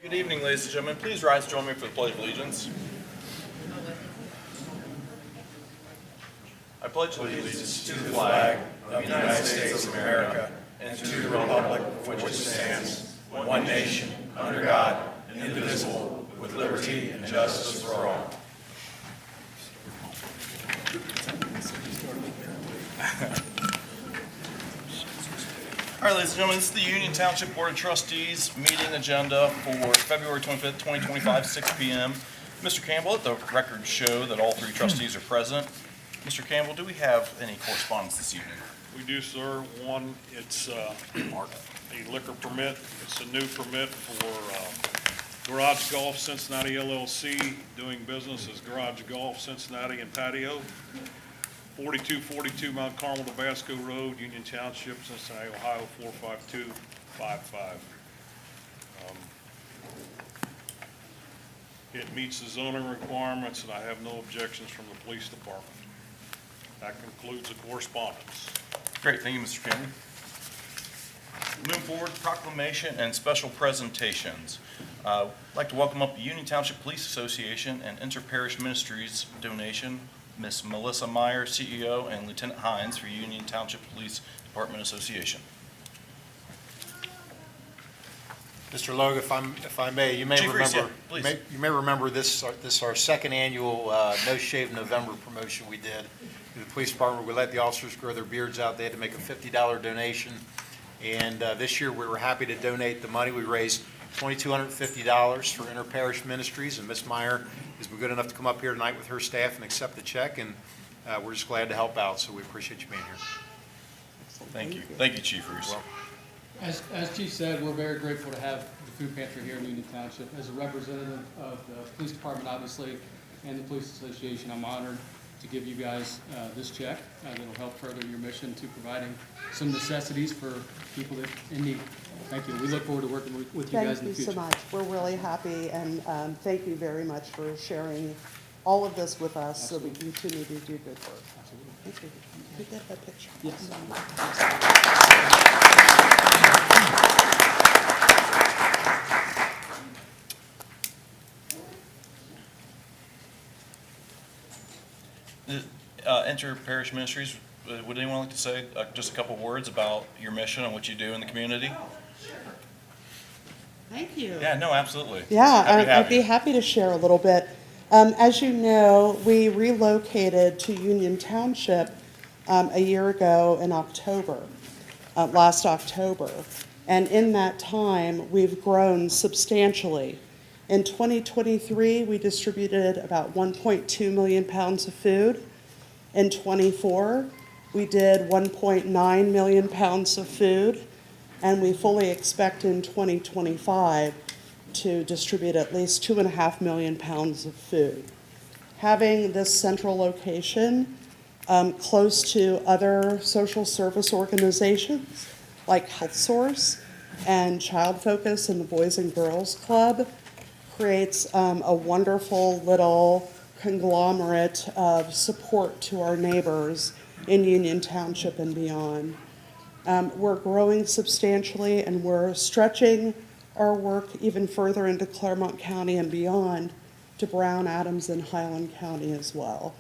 Good evening, ladies and gentlemen. Please rise and join me for the Pledge of Allegiance. I pledge allegiance to the flag of the United States of America and to the republic for which it stands, one nation, under God, indivisible, with liberty and justice for all. All right, ladies and gentlemen, this is the Union Township Board of Trustees meeting agenda for February 25th, 2025, 6 p.m. Mr. Campbell, let the records show that all three trustees are present. Mr. Campbell, do we have any correspondence this evening? We do, sir. One, it's a liquor permit. It's a new permit for Garage Golf Cincinnati LLC, doing business as Garage Golf Cincinnati and Patio, 4242 Mount Carmel, Tabasco Road, Union Township, Cincinnati, Ohio, 45255. It meets the zoning requirements, and I have no objections from the police department. That concludes the correspondence. Great, thank you, Mr. Campbell. Moving forward, proclamation and special presentations. I'd like to welcome up the Union Township Police Association and Inter-Parish Ministries donation, Ms. Melissa Meyer, CEO, and Lieutenant Hines for Union Township Police Department Association. Mr. Logue, if I may, you may Chief Reese, remember, yeah, please. you may remember this our second annual No Shave November promotion we did to the police department. We let the officers grow their beards out. They had to make a $50 donation, and this year we were happy to donate the money. We raised $2,250 for Inter-Parish Ministries, and Ms. Meyer has been good enough to come up here tonight with her staff and accept the check, and we're just glad to help out. So we appreciate you being here. Thank you. Thank you, Chief Reese. As Chief said, we're very grateful to have the food pantry here in Union Township. As a representative of the police department, obviously, and the police association, I'm honored to give you guys this check that'll help further your mission to providing some necessities for people that in need. Thank you. We look forward to working with you guys in the future. Thank you so much. We're really happy, and thank you very much for sharing all of this with us. Absolutely. So we continue to do good work. Absolutely. Thank you. Can we get that picture? Yes. Inter-Parish Ministries, would anyone like to say just a couple words about your mission and what you do in the community? Thank you. Yeah, no, absolutely. Yeah, I'd be happy to share a little bit. As you know, we relocated to Union Township a year ago in October, last October. And in that time, we've grown substantially. In 2023, we distributed about 1.2 million pounds of food. In 24, we did 1.9 million pounds of food, and we fully expect in 2025 to distribute at least 2.5 million pounds of food. Having this central location close to other social service organizations like HealthSource and Child Focus and the Boys and Girls Club creates a wonderful little conglomerate of support to our neighbors in Union Township and beyond. We're growing substantially, and we're stretching our work even further into Claremont County and beyond to Brown, Adams, and Highland County as well.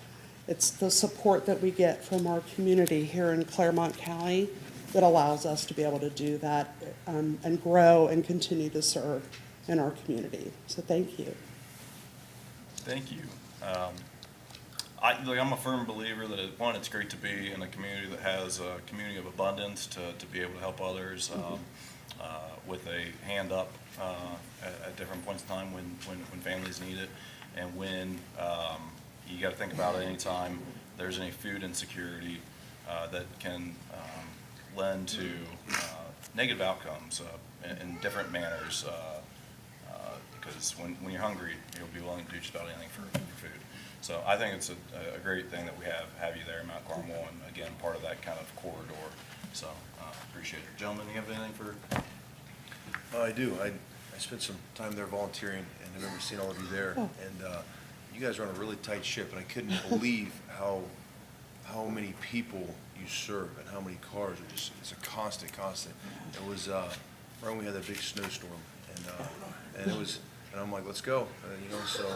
It's the support that we get from our community here in Claremont County that allows us to be able to do that and grow and continue to serve in our community. So thank you. Thank you. I'm a firm believer that, it's great to be in a community that has a community of abundance to be able to help others with a hand up at different points in time when families need it, and when you got to think about it anytime there's any food insecurity that can lend to negative outcomes in different manners, because when you're hungry, you'll be willing to do just about anything for food. So I think it's a great thing that we have you there in Mount Carmel, and again, part of that kind of corridor. So appreciate it. Gentlemen, you have anything for? I do. I spent some time there volunteering, and I remember seeing all of you there. Oh. And you guys run a really tight ship, and I couldn't believe how many people you serve and how many cars are just, it's a constant. It was right when we had that big snowstorm, and and and I'm like, let's go, so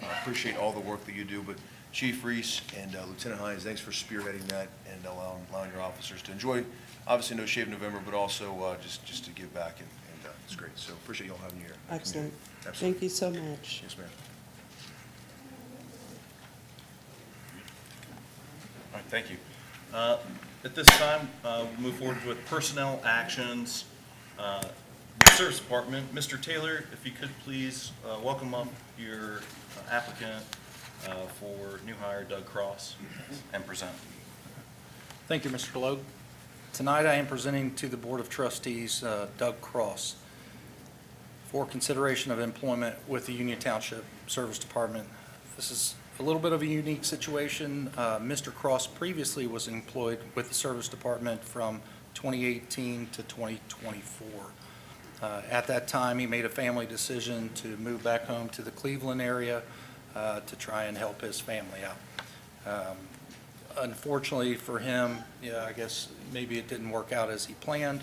I appreciate all the work that you do, but Chief Reese and Lieutenant Hines, thanks for spearheading that and allowing your officers to enjoy, obviously No Shave November, but also just to give back, and it's great, so appreciate you all having you here. Excellent. Absolutely. Thank you so much. Yes, ma'am. All right, thank you. At this time, we'll move forward with personnel actions. The Service Department, Mr. Taylor, if you could please welcome up your applicant for new hire Doug Cross and present. Thank you, Mr. Logue. Tonight, I am presenting to the Board of Trustees Doug Cross for consideration of employment with the Union Township Service Department. This is a little bit of a unique situation. Mr. Cross previously was employed with the Service Department from 2018 to 2024. At that time, he made a family decision to move back home to the Cleveland area to try and help his family out. Unfortunately for him, I guess maybe it didn't work out as he planned.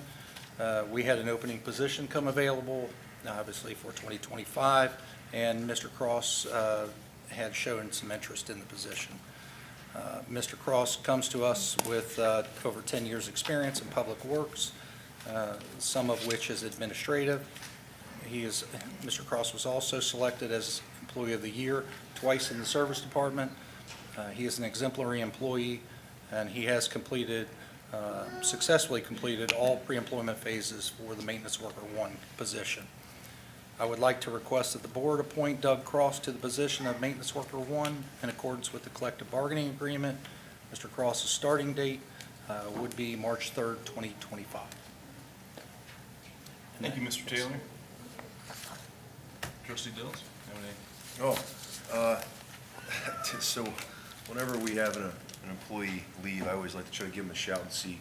We had an opening position come available, obviously for 2025, and Mr. Cross had shown some interest in the position. Mr. Cross comes to us with over 10 years' experience in public works, some of which is administrative. Mr. Cross was also selected as Employee of the Year twice in the Service Department. He is an exemplary employee, and he has successfully completed all pre-employment phases for the Maintenance Worker 1 position. I would like to request that the board appoint Doug Cross to the position of Maintenance Worker 1 in accordance with the collective bargaining agreement. Mr. Cross's starting date would be March 3rd, 2025. Thank you, Mr. Taylor. Trustee Dills, have any? So whenever we have an employee leave, I always like to try to give them a shout and see,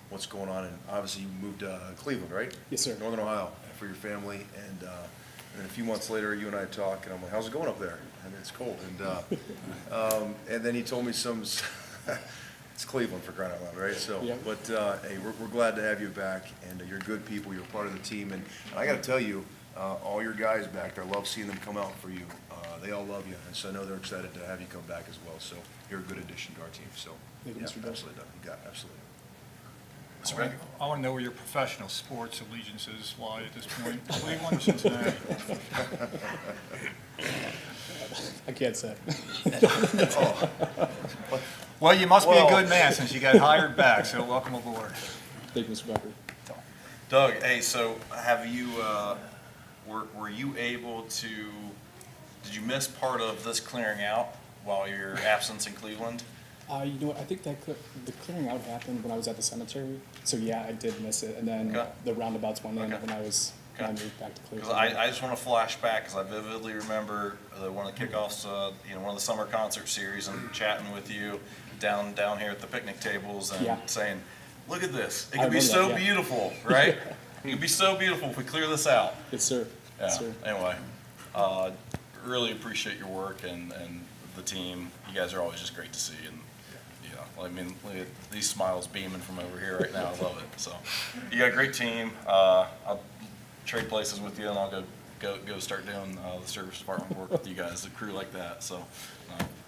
what's going on. And obviously you moved to Cleveland, right? Yes, sir. Northern Ohio for your family. And then a few months later, you and I talk, and I'm like, how's it going up there? And it's cold. And then he told me it's Cleveland for crying out loud, right? So, Yeah. but hey, we're glad to have you back, and you're good people. You're part of the team. And I got to tell you, all your guys back there, I love seeing them come out for you. They all love you, and so I know they're excited to have you come back as well. So you're a good addition to our team. So Thank you, yeah, Mr. Dawson. absolutely, Doug. You got it, absolutely. Mr. Becker? I want to know where your professional sports allegiances lie at this point. Cleveland, Cincinnati? I can't say. Well, you must be a Well- good man since you got hired back, so welcome aboard. Thank you, Mr. Becker. Doug, hey, so have you, were you able to, did you miss part of this clearing out while your absence in Cleveland? You know what, I think that the clearing out happened when I was at the cemetery, so yeah, I did miss it, and then Okay. the roundabouts went in Okay. when I moved back to Because Cleveland. I just want to flash back, because I vividly remember one of the kickoffs, one of the summer concert series, and chatting with you down here at the picnic tables and Yeah. saying, look at this, it I could be so remember that, yeah. beautiful, right? It could be so beautiful if we clear this out. Yes, sir. Yeah, Yes, sir. anyway, really appreciate your work and the team. You guys are always just great to see, and, I mean, look at these smiles beaming from over here right now. I love it. So, you got a great team. I'll trade places with you, and I'll go start doing the service department work with you guys, a crew like that. So,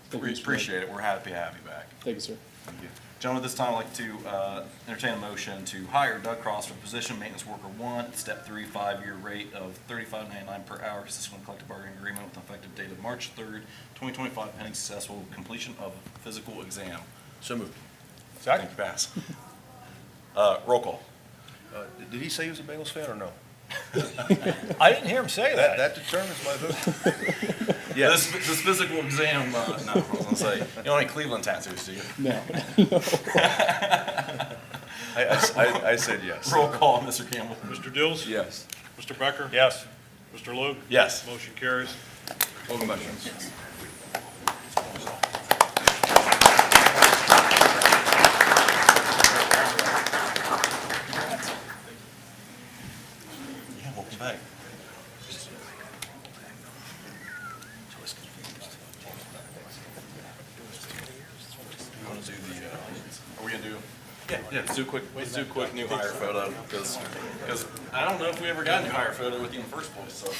Thank we you, Mr. appreciate it. We're happy to have you back. Thank you, sir. Thank you. Gentlemen, at this time, I'd like to entertain a motion to hire Doug Cross for position Maintenance Worker 1, Step 3, 5-year rate of $35.99 per hour, consistent with collective bargaining agreement with an effective date of March 3rd, 2025, pending successful completion of physical exam. So moved. Thank you, pass. Roll call. Did he say he was a Bengals fan or no? I didn't hear him say that. That determines my vote. Yes. This physical exam, no, I was gonna say, you don't have any Cleveland tattoos, do you? No. I said yes. Roll call, Mr. Campbell. Mr. Dills? Yes. Mr. Becker? Yes. Mr. Logue? Yes. Motion carries. Welcome back. Yeah, welcome back. We want to do are we gonna do? Yeah. Yeah, let's do a quick new hire photo, because I don't know if we ever got a new hire photo with you in the first place, so.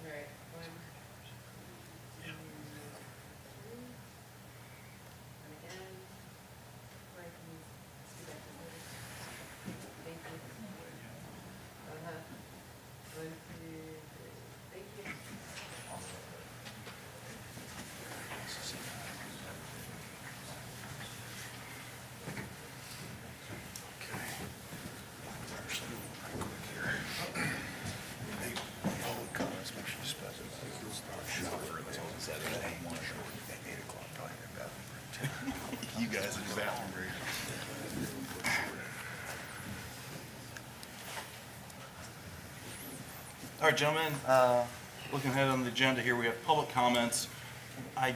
Right, one. And again, right, can you see that? Thank you. One, two, three, thank you. You guys in the bathroom break. All right, gentlemen, looking ahead on the agenda here, we have public comments. I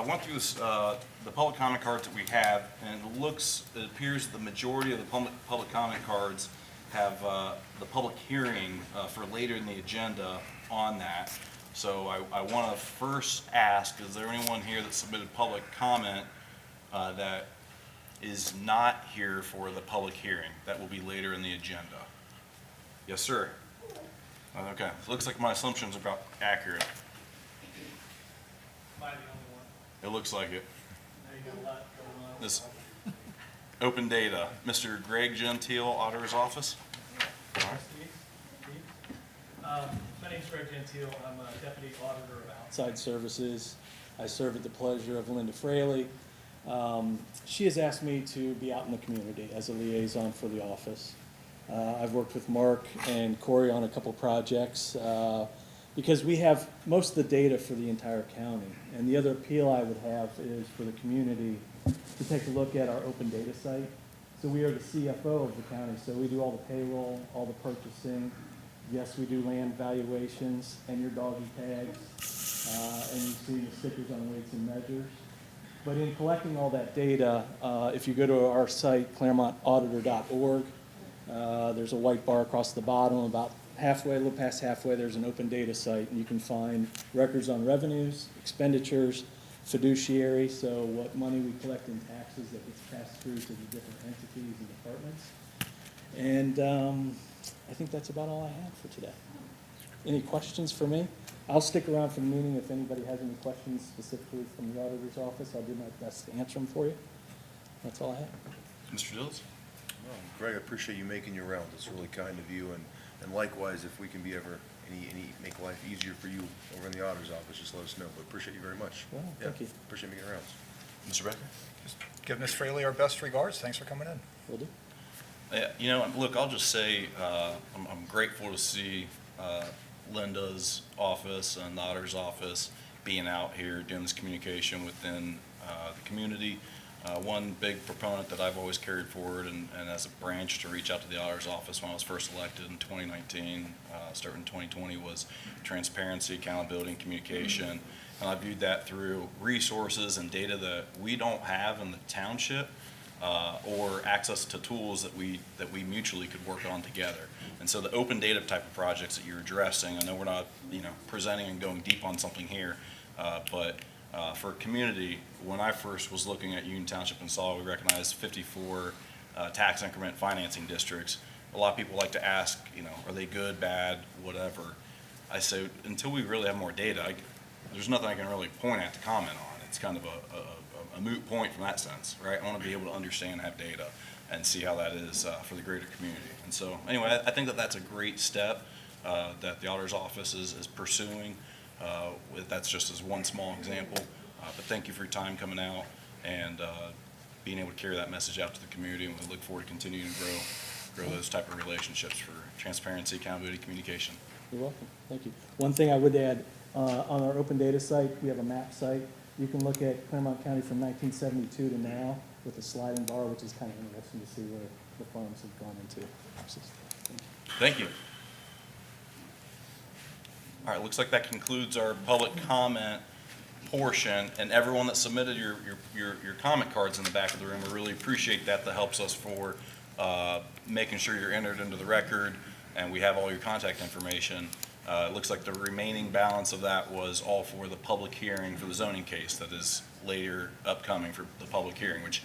went through this, the public comment cards that we have, and it appears that the majority of the public comment cards have the public hearing for later in the agenda on that. So I want to first ask, is there anyone here that submitted public comment that is not here for the public hearing? That will be later in the agenda. Yes, sir. Okay, looks like my assumptions are about accurate. Am I the only one? It looks like it. Now you got a lot going on. This open data, Mr. Greg Gentile, Auditor's Office. Steve? My name's Greg Gentile. I'm a deputy auditor of outside services. I serve at the pleasure of Linda Fraley. She has asked me to be out in the community as a liaison for the office. I've worked with Mark and Corey on a couple projects because we have most of the data for the entire county. And the other appeal I would have is for the community to take a look at our open data site. So we are the CFO of the county, so we do all the payroll, all the purchasing. Yes, we do land valuations and your doggy tags, and you see the stickers on weights and measures. But in collecting all that data, if you go to our site, ClaremontAuditor.org, there's a white bar across the bottom, about halfway, a little past halfway, there's an open data site, and you can find records on revenues, expenditures, fiduciary, so what money we collect in taxes that gets passed through to the different entities and departments. And I think that's about all I have for today. Any questions for me? I'll stick around for the meeting if anybody has any questions specifically from the auditor's office. I'll do my best to answer them for you. That's all I have. Mr. Dills? Well, Greg, I appreciate you making your rounds. It's really kind of you, and likewise, if we can be ever, make life easier for you over in the auditor's office, just let us know. But appreciate you very much. Well, Yeah, thank you. Appreciate making rounds. Mr. Becker? Just give Ms. Fraley our best regards. Thanks for coming in. Will do. Yeah, look, I'll just say, I'm grateful to see Linda's office and the auditor's office being out here doing this communication within the community. One big proponent that I've always carried forward and as a branch to reach out to the auditor's office when I was first elected in 2019, starting in 2020, was transparency, accountability, and communication. And I viewed that through resources and data that we don't have in the township, or access to tools that we mutually could work on together. And so the open data type of projects that you're addressing, I know we're not, presenting and going deep on something here, but for community, when I first was looking at Union Township and saw we recognized 54 tax increment financing districts, a lot of people like to ask, are they good, bad, whatever. I say, until we really have more data, there's nothing I can really point at to comment on. It's kind of a moot point from that sense, right? I want to be able to understand, have data, and see how that is for the greater community. And so, anyway, I think that that's a great step that the auditor's office is pursuing. That's just as one small example. But thank you for your time coming out and being able to carry that message out to the community, and we look forward to continuing to grow those type of relationships for transparency, accountability, communication. You're welcome. Thank you. One thing I would add, on our open data site, we have a map site. You can look at Claremont County from 1972 to now with a sliding bar, which is kind of interesting to see where the farms have gone into. Thank you. All right, looks like that concludes our public comment portion, and everyone that submitted your comment cards in the back of the room, we really appreciate that. That helps us for making sure you're entered into the record, and we have all your contact information. It looks like the remaining balance of that was all for the public hearing for the zoning case that is later upcoming for the public hearing, which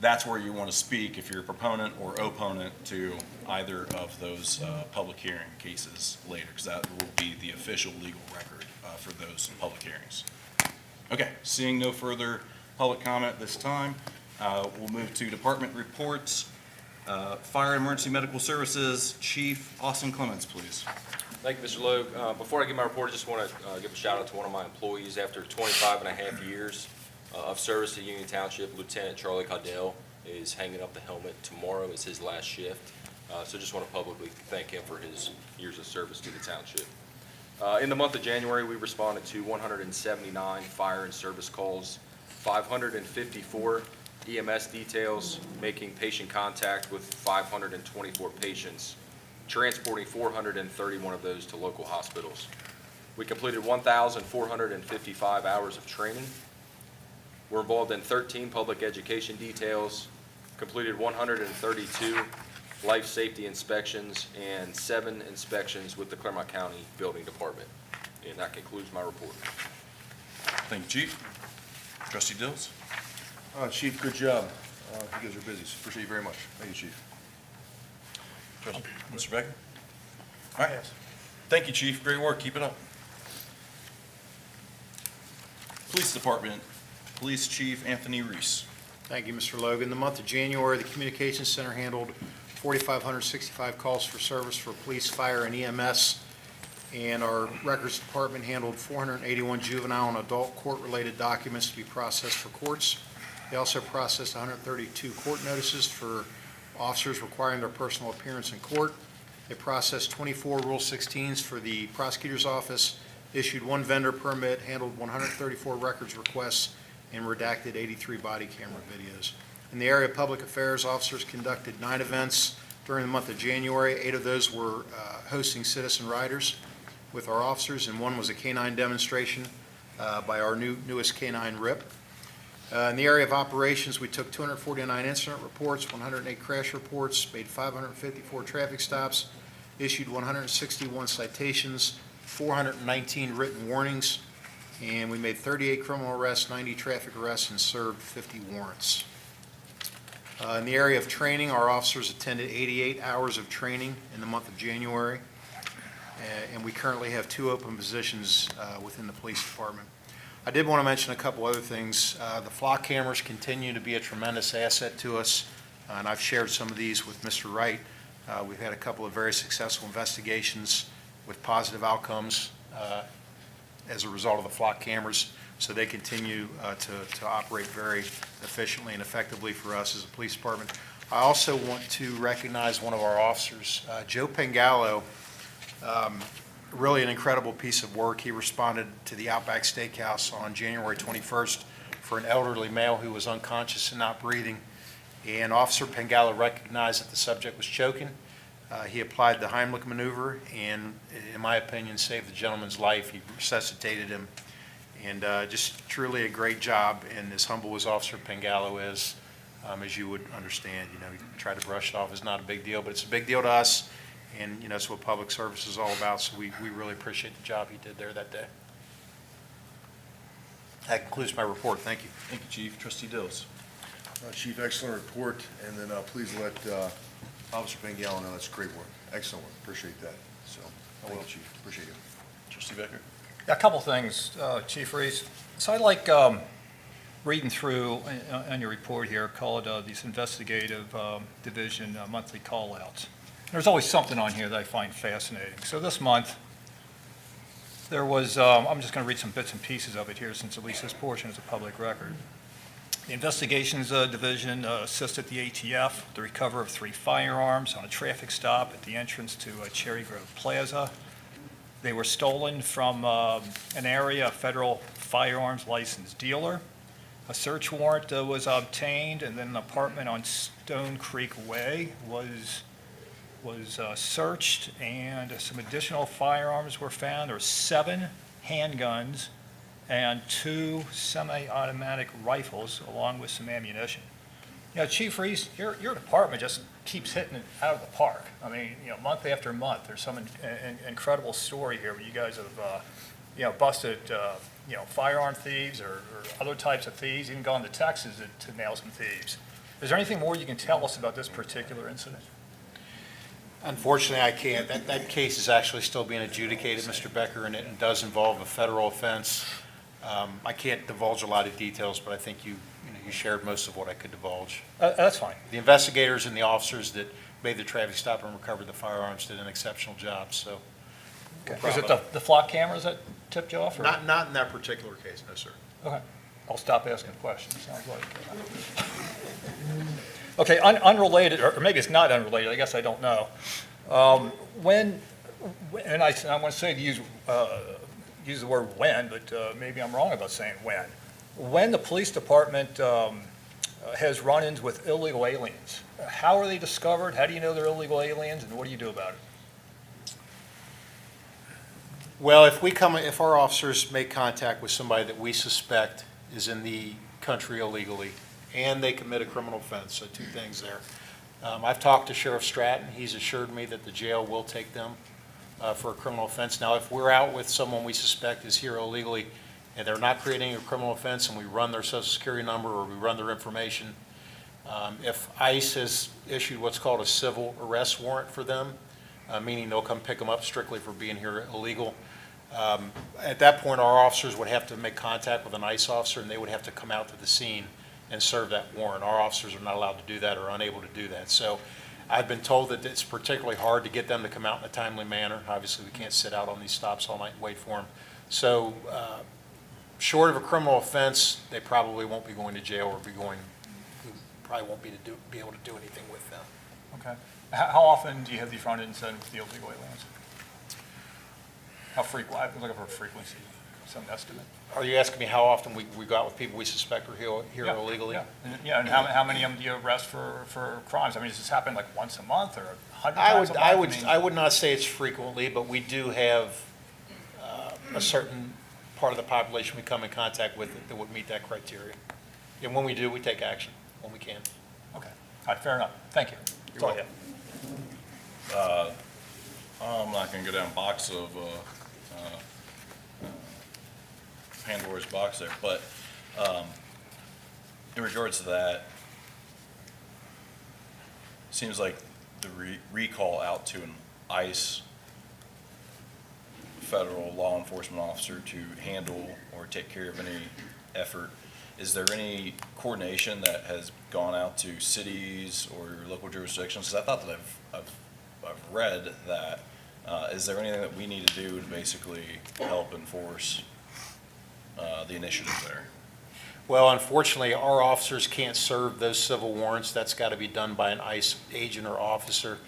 that's where you want to speak if you're a proponent or opponent to either of those public hearing cases later, because that will be the official legal record for those public hearings. Okay, seeing no further public comment at this time, we'll move to department reports. Fire and Emergency Medical Services, Chief Austin Clements, please. Thank you, Mr. Logue. Before I give my report, I just want to give a shout out to one of my employees. After 25 and a half years of service to Union Township, Lieutenant Charlie Caudell is hanging up the helmet. Tomorrow is his last shift. So just want to publicly thank him for his years of service to the township. In the month of January, we responded to 179 fire and service calls, 554 EMS details, making patient contact with 524 patients, transporting 431 of those to local hospitals. We completed 1,455 hours of training. We're involved in 13 public education details, completed 132 life safety inspections, and 7 inspections with the Claremont County Building Department. And that concludes my report. Thank you, Chief. Trustee Dills? Chief, good job. You guys are busy, so appreciate you very much. Thank you, Chief. Mr. Becker? All right. Thank you, Chief. Great work. Keep it up. Police Department, Police Chief Anthony Reese. Thank you, Mr. Logan. In the month of January, the Communications Center handled 4,565 calls for service for police, fire, and EMS, and our Records Department handled 481 juvenile and adult court-related documents to be processed for courts. They also processed 132 court notices for officers requiring their personal appearance in court. They processed 24 Rule 16s for the prosecutor's office, issued 1 vendor permit, handled 134 records requests, and redacted 83 body camera videos. In the area of public affairs, officers conducted 9 events during the month of January. 8 of those were hosting citizen riders with our officers, and 1 was a canine demonstration by our newest canine RIP. In the area of operations, we took 249 incident reports, 108 crash reports, made 554 traffic stops, issued 161 citations, 419 written warnings, and we made 38 criminal arrests, 90 traffic arrests, and served 50 warrants. In the area of training, our officers attended 88 hours of training in the month of January, and we currently have 2 open positions within the police department. I did want to mention a couple other things. The flock cameras continue to be a tremendous asset to us, and I've shared some of these with Mr. Wright. We've had a couple of very successful investigations with positive outcomes as a result of the flock cameras, so they continue to operate very efficiently and effectively for us as a police department. I also want to recognize one of our officers, Joe Pengallo. Really an incredible piece of work. He responded to the Outback Steakhouse on January 21st for an elderly male who was unconscious and not breathing. And Officer Pengallo recognized that the subject was choking. He applied the Heimlich maneuver and, in my opinion, saved the gentleman's life. He resuscitated him. And just truly a great job. And as humble as Officer Pengallo is, as you would understand, he tried to brush it off as not a big deal, but it's a big deal to us. And, that's what public service is all about, so we really appreciate the job he did there that day. That concludes my report. Thank you. Thank you, Chief. Trustee Dills? Chief, excellent report, and then please let Officer Pengallo know that's great work. Excellent work. Appreciate that. So, thank you, Chief. Appreciate you. Trustee Becker? Yeah, a couple things, Chief Reese. So I like reading through on your report here called these investigative division monthly call-outs. There's always something on here that I find fascinating. So this month, there was, I'm just going to read some bits and pieces of it here since at least this portion is a public record. The Investigations Division assisted the ATF with the recovery of 3 firearms on a traffic stop at the entrance to Cherry Grove Plaza. They were stolen from an area, a federal firearms licensed dealer. A search warrant was obtained, and then an apartment on Stone Creek Way was was searched, and some additional firearms were found. There were 7 handguns and 2 semi-automatic rifles, along with some ammunition. You know, Chief Reese, your department just keeps hitting it out of the park. I mean, you know, month after month, there's some incredible story here where you guys have, busted, firearm thieves or other types of thieves, even gone to Texas to nail some thieves. Is there anything more you can tell us about this particular incident? Unfortunately, I can't. That case is actually still being adjudicated, Mr. Becker, and it does involve a federal offense. I can't divulge a lot of details, but I think you shared most of what I could divulge. That's fine. The investigators and the officers that made the traffic stop and recovered the firearms did an exceptional job, so. we're proud Was it of the flock cameras that tipped you off? Or? Not in that particular case, no, sir. Okay. I'll stop asking questions, sounds like. Okay, unrelated, or maybe it's not unrelated, I guess I don't know. And I want to say to use the word when, but maybe I'm wrong about saying when. When the police department has run-ins with illegal aliens, how are they discovered? How do you know they're illegal aliens, and what do you do about it? Well, if our officers make contact with somebody that we suspect is in the country illegally, and they commit a criminal offense, so 2 things there. I've talked to Sheriff Stratton. He's assured me that the jail will take them for a criminal offense. Now, if we're out with someone we suspect is here illegally, and they're not creating a criminal offense, and we run their social security number or we run their information, if ICE has issued what's called a civil arrest warrant for them, meaning they'll come pick them up strictly for being here illegal, at that point, our officers would have to make contact with an ICE officer, and they would have to come out to the scene and serve that warrant. Our officers are not allowed to do that or unable to do that. So I've been told that it's particularly hard to get them to come out in a timely manner. Obviously, we can't sit out on these stops all night and wait for them. So short of a criminal offense, they probably won't be going to jail or probably won't be able to do anything with them. Okay. How often do you have these run-ins with the illegal aliens? How frequent? I'm looking for a frequency, some estimate. Are you asking me how often we go out with people we suspect are here illegally? Yeah, and how many of them do you arrest for crimes? I mean, does this happen like once a month or 100 times a month? I would not say it's frequently, but we do have a certain part of the population we come in contact with that would meet that criteria. And when we do, we take action when we can. Okay. All right, fair enough. Thank you. That's all I have. I'm not going to go down a box of Pandora's box there, but in regards to that, seems like the recall out to an ICE federal law enforcement officer to handle or take care of any effort. Is there any coordination that has gone out to cities or local jurisdictions? Because I thought that I've read that. Is there anything that we need to do to basically help enforce the initiative there? Well, unfortunately, our officers can't serve those civil warrants. That's got to be done by an ICE agent or officer.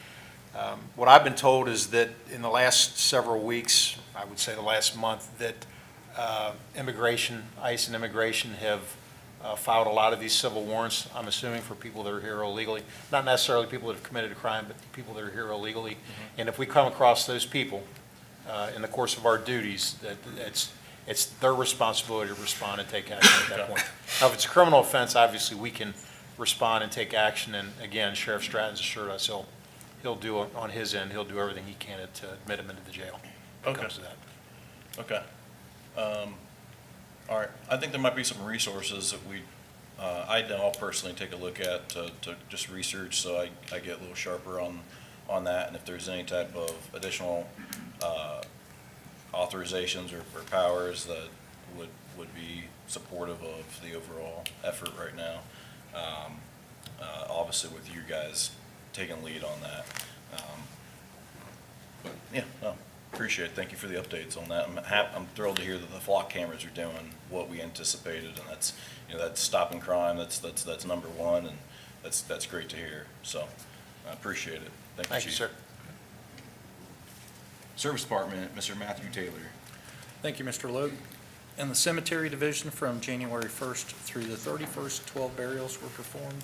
What I've been told is that in the last several weeks, I would say the last month, that ICE and immigration have filed a lot of these civil warrants, I'm assuming for people that are here illegally. Not necessarily people that have committed a crime, but people that are here illegally. Mm-hmm. And if we come across those people in the course of our duties, it's their responsibility to respond and take action at that point. Now, if it's a criminal offense, obviously we can respond and take action. And again, Sheriff Stratton's assured us he'll do on his end, he'll do everything he can to admit him into the jail. When it comes to that. Okay. All right. I think there might be some resources that I know I'll personally take a look at to just research so I get a little sharper on that, and if there's any type of additional authorizations or powers that would be supportive of the overall effort right now. Obviously with you guys taking lead on that. But yeah, no, appreciate it. Thank you for the updates on that. I'm thrilled to hear that the flock cameras are doing what we anticipated, and that's stopping crime. That's number one, and that's great to hear. So I appreciate it. Thank you, Chief. Sir. Service Department, Mr. Matthew Taylor. Thank you, Mr. Logue. In the Cemetery Division, from January 1st through the 31st, 12 burials were performed.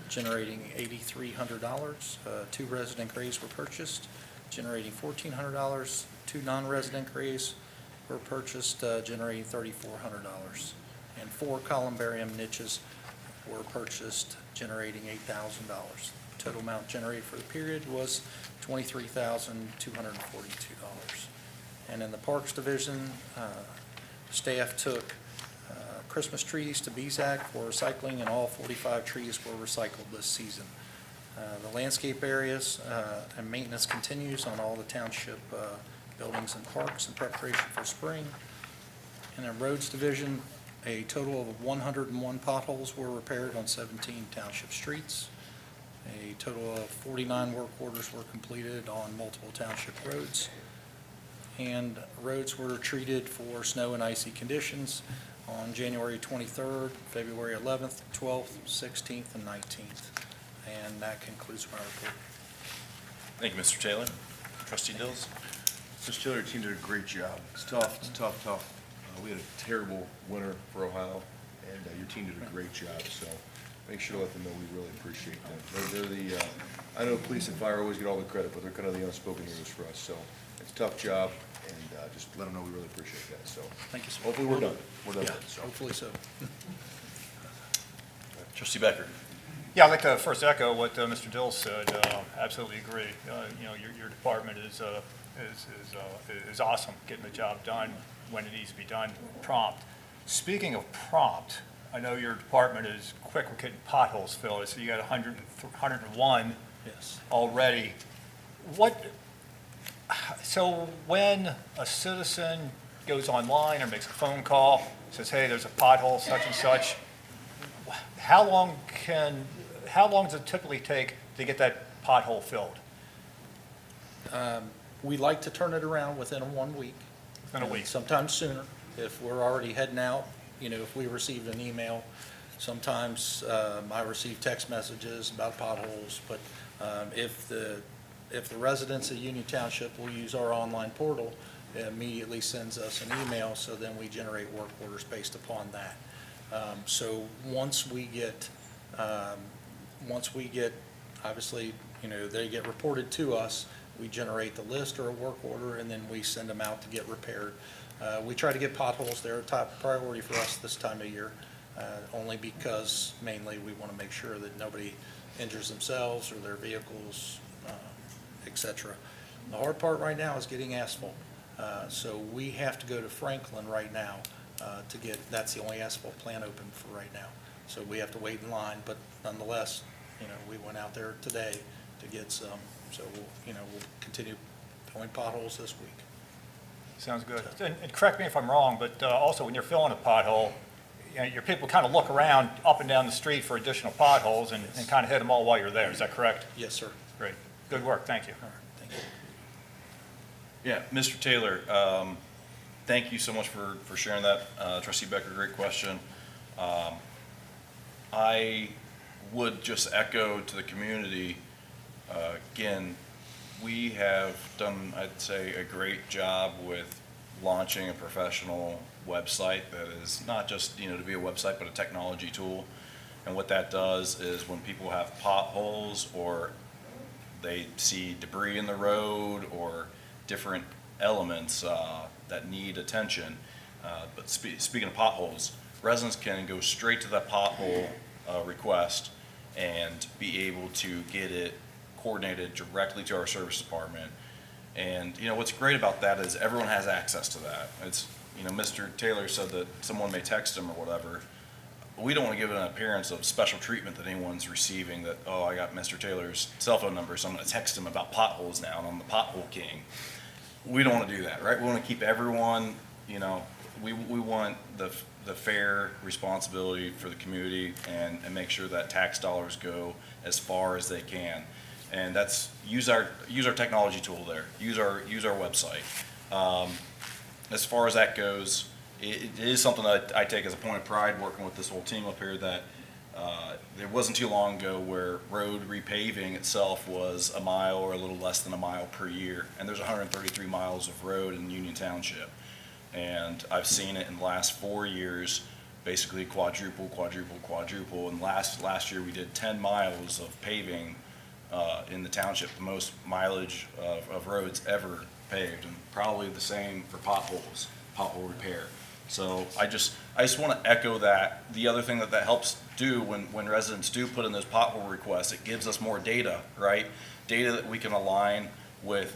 generating $8,300. 2 resident graves were purchased, generating $1,400. 2 non-resident graves were purchased, generating $3,400. And 4 columbarium niches were purchased, generating $8,000. Total amount generated for the period was $23,242. And in the Parks Division, staff took Christmas trees to BZAC for recycling, and all 45 trees were recycled this season. The landscape areas and maintenance continues on all the township buildings and parks in preparation for spring. In the Roads Division, a total of 101 potholes were repaired on 17 township streets. A total of 49 work orders were completed on multiple township roads. And roads were treated for snow and icy conditions on January 23rd, February 11th, 12th, 16th, and 19th. And that concludes my report. Thank you, Mr. Taylor. Trustee Dills? Mr. Taylor, your team did a great job. It's tough, it's tough, tough. We had a terrible winter for Ohio, and your team did a great job, so make sure to let them know we really appreciate them. They're the, I know police and fire always get all the credit, but they're kind of the unspoken heroes for us, so it's a tough job, and just let them know we really appreciate that, so. Thank you, sir. Hopefully we're done. We're done, Yeah, so. hopefully so. Trustee Becker? Yeah, I'd like to first echo what Mr. Dills said. Absolutely agree. You know, your department is awesome, getting the job done when it needs to be done, prompt. Speaking of prompt, I know your department is quick with getting potholes filled. So you got 101 Yes. already. So when a citizen goes online or makes a phone call, says, hey, there's a pothole, such and such, how long does it typically take to get that pothole filled? We like to turn it around within 1 week. Within a week? Sometimes sooner, if we're already heading out. You know, if we received an email, sometimes I receive text messages about potholes, but if the residents of Union Township will use our online portal, it immediately sends us an email, so then we generate work orders based upon that. So once we get, obviously, you know, they get reported to us, we generate the list or a work order, and then we send them out to get repaired. We try to get potholes. They're a top priority for us this time of year, only because mainly we want to make sure that nobody injures themselves or their vehicles, et cetera. The hard part right now is getting asphalt. So we have to go to Franklin right now to get, that's the only asphalt plant open for right now. So we have to wait in line, but nonetheless, you know, we went out there today to get some. So we'll continue filling potholes this week. Sounds good. And correct me if I'm wrong, but also when you're filling a pothole, you know, your people kind of look around up and down the street for additional potholes and kind of hit them all while you're there. Is that correct? Yes, sir. Great. Good work. Thank you. All right, thank you. Yeah, Mr. Taylor, thank you so much for sharing that. Trustee Becker, great question. I would just echo to the community, again, we have done, I'd say, a great job with launching a professional website that is not just, to be a website, but a technology tool. And what that does is when people have potholes or they see debris in the road or different elements that need attention, but speaking of potholes, residents can go straight to that pothole request and be able to get it coordinated directly to our service department. And what's great about that is everyone has access to that. It's Mr. Taylor said that someone may text him or whatever. We don't want to give it an appearance of special treatment that anyone's receiving, that, oh, I got Mr. Taylor's cell phone number, so I'm going to text him about potholes now, and I'm the pothole king. We don't want to do that, right? We want to keep everyone, we want the fair responsibility for the community and make sure that tax dollars go as far as they can. And that's use our technology tool there. Use our website. As far as that goes, it is something that I take as a point of pride working with this whole team up here, that there wasn't too long ago where road repaving itself was a mile or a little less than a mile per year. And there's 133 miles of road in Union Township. And I've seen it in the last 4 years basically quadruple. And last year, we did 10 miles of paving in the township, the most mileage of roads ever paved, and probably the same for pothole repair. So I just want to echo that. The other thing that helps do when residents do put in those pothole requests, it gives us more data, right? Data that we can align with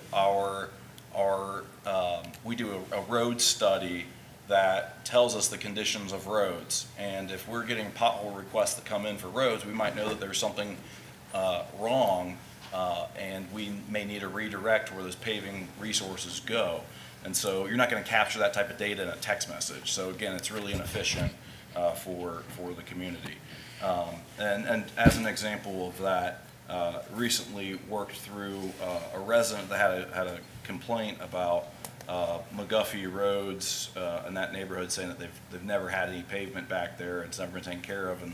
we do a road study that tells us the conditions of roads. And if we're getting pothole requests that come in for roads, we might know that there's something wrong, and we may need to redirect where those paving resources go. And so you're not going to capture that type of data in a text message. So again, it's really inefficient for the community. And as an example of that, recently worked through a resident that had a complaint about McGuffey Roads in that neighborhood, saying that they've never had any pavement back there. It's never been taken care of, and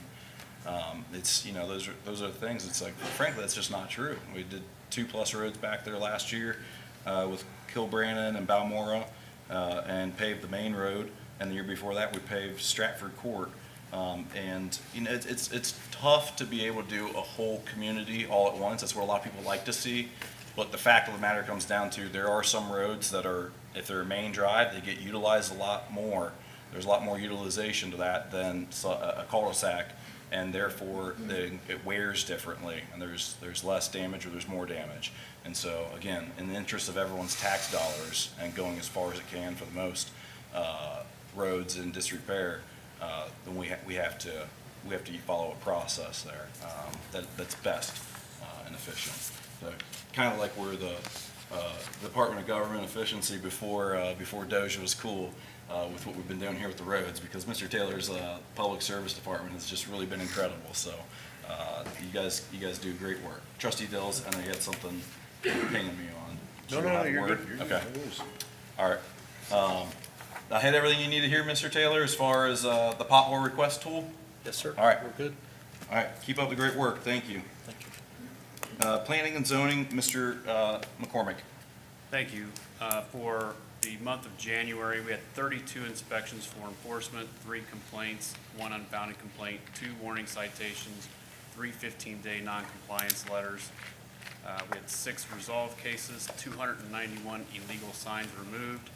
it's, you know, those are things. It's like, frankly, that's just not true. We did 2+ roads back there last year with Kilbrannan and Balmora, and paved the main road. And the year before that, we paved Stratford Court. And you know, it's tough to be able to do a whole community all at once. That's what a lot of people like to see. But the fact of the matter comes down to, there are some roads that are, if they're a main drive, they get utilized a lot more. There's a lot more utilization to that than a cul-de-sac, and therefore it wears differently, and there's less damage or there's more damage. And so again, in the interest of everyone's tax dollars and going as far as it can for the most roads in disrepair, then we have to follow a process there that's best and efficient. So kind of like we're the Department of Government Efficiency before Doja was cool, with what we've been doing here with the roads, because Mr. Taylor's public service department has just really been incredible. So you guys do great work. Trustee Dills, I know you had something pinging me on. No, you're good. You're good. Okay. All right. I had everything you need to hear, Mr. Taylor, as far as the pothole request tool? Yes, sir. All right. We're good. All right, keep up the great work. Thank you. Thank you. Planning and zoning, Mr. McCormick. Thank you. For the month of January, we had 32 inspections for enforcement, 3 complaints, 1 unfounded complaint, 2 warning citations, 3 15-day non-compliance letters. We had 6 resolved cases, 291 illegal signs removed,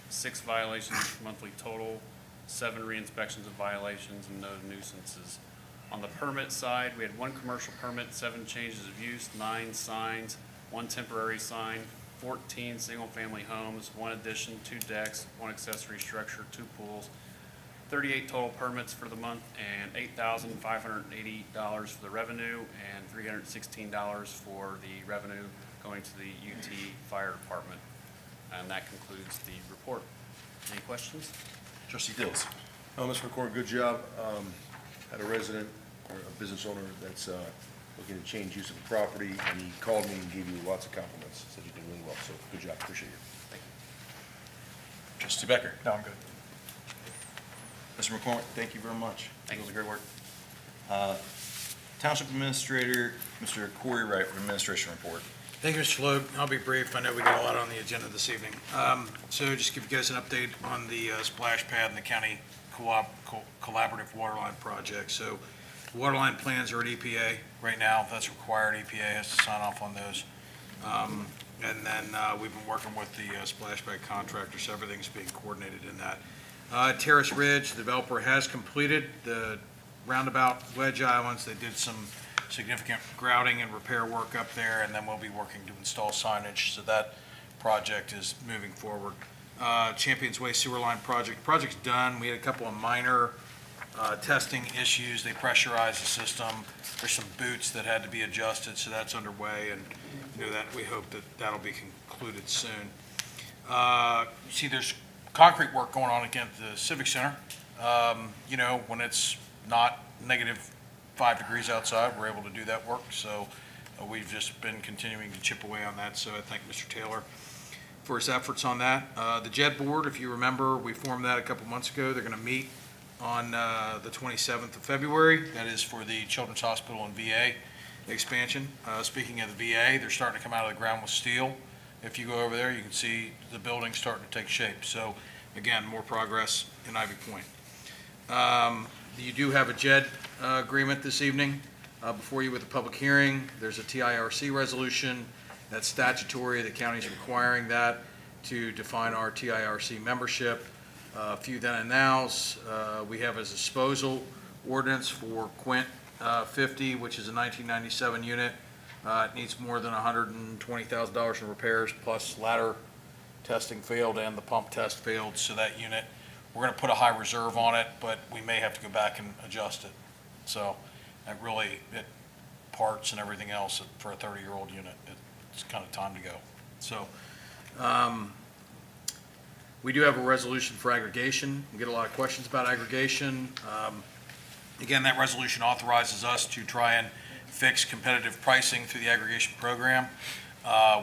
6 violations monthly total, 7 re-inspections of violations, and no nuisances. On the permit side, we had 1 commercial permit, 7 changes of use, 9 signs, 1 temporary sign, 14 single-family homes, 1 addition, 2 decks, 1 accessory structure, 2 pools, 38 total permits for the month, and $8,580 for the revenue, and $316 for the revenue going to the UT Fire Department. And that concludes the report. Any questions? Trustee Dills. Mr. McCormick, good job. Had a resident or a business owner that's looking to change use of the property, and he called me and gave you lots of compliments. Said you did really well, so good job. Appreciate it. Thank you. Trustee Becker. No, I'm good. Mr. McCormick, thank you very much. Thank That was great work. Township Administrator, Mr. Corey Wright, for Administration Report. Thank you, Mr. Loeb. I'll be brief. I know we got a lot on the agenda this evening. So just give you guys an update on the splash pad and the county collaborative waterline project. So waterline plans are at EPA right now. That's required. EPA has to sign off on those. And then we've been working with the splash pad contractor, so everything's being coordinated in that. Terrace Ridge, the developer has completed the roundabout wedge islands. They did some significant grouting and repair work up there, and then we'll be working to install signage, so that project is moving forward. Champions Way sewer line project's done. We had a couple of minor testing issues. They pressurized the system. There's some boots that had to be adjusted, so that's underway, and that we hope that that'll be concluded soon. You see there's concrete work going on again at the Civic Center. When it's not -5 degrees outside, we're able to do that work. So we've just been continuing to chip away on that. So I thank Mr. Taylor for his efforts on that. The JED board, if you remember, we formed that a couple months ago. They're going to meet on the 27th of February. That is for the Children's Hospital and VA expansion. Speaking of the VA, they're starting to come out of the ground with steel. If you go over there, you can see the building starting to take shape. So again, more progress in Ivy Point. You do have a JED agreement this evening before you with the public hearing. There's a TIRC resolution that's statutory. The county's requiring that to define our TIRC membership. A few then and nows. We have a disposal ordinance for Quint 50, which is a 1997 unit. It needs more than $120,000 in repairs, plus ladder testing failed and the pump test failed, so that unit, we're going to put a high reserve on it, but we may have to go back and adjust it. So parts and everything else for a 30-year-old unit, it's kind of time to go. So we do have a resolution for aggregation. We get a lot of questions about aggregation. Again, that resolution authorizes us to try and fix competitive pricing through the aggregation program.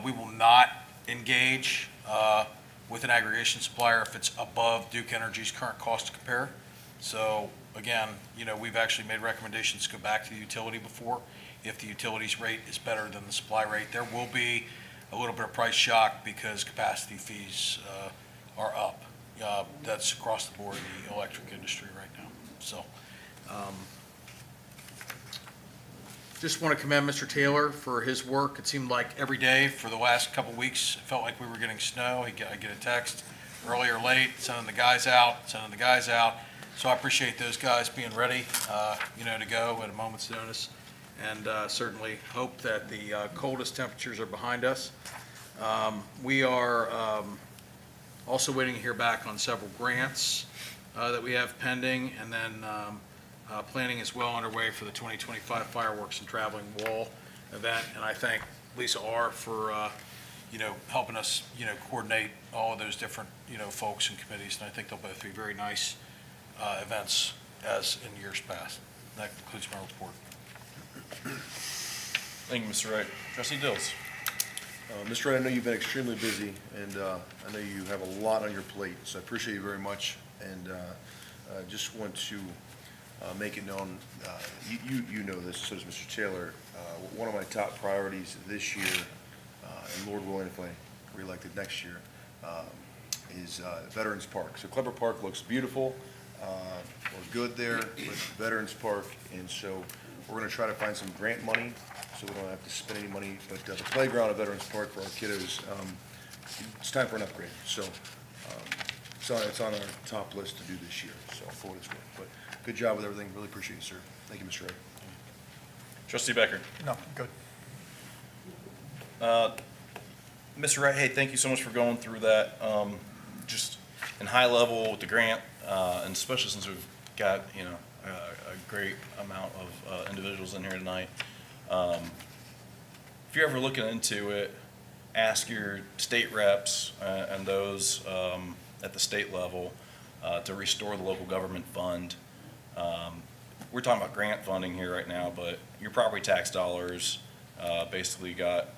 We will not engage with an aggregation supplier if it's above Duke Energy's current cost to compare. So again, we've actually made recommendations to go back to the utility before. If the utility's rate is better than the supply rate, there will be a little bit of price shock because capacity fees are up. That's across the board in the electric industry right now. So just want to commend Mr. Taylor for his work. It seemed like every day for the last couple of weeks, it felt like we were getting snow. I get a text early or late, sending the guys out. So I appreciate those guys being ready, to go at a moment's notice. And certainly hope that the coldest temperatures are behind us. We are also waiting to hear back on several grants that we have pending, and then planning is well underway for the 2025 fireworks and traveling wall event. And I thank Lisa R. for, helping us, coordinate all of those different, folks and committees. And I think they'll both be very nice events as in years past. That concludes my report. Thank you, Mr. Wright. Trustee Dills. Mr. Wright, I know you've been extremely busy, and I know you have a lot on your plate, so I appreciate you very much. And I just want to make it known, you know this, so does Mr. Taylor, one of my top priorities this year, and Lord willing, if I reelected next year, is Veterans Park. So Clever Park looks beautiful. We're good there with Veterans Park, and so we're going to try to find some grant money so we don't have to spend any money. But the playground at Veterans Park for our kiddos, it's time for an upgrade. So it's on our top list to do this year, so for what it's worth. But good job with everything. Really appreciate it, sir. Thank you, Mr. Wright. Trustee Becker. No, good. Mr. Wright, hey, thank you so much for going through that. Just in high level with the grant, and especially since we've got, a great amount of individuals in here tonight. If you're ever looking into it, ask your state reps and those at the state level to restore the local government fund. We're talking about grant funding here right now, but your property tax dollars basically got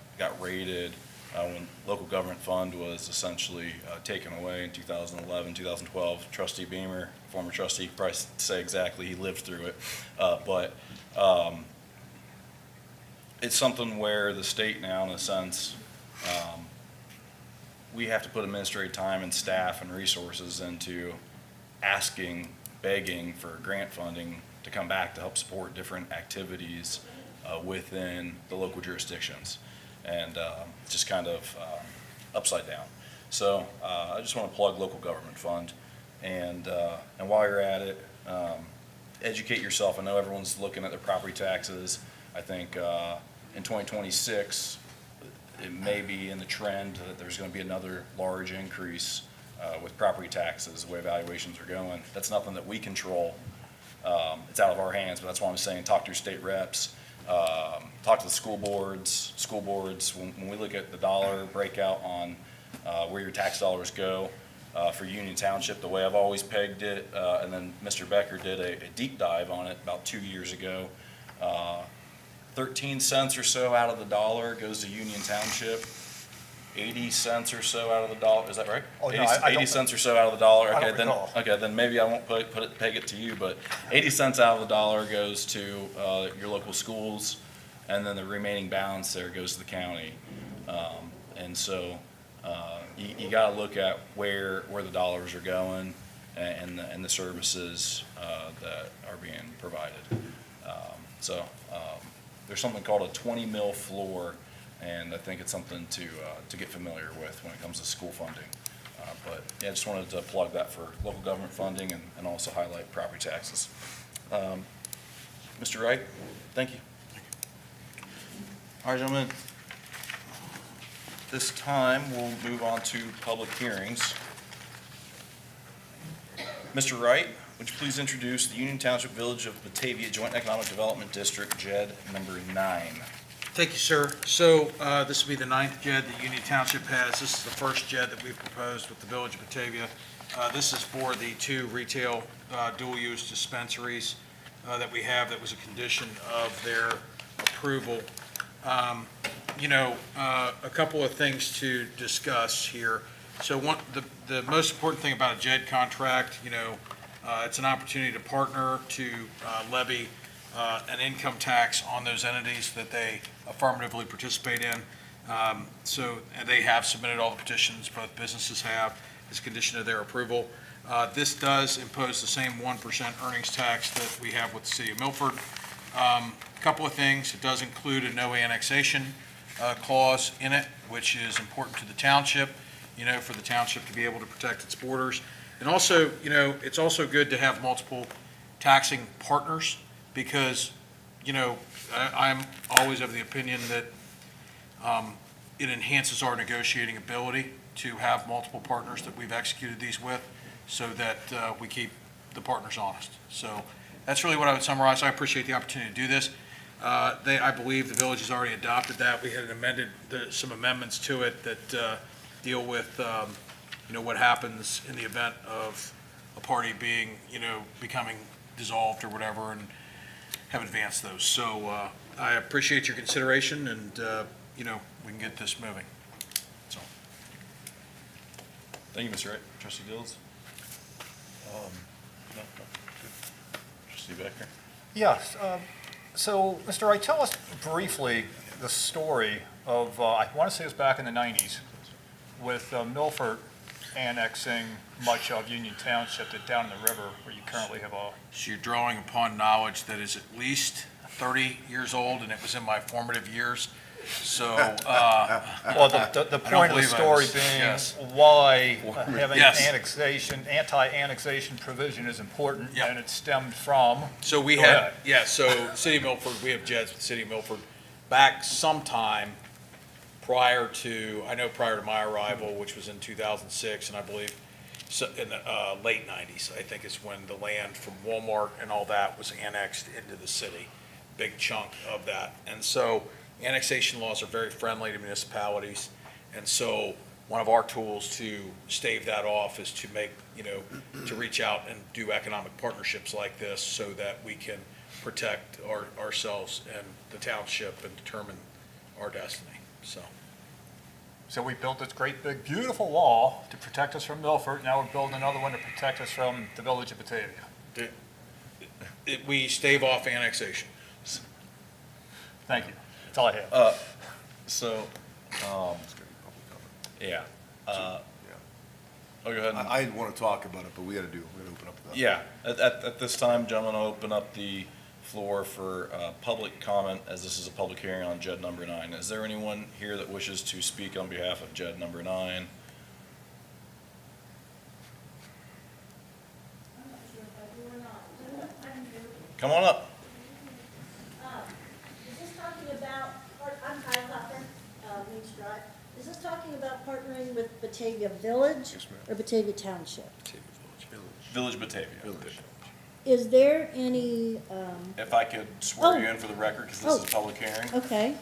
raided when local government fund was essentially taken away in 2011, 2012. Trustee Beamer, former trustee, could probably say exactly, he lived through it. But it's something where the state now, in a sense, we have to put administrative time and staff and resources into asking, begging for grant funding to come back to help support different activities within the local jurisdictions. And just kind of upside down. So I just want to plug local government fund. And while you're at it, educate yourself. I know everyone's looking at their property taxes. I think in 2026, it may be in the trend that there's going to be another large increase with property taxes, the way valuations are going. That's nothing that we control. It's out of our hands, but that's why I'm saying talk to your state reps. Talk to the school boards. When we look at the dollar breakout on where your tax dollars go for Union Township, the way I've always pegged it, and then Mr. Becker did a deep dive on it about 2 years ago. 13 cents or so out of the dollar goes to Union Township. 80 cents or so out of the dollar, is that right? Oh, no, 80, I don't 80 cents or so out of the dollar. I Okay, don't then recall. okay, then maybe I won't peg it to you, but 80 cents out of the dollar goes to your local schools, and then the remaining balance there goes to the county. And so you got to look at where the dollars are going, and the services that are being provided. There's something called a 20 mil floor, and I think it's something to get familiar with when it comes to school funding. But yeah, I just wanted to plug that for local government funding and also highlight property taxes. Mr. Wright, thank you. All right, gentlemen. This time, we'll move on to public hearings. Mr. Wright, would you please introduce the Union Township Village of Batavia Joint Economic Development District, JED number 9? Thank you, sir. So this will be the 9th JED that Union Township has. This is the first JED that we've proposed with the Village of Batavia. This is for the 2 retail dual-use dispensaries that we have that was a condition of their approval. A couple of things to discuss here. So the most important thing about a JED contract, it's an opportunity to partner to levy an income tax on those entities that they affirmatively participate in. And they have submitted all the petitions, both businesses have, as a condition of their approval. This does impose the same 1% earnings tax that we have with the city of Milford. Couple of things. It does include a no annexation clause in it, which is important to the township, for the township to be able to protect its borders. And also, it's also good to have multiple taxing partners because, I'm always of the opinion that it enhances our negotiating ability to have multiple partners that we've executed these with so that we keep the partners honest. So that's really what I would summarize. I appreciate the opportunity to do this. I believe the village has already adopted that. We had amended some amendments to it that deal with, what happens in the event of a party being, becoming dissolved or whatever, and have advanced those. So I appreciate your consideration, and, we can get this moving. So. Thank you, Mr. Wright. Trustee Dills? No? Good. Trustee Becker? Yes. So, Mr. Wright, tell us briefly the story of, I want to say it was back in the 90s, with Milford annexing much of Union Township down in the river where you currently have a... So you're drawing upon knowledge that is at least 30 years old, and it was in my formative years. So, Well, the point of the story being yes. why having Yes. anti-annexation provision is important, Yep. and it stemmed from... So we Go had, ahead. yeah, so City of Milford, we have JEDs with City of Milford back sometime prior to my arrival, which was in 2006, and I believe in the late 90s, I think is when the land from Walmart and all that was annexed into the city, big chunk of that. And so annexation laws are very friendly to municipalities, and so one of our tools to stave that off is to make, to reach out and do economic partnerships like this so that we can protect ourselves and the township and determine our destiny, so. So we built this great, big, beautiful wall to protect us from Milford. Now we're building another one to protect us from the village of Batavia. We stave off annexation. Thank you. That's all I have. Yeah. Oh, go ahead. I want to talk about it, but we got to open up the. Yeah, at this time, gentlemen, I'll open up the floor for public comment, as this is a public hearing on JED number 9. Is there anyone here that wishes to speak on behalf of JED number 9? Come on up. Is this talking about, I'm Kyle Hopper, Means Drive. Is this talking about partnering with Batavia Village Yes, ma'am. or Batavia Township? Village Batavia. Is there any, If I could swear you in for the record, because this is a public hearing. okay,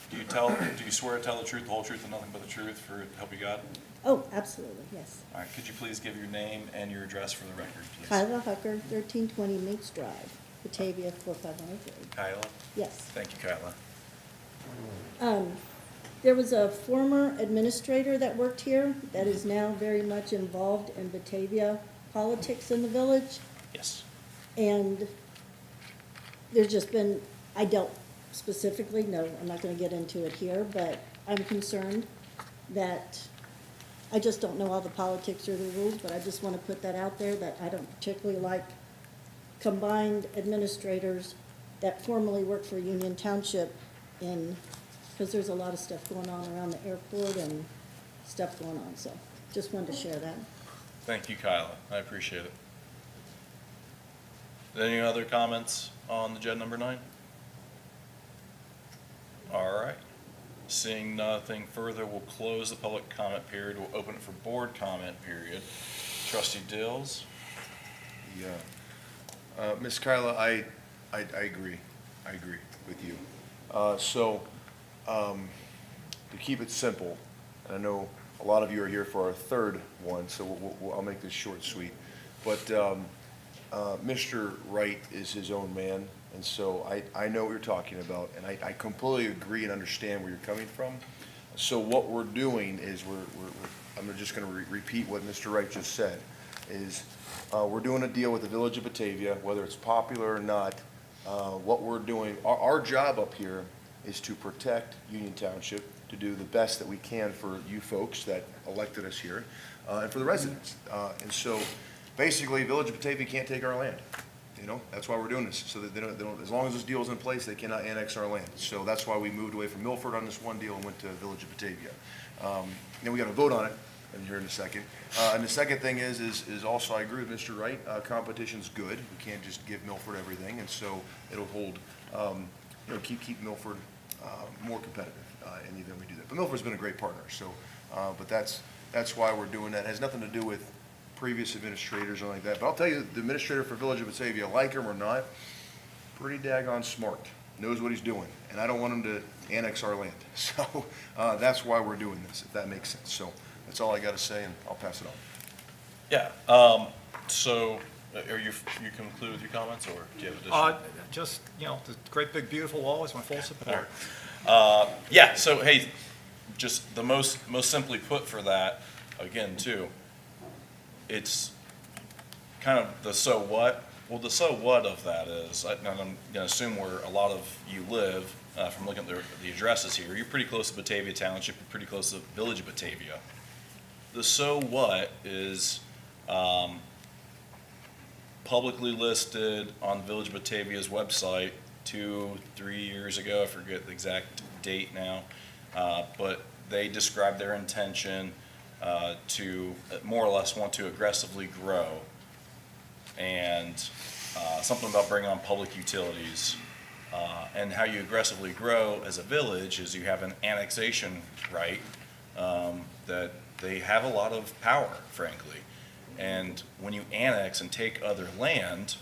Do you swear to tell the truth, the whole truth, and nothing but the truth for help you God? oh, absolutely, yes. All right, could you please give your name and your address for the record, please? Kyla Hucker, 1320 Meeks Drive, Batavia 45103. Kyla? Yes. Thank you, Kyla. There was a former administrator that worked here that is now very much involved in Batavia politics in the village. Yes. And there's just been, I don't specifically, no, I'm not gonna get into it here, but I'm concerned that I just don't know all the politics or the rules, but I just want to put that out there, that I don't particularly like combined administrators that formerly work for Union Township in, because there's a lot of stuff going on around the airport and stuff going on, so just wanted to share that. Thank you, Kyla. I appreciate it. Any other comments on agenda number 9? All right. Seeing nothing further, we'll close the public comment period. We'll open it for board comment period. Trustee Dills? Yeah. Ms. Kyla, I agree. I agree with you. To keep it simple, and I know a lot of you are here for our third one, so I'll make this short and sweet. But Mr. Wright is his own man, and so I know what you're talking about, and I completely agree and understand where you're coming from. So what we're doing is I'm just going to repeat what Mr. Wright just said, is we're doing a deal with the Village of Batavia, whether it's popular or not. What we're doing, our job up here is to protect Union Township, to do the best that we can for you folks that elected us here, and for the residents. And so basically, Village of Batavia can't take our land. You know, that's why we're doing this, so that they don't, as long as this deal is in place, they cannot annex our land. So that's why we moved away from Milford on this one deal and went to Village of Batavia. Then we got to vote on it in here in a second. And the second thing is also, I agree with Mr. Wright, competition's good. We can't just give Milford everything, and so it'll hold, keep Milford more competitive in the event we do that. But Milford's been a great partner, so, but that's why we're doing that. It has nothing to do with previous administrators or like that. But I'll tell you, the administrator for Village of Batavia, like him or not, pretty daggone smart, knows what he's doing, and I don't want him to annex our land. So that's why we're doing this, if that makes sense. So that's all I got to say, and I'll pass it on. Yeah. So are you conclude with your comments, or do you have additional? Just, the great big beautiful wall is my full support. Yeah, so hey, just the most simply put for that, again, too, it's kind of the so what. Well, the so what of that is, and I'm going to assume where a lot of you live, from looking at the addresses here, you're pretty close to Batavia Township, you're pretty close to the Village of Batavia. The so what is publicly listed on Village of Batavia's website 2-3 years ago, I forget the exact date now, but they described their intention to more or less want to aggressively grow, and something about bringing on public utilities. And how you aggressively grow as a village is you have an annexation right that they have a lot of power, frankly. And when you annex and take other land,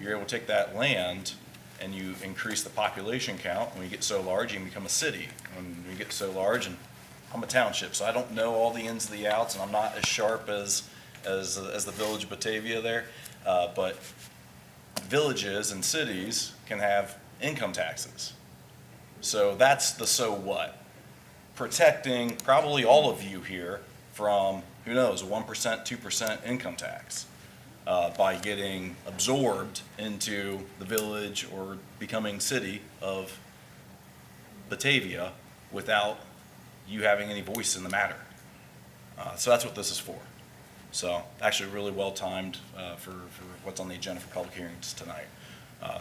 you're able to take that land and you increase the population count. When you get so large, you can become a city. When you get so large, and I'm a township, so I don't know all the ins and the outs, and I'm not as sharp as the Village of Batavia there. But villages and cities can have income taxes. So that's the so what. Protecting probably all of you here from, who knows, 1%, 2% income tax by getting absorbed into the village or becoming city of Batavia without you having any voice in the matter. So that's what this is for. So actually really well timed for what's on the agenda for public hearings tonight.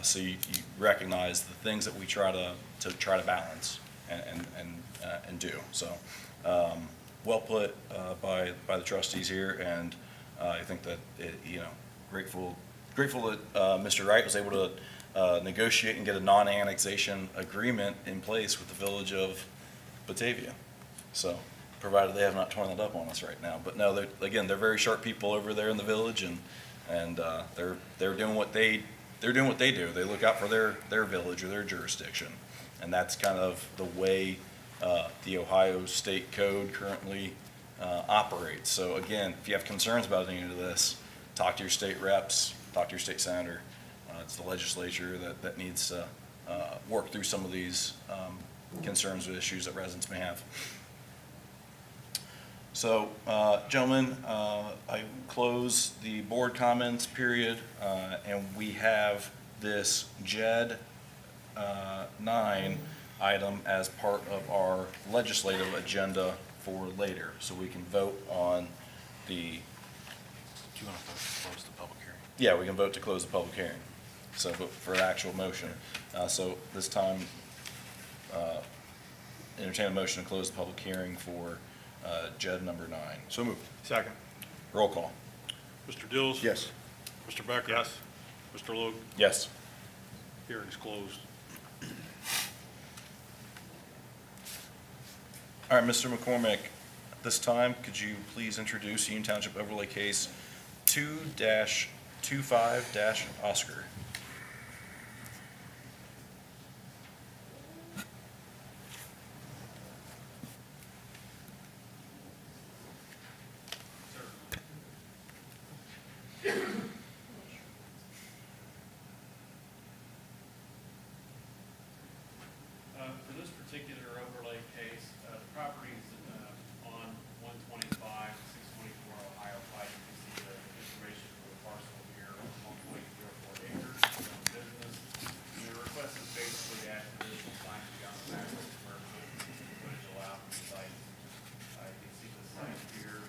So you recognize the things that we try to balance and do. So well put by the trustees here, and I think that grateful that Mr. Wright was able to negotiate and get a non-annexation agreement in place with the Village of Batavia. So provided they have not torn that up on us right now. But no, they're very sharp people over there in the village, and they're doing what they do. They look out for their village or their jurisdiction, and that's kind of the way the Ohio State Code currently operates. So again, if you have concerns about any of this, talk to your state reps, talk to your state senator. It's the legislature that needs to work through some of these concerns or issues that residents may have. So, gentlemen, I close the board comments period, and we have this JED 9 item as part of our legislative agenda for later, so we can vote on the. Do you want to vote to close the public hearing? Yeah, we can vote to close the public hearing. So vote for an actual motion. So this time, entertain a motion to close the public hearing for JED number 9. So moved. Second. Roll call. Mr. Dills? Yes. Mr. Becker? Yes. Mr. Logue? Yes. Hearing's closed. All right, Mr. McCormick, at this time, could you please introduce Union Township overlay case 2-25-Oscar? For this particular overlay case, the property's on 125, 624 Ohio Pike. You can see the information for the parcel here, 1.04 acres, zone business. And the request is basically to add additional signage on the maximum square footage allowed for the site. You can see the site here,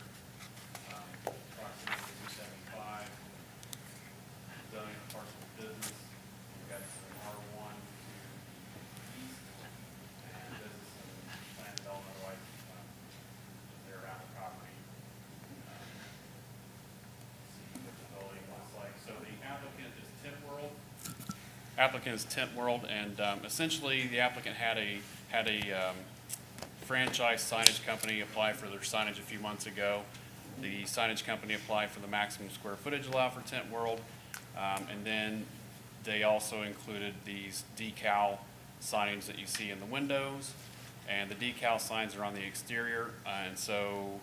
approximately 275. Zoning of parcel business, we've got some R1 to east, and business and planned development rights, they're around the property. See what the building looks like. So the applicant is Tint World. Applicant is Tint World, and essentially, the applicant had a franchise signage company apply for their signage a few months ago. The signage company applied for the maximum square footage allowed for Tint World. And then they also included these decal signage that you see in the windows. And the decal signs are on the exterior. And so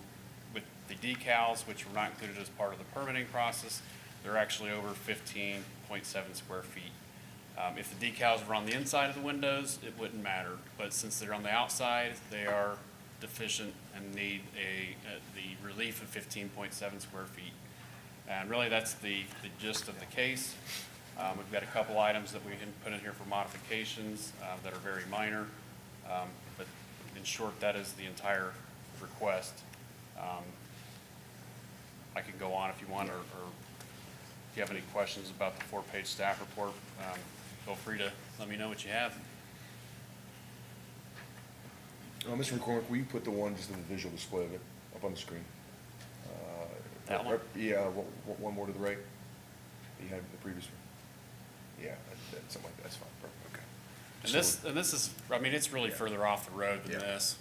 with the decals, which were not included as part of the permitting process, they're actually over 15.7 square feet. If the decals were on the inside of the windows, it wouldn't matter. But since they're on the outside, they are deficient and need the relief of 15.7 square feet. And really, that's the gist of the case. We've got a couple items that we can put in here for modifications that are very minor. But in short, that is the entire request. I can go on if you want, or if you have any questions about the 4-page staff report, feel free to let me know what you have. Mr. McCormick, will you put the one, just in the visual display of it, up on the screen? That one? Yeah, one more to the right. You had the previous one. Yeah, something like that, that's fine, perfect, okay. And this is, I mean, it's really further off the road than Yeah. this.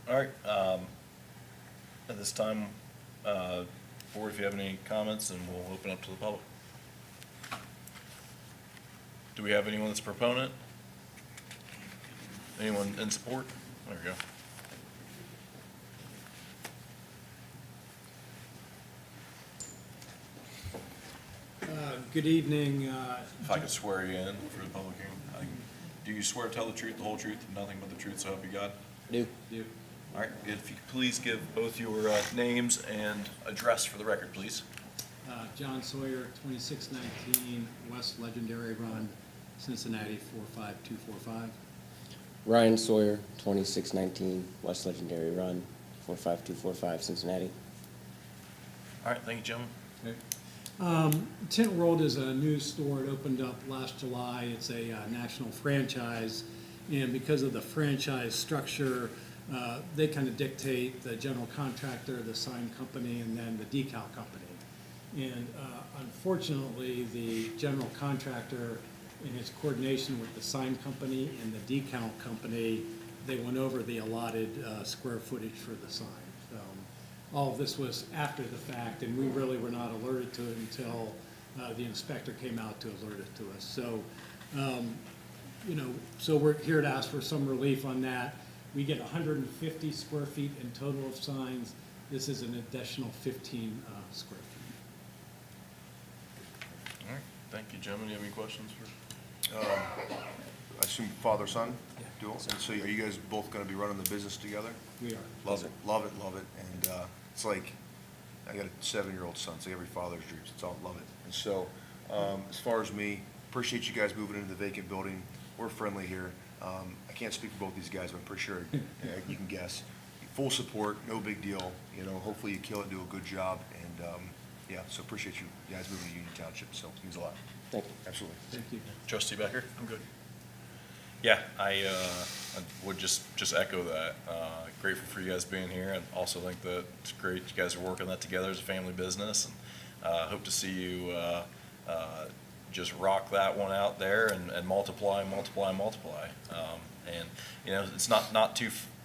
All right, at this time, board, if you have any comments, and we'll open up to the public. Do we have anyone that's a proponent? Anyone in support? There we go. Good evening. If I could swear you in for the public hearing. Do you swear to tell the truth, the whole truth, and nothing but the truth, so help you God? Do. All right, if you could please give both your names and address for the record, please. John Sawyer, 2619 West Legendary Run, Cincinnati, 45245. Ryan Sawyer, 2619 West Legendary Run, 45245 Cincinnati. All right, thank you, gentlemen. Tint World is a new store. It opened up last July. It's a national franchise, and because of the franchise structure, they kind of dictate the general contractor, the sign company, and then the decal company. And unfortunately, the general contractor, in his coordination with the sign company and the decal company, they went over the allotted square footage for the sign. All of this was after the fact, and we really were not alerted to it until the inspector came out to alert it to us. So, so we're here to ask for some relief on that. We get 150 square feet in total of signs. This is an additional 15 square feet. All right, thank you, gentlemen. Do you have any questions for? I assume father, son, dual, and so are you guys both gonna be running the business together? We are. Love it, and it's like, I got a 7-year-old son, it's like every father's dreams, it's all, love it. And so, as far as me, appreciate you guys moving into the vacant building. we're friendly here. I can't speak for both these guys, but I'm pretty sure you can guess. Full support, no big deal, you know, hopefully you kill it, do a good job, and, yeah, so appreciate you guys moving to Union Township, so it means a lot. Thank you. Absolutely. Thank you. Trustee Becker? I'm good. Yeah, I would just echo that. Grateful for you guys being here, and also think that it's great you guys are working that together as a family business, and hope to see you just rock that one out there and multiply. And, you know, it's not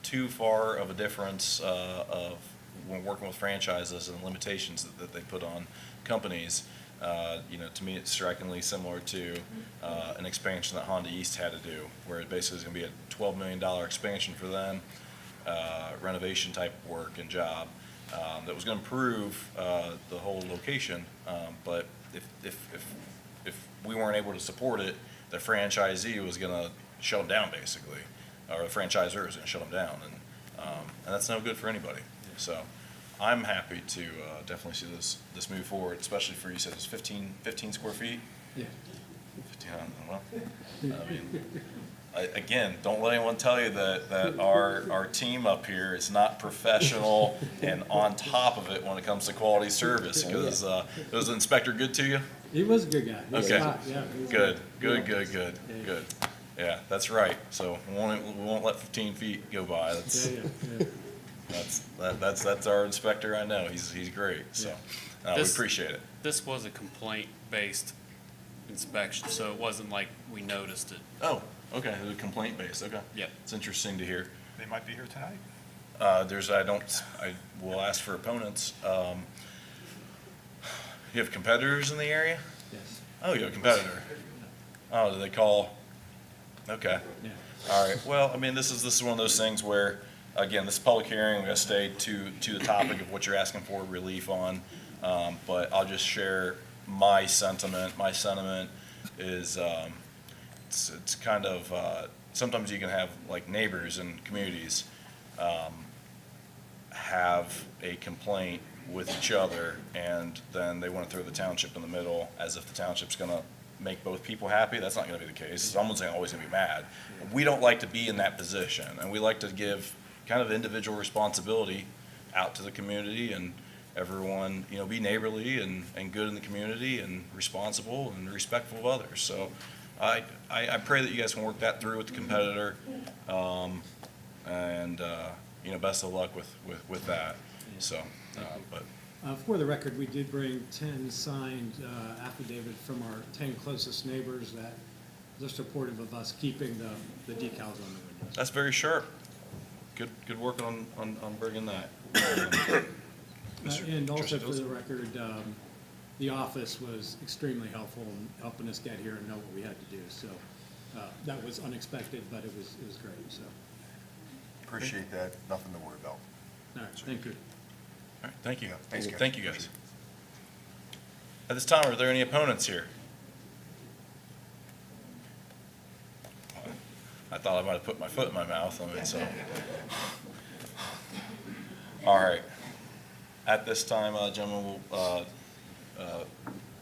too far of a difference of when working with franchises and limitations that they put on companies. You know, to me, it's strikingly similar to an expansion that Honda East had to do, where it basically is going to be a $12 million expansion for them, renovation type work and job that was going to improve the whole location. But if we weren't able to support it, the franchisee was going to shut them down, basically, or the franchisor was going to shut them down, and that's no good for anybody. So I'm happy to definitely see this move forward, especially for, you said it's 15 square feet? Yeah. 15, well, I mean, again, don't let anyone tell you that our team up here is not professional and on top of it when it comes to quality service, because was the inspector good to you? He was a good guy. He was Okay. Scott, yeah, he was Good. Yeah. Good. Yeah, that's right. So we won't let 15 feet go by. That's Yeah. that's our inspector. I know he's great. So we This- appreciate it. This was a complaint-based inspection, so it wasn't like we noticed it. Oh, okay. It was complaint based. Okay. Yep. It's interesting to hear. They might be here tonight. I will ask for opponents. You have competitors in the area? Yes. Oh, you have a competitor. Oh, do they call? Okay. Yeah. All right. Well, I mean, this is one of those things where, again, this public hearing, we got to stay to the topic of what you're asking for relief on. But I'll just share my sentiment. My sentiment is, it's kind of, sometimes you can have like neighbors and communities, have a complaint with each other, and then they want to throw the township in the middle as if the township's going to make both people happy. That's not going to be the case. Someone's always going to be mad. We don't like to be in that position, and we like to give kind of individual responsibility out to the community, and everyone, you know, be neighborly and good in the community and responsible and respectful of others. So I pray that you guys can work that through with the competitor, and you know, best of luck with that. So, but For the record, we did bring 10 signed affidavit from our 10 closest neighbors that they're supportive of us keeping the decals on the windows. that's very sharp. Good work on bringing that. And also Trustee for Dills? the record, the office was extremely helpful in helping us get here and know what we had to do. So that was unexpected, but it was great, so. Appreciate that, nothing to worry about. All right, thank you. All right, thank you. Yeah, thanks, guys. Thank you, guys. At this time, are there any opponents here? I thought I might have put my foot in my mouth. I mean, so. All right. At this time, gentlemen, we'll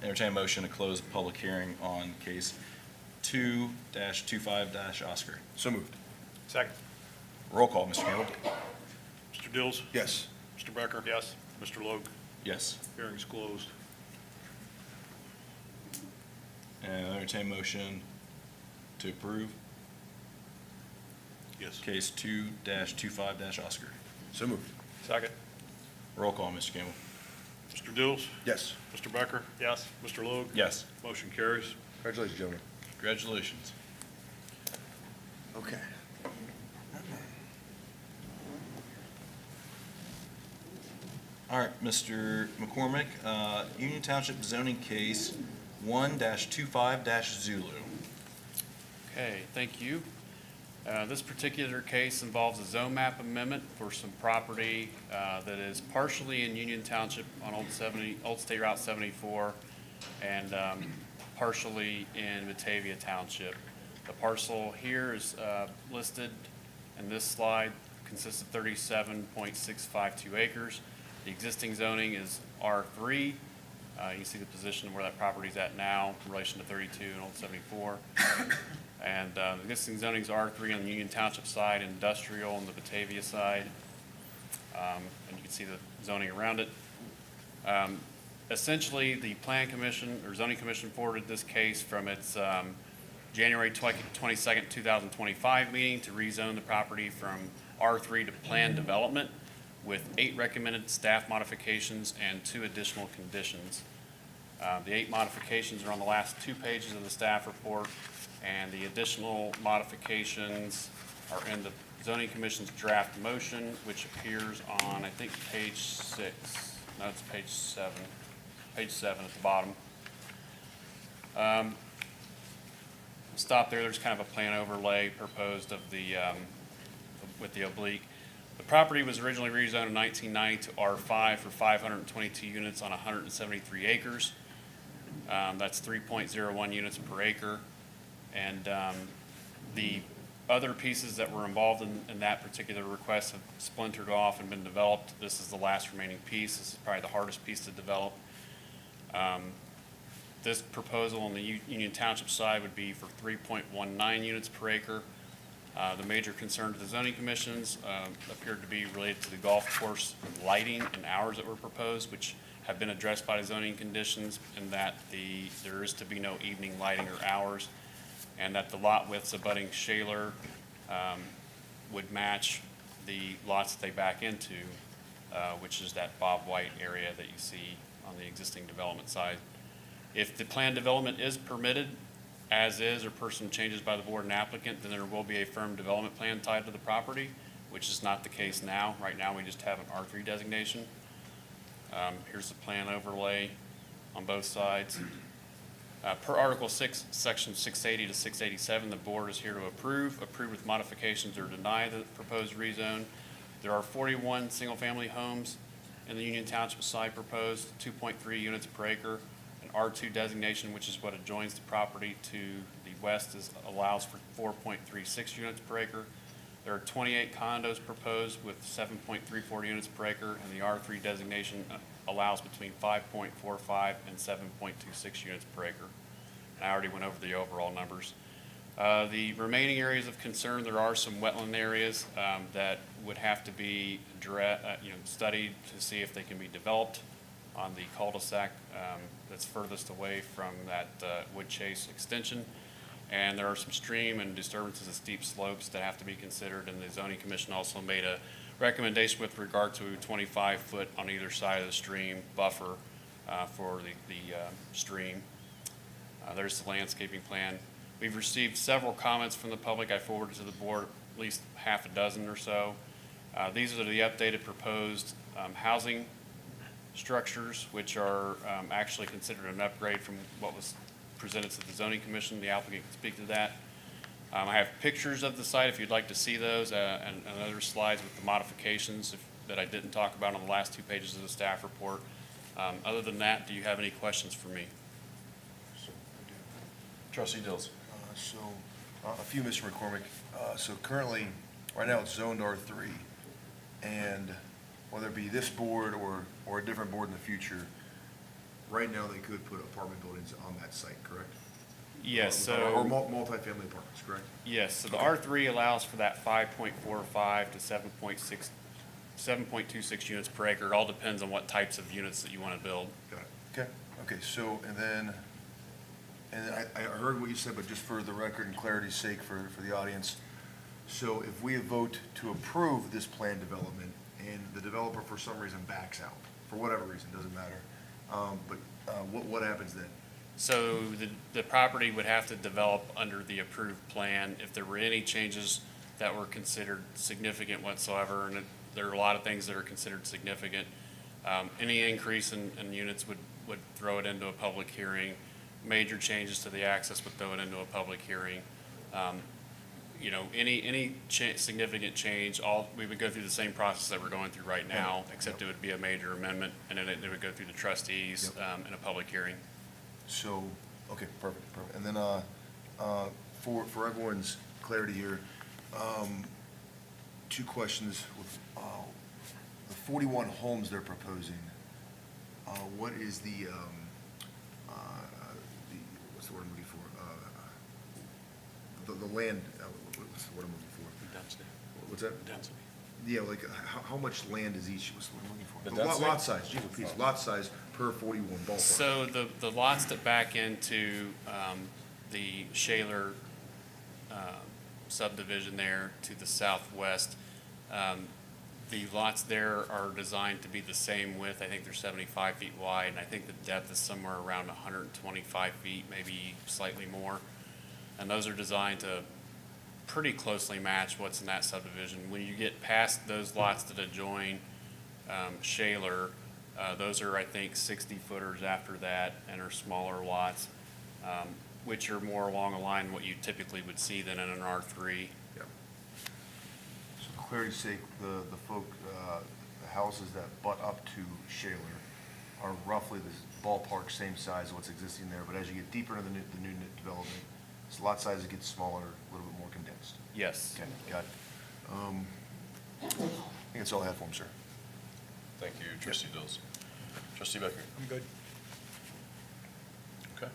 entertain a motion to close the public hearing on case 2-25-Oscar. So moved. Second. Roll call, Mr. Campbell. Mr. Dills? Yes. Mr. Becker? Yes. Mr. Logue? Yes. Hearing's closed. And entertain a motion to approve Yes. case 2-25-Oscar. So moved. Second. Roll call, Mr. Campbell. Mr. Dills? Yes. Mr. Becker? Yes. Mr. Logue? Yes. Motion carries. Congratulations, gentlemen. Congratulations. Okay. All right, Mr. McCormick, Union Township zoning case 1-25-Zulu. Okay, thank you. This particular case involves a zone map amendment for some property that is partially in Union Township on Old State Route 74 and partially in Batavia Township. The parcel here is listed in this slide, consists of 37.652 acres. The existing zoning is R3. You can see the position of where that property's at now in relation to 32 and Old 74. And the existing zoning is R3 on the Union Township side, industrial on the Batavia side. And you can see the zoning around it. Essentially, the Plan Commission, or Zoning Commission, forwarded this case from its January 22nd, 2025 meeting to rezone the property from R3 to planned development with 8 recommended staff modifications and 2 additional conditions. The 8 modifications are on the last 2 pages of the staff report, and the additional modifications are in the Zoning Commission's draft motion, which appears on, I think, page 6. No, it's page 7. Page 7 at the bottom. Stop there. There's kind of a plan overlay proposed of the, with the oblique. The property was originally rezoned in 1990 to R5 for 522 units on 173 acres. That's 3.01 units per acre. And the other pieces that were involved in that particular request have splintered off and been developed. This is the last remaining piece. This is probably the hardest piece to develop. This proposal on the Union Township side would be for 3.19 units per acre. The major concern to the zoning commissions appeared to be related to the golf course lighting and hours that were proposed, which have been addressed by the zoning conditions, and that there is to be no evening lighting or hours, and that the lot widths abutting Shaler would match the lots that they back into, which is that Bob White area that you see on the existing development side. If the planned development is permitted as is or per some changes by the board and applicant, then there will be a firm development plan tied to the property, which is not the case now. Right now, we just have an R3 designation. Here's the plan overlay on both sides. Per Article 6, Section 680 to 687, the board is here to approve with modifications or deny the proposed rezone. There are 41 single-family homes in the Union Township side proposed, 2.3 units per acre. An R2 designation, which is what adjoins the property to the west, allows for 4.36 units per acre. There are 28 condos proposed with 7.34 units per acre, and the R3 designation allows between 5.45 and 7.26 units per acre. And I already went over the overall numbers. The remaining areas of concern, there are some wetland areas that would have to be studied to see if they can be developed on the cul-de-sac that's furthest away from that Wood Chase extension. And there are some stream and disturbances of steep slopes that have to be considered, and the zoning commission also made a recommendation with regard to 25-foot on either side of the stream buffer for the stream. There's the landscaping plan. We've received several comments from the public. I forwarded to the board at least half a dozen or so. These are the updated proposed housing structures, which are actually considered an upgrade from what was presented to the zoning commission. The applicant can speak to that. I have pictures of the site if you'd like to see those, and other slides with the modifications that I didn't talk about on the last 2 pages of the staff report. Other than that, do you have any questions for me? Trustee Dills. A few, Mr. McCormick. So currently, right now, it's zoned R3, and whether it be this board or a different board in the future, right now, they could put apartment buildings on that site, correct? Yes. Or multifamily apartments, correct? Yes. So the R3 allows for that 5.45 to 7.26 units per acre. It all depends on what types of units that you want to build. Got it. Okay, so, and then I heard what you said, but just for the record and clarity's sake for the audience, so if we vote to approve this planned development and the developer for some reason backs out, for whatever reason, doesn't matter, what happens then? So the property would have to develop under the approved plan. If there were any changes that were considered significant whatsoever, and there are a lot of things that are considered significant, any increase in units would throw it into a public hearing. Major changes to the access would throw it into a public hearing. Any significant change, we would go through the same process that we're going through right now, except it would be a major amendment, and then it would go through the trustees in a public hearing. So, okay, perfect. And then for everyone's clarity here, 2 questions. With the 41 homes they're proposing, what is the the word I'm looking for? The land, what's the word I'm looking for? Density. What's that? Density. Yeah, like, how much land is each, what's the word I'm looking for? The Lot density? size, geez, please, lot size per 41 ballpark. So the lots that back into the Shaler subdivision there to the southwest, the lots there are designed to be the same width. I think they're 75 feet wide, and I think the depth is somewhere around 125 feet, maybe slightly more. And those are designed to pretty closely match what's in that subdivision. When you get past those lots that adjoin Shaler, those are, I think, 60-footers after that and are smaller lots, which are more along the line what you typically would see than in an R3. Yeah. So for clarity's sake, the houses that butt up to Shaler are roughly the ballpark same size of what's existing there, but as you get deeper into the new development, so lot sizes get smaller, a little bit more condensed. Yes. Okay, got it. I think that's all I have for him, sir. Thank you, Trustee Dills. Trustee Becker? I'm good. Okay.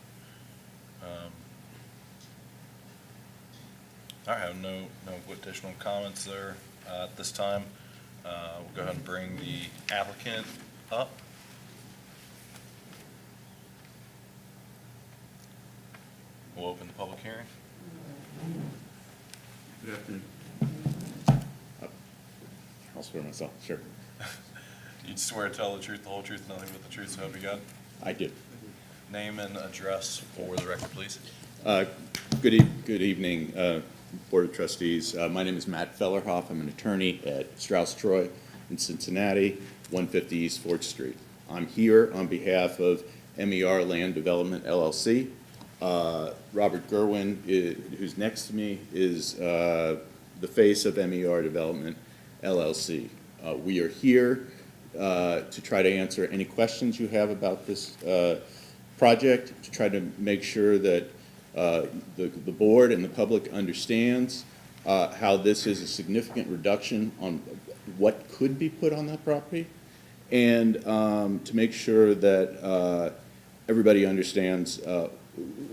I have no additional comments there at this time. We'll go ahead and bring the applicant up. We'll open the public hearing. Good afternoon. I'll swear myself, sure. You'd swear to tell the truth, the whole truth, nothing but the truth, so help you God? I did. Name and address for the record, please. Good evening, Board of Trustees. My name is Matt Fellerhoff. I'm an attorney at Strauss Troy in Cincinnati, 150 East 4th Street. I'm here on behalf of MER Land Development LLC. Robert Gerwin, who's next to me, is the face of MER Development LLC. We are here to try to answer any questions you have about this project, to try to make sure that the board and the public understands how this is a significant reduction on what could be put on that property, and to make sure that everybody understands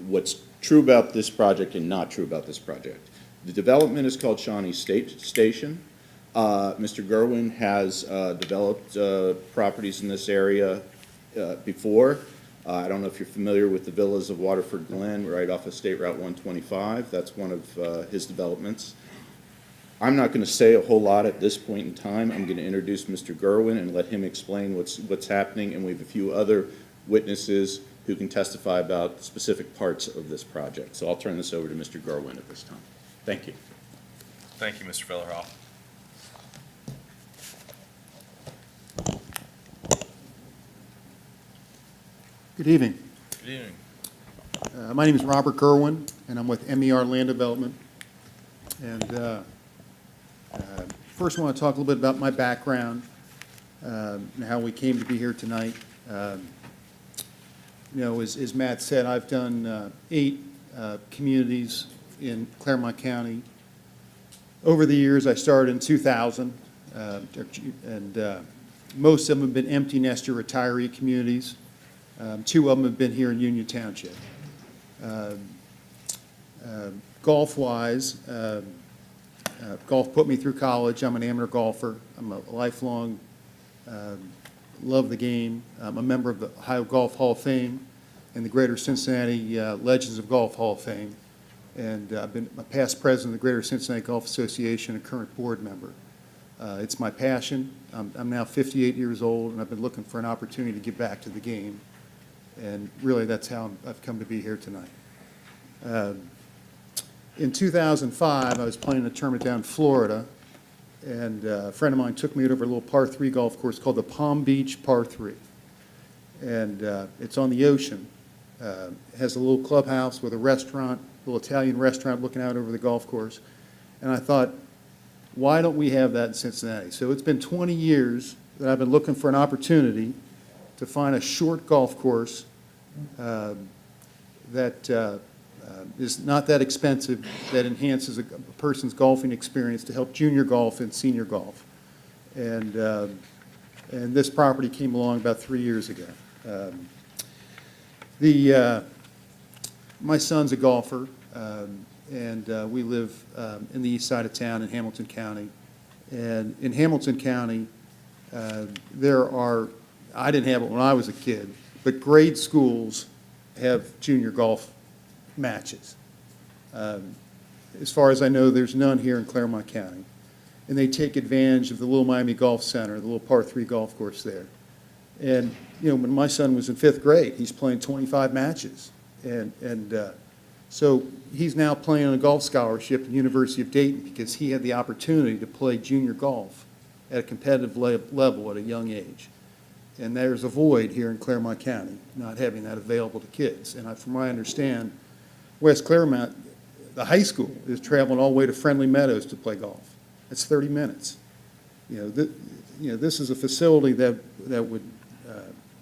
what's true about this project and not true about this project. The development is called Shawnee Station. Mr. Gerwin has developed properties in this area before. I don't know if you're familiar with the Villas of Waterford Glen, right off of State Route 125. That's one of his developments. I'm not going to say a whole lot at this point in time. I'm going to introduce Mr. Gerwin and let him explain what's happening, and we have a few other witnesses who can testify about specific parts of this project. So I'll turn this over to Mr. Gerwin at this time. Thank you. Thank you, Mr. Fellerhoff. Good evening. Good evening. My name is Robert Gerwin, and I'm with MER Land Development. And first I want to talk a little bit about my background and how we came to be here tonight. You know, as Matt said, I've done 8 communities in Claremont County. Over the years, I started in 2000, and most of them have been empty nester retiree communities. 2 of them have been here in Union Township. Golf-wise, golf put me through college. I'm an amateur golfer. I'm a lifelong, love the game. I'm a member of the Ohio Golf Hall of Fame and the Greater Cincinnati Legends of Golf Hall of Fame. And I've been a past president of the Greater Cincinnati Golf Association and current board member. It's my passion. I'm now 58 years old, and I've been looking for an opportunity to give back to the game. And really, that's how I've come to be here tonight. In 2005, I was playing a tournament down in Florida, and a friend of mine took me over a little par 3 golf course called the Palm Beach Par 3. And it's on the ocean. It has a little clubhouse with a restaurant, a little Italian restaurant looking out over the golf course. And I thought, why don't we have that in Cincinnati? So it's been 20 years that I've been looking for an opportunity to find a short golf course that is not that expensive, that enhances a person's golfing experience to help junior golf and senior golf. And this property came along about 3 years ago. My son's a golfer, and we live in the east side of town in Hamilton County. And in Hamilton County, there are, I didn't have it when I was a kid, but grade schools have junior golf matches. As far as I know, there's none here in Claremont County. And they take advantage of the Little Miami Golf Center, the little par-3 golf course there. And, when my son was in 5th grade, he's playing 25 matches. And so he's now playing on a golf scholarship at the University of Dayton because he had the opportunity to play junior golf at a competitive level at a young age. And there's a void here in Claremont County, not having that available to kids. And from what I understand, West Claremont, the high school is traveling all the way to Friendly Meadows to play golf. That's 30 minutes. This is a facility that would,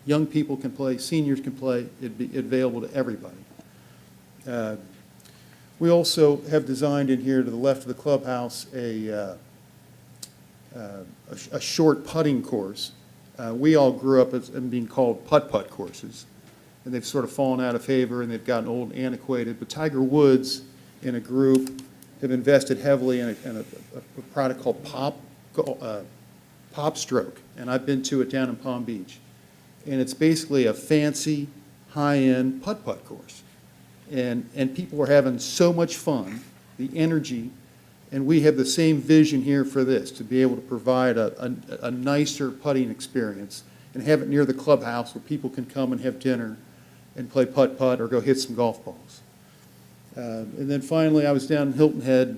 young people can play, seniors can play, it'd be available to everybody. We also have designed in here to the left of the clubhouse a short putting course. We all grew up as being called putt-putt courses, and they've sort of fallen out of favor and they've gotten old and antiquated. But Tiger Woods and a group have invested heavily in a product called Pop Stroke, and I've been to it down in Palm Beach. And it's basically a fancy, high-end putt-putt course. And people are having so much fun, the energy, and we have the same vision here for this, to be able to provide a nicer putting experience and have it near the clubhouse where people can come and have dinner and play putt-putt or go hit some golf balls. And then finally, I was down in Hilton Head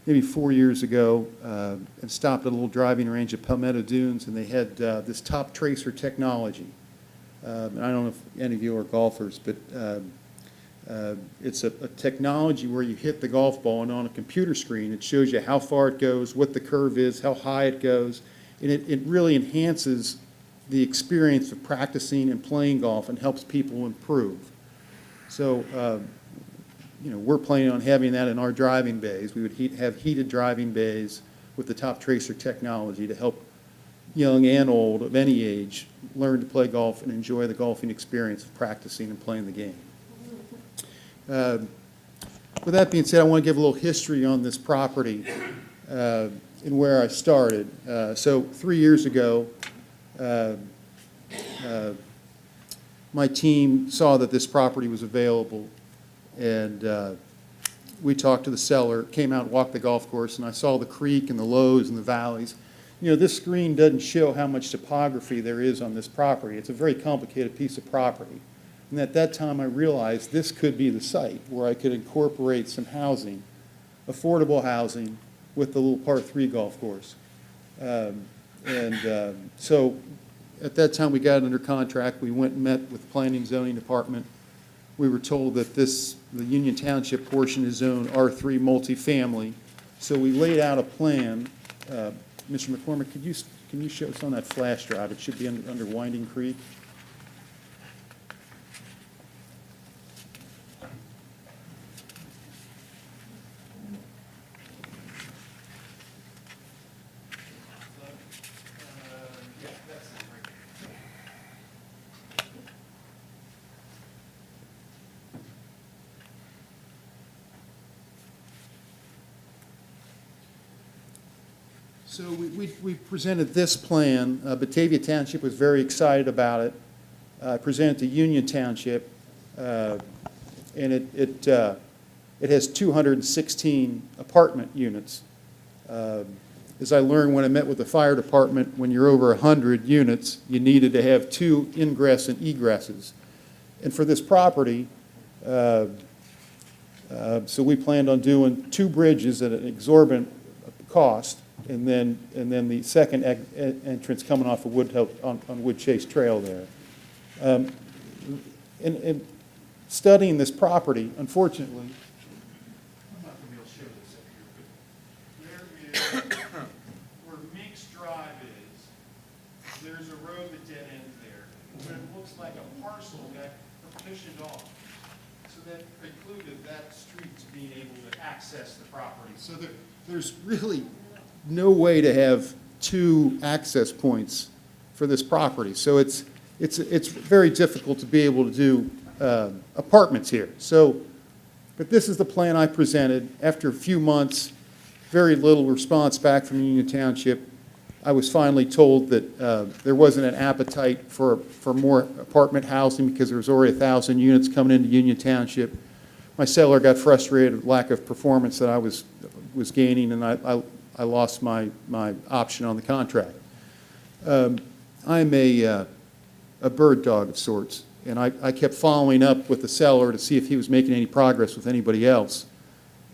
maybe 4 years ago and stopped at a little driving range at Palmetto Dunes, and they had this top tracer technology. And I don't know if any of you are golfers, but it's a technology where you hit the golf ball, and on a computer screen it shows you how far it goes, what the curve is, how high it goes, and it really enhances the experience of practicing and playing golf and helps people improve. So we're planning on having that in our driving bays. We would have heated driving bays with the top tracer technology to help young and old of any age learn to play golf and enjoy the golfing experience of practicing and playing the game. With that being said, I want to give a little history on this property and where I started. So 3 years ago, my team saw that this property was available, and we talked to the seller, came out and walked the golf course, and I saw the creek and the lows and the valleys. This screen doesn't show how much topography there is on this property. It's a very complicated piece of property. And at that time, I realized this could be the site where I could incorporate some housing, affordable housing, with the little par-3 golf course. So at that time, we got it under contract. We went and met with the Planning and Zoning Department. We were told that the Union Township portion is zoned R3 multifamily. So we laid out a plan. Mr. McCormick, can you show us on that flash drive? It should be under Winding Creek. So we presented this plan. Batavia Township was very excited about it. I presented to Union Township, and it has 216 apartment units. As I learned when I met with the fire department, when you're over 100 units, you needed to have 2 ingress and egresses. And for this property, so we planned on doing 2 bridges at an exorbitant cost, and then the second entrance coming off of on Wood Chase Trail there. In studying this property, unfortunately, I'm not going to be able to show this up here, but there is where Meeks Drive is. There's a road that dead ends there, but it looks like a parcel got partitioned off. So that precluded that street being able to access the property. So there's really no way to have 2 access points for this property. So it's very difficult to be able to do apartments here. So, but this is the plan I presented. After a few months, very little response back from Union Township, I was finally told that there wasn't an appetite for more apartment housing because there was already 1,000 units coming into Union Township. My seller got frustrated with lack of performance that I was gaining, and I lost my option on the contract. I'm a bird dog of sorts, and I kept following up with the seller to see if he was making any progress with anybody else.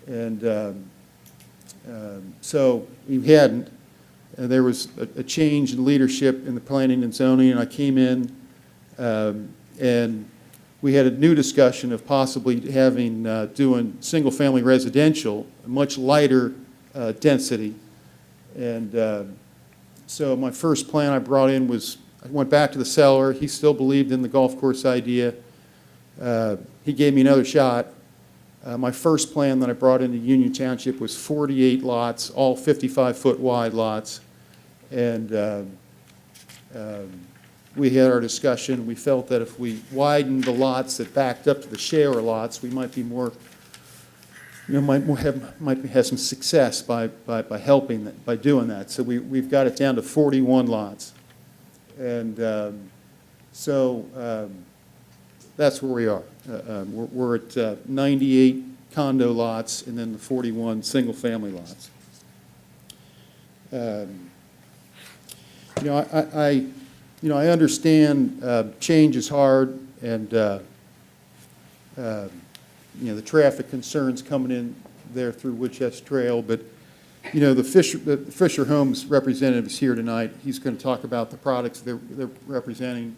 And so he hadn't. There was a change in leadership in the planning and zoning, and I came in and we had a new discussion of possibly having, doing single-family residential, a much lighter density. And so my first plan I brought in was, I went back to the seller. He still believed in the golf course idea. He gave me another shot. My first plan that I brought into Union Township was 48 lots, all 55-foot wide lots. And we had our discussion. We felt that if we widened the lots that backed up to the sharer lots, we might be more, might have some success by helping that, by doing that. So we've got it down to 41 lots. And so that's where we are. We're at 98 condo lots and then the 41 single-family lots. I understand change is hard, and the traffic concerns coming in there through Woodchester Trail, but the Fisher Homes representative is here tonight. He's going to talk about the products they're representing.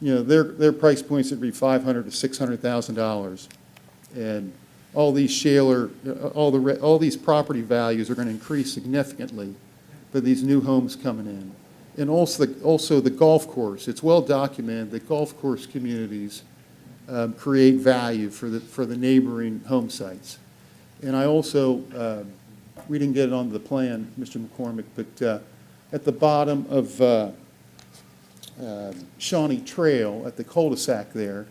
Their price points would be $500,000 to $600,000, and all these shaler, all these property values are going to increase significantly for these new homes coming in. And also the golf course. It's well documented that golf course communities create value for the neighboring home sites. And I also, we didn't get it onto the plan, Mr. McCormick, but at the bottom of Shawnee Trail, at the cul-de-sac there,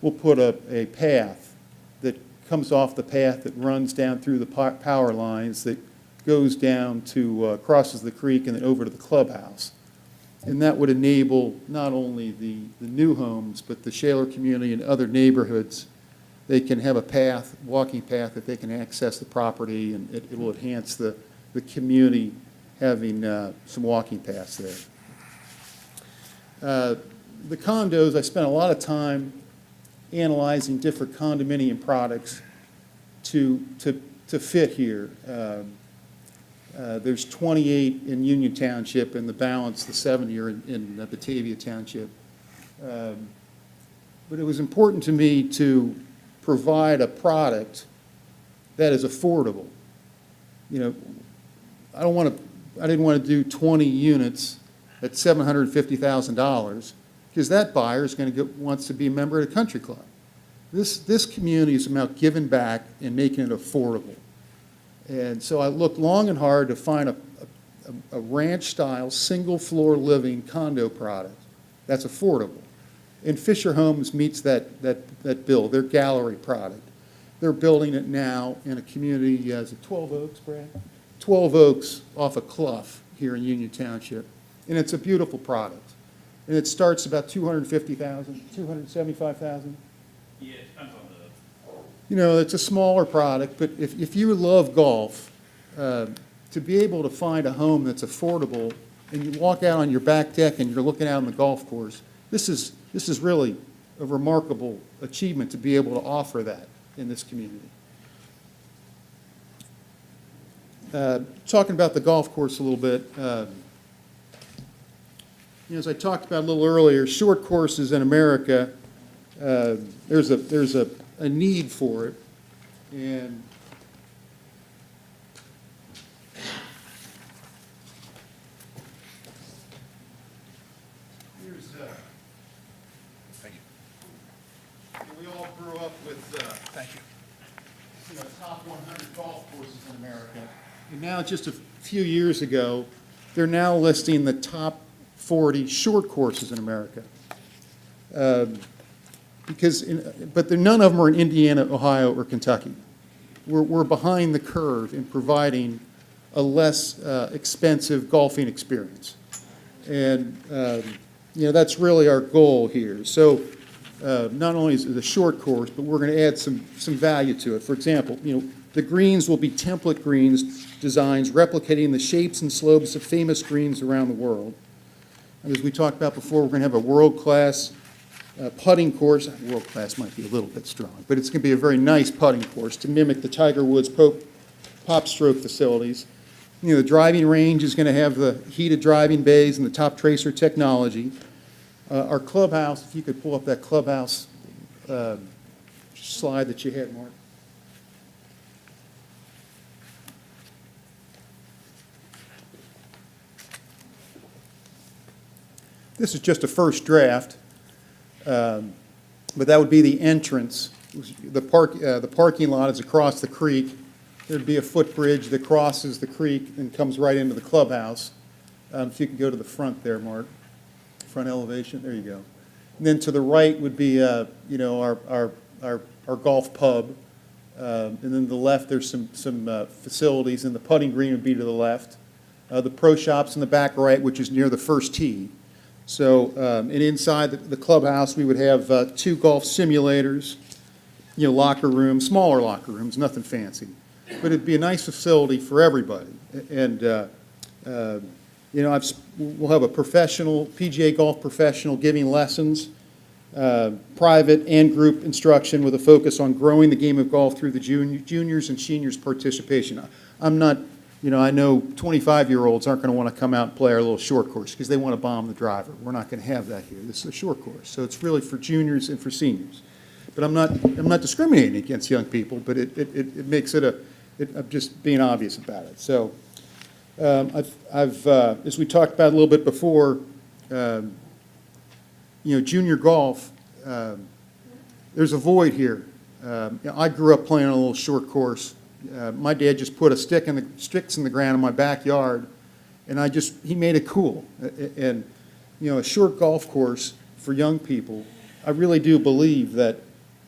we'll put a path that comes off the path that runs down through the power lines that goes down to, crosses the creek and then over to the clubhouse. And that would enable not only the new homes, but the Shaler community and other neighborhoods. They can have a path, walking path, that they can access the property, and it will enhance the community having some walking paths there. The condos, I spent a lot of time analyzing different condominium products to fit here. There's 28 in Union Township, and the balance, the 70, are in Batavia Township. But it was important to me to provide a product that is affordable. I didn't want to do 20 units at $750,000 because that buyer is going to wants to be a member of the country club. This community is about giving back and making it affordable. And so I looked long and hard to find a ranch-style, single-floor living condo product that's affordable. And Fisher Homes meets that bill, their gallery product. They're building it now in a community, is it 12 Oaks, Brad? 12 Oaks off of Clough here in Union Township. And it's a beautiful product. And it starts about $250,000, $275,000. Yeah, it depends on It's a smaller product, but if you love golf, to be able to find a home that's affordable, and you walk out on your back deck and you're looking out on the golf course, this is really a remarkable achievement to be able to offer that in this community. Talking about the golf course a little bit, as I talked about a little earlier, short courses in America, there's a need for it, and here's Thank you. we all grew up with top 100 golf courses in America, and now just a few years ago, they're now listing the top 40 short courses in America. but none of them are in Indiana, Ohio, or Kentucky. We're behind the curve in providing a less expensive golfing experience. And, that's really our goal here. So not only is it a short course, but we're going to add some value to it. For example, the greens will be template greens designs replicating the shapes and slopes of famous greens around the world. And as we talked about before, we're going to have a world-class putting course. World-class might be a little bit strong, but it's going to be a very nice putting course to mimic the Tiger Woods Pop Stroke facilities. The driving range is going to have the heated driving bays and the top tracer technology. Our clubhouse, if you could pull up that clubhouse slide that you had, Mark. This is just a first draft, but that would be the entrance. The parking lot is across the creek. There'd be a footbridge that crosses the creek and comes right into the clubhouse. If you could go to the front there, Mark, front elevation, there you go. And then to the right would be, our golf pub. And then to the left, there's some facilities, and the putting green would be to the left. The pro shop's in the back right, which is near the first tee. So, and inside the clubhouse, we would have 2 golf simulators, locker rooms, smaller locker rooms, nothing fancy. But it'd be a nice facility for everybody. And, we'll have a professional, PGA golf professional giving lessons, private and group instruction with a focus on growing the game of golf through the juniors and seniors participation. I'm not, I know 25-year-olds aren't going to want to come out and play our little short course because they want to bomb the driver. We're not going to have that here. This is a short course. So it's really for juniors and for seniors. But I'm not discriminating against young people, but it makes it I'm just being obvious about it. So as we talked about a little bit before, junior golf, there's a void here. I grew up playing on a little short course. My dad just put sticks in the ground in my backyard, and he made it cool. And, a short golf course for young people, I really do believe that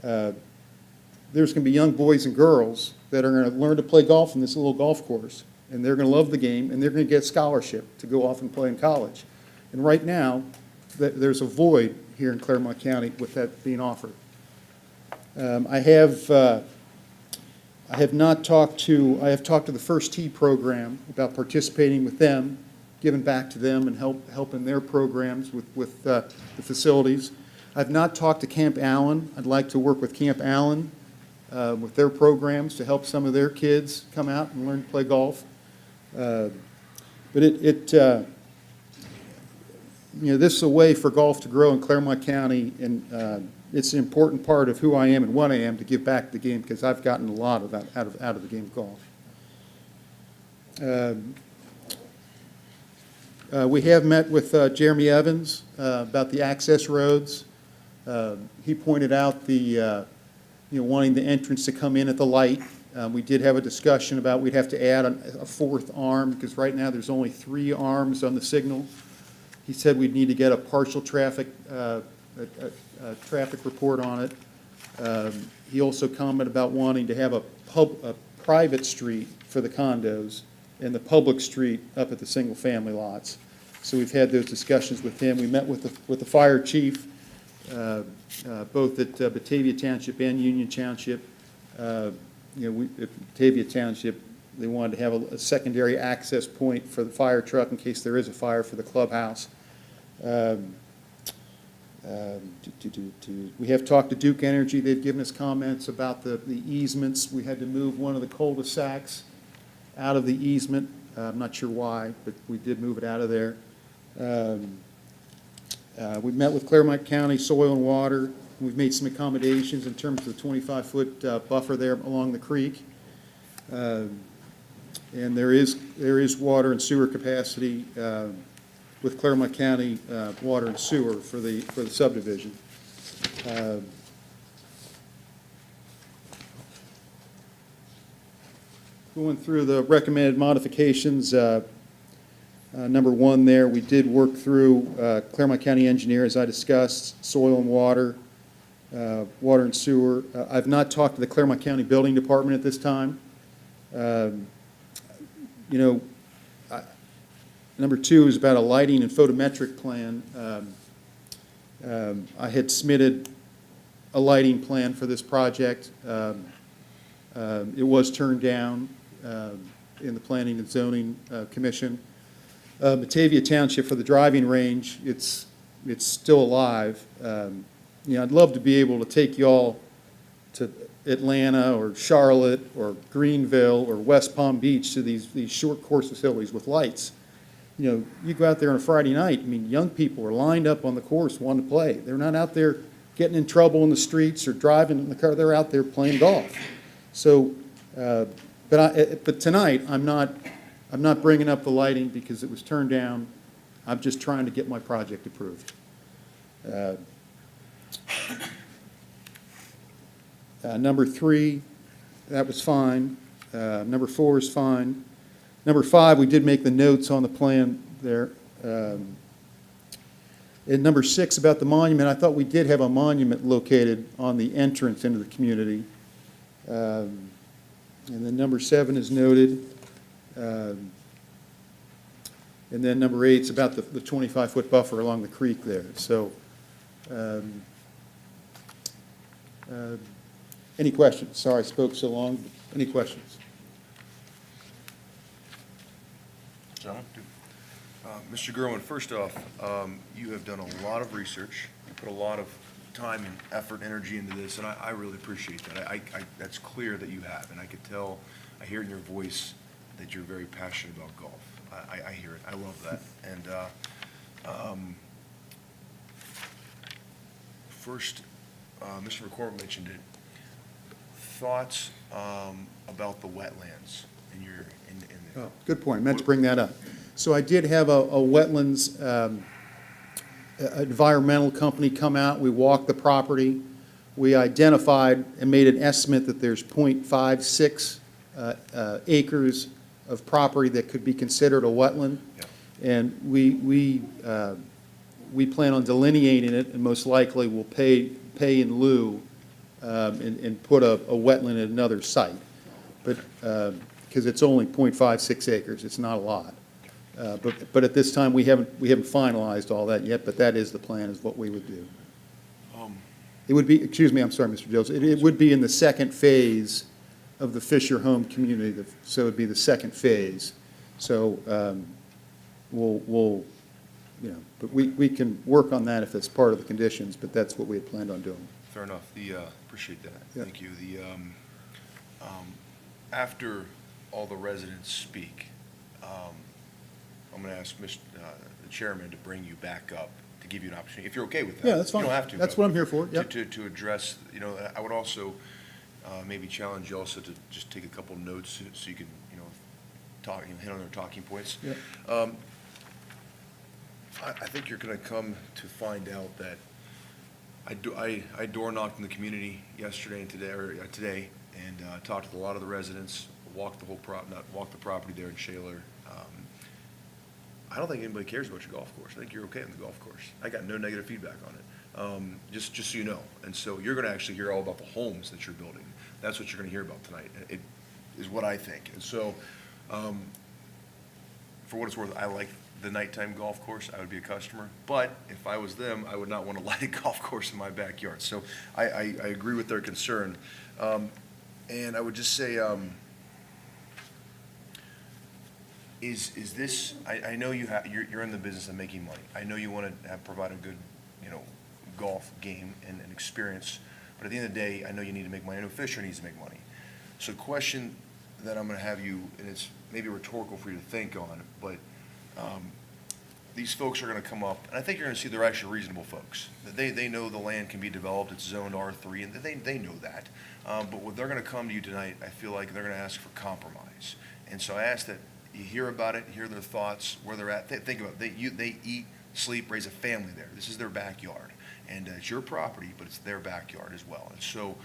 there's going to be young boys and girls that are going to learn to play golf in this little golf course, and they're going to love the game, and they're going to get a scholarship to go off and play in college. And right now, there's a void here in Claremont County with that being offered. I have talked to the First Tee program about participating with them, giving back to them and helping their programs with the facilities. I've not talked to Camp Allen. I'd like to work with Camp Allen with their programs to help some of their kids come out and learn to play golf. But this is a way for golf to grow in Claremont County, and it's an important part of who I am and what I am to give back to the game, because I've gotten a lot of that out of the game of golf. We have met with Jeremy Evans about the access roads. He pointed out wanting the entrance to come in at the light. We did have a discussion about we'd have to add a 4th arm, because right now there's only 3 arms on the signal. He said we'd need to get a partial traffic traffic report on it. He also commented about wanting to have a private street for the condos and the public street up at the single-family lots. So we've had those discussions with him. We met with the fire chief, both at Batavia Township and Union Township. At Batavia Township, they wanted to have a secondary access point for the fire truck in case there is a fire for the clubhouse. We have talked to Duke Energy. They've given us comments about the easements. We had to move one of the cul-de-sacs out of the easement. I'm not sure why, but we did move it out of there. We met with Claremont County Soil and Water. We've made some accommodations in terms of the 25-foot buffer there along the creek. And there is water and sewer capacity with Claremont County Water and Sewer for the subdivision. Going through the recommended modifications, number 1 there, we did work through Claremont County Engineer, as I discussed, soil and water. water and sewer. I've not talked to the Claremont County Building Department at this time. You know, number two is about a lighting and photometric plan. I had submitted a lighting plan for this project. It was turned down in the Planning and Zoning Commission. Batavia Township for the driving range, it's still alive. You know, I'd love to be able to take y'all to Atlanta or Charlotte or Greenville or West Palm Beach to these short course facilities with lights. You know, you go out there on a Friday night, I mean, young people are lined up on the course wanting to play. They're not out there getting in trouble in the streets or driving in the car. They're out there playing golf. So, but tonight, I'm not bringing up the lighting because it was turned down. I'm just trying to get my project approved. Number three, that was fine. Number four is fine. Number five, we did make the notes on the plan there. And number six, about the monument, I thought we did have a monument located on the entrance into the community. And then number seven is noted. And then number eight is about the 25-foot buffer along the creek there. So, any questions? Sorry I spoke so long. Any questions? Gentlemen? Mr. Gerwin, first off, you have done a lot of research. You put a lot of time and effort, energy into this, and I really appreciate that. That's clear that you have, and I could tell, I hear in your voice that you're very passionate about golf. I hear it. I love that. And first, Mr. McCormick mentioned it. Thoughts about the wetlands in your Oh, good point. I meant to bring that up. So I did have a wetlands environmental company come out. We walked the property. We identified and made an estimate that there's 0.56 acres of property that could be considered a wetland. Yeah. And we plan on delineating it, and most likely we'll pay in lieu and put a wetland at another site. But because it's only 0.56 acres, it's not a lot. But at this time, we haven't finalized all that yet, but that is the plan, is what we would do. It would be, excuse me, I'm sorry, Mr. Jones, it would be in the second phase of the Fisher Home community, so it would be the second phase. So we'll, you know, but we can work on that if that's part of the conditions, but that's what we had planned on doing. fair enough. Appreciate that. Yeah. Thank you. After all the residents speak, I'm going to ask the chairman to bring you back up to give you an opportunity, if you're okay with that. Yeah, that's fine. You don't have to. That's but what I'm here for, yep. To address, you know, I would also maybe challenge you also to just take a couple notes so you can, you know, hit on their talking points. Yep. I think you're going to come to find out that I door knocked in the community yesterday and today, and talked to a lot of the residents, walked the property there in Shaler. I don't think anybody cares about your golf course. I think you're okay on the golf course. I got no negative feedback on it, just so you know. And so you're going to actually hear all about the homes that you're building. That's what you're going to hear about tonight. It is what I think. And so, for what it's worth, I like the nighttime golf course. I would be a customer. But if I was them, I would not want a lighted golf course in my backyard. So I agree with their concern. And I would just say, is this, I know you're in the business of making money. I know you want to provide a good, you know, golf game and experience. But at the end of the day, I know you need to make money. I know Fisher needs to make money. So the question that I'm going to have you, and it's maybe rhetorical for you to think on, but these folks are going to come up, and I think you're going to see they're actually reasonable folks. They know the land can be developed. It's zoned R3, and they know that. But what they're going to come to you tonight, I feel like they're going to ask for compromise. And so I ask that you hear about it, hear their thoughts, where they're at. Think about it. They eat, sleep, raise a family there. This is their backyard. And it's your property, but it's their backyard as well. And so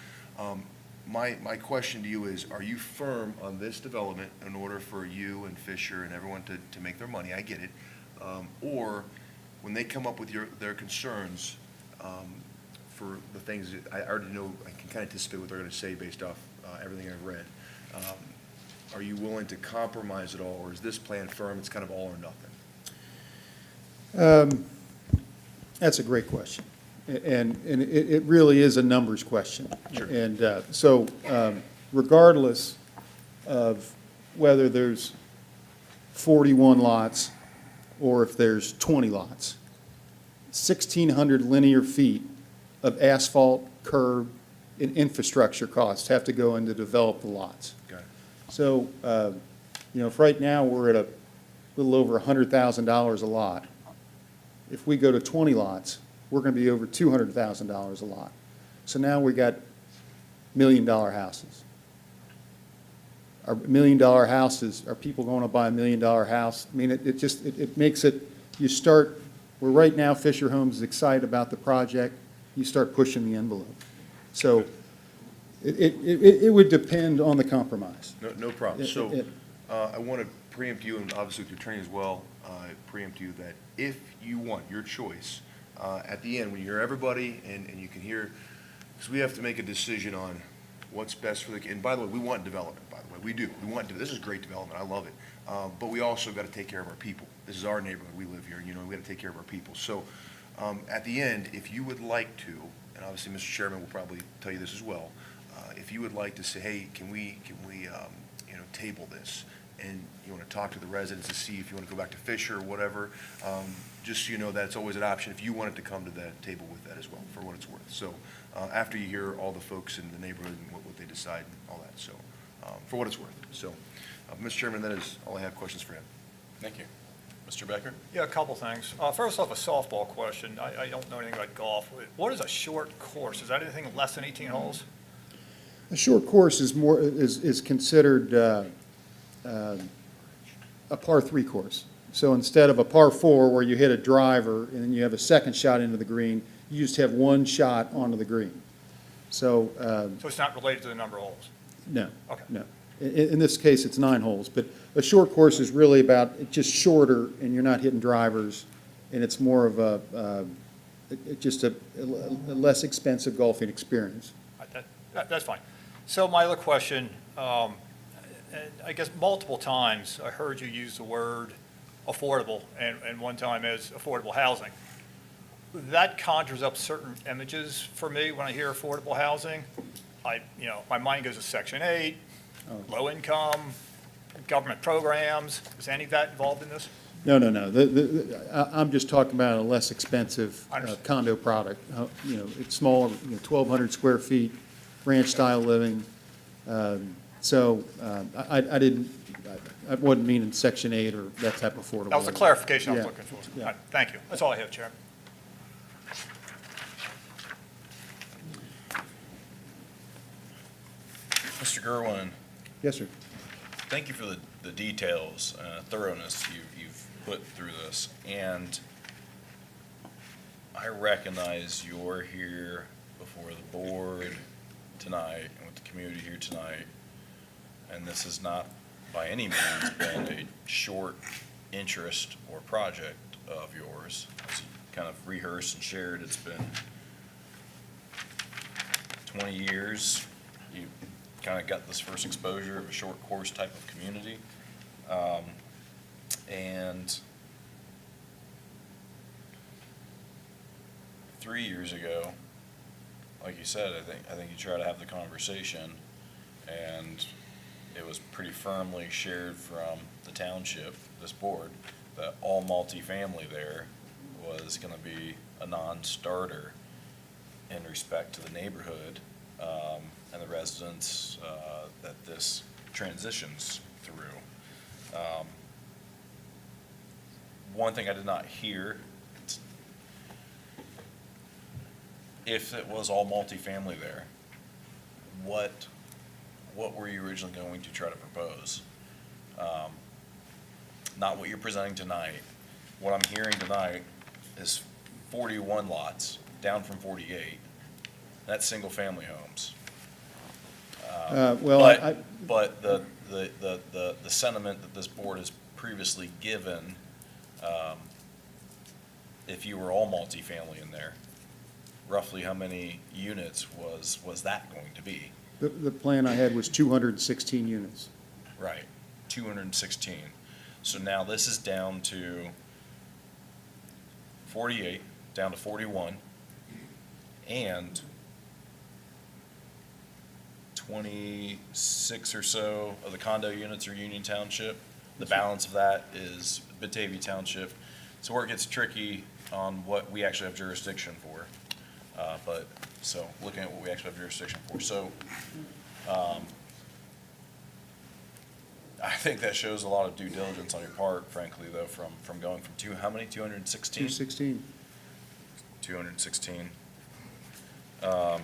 my question to you is, are you firm on this development in order for you and Fisher and everyone to make their money? I get it. Or when they come up with their concerns, for the things that I already know, I can kind of anticipate what they're going to say based off everything I've read. Are you willing to compromise at all, or is this plan firm, it's kind of all or nothing? That's a great question. And it really is a numbers question. Sure. And so regardless of whether there's 41 lots or if there's 20 lots, 1,600 linear feet of asphalt, curb, and infrastructure costs have to go in to develop the lots. Got it. So, if right now we're at a little over $100,000 a lot, if we go to 20 lots, we're going to be over $200,000 a lot. So now we got $1 million houses. Are $1 million houses, are people going to buy $1 million house? I mean, it makes it, we're right now, Fisher Homes is excited about the project, you start pushing the envelope. So it would depend on the compromise. No problem. So I want to preempt you, and obviously with your attorney as well, preempt you that if you want your choice, at the end, when you hear everybody and you can hear, because we have to make a decision on what's best for the, and by the way, we want development, by the way, we do. We want, this is great development, I love it. But we also got to take care of our people. This is our neighborhood, we live here, we got to take care of our people. So at the end, if you would like to, and obviously Mr. Chairman will probably tell you this as well, if you would like to say, hey, can we table this? And you want to talk to the residents to see if you want to go back to Fisher or whatever, just so you know that's always an option if you wanted to come to the table with that as well, for what it's worth. So after you hear all the folks in the neighborhood and what they decide and all that, so for what it's worth. So, Mr. Chairman, that is all I have questions for him. Thank you. Mr. Becker? Yeah, a couple things. First off, a softball question. I don't know anything about golf. What is a short course? Is that anything less than 18 holes? A short course is considered a par 3 course. So instead of a par 4 where you hit a driver and then you have a second shot into the green, you just have one shot onto the green. So, So it's not related to the number of holes? no, Okay. no. In this case, it's 9 holes, but a short course is really about, it's just shorter and you're not hitting drivers, and it's more of just a less expensive golfing experience. That's fine. So my other question, and I guess multiple times I heard you use the word affordable, and one time as affordable housing. That conjures up certain images for me when I hear affordable housing. My mind goes to Section 8, low income, government programs. Is any of that involved in this? No. I'm just talking about a less expensive condo product. It's smaller, 1,200 square feet, ranch-style living. So I wasn't meaning Section 8 or that type of affordable. That was the clarification I was Yeah. looking for. Yeah. All right, thank you. That's all I have, Chairman. Mr. Gerwin, Yes, sir. thank you for the details, thoroughness you've put through this. And I recognize you're here before the board tonight and with the community here tonight. And this has not by any means been a short interest or project of yours. As you kind of rehearsed and shared, it's been 20 years. You kind of got this first exposure of a short course type of community. And 3 years ago, like you said, I think you try to have the conversation, and it was pretty firmly shared from the township, this board, that all multifamily there was going to be a non-starter in respect to the neighborhood and the residents that this transitions through. One thing I did not hear, if it was all multifamily there, what were you originally going to try to propose? Not what you're presenting tonight. What I'm hearing tonight is 41 lots, down from 48. That's single-family homes. But the sentiment that this board has previously given, if you were all multifamily in there, roughly how many units was that going to be? The plan I had was 216 units. Right, 216. So now this is down to 48, down to 41, and 26 or so of the condo units are Union Township. The balance of that is Batavia Township. So where it gets tricky on what we actually have jurisdiction for. So looking at what we actually have jurisdiction for. So, I think that shows a lot of due diligence on your part, frankly, though, from going from how many, 216? 216. 216. I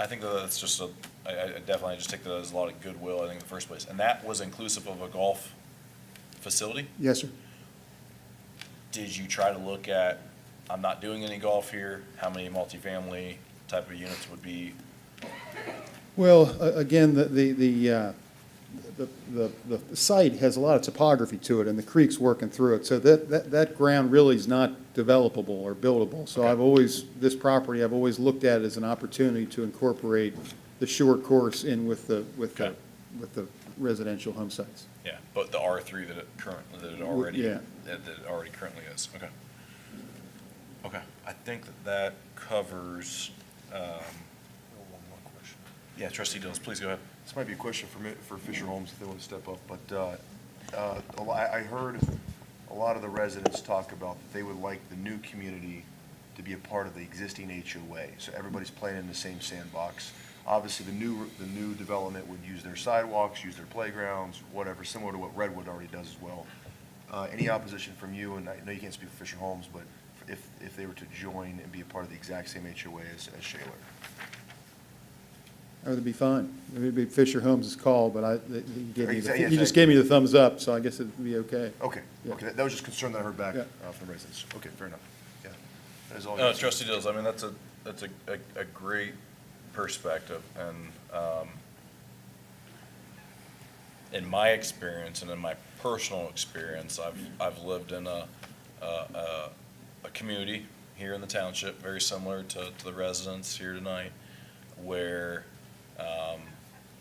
think that's just I definitely just take that as a lot of goodwill, I think, in the first place. And that was inclusive of a golf facility? Yes, sir. Did you try to look at, I'm not doing any golf here, how many multifamily type of units would be? Well, again, the site has a lot of topography to it, and the creek's working through it, so that ground really is not developable or buildable. So I've always, this property, I've always looked at it as an opportunity to incorporate the short course in with the residential home sites. Yeah, but the R3 that it already, Yeah. that it already currently is, okay. Okay, I think that covers, One more question. yeah, trustee Dills, please go ahead. This might be a question for Fisher Homes if they want to step up, but I heard a lot of the residents talk about that they would like the new community to be a part of the existing HOA, so everybody's playing in the same sandbox. Obviously, the new development would use their sidewalks, use their playgrounds, whatever, similar to what Redwood already does as well. Any opposition from you, and I know you can't speak for Fisher Homes, but if they were to join and be a part of the exact same HOA as Shaler? That would be fine. It would be Fisher Homes' call, but Yeah, you just gave me the thumbs up, so I guess it'd be okay. Okay, Yeah. okay, that was just concern that I heard back Yeah. from the residents. Okay, fair enough, yeah. That is all. No, trustee Dills, I mean, that's a great perspective, and, in my experience and in my personal experience, I've lived in a community here in the township, very similar to the residents here tonight, where,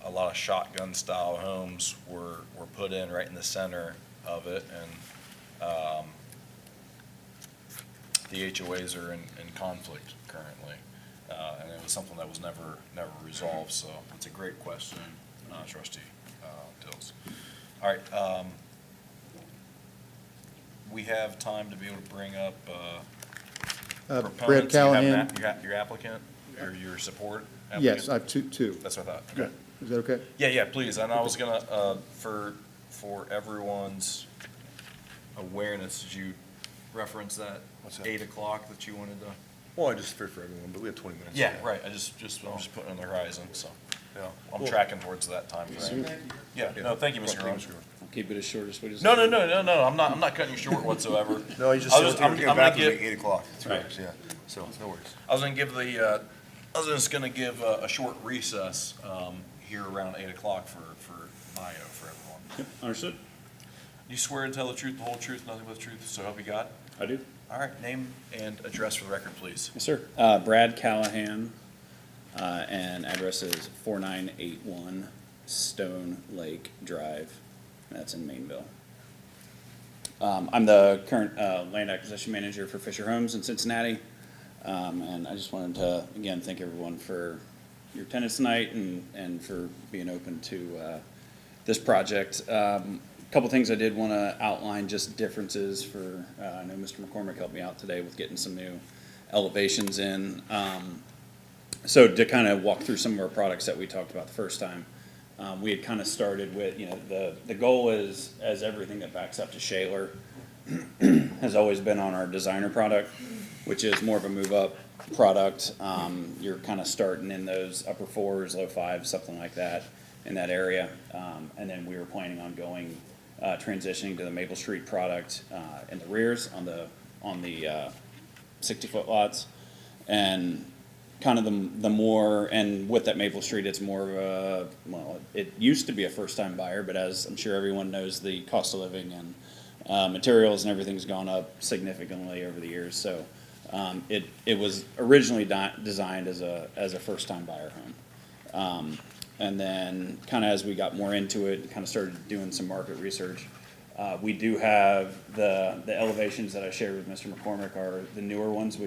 a lot of shotgun-style homes were put in right in the center of it, and, the HOAs are in conflict currently. And it was something that was never resolved, so it's a great question, trustee Dills. All right, we have time to be able to bring up Brad proponents. You have Callahan. your applicant, or your support applicant? Yes, I have two. That's what I thought, Yeah. okay. Is that okay? Yeah, please, and I was gonna, for everyone's awareness, did you reference that? What's that? 8 o'clock that you wanted to? Well, I just feared for everyone, but we have 20 minutes. Yeah, right, I'm just putting it on the horizon, so, Yeah. I'm Well, tracking towards that time frame. Yeah, no, thank you, Mr. Thank Rhodes. you, Mr. Rhodes. Keep it as short as we just. No, I'm not cutting you short whatsoever. No, you just I said was- we're I'm getting gonna back to give- 8 o'clock, it's Right. yours, yeah, so, no worries. I was gonna give I was just gonna give a short recess, here around 8 o'clock for bio for everyone. Yep, understood. You swear to tell the truth, the whole truth, nothing but the truth, so help you God? I do. All right, name and address for the record, please. Yes, sir. Brad Callahan, and address is 4981 Stone Lake Drive. That's in Mainville. I'm the current land acquisition manager for Fisher Homes in Cincinnati. And I just wanted to, again, thank everyone for your attendance tonight and for being open to this project. Couple things I did want to outline, just differences for, I know Mr. McCormick helped me out today with getting some new elevations in. So to kind of walk through some of our products that we talked about the first time, we had kind of started with, the goal is, as everything that backs up to Shaler has always been on our designer product, which is more of a move-up product. You're kind of starting in those upper 4s, low 5s, something like that, in that area. And then we were planning on going, transitioning to the Maple Street product in the rears on the 60-foot lots. And kind of the more, and with that Maple Street, it's more of a, well, it used to be a first-time buyer, but as I'm sure everyone knows, the cost of living and materials and everything's gone up significantly over the years. So It was originally designed as a first-time buyer home. And then kind of as we got more into it, kind of started doing some market research. We do have the elevations that I shared with Mr. McCormick are the newer ones,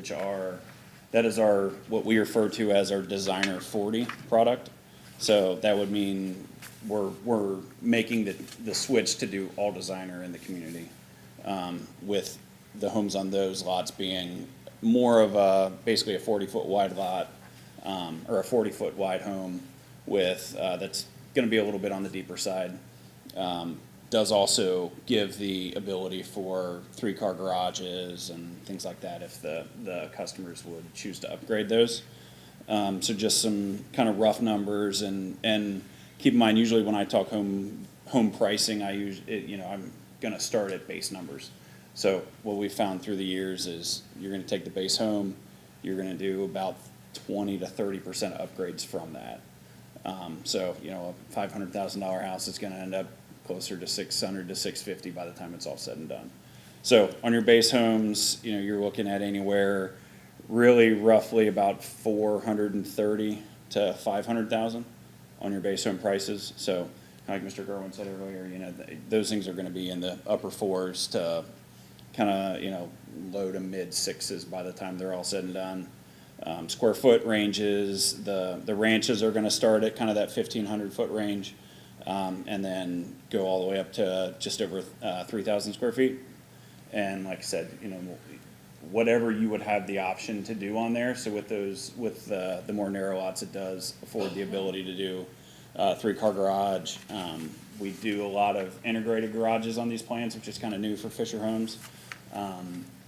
that is our, what we refer to as our Designer 40 product. So that would mean we're making the switch to do all designer in the community, with the homes on those lots being more of basically a 40-foot wide lot, or a 40-foot wide home with, that's gonna be a little bit on the deeper side. Does also give the ability for 3-car garages and things like that if the customers would choose to upgrade those. So just some kind of rough numbers, and keep in mind, usually when I talk home pricing, I'm gonna start at base numbers. So what we've found through the years is you're gonna take the base home, you're gonna do about 20 to 30% upgrades from that. So, a $500,000 house is gonna end up closer to 600 to 650 by the time it's all said and done. So on your base homes, you're looking at anywhere really roughly about 430 to 500,000 on your base home prices. So like Mr. Gerwin said earlier, those things are gonna be in the upper fours to kind of, low to mid sixes by the time they're all said and done. Square foot ranges, the ranches are gonna start at kind of that 1,500 foot range, and then go all the way up to just over 3,000 square feet. And like I said, whatever you would have the option to do on there. So with the more narrow lots, it does afford the ability to do 3-car garage. We do a lot of integrated garages on these plans, which is kind of new for Fisher Homes,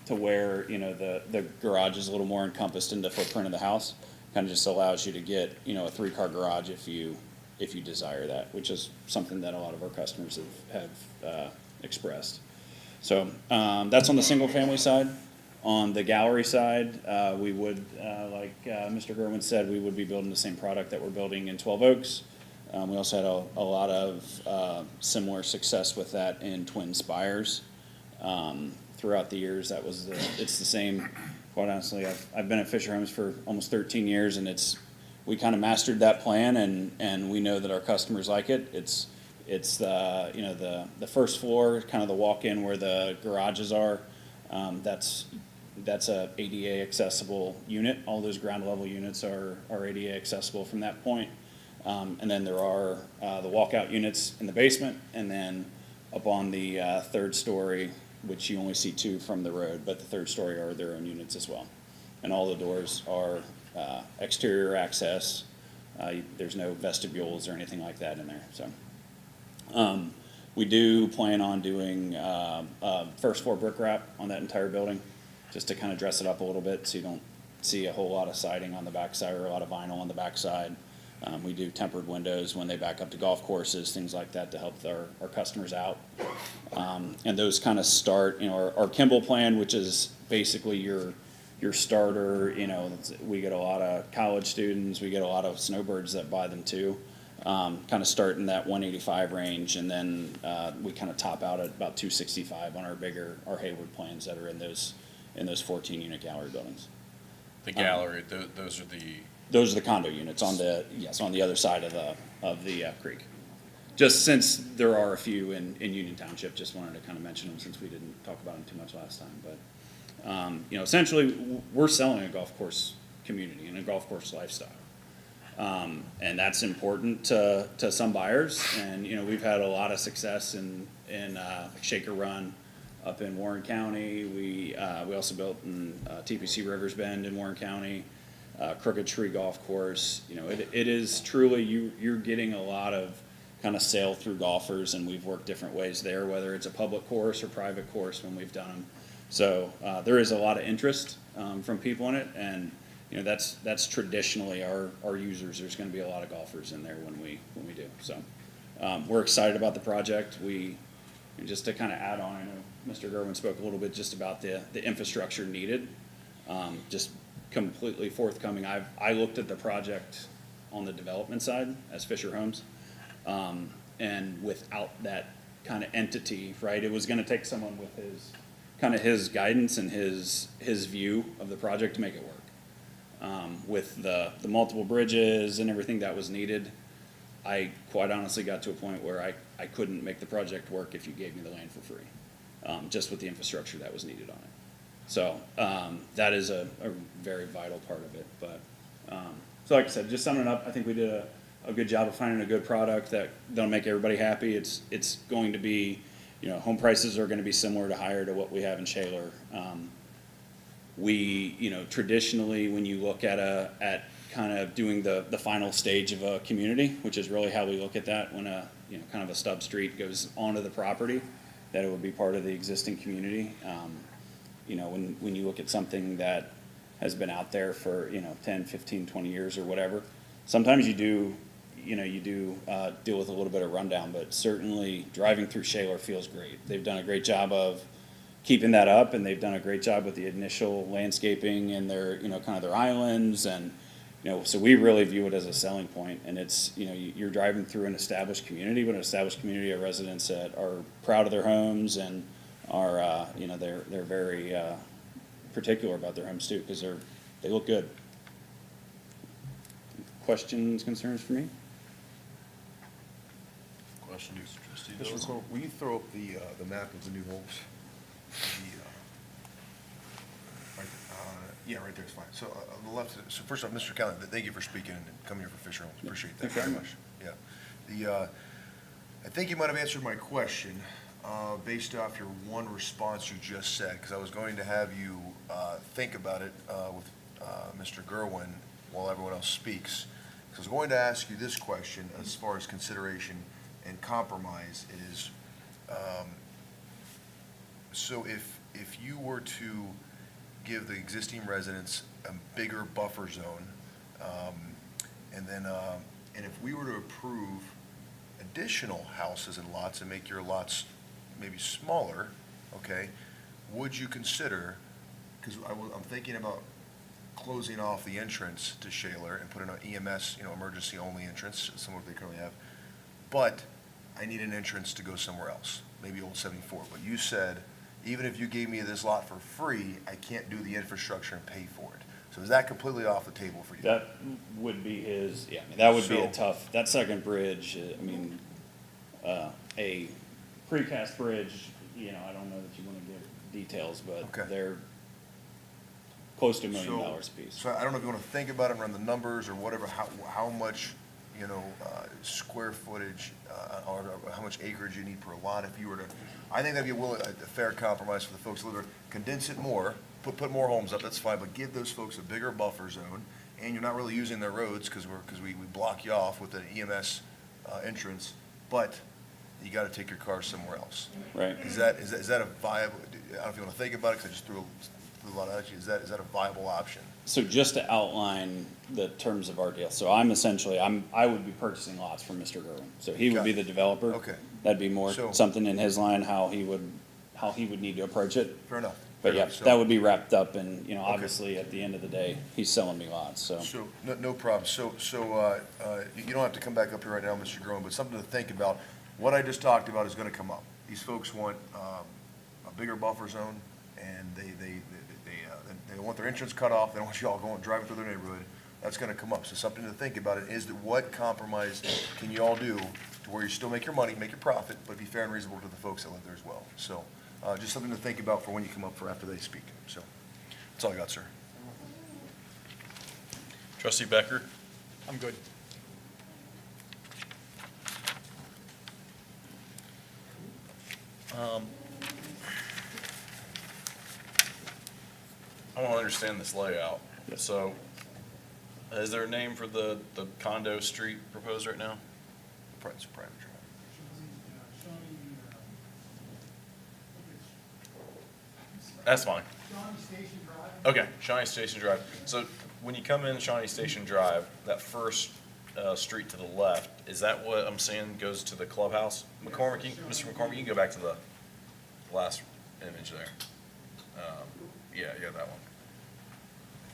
to where, the garage is a little more encompassed in the footprint of the house. Kind of just allows you to get, a 3-car garage if you desire that, which is something that a lot of our customers have expressed. So that's on the single-family side. On the gallery side, we would, like Mr. Gerwin said, we would be building the same product that we're building in 12 Oaks. We also had a lot of similar success with that in Twin Spires. Throughout the years, it's the same. Quite honestly, I've been at Fisher Homes for almost 13 years, and we kind of mastered that plan, and we know that our customers like it. It's the first floor, kind of the walk-in where the garages are. That's a ADA accessible unit. All those ground level units are ADA accessible from that point. And then there are the walkout units in the basement, and then up on the third story, which you only see 2 from the road, but the third story are their own units as well. And all the doors are exterior access. There's no vestibules or anything like that in there. So we do plan on doing first floor brick wrap on that entire building, just to kind of dress it up a little bit so you don't see a whole lot of siding on the backside or a lot of vinyl on the backside. We do tempered windows when they back up to golf courses, things like that, to help our customers out. And those kind of start, our Kimball plan, which is basically your starter. We get a lot of college students, we get a lot of snowbirds that buy them too. Kind of start in that 185 range, and then we kind of top out at about 265 on our Hayward plans that are in those 14 unit gallery buildings. The gallery, those are the condo units on the other side of the creek. Just since there are a few in Union Township, just wanted to kind of mention them since we didn't talk about them too much last time. But essentially, we're selling a golf course community and a golf course lifestyle. And that's important to some buyers. And, we've had a lot of success in Shaker Run up in Warren County. We also built in TPC Rivers Bend in Warren County, Crooked Tree Golf Course. It is truly, you're getting a lot of kind of sail through golfers, and we've worked different ways there, whether it's a public course or private course when we've done them. So there is a lot of interest from people in it, and that's traditionally our users. There's going to be a lot of golfers in there when we do. So we're excited about the project. Just to kind of add on, I know Mr. Gerwin spoke a little bit just about the infrastructure needed. Just completely forthcoming. I looked at the project on the development side as Fisher Homes, and without that kind of entity, right, it was going to take someone with kind of his guidance and his view of the project to make it work. With the multiple bridges and everything that was needed, I quite honestly got to a point where I couldn't make the project work if you gave me the land for free, just with the infrastructure that was needed on it. So that is a very vital part of it. But so like I said, just summing it up, I think we did a good job of finding a good product that'll make everybody happy. It's going to be, you know, home prices are going to be similar to higher to what we have in Shaler. We, you know, traditionally, when you look at kind of doing the final stage of a community, which is really how we look at that when you know, kind of a stub street goes onto the property, that it would be part of the existing community. You know, when you look at something that has been out there for, you know, 10, 15, 20 years or whatever, sometimes you do deal with a little bit of rundown, but certainly driving through Shaler feels great. They've done a great job of keeping that up, and they've done a great job with the initial landscaping and their, you know, kind of their islands, and, you know, so we really view it as a selling point. And it's, you know, you're driving through an established community, but an established community of residents that are proud of their homes and are, you know, they're very particular about their homes too, because they look good. Questions, concerns for me? Questions, trustee Mr. Dills? McCormick, will you throw up the map of the new homes? Yeah, right there is fine. So on the left, so first off, Mr. Callahan, thank you for speaking and coming here for Fisher Homes. Appreciate that very much. Yeah. I think you might have answered my question based off your one response you just said, because I was going to have you think about it with Mr. Gerwin while everyone else speaks. Because I was going to ask you this question as far as consideration and compromise is, so if you were to give the existing residents a bigger buffer zone, and if we were to approve additional houses and lots and make your lots maybe smaller, okay, would you consider, because I'm thinking about closing off the entrance to Shaler and putting an EMS, you know, emergency only entrance, similar to what they currently have, but I need an entrance to go somewhere else, maybe Old 74. But you said, even if you gave me this lot for free, I can't do the infrastructure and pay for it. So is that completely off the table for you? That would be his, yeah, I mean, that would be a So- tough, that second bridge, I mean, a precast bridge, you know, I don't know that you want to give details, but Okay. they're close to $1 million a piece. So I don't know if you want to think about it and run the numbers or whatever, how much, you know, square footage or how much acreage you need per lot if you were to, I think that'd be a fair compromise for the folks who live there. Condense it more, put more homes up, that's fine, but give those folks a bigger buffer zone, and you're not really using their roads because we block you off with an EMS entrance, but you got to take your car somewhere else. Right. Is that a viable, I don't know if you want to think about it because I just threw a lot at you, is that a viable option? So just to outline the terms of our deal, so I'm essentially, I would be purchasing lots from Mr. Gerwin. So he would be the developer. Okay. That'd be more So- something in his line, how he would need to approach it. Fair enough. But Fair yeah, enough. So- that would be wrapped up and, you know, Okay. obviously at the end of the day, he's selling me lots, so. So, no problem. So, you don't have to come back up here right now, Mr. Groen, but something to think about. What I just talked about is gonna come up. These folks want, a bigger buffer zone, and they want their entrance cut off. They don't want you all driving through their neighborhood. That's gonna come up. So something to think about it is that what compromise can you all do to where you still make your money, make your profit, but be fair and reasonable to the folks that live there as well. So, just something to think about for when you come up for after they speak. So, that's all I got, sir. Trustee Becker? I'm good. I want to understand this layout. So, is there a name for the condo street proposed right now? It's a private drive. That's fine. Okay, Shawnee Station Drive. So when you come in Shawnee Station Drive, that first street to the left, is that what I'm seeing goes to the clubhouse? McCormick, Mr. McCormick, you can go back to the last image there. Yeah, that one.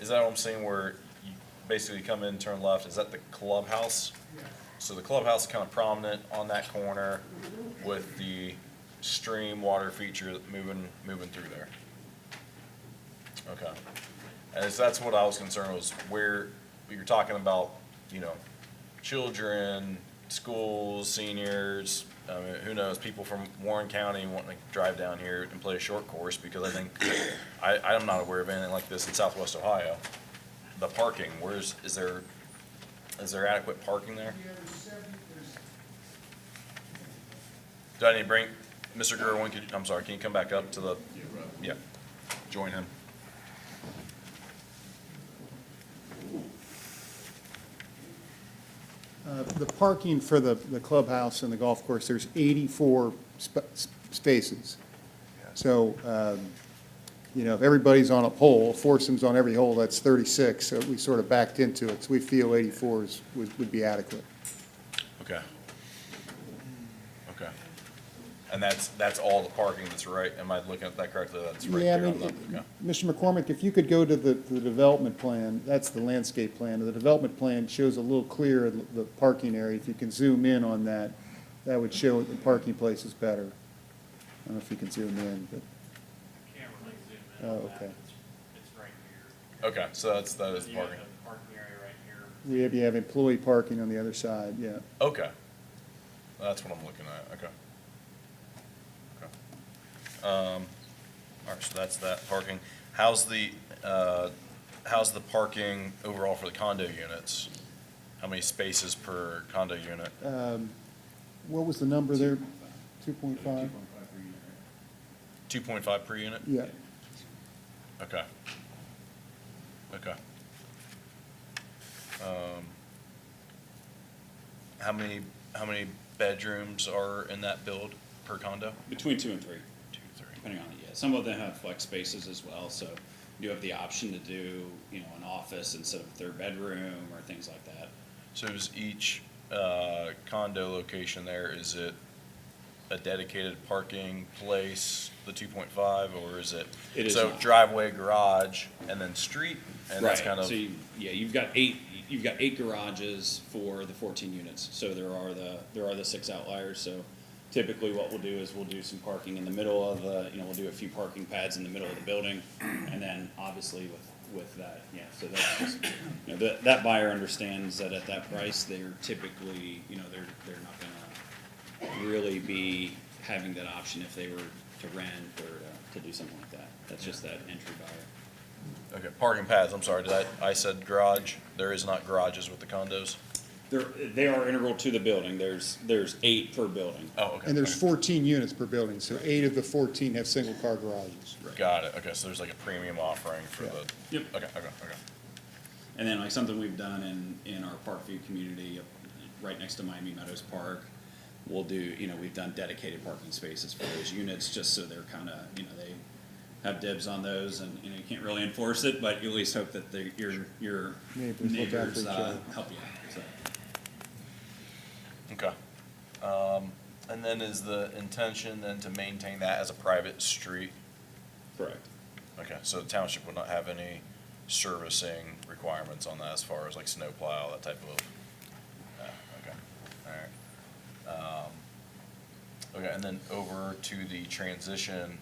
Is that what I'm seeing where you basically come in, turn left? Is that the clubhouse? So the clubhouse is kind of prominent on that corner with the stream water feature moving through there. Okay. And that's what I was concerned was where you're talking about, children, schools, seniors, I mean, who knows, people from Warren County wanting to drive down here and play a short course because I think, I'm not aware of anything like this in Southwest Ohio. The parking, is there adequate parking there? Do I need to bring, Mr. Gerwin, I'm sorry, can you come back up to the, yeah, join him? The parking for the clubhouse and the golf course, there's 84 spaces. So, if everybody's on a hole, foursomes on every hole, that's 36, so we sort of backed into it. So we feel 84 would be adequate. Okay. Okay. And that's all the parking that's right, am I looking at that correctly? That's right Yeah, there on the, okay. Mr. McCormick, if you could go to the development plan, that's the landscape plan. The development plan shows a little clearer the parking area. If you can zoom in on that, that would show the parking places better. I don't know if you can zoom in, but, Can't really zoom in on that. okay. It's right here. Okay, so that is the You have parking. the parking area right here. You have employee parking on the other side, yeah. Okay. That's what I'm looking at, okay. All right, so that's that parking. How's the parking overall for the condo units? How many spaces per condo unit? What was the number there? 2.5? 2.5 per unit? Yeah. Okay. Okay. How many bedrooms are in that build per condo? Between 2 and 3. 2, 3. Depending on it, yeah. Some of them have flex spaces as well, so you have the option to do, an office instead of a third bedroom or things like that. So is each condo location there, is it a dedicated parking place, the 2.5, or is it? It is so not. driveway, garage, and then street, and that's Right, kind of. so you've got eight garages for the 14 units, so there are the 6 outliers, so typically what we'll do is we'll do some parking in the middle of we'll do a few parking pads in the middle of the building, and then obviously with that, yeah, so that's just, that buyer understands that at that price, they're typically, they're not gonna really be having that option if they were to rent or to do something like that. That's just that entry buyer. Okay, parking pads, I'm sorry, I said garage, there is not garages with the condos? They are integral to the building. There's 8 per building. Oh, okay. And there's 14 units per building, so 8 of the 14 have single-car garages. Got it, okay, so there's like a premium offering for the. Yep. Okay. And then like something we've done in our Parkview community, right next to Miami Meadows Park, we'll do, we've done dedicated parking spaces for those units, just so they're kind of, they have dibs on those, and, you can't really enforce it, but you at least hope that your Neighbors look out for each other. help you out, so. Okay. And then is the intention then to maintain that as a private street? Correct. Okay, so the township would not have any servicing requirements on that as far as like snowplow, that type of, okay, all right. Okay, and then over to the transition,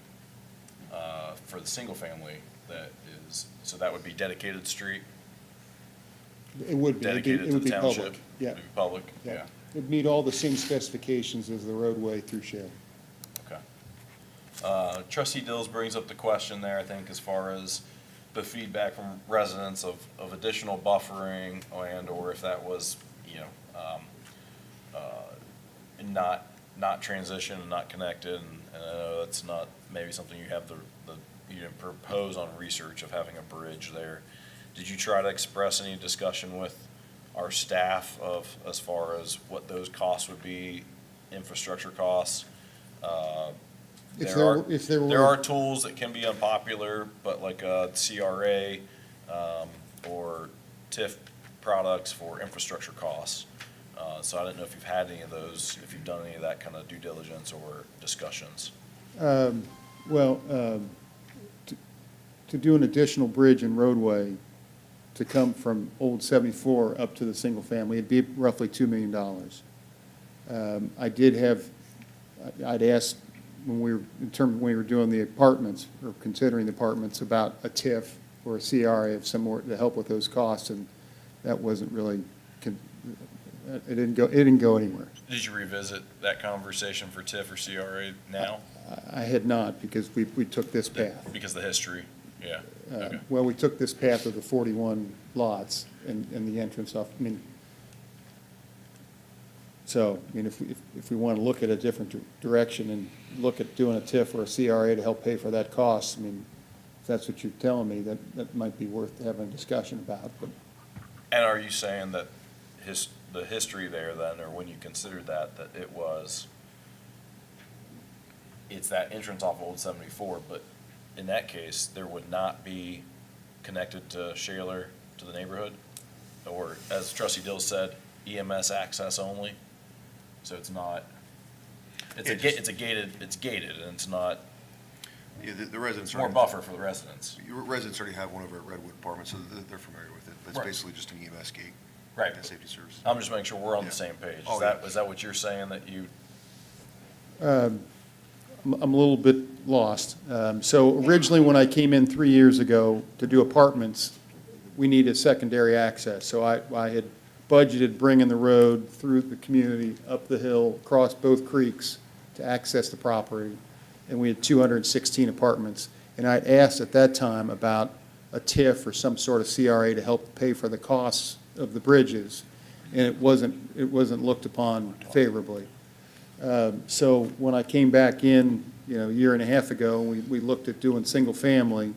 for the single family that is, so that would be dedicated street? It would be. Dedicated It to would the be township? public. Yeah. It'd be public, yeah. It'd meet all the same specifications as the roadway through Shale. Okay. Trustee Dills brings up the question there, I think, as far as the feedback from residents of additional buffering and/or if that was, not transition and not connected. And I know that's not maybe something you have you didn't propose on research of having a bridge there. Did you try to express any discussion with our staff of, as far as what those costs would be, infrastructure costs? If There are tools that can be unpopular, but like CRA or TIF products for infrastructure costs. So I didn't know if you've had any of those, if you've done any of that kind of due diligence or discussions. To do an additional bridge and roadway to come from Old 74 up to the single family, it'd be roughly $2 million. I'd asked when we were doing the apartments, or considering the apartments, about a TIF or a CRA of some more to help with those costs, and that wasn't really, it didn't go anywhere. Did you revisit that conversation for TIF or CRA now? I had not, because we took this path. Because of the history, yeah. Okay. Well, we took this path of the 41 lots and the entrance off, I mean, so, I mean, if we want to look at a different direction and look at doing a TIF or a CRA to help pay for that cost, I mean, if that's what you're telling me, that might be worth having a discussion about, but. And are you saying that the history there then, or when you considered that it's that entrance off Old 74, but in that case, there would not be connected to Shaler, to the neighborhood? Or, as Trustee Dill said, EMS access only? So it's not, it's gated, and it's not, Yeah, the residents. it's more buffer for the residents. Your residents already have one over at Redwood Apartments, so they're familiar with it. That's Right. basically just an EMS gate. Right. And safety service. I'm just making sure we're on Yeah. the same page. Oh, Is that what you're saying, that you? I'm a little bit lost. So originally, when I came in 3 years ago to do apartments, we needed secondary access. So I had budgeted bringing the road through the community, up the hill, across both creeks to access the property. And we had 216 apartments. And I asked at that time about a TIF or some sort of CRA to help pay for the costs of the bridges. And it wasn't looked upon favorably. So when I came back in, a year and a half ago, we looked at doing single-family,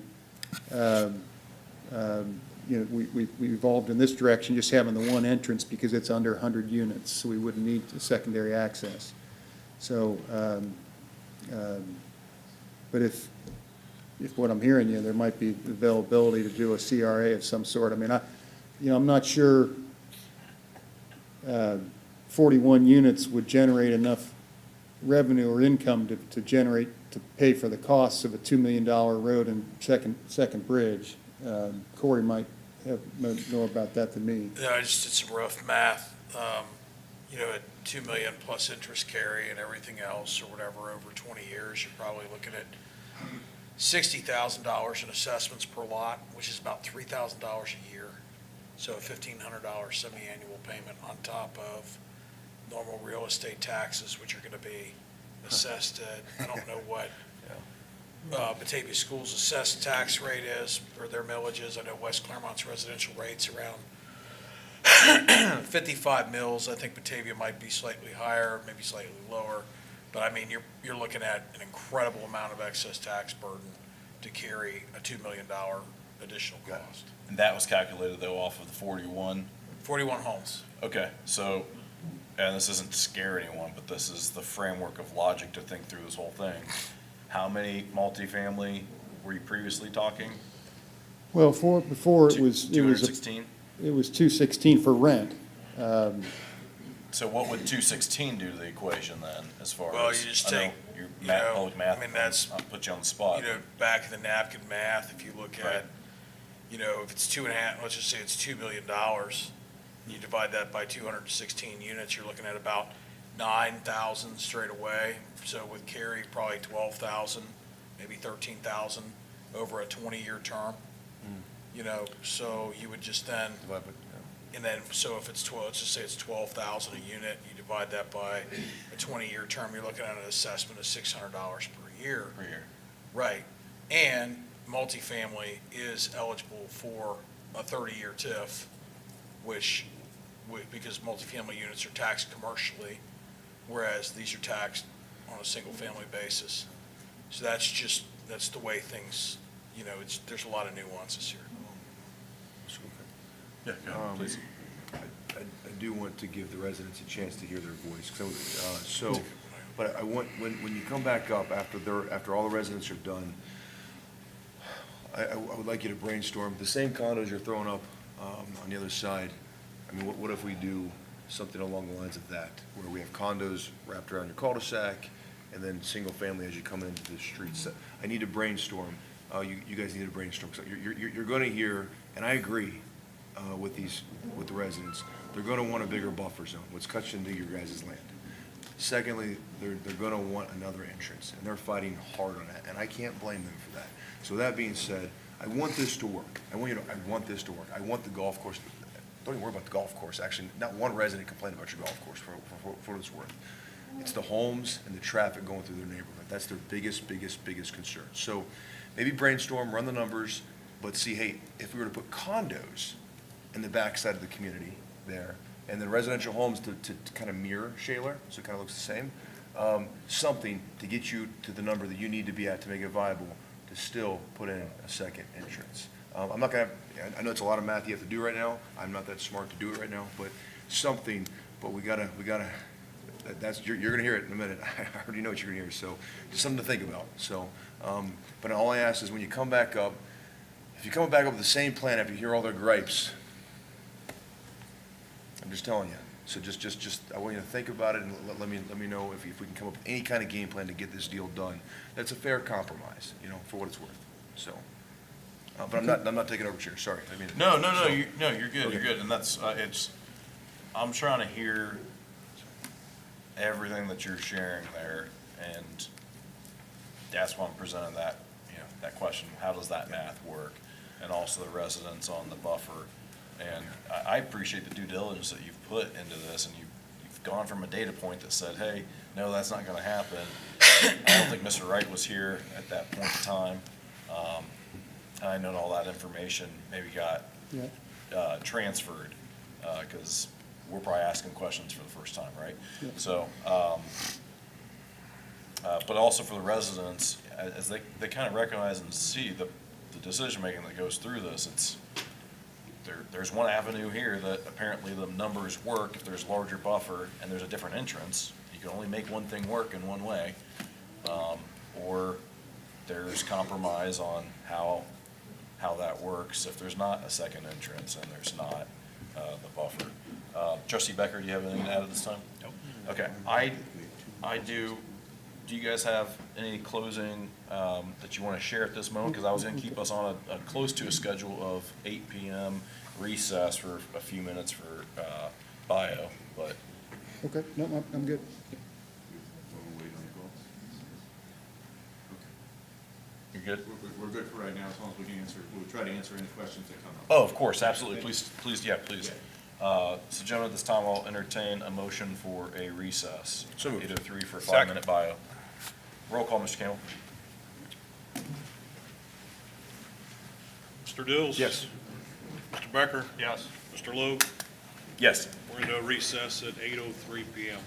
we evolved in this direction, just having the one entrance because it's under 100 units, so we wouldn't need the secondary access. So, but if what I'm hearing, there might be availability to do a CRA of some sort. I mean, I'm not sure 41 units would generate enough revenue or income to pay for the costs of a $2 million road and second bridge. Corey might know about that than me. Yeah, I just did some rough math. At 2 million plus interest carry and everything else or whatever over 20 years, you're probably looking at $60,000 in assessments per lot, which is about $3,000 a year. So a $1,500 semi-annual payment on top of normal real estate taxes, which are going to be assessed at, I don't know what Batavia Schools' assessed tax rate is, or their millages. I know West Claremont's residential rate's around 55 mills. I think Batavia might be slightly higher, maybe slightly lower. But I mean, you're looking at an incredible amount of excess tax burden to carry a $2 million additional cost. And that was calculated though off of the 41? 41 homes. Okay, so, and this isn't to scare anyone, but this is the framework of logic to think through this whole thing. How many multifamily were you previously talking? Well, before it was 216? It was 216 for rent. So what would 216 do to the equation then, as far as? Well, you just take, Public math, I mean, that's, I'll put you on the spot. back of the napkin math, if you look at, if it's 2.5, let's just say it's $2 million, you divide that by 216 units, you're looking at about 9,000 straight away. So with carry, probably 12,000, maybe 13,000 over a 20-year term. So you would just then, and then, so if it's 12, let's just say it's 12,000 a unit, you divide that by a 20-year term, you're looking at an assessment of $600 per year. Per year. Right. And multifamily is eligible for a 30-year TIF, which, because multifamily units are taxed commercially, whereas these are taxed on a single-family basis. So that's the way things, there's a lot of nuances here. Yeah, go ahead, please. I do want to give the residents a chance to hear their voice. But I want, when you come back up after all the residents are done, I would like you to brainstorm the same condos you're throwing up on the other side. I mean, what if we do something along the lines of that, where we have condos wrapped around your cul-de-sac, and then single family as you come into the streets? I need to brainstorm. You guys need to brainstorm. So you're going to hear, and I agree with the residents, they're going to want a bigger buffer zone, which cuts into your guys' land. Secondly, they're gonna want another entrance, and they're fighting hard on that, and I can't blame them for that. So that being said, I want this to work. I want this to work. I want the golf course, don't even worry about the golf course, actually, not one resident complained about your golf course, for what it's worth. It's the homes and the traffic going through their neighborhood. That's their biggest concern. So maybe brainstorm, run the numbers, but see, hey, if we were to put condos in the backside of the community there, and then residential homes to kind of mirror Shaler, so it kind of looks the same, something to get you to the number that you need to be at to make it viable, to still put in a second entrance. I'm not gonna, I know it's a lot of math you have to do right now. I'm not that smart to do it right now, but something, but we gotta, you're gonna hear it in a minute. I already know what you're gonna hear, so just something to think about. So, but all I ask is when you come back up, if you come back up with the same plan after you hear all their gripes, I'm just telling you. So just, I want you to think about it and let me know if we can come up with any kind of game plan to get this deal done. That's a fair compromise, for what it's worth. So, but I'm not taking over chair, sorry. I mean. No, So- you're good, you're good, and that's, I'm trying to hear everything that you're sharing there, and that's why I'm presenting that, that question, how does that math work? And also the residents on the buffer, and I appreciate the due diligence that you've put into this, and you've gone from a data point that said, hey, no, that's not gonna happen. I don't think Mr. Wright was here at that point in time. And I know all that information maybe got transferred, because we're probably asking questions for the first time, right? Yeah. So, but also for the residents, as they kind of recognize and see the decision-making that goes through this, there's one avenue here that apparently the numbers work if there's larger buffer and there's a different entrance. You can only make one thing work in one way. Or there's compromise on how that works if there's not a second entrance and there's not the buffer. Trustee Becker, do you have anything to add at this time? Nope. Okay, I do. Do you guys have any closing that you want to share at this moment? Because I was going to keep us on a close to a schedule of 8 p.m. recess for a few minutes for bio, but. Okay, no, I'm good. You're good? We're good for right now, as long as we can answer, we'll try to answer any questions that come up. Oh, of course, absolutely. Please. So gentlemen, at this time, I'll entertain a motion for a recess. So moved. 8:03 for a Second. 5-minute bio. Roll call, Mr. Campbell. Mr. Dills? Yes. Mr. Becker? Yes. Mr. Logue? Yes. We're into a recess at 8:03 PM.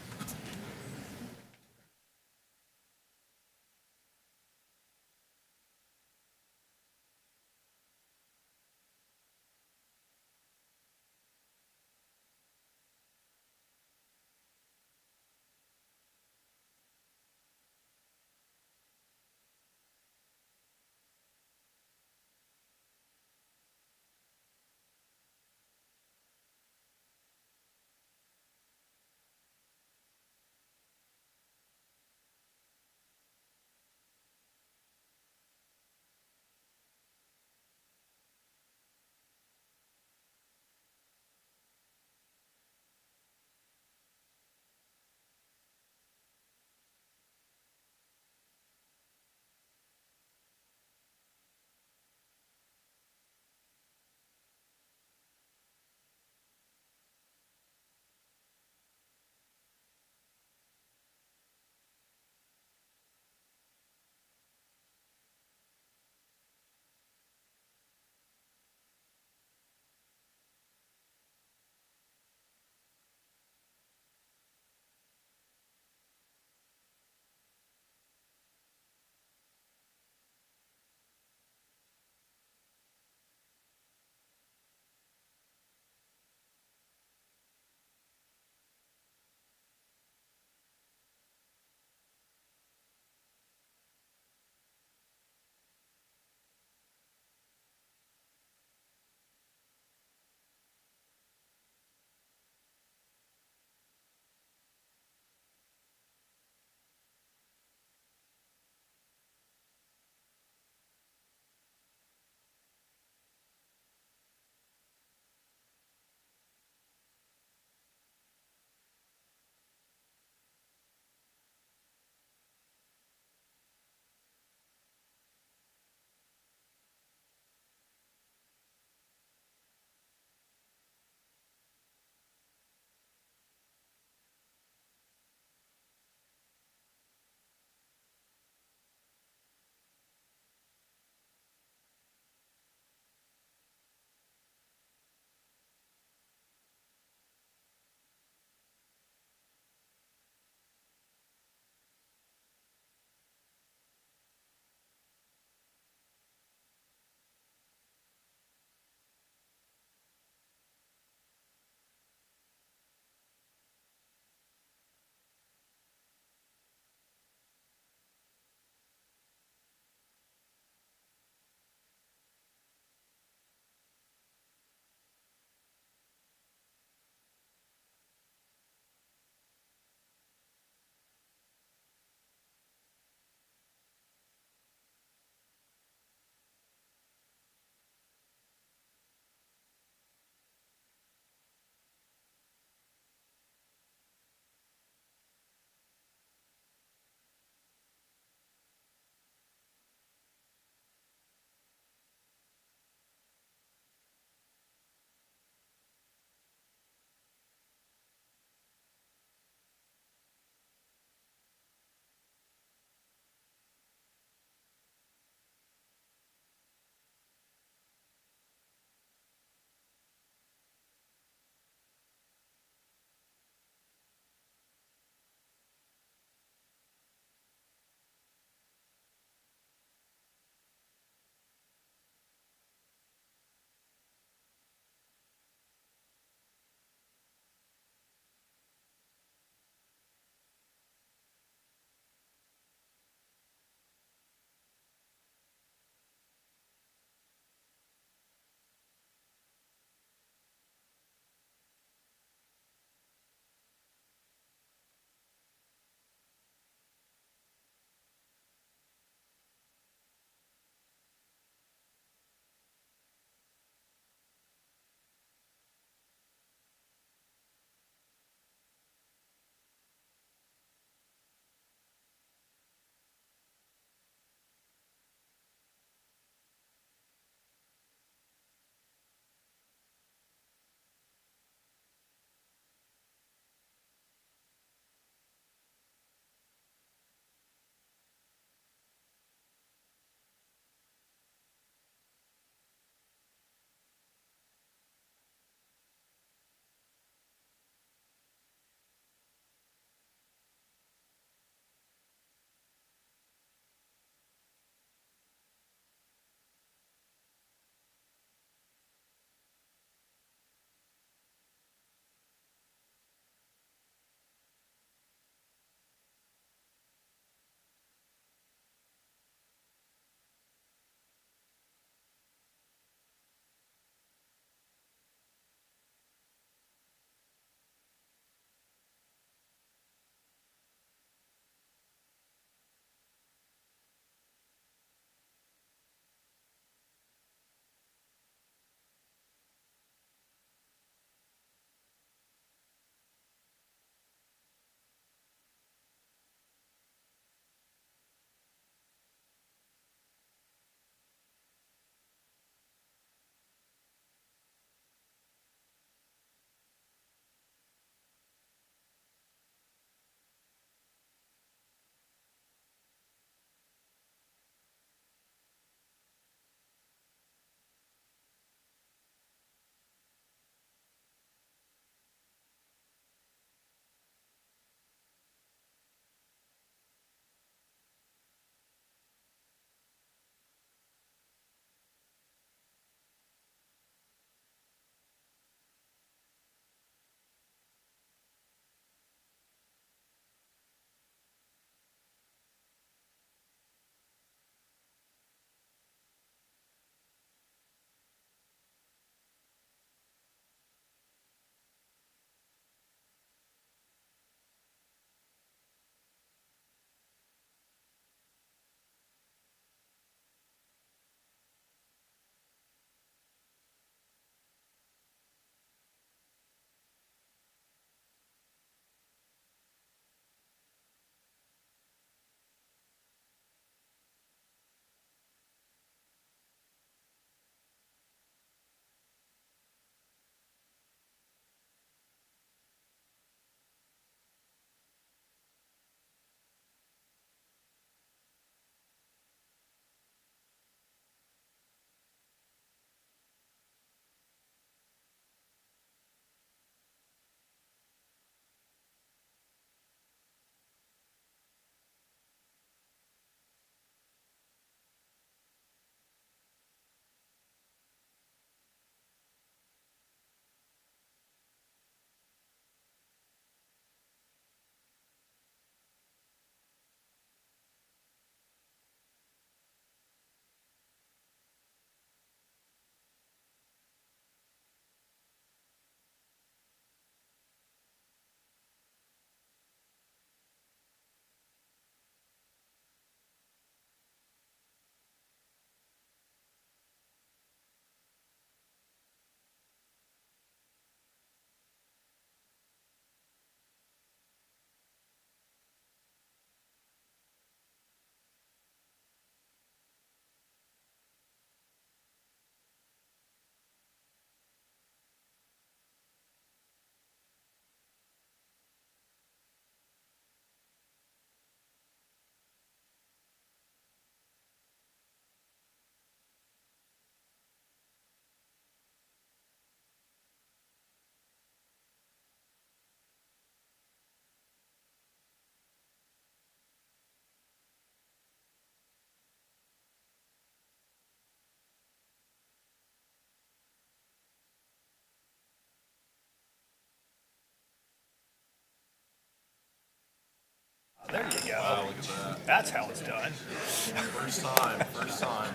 That's how it's done. First time, first time.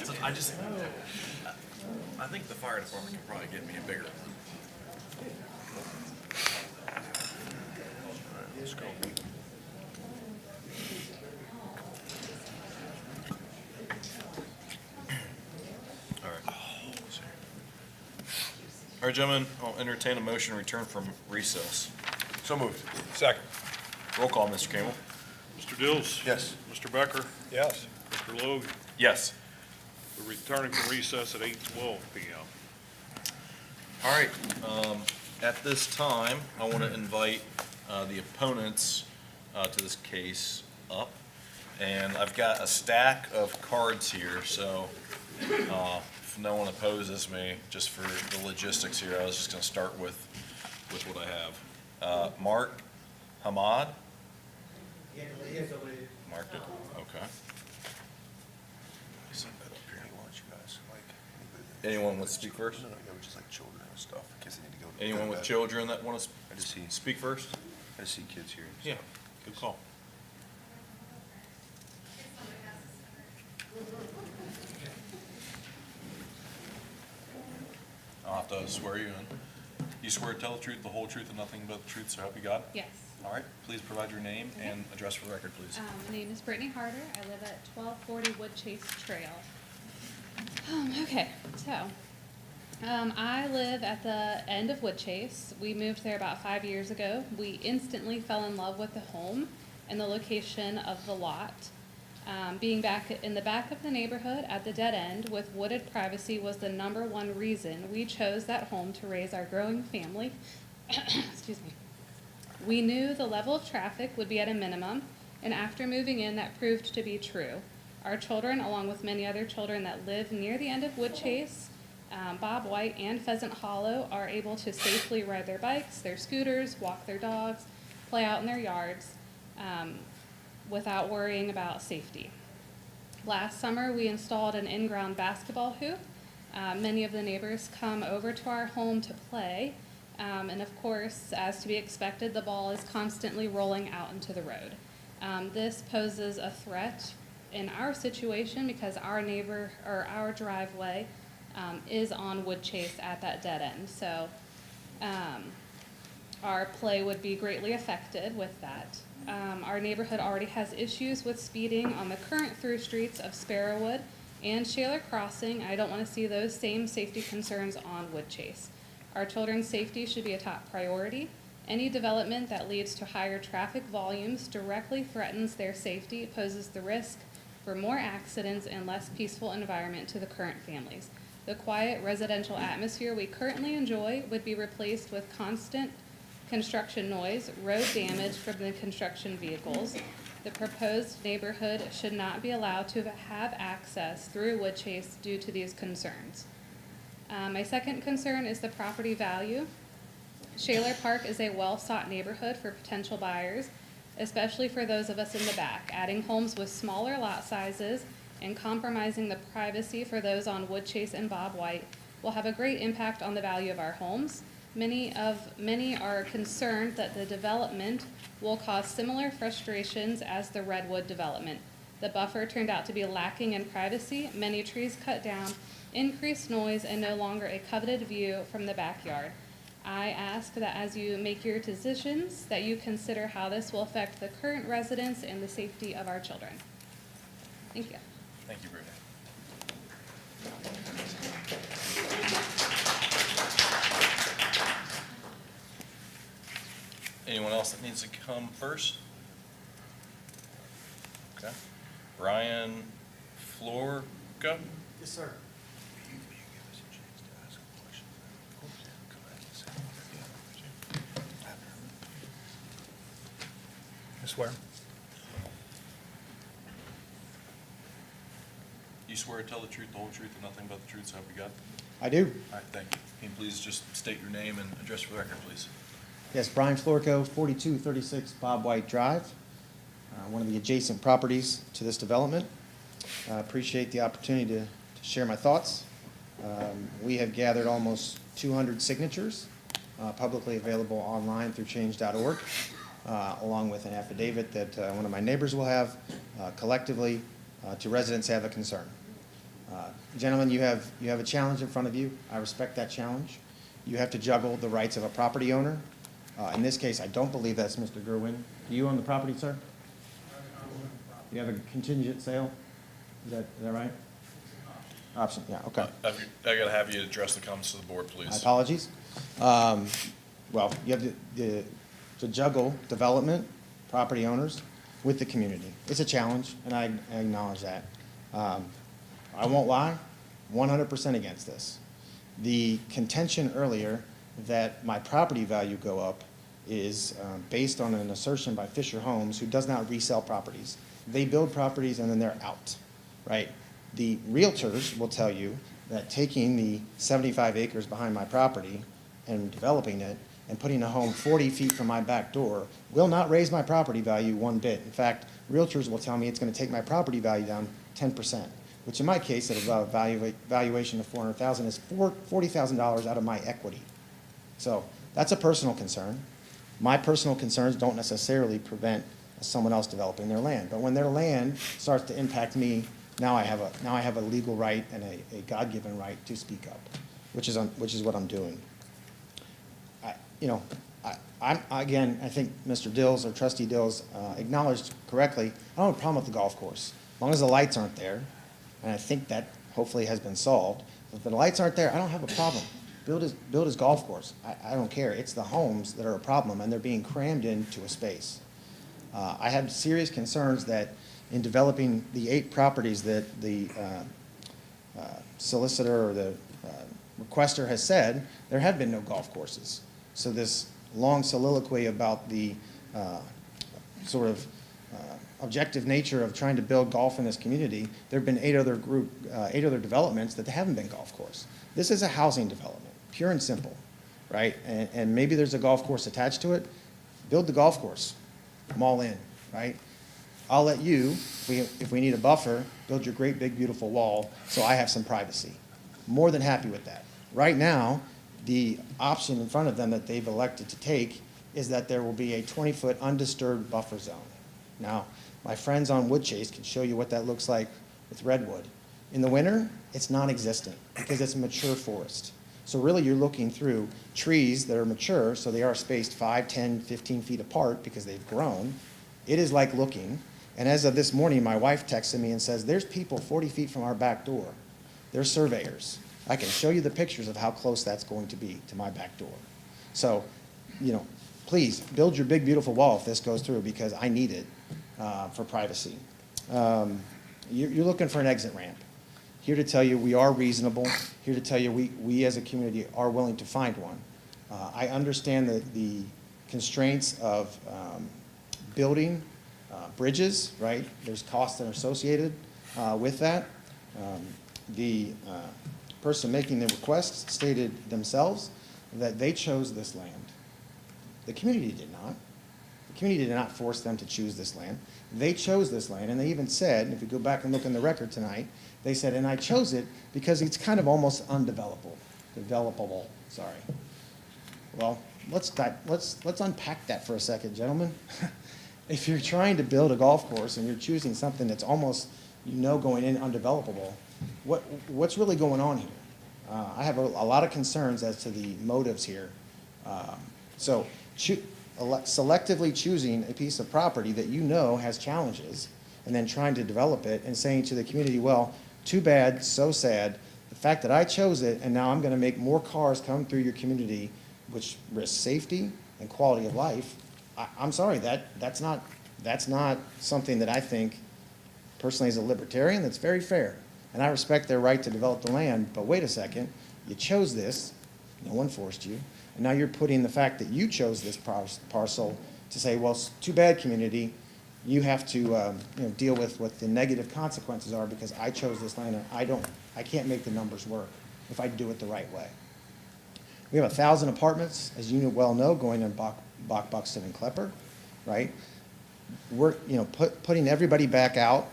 So I think the fire department can probably get me a bigger one. All right, let's go. All right. All right, gentlemen, I'll entertain a motion to return from recess. So moved. Second. Roll call, Mr. Campbell. Mr. Dills? Yes. Mr. Becker? Yes. Mr. Logue? Yes. We're returning from recess at 8:12 PM. All right, at this time, I want to invite the opponents to this case up. And I've got a stack of cards here, so if no one opposes me, just for the logistics here, I was just going to start with what I have. Mark Hamad? Mark did, okay. Set that up here. Why don't you guys, like, Anyone want to speak first? No, just like children and stuff, in case they need to go. Anyone with children that want to I just see, speak first? I just see kids here. Yeah, good call. I'll have to swear you in. You swear to tell the truth, the whole truth, and nothing but the truth, so help you God? Yes. All right, please provide your name and address for the record, please. My name is Brittany Harder. I live at 1240 Woodchase Trail. Okay, so I live at the end of Woodchase. We moved there about 5 years ago. We instantly fell in love with the home and the location of the lot. Being back in the back of the neighborhood at the dead end with wooded privacy was the #1 reason we chose that home to raise our growing family. Excuse me. We knew the level of traffic would be at a minimum, and after moving in, that proved to be true. Our children, along with many other children that live near the end of Woodchase, Bob White and Pheasant Hollow, are able to safely ride their bikes, their scooters, walk their dogs, play out in their yards, without worrying about safety. Last summer, we installed an in-ground basketball hoop. Many of the neighbors come over to our home to play, and of course, as to be expected, the ball is constantly rolling out into the road. This poses a threat in our situation because our neighbor, or our driveway, is on Woodchase at that dead end. So our play would be greatly affected with that. Our neighborhood already has issues with speeding on the current through streets of Sparrowwood and Shaler Crossing. I don't want to see those same safety concerns on Woodchase. Our children's safety should be a top priority. Any development that leads to higher traffic volumes directly threatens their safety, poses the risk for more accidents and less peaceful environment to the current families. The quiet residential atmosphere we currently enjoy would be replaced with constant construction noise, road damage from the construction vehicles. The proposed neighborhood should not be allowed to have access through Woodchase due to these concerns. My second concern is the property value. Shaler Park is a well-sought neighborhood for potential buyers, especially for those of us in the back. Adding homes with smaller lot sizes and compromising the privacy for those on Woodchase and Bob White will have a great impact on the value of our homes. Many are concerned that the development will cause similar frustrations as the Redwood development. The buffer turned out to be lacking in privacy, many trees cut down, increased noise, and no longer a coveted view from the backyard. I ask that as you make your decisions, that you consider how this will affect the current residents and the safety of our children. Thank you. Thank you, Brittany. Anyone else that needs to come first? Okay. Brian Florka? Yes, sir. I swear. You swear to tell the truth, the whole truth, and nothing but the truth, so help you God? I do. All right, thank you. Can you please just state your name and address for the record, please? Yes, Brian Florco, 4236 Bob White Drive, one of the adjacent properties to this development. I appreciate the opportunity to share my thoughts. We have gathered almost 200 signatures, publicly available online through change.org. along with an affidavit that one of my neighbors will have, collectively, to residents have a concern. Gentlemen, you have a challenge in front of you. I respect that challenge. You have to juggle the rights of a property owner. In this case, I don't believe that's Mr. Gerwin. Do you own the property, sir? You have a contingent sale? Is that right? Option, yeah, okay. I gotta have you address the comments to the board, please. My apologies. Well, you have to juggle development, property owners, with the community. It's a challenge, and I acknowledge that. I won't lie, 100% against this. The contention earlier that my property value go up is based on an assertion by Fisher Homes, who does not resell properties. They build properties and then they're out, right? The realtors will tell you that taking the 75 acres behind my property and developing it and putting a home 40 feet from my back door will not raise my property value one bit. In fact, realtors will tell me it's going to take my property value down 10%, which in my case, at a valuation of $400,000, is $40,000 out of my equity. So that's a personal concern. My personal concerns don't necessarily prevent someone else developing their land. But when their land starts to impact me, now I have a legal right and a God-given right to speak up, which is what I'm doing. Again, I think Mr. Dills or Trustee Dills acknowledged correctly, I don't have a problem with the golf course, as long as the lights aren't there, and I think that hopefully has been solved. If the lights aren't there, I don't have a problem. Build his golf course. I don't care. It's the homes that are a problem, and they're being crammed into a space. I have serious concerns that in developing the 8 properties that the solicitor or the requester has said, there have been no golf courses. So this long soliloquy about the sort of objective nature of trying to build golf in this community, there have been 8 other developments that haven't been golf course. This is a housing development, pure and simple, right? And maybe there's a golf course attached to it. Build the golf course. I'm all in, right? I'll let you, if we need a buffer, build your great big beautiful wall so I have some privacy. More than happy with that. Right now, the option in front of them that they've elected to take is that there will be a 20-foot undisturbed buffer zone. Now, my friends on Woodchase can show you what that looks like with redwood. In the winter, it's non-existent because it's a mature forest. So really you're looking through trees that are mature, so they are spaced 5, 10, 15 feet apart because they've grown. It is like looking. And as of this morning, my wife texted me and says, there's people 40 feet from our back door. They're surveyors. I can show you the pictures of how close that's going to be to my back door. So, please build your big, beautiful wall if this goes through because I need it for privacy. You're looking for an exit ramp. Here to tell you we are reasonable. Here to tell you we as a community are willing to find one. I understand the constraints of building bridges, right? There's costs that are associated with that. The person making the request stated themselves that they chose this land. The community did not. The community did not force them to choose this land. They chose this land, and they even said, if you go back and look in the record tonight, they said, and I chose it because it's kind of almost developable, sorry. Well, let's unpack that for a second, gentlemen. If you're trying to build a golf course and you're choosing something that's almost, going in undevelopable, what's really going on here? I have a lot of concerns as to the motives here. So selectively choosing a piece of property that has challenges and then trying to develop it and saying to the community, well, too bad, so sad. The fact that I chose it and now I'm going to make more cars come through your community, which risks safety and quality of life, I'm sorry, that's not something that I think, personally as a libertarian, that's very fair. And I respect their right to develop the land, but wait a second, you chose this, no one forced you, and now you're putting the fact that you chose this parcel to say, well, too bad, community, you have to deal with what the negative consequences are because I chose this land and I can't make the numbers work if I do it the right way. We have 1,000 apartments, as you well know, going in Bach, Buxton, and Klepper, right? We're, putting everybody back out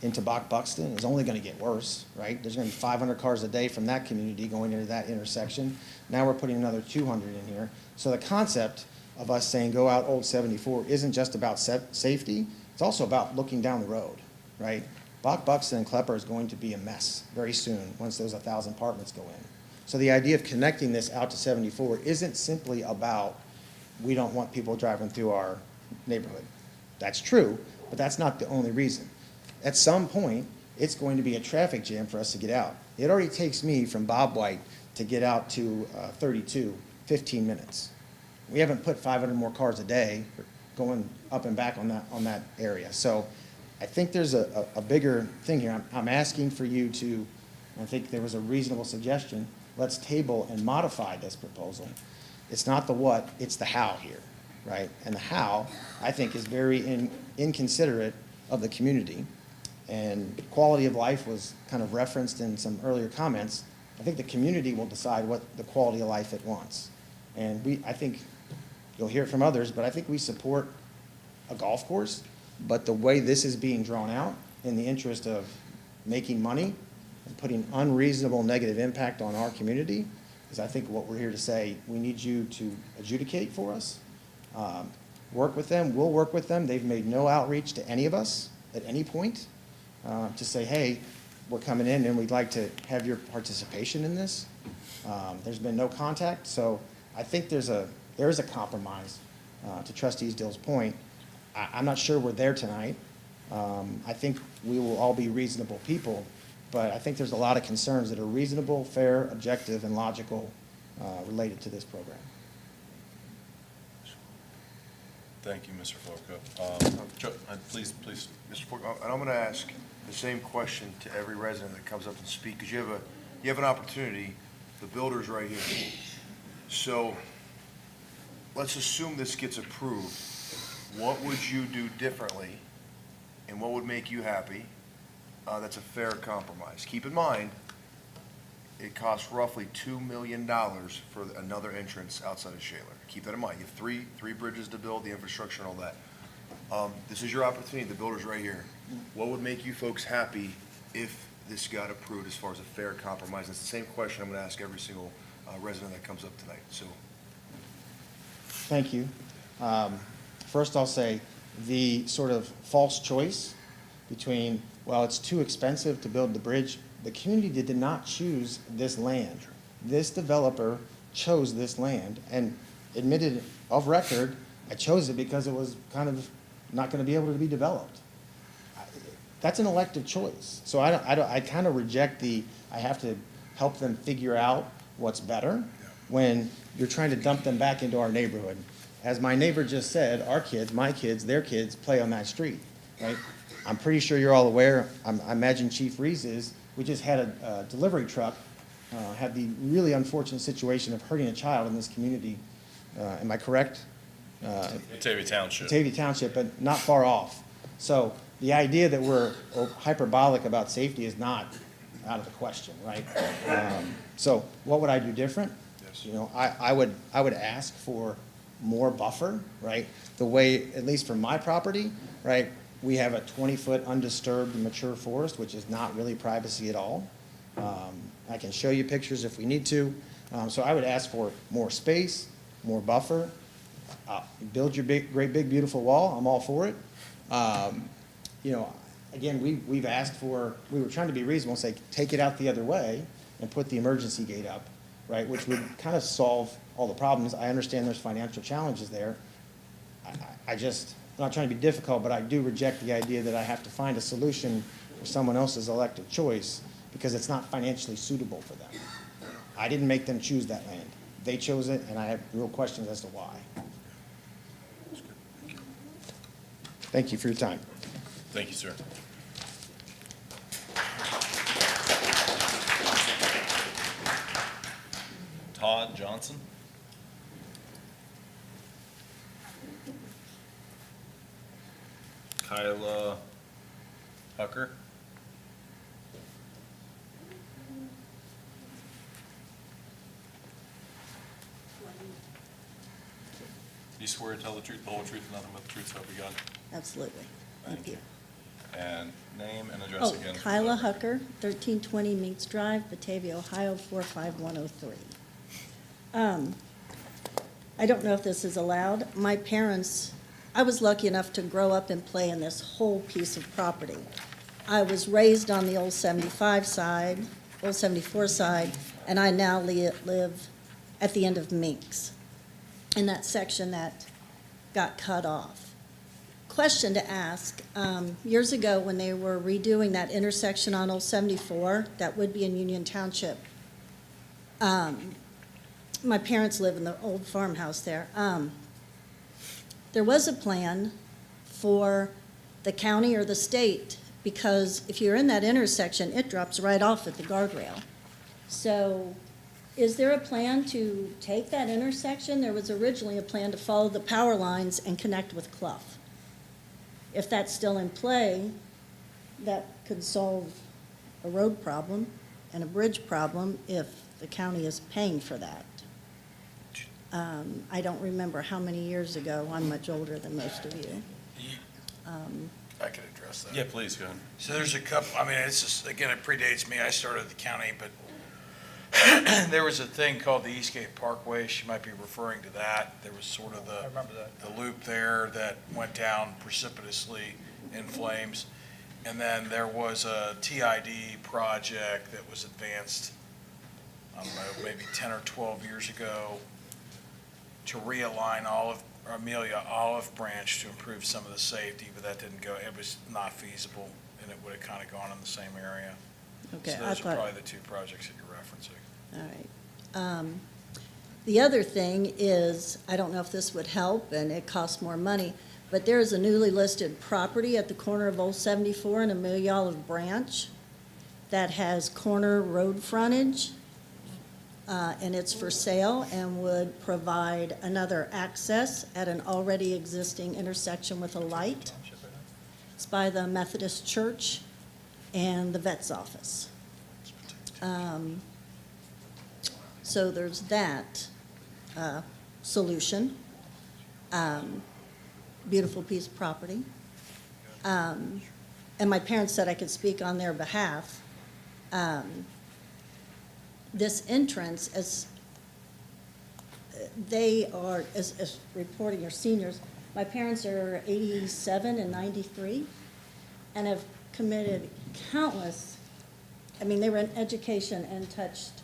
into Bach, Buxton is only going to get worse, right? There's going to be 500 cars a day from that community going into that intersection. Now we're putting another 200 in here. So the concept of us saying go out Old 74 isn't just about safety, it's also about looking down the road, right? Bach, Buxton, and Klepper is going to be a mess very soon once those 1,000 apartments go in. So the idea of connecting this out to 74 isn't simply about we don't want people driving through our neighborhood. That's true, but that's not the only reason. At some point, it's going to be a traffic jam for us to get out. It already takes me from Bob White to get out to 32, 15 minutes. We haven't put 500 more cars a day going up and back on that area. So I think there's a bigger thing here. I'm asking for you to, I think there was a reasonable suggestion, let's table and modify this proposal. It's not the what, it's the how here, right? And the how, I think, is very inconsiderate of the community. And quality of life was kind of referenced in some earlier comments. I think the community will decide what the quality of life it wants. And I think, you'll hear it from others, but I think we support a golf course, but the way this is being drawn out in the interest of making money and putting unreasonable negative impact on our community is, I think, what we're here to say. We need you to adjudicate for us, work with them. We'll work with them. They've made no outreach to any of us at any point to say, hey, we're coming in and we'd like to have your participation in this. There's been no contact, so I think there is a compromise. To Trustee Dill's point, I'm not sure we're there tonight. I think we will all be reasonable people, but I think there's a lot of concerns that are reasonable, fair, objective, and logical related to this program. Thank you, Mr. Florco. Please. Mr. Fork, and I'm going to ask the same question to every resident that comes up and speaks, because you have an opportunity. The builder's right here. So let's assume this gets approved. What would you do differently, and what would make you happy? That's a fair compromise. Keep in mind, it costs roughly $2 million for another entrance outside of Shaler. Keep that in mind. You have three bridges to build, the infrastructure and all that. This is your opportunity. The builder's right here. What would make you folks happy if this got approved as far as a fair compromise? It's the same question I'm going to ask every single resident that comes up tonight. So, thank you. First, I'll say the sort of false choice between, well, it's too expensive to build the bridge. The community did not choose this land. This developer chose this land and admitted of record, I chose it because it was kind of not going to be able to be developed. That's an elective choice. So I kind of reject I have to help them figure out what's better when you're trying to dump them back into our neighborhood. As my neighbor just said, our kids, my kids, their kids play on that street, right? I'm pretty sure you're all aware, I imagine Chief Reese is, we just had a delivery truck had the really unfortunate situation of hurting a child in this community. Am I correct? Batavia Township. Batavia Township, but not far off. So the idea that we're hyperbolic about safety is not out of the question, right? So what would I do different? yes. You know, I would ask for more buffer, right? The way, at least for my property, right, we have a 20-foot undisturbed mature forest, which is not really privacy at all. I can show you pictures if we need to. So I would ask for more space, more buffer. Build your great big beautiful wall. I'm all for it. You know, again, we've asked for, we were trying to be reasonable, say take it out the other way and put the emergency gate up, right, which would kind of solve all the problems. I understand there's financial challenges there. I'm not trying to be difficult, but I do reject the idea that I have to find a solution for someone else's elective choice because it's not financially suitable for them. I didn't make them choose that land. They chose it, and I have real questions as to why. Thank you for your time. Thank you, sir. Todd Johnson. Kyla Hucker. You swear to tell the truth, the whole truth, and nothing but the truth, so help you God? Absolutely. Thank you. And name and address Oh, again. Kyla Hucker, 1320 Meats Drive, Batavia, Ohio, 45103. I don't know if this is allowed. My parents, I was lucky enough to grow up and play in this whole piece of property. I was raised on the old 75 side, old 74 side, and I now live at the end of Minks, in that section that got cut off. Question to ask, years ago when they were redoing that intersection on Old 74, that would be in Union Township, my parents live in the old farmhouse there. There was a plan for the county or the state, because if you're in that intersection, it drops right off at the guardrail. So is there a plan to take that intersection? There was originally a plan to follow the power lines and connect with Clough. If that's still in play, that could solve a road problem and a bridge problem if the county is paying for that. I don't remember how many years ago. I'm much older than most of you. I could address that. Yeah, please, go ahead. So there's a couple, I mean, it's just, again, it predates me. I started at the county, but there was a thing called the Eastgate Parkway. She might be referring to that. There was sort of I remember that. the loop there that went down precipitously in flames. And then there was a TID project that was advanced, I don't know, maybe 10 or 12 years ago to realign Amelia Olive Branch to improve some of the safety, but that didn't go, it was not feasible, and it would have kind of gone in the same area. Okay, So I those are thought- probably the two projects that you're referencing. All right. The other thing is, I don't know if this would help, and it costs more money, but there is a newly listed property at the corner of Old 74 and Amelia Olive Branch that has corner road frontage, and it's for sale and would provide another access at an already existing intersection with a light. It's by the Methodist Church and the vet's office. So there's that solution. Beautiful piece of property. And my parents said I could speak on their behalf. This entrance, as they are, as reporting your seniors, my parents are 87 and 93 and have committed countless, I mean, they were in education and touched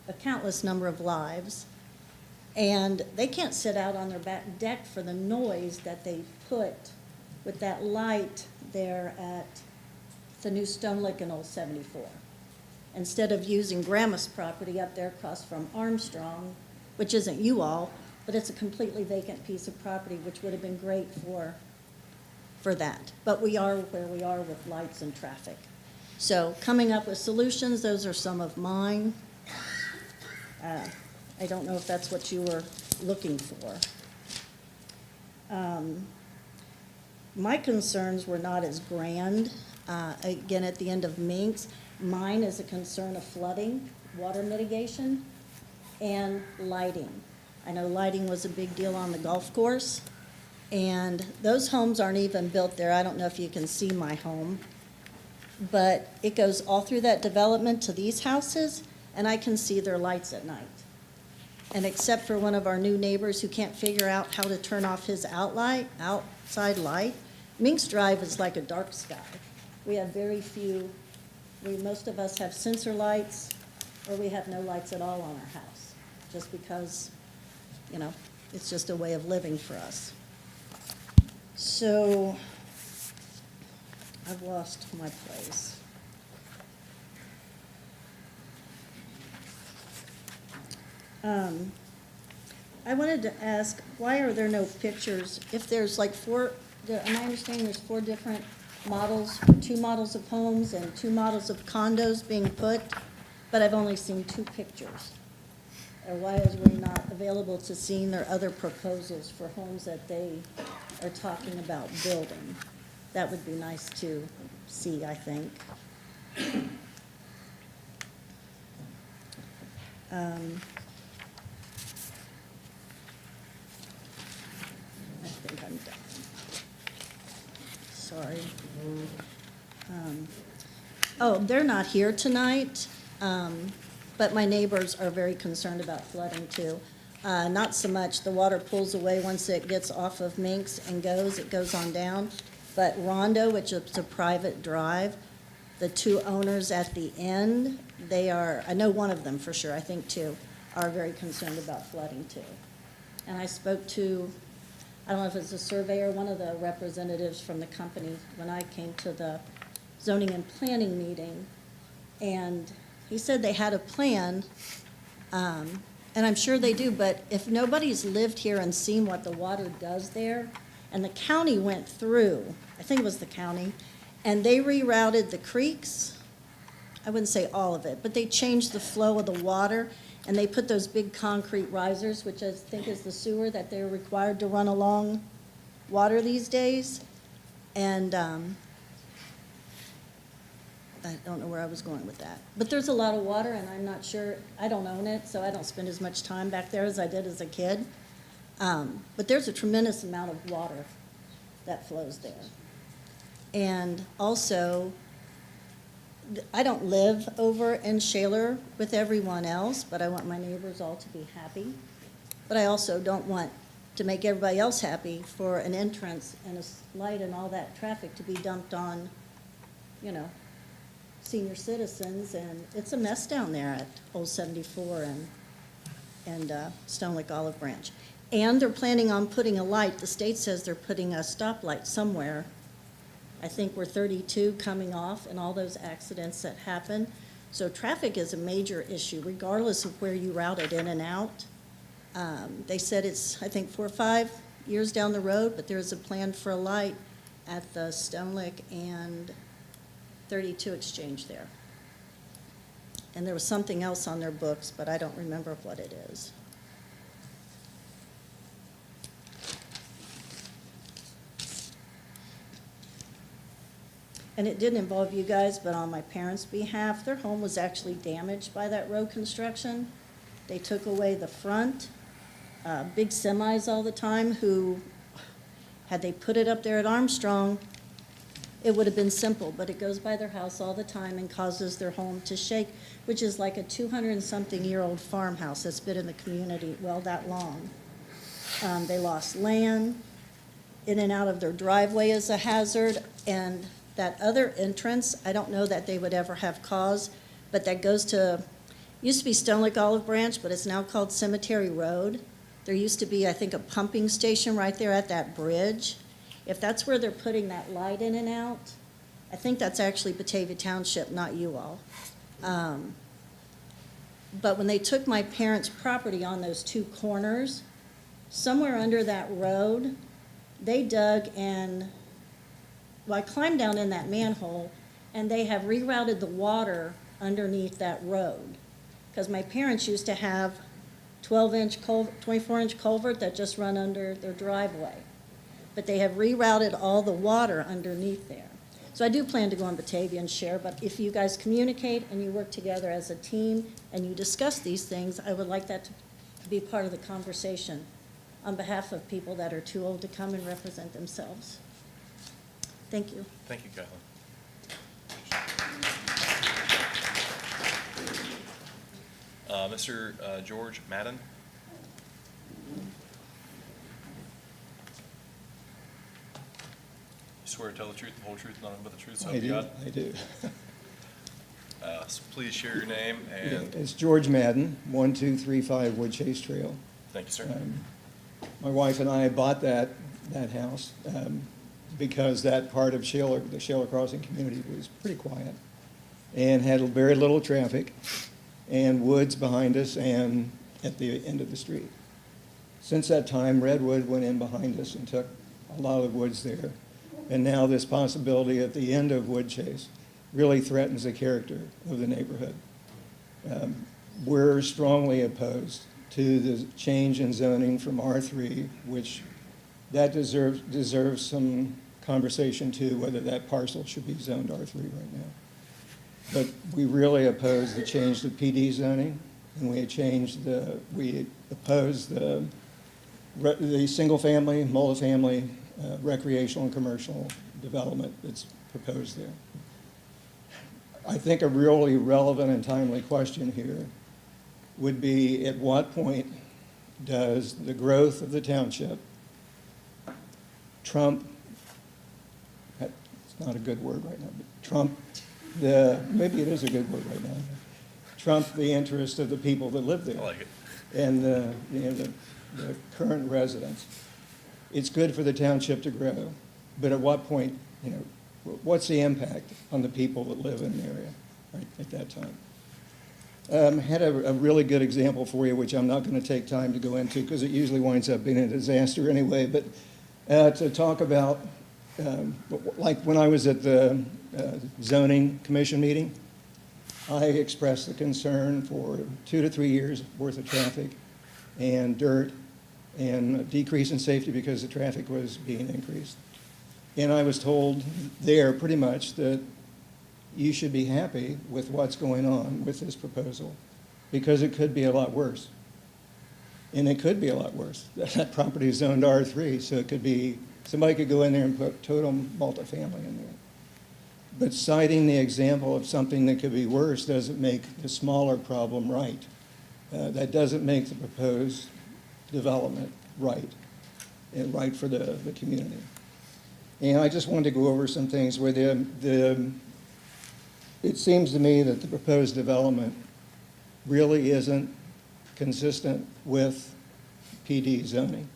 a countless number of lives. And they can't sit out on their back deck for the noise that they put with that light there at the new Stone Lick in Old 74. Instead of using Grandma's property up there across from Armstrong, which isn't you all, but it's a completely vacant piece of property, which would have been great for that. But we are where we are with lights and traffic. So coming up with solutions, those are some of mine. I don't know if that's what you were looking for. My concerns were not as grand. Again, at the end of Minks, mine is a concern of flooding, water mitigation, and lighting. I know lighting was a big deal on the golf course, and those homes aren't even built there. I don't know if you can see my home, but it goes all through that development to these houses, and I can see their lights at night. And except for one of our new neighbors who can't figure out how to turn off his outside light, Minks Drive is like a dark sky. We have very few, most of us have sensor lights, or we have no lights at all on our house, just because, you know, it's just a way of living for us. So, I've lost my place. I wanted to ask, why are there no pictures? If there's like am I understanding there's 4 different models, 2 models of homes and 2 models of condos being put, but I've only seen 2 pictures? Or why is we not available to seeing their other proposals for homes that they are talking about building? That would be nice to see, I think. I think I'm done. Sorry. Oh, they're not here tonight, but my neighbors are very concerned about flooding too. Not so much, the water pulls away once it gets off of Minks and it goes on down. But Rondo, which is a private drive, the two owners at the end, they are, I know one of them for sure, I think two, are very concerned about flooding too. And I spoke to, I don't know if it's a surveyor, one of the representatives from the company, when I came to the zoning and planning meeting, and he said they had a plan, and I'm sure they do, but if nobody's lived here and seen what the water does there, and the county went through, I think it was the county, and they rerouted the creeks, I wouldn't say all of it, but they changed the flow of the water, and they put those big concrete risers, which I think is the sewer that they're required to run along water these days. And I don't know where I was going with that. But there's a lot of water, and I'm not sure, I don't own it, so I don't spend as much time back there as I did as a kid. But there's a tremendous amount of water that flows there. And also, I don't live over in Shaler with everyone else, but I want my neighbors all to be happy. But I also don't want to make everybody else happy for an entrance and a light and all that traffic to be dumped on, you know, senior citizens. And it's a mess down there at Old 74 and Stone Lake Olive Branch. And they're planning on putting a light. The state says they're putting a stoplight somewhere. I think we're 32 coming off and all those accidents that happen. So traffic is a major issue regardless of where you route it in and out. They said it's, I think, 4 or 5 years down the road, but there's a plan for a light at the Stone Lake and 32 exchange there. And there was something else on their books, but I don't remember what it is. And it didn't involve you guys, but on my parents' behalf, their home was actually damaged by that road construction. They took away the front, big semis all the time, who, had they put it up there at Armstrong, it would have been simple, but it goes by their house all the time and causes their home to shake, which is like a 200-and-something-year-old farmhouse that's been in the community, well, that long. They lost land. In and out of their driveway is a hazard, and that other entrance, I don't know that they would ever have cause, but that goes to, used to be Stone Lake Olive Branch, but it's now called Cemetery Road. There used to be, I think, a pumping station right there at that bridge. If that's where they're putting that light in and out, I think that's actually Batavia Township, not you all. But when they took my parents' property on those two corners, somewhere under that road, they dug and, well, I climbed down in that manhole, and they have rerouted the water underneath that road. Because my parents used to have 24-inch culvert that just run under their driveway. But they have rerouted all the water underneath there. So I do plan to go on Batavia and share, but if you guys communicate and you work together as a team and you discuss these things, I would like that to be part of the conversation on behalf of people that are too old to come and represent themselves. Thank you. Thank you, Kathleen. Mr. George Madden. You swear to tell the truth, the whole truth, nothing but the truth, so help you God? I do. So please share your name and. It's George Madden, 1235 Wood Chase Trail. Thank you, sir. My wife and I bought that house because that part of Shaler, the Shaler Crossing community, was pretty quiet and had very little traffic and woods behind us and at the end of the street. Since that time, Redwood went in behind us and took a lot of woods there. And now this possibility at the end of Wood Chase really threatens the character of the neighborhood. We're strongly opposed to the change in zoning from R3, which that deserves some conversation too, whether that parcel should be zoned R3 right now. But we really oppose the change to PD zoning, and we oppose the single-family, multifamily, recreational and commercial development that's proposed there. I think a really relevant and timely question here would be, at what point does the growth of the township trump, it's not a good word right now, but trump maybe it is a good word right now, trump the interest of the people that live there. I like it. And the current residents. It's good for the township to grow, but at what point, what's the impact on the people that live in the area right at that time? Had a really good example for you, which I'm not going to take time to go into because it usually winds up being a disaster anyway, but to talk about, like when I was at the zoning commission meeting, I expressed the concern for 2 to 3 years worth of traffic and dirt and a decrease in safety because the traffic was being increased. And I was told there pretty much that you should be happy with what's going on with this proposal because it could be a lot worse. And it could be a lot worse. That property is zoned R3, so it could be, somebody could go in there and put total multifamily in there. But citing the example of something that could be worse doesn't make the smaller problem right. That doesn't make the proposed development right, and right for the community. And I just wanted to go over some things where it seems to me that the proposed development really isn't consistent with PD zoning.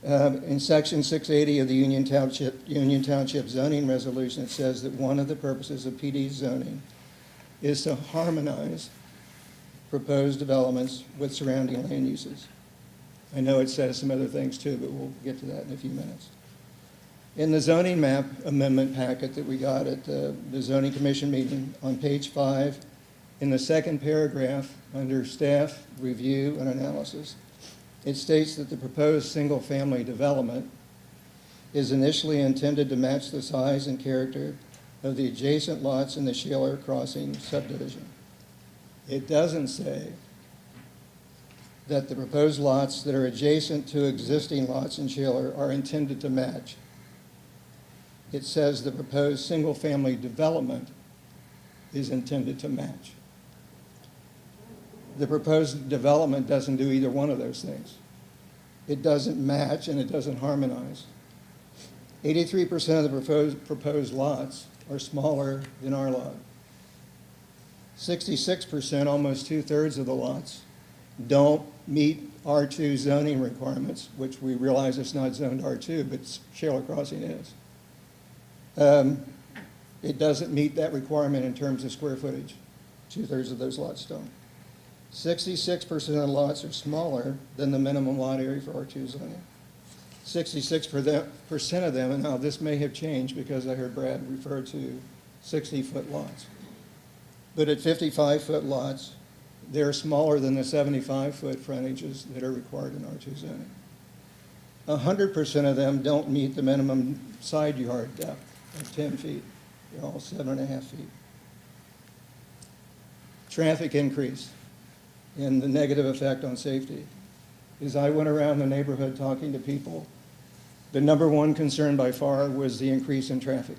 In section 680 of the Union Township zoning resolution, it says that one of the purposes of PD zoning is to harmonize proposed developments with surrounding land uses. I know it says some other things too, but we'll get to that in a few minutes. In the zoning map amendment packet that we got at the zoning commission meeting, on page 5, in the second paragraph under staff review and analysis, it states that the proposed single-family development is initially intended to match the size and character of the adjacent lots in the Shaler Crossing subdivision. It doesn't say that the proposed lots that are adjacent to existing lots in Shaler are intended to match. It says the proposed single-family development is intended to match. The proposed development doesn't do either one of those things. It doesn't match and it doesn't harmonize. 83% of the proposed lots are smaller than our lot. 66%, almost 2/3 of the lots, don't meet R2 zoning requirements, which we realize it's not zoned R2, but Shaler Crossing is. It doesn't meet that requirement in terms of square footage. 2/3 of those lots don't. 66% of the lots are smaller than the minimum lot area for R2 zoning. 66% of them, and now this may have changed because I heard Brad refer to 60-foot lots. But at 55-foot lots, they're smaller than the 75-foot frontages that are required in R2 zoning. 100% of them don't meet the minimum side yard depth of 10 feet. They're all 7.5 feet. Traffic increase and the negative effect on safety. As I went around the neighborhood talking to people, the number one concern by far was the increase in traffic.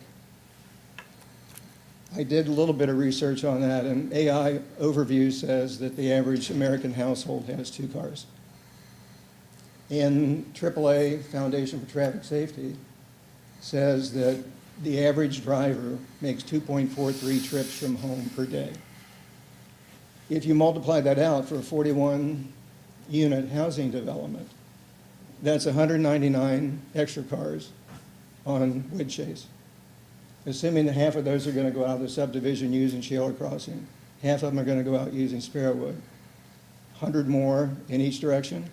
I did a little bit of research on that, and AI overview says that the average American household has 2 cars. And AAA, Foundation for Traffic Safety, says that the average driver makes 2.43 trips from home per day. If you multiply that out for a 41-unit housing development, that's 199 extra cars on Woodchase. Assuming that half of those are going to go out of the subdivision using Shaler Crossing, half of them are going to go out using Sparrowwood. 100 more in each direction.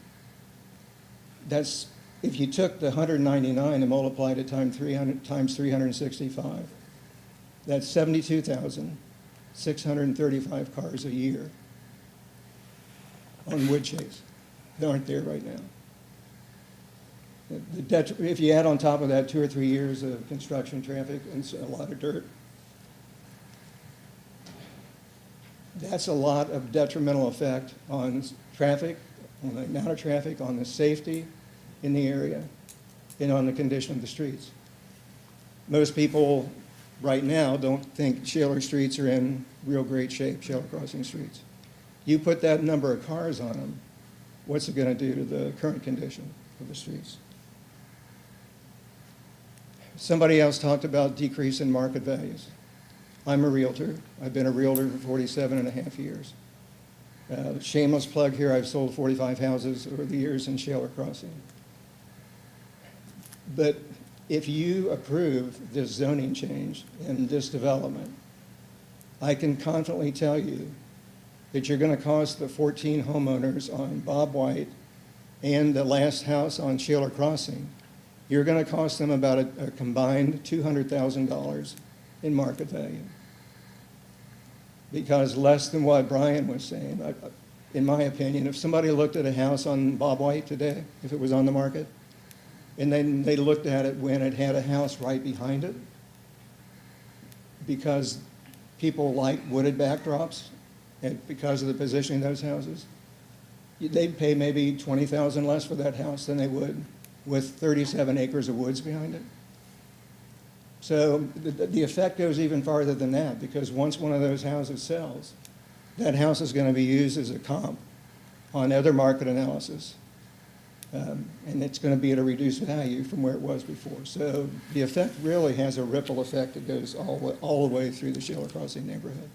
That's, if you took the 199 and multiplied it times 365, that's 72,635 cars a year on Woodchase that aren't there right now. If you add on top of that 2 or 3 years of construction traffic and a lot of dirt, that's a lot of detrimental effect on traffic, on the amount of traffic, on the safety in the area, and on the condition of the streets. Most people right now don't think Shaler streets are in real great shape, Shaler Crossing streets. You put that number of cars on them, what's it going to do to the current condition of the streets? Somebody else talked about decrease in market values. I'm a realtor. I've been a realtor for 47 and a half years. Shameless plug here, I've sold 45 houses over the years in Shaler Crossing. But if you approve this zoning change and this development, I can confidently tell you that you're going to cost the 14 homeowners on Bob White and the last house on Shaler Crossing, you're going to cost them about a combined $200,000 in market value. Because less than what Brian was saying, in my opinion, if somebody looked at a house on Bob White today, if it was on the market, and then they looked at it when it had a house right behind it, because people like wooded backdrops, and because of the positioning of those houses, they'd pay maybe $20,000 less for that house than they would with 37 acres of woods behind it. So the effect goes even farther than that, because once one of those houses sells, that house is going to be used as a comp on other market analysis. And it's going to be at a reduced value from where it was before. So the effect really has a ripple effect that goes all the way through the Shaler Crossing neighborhood.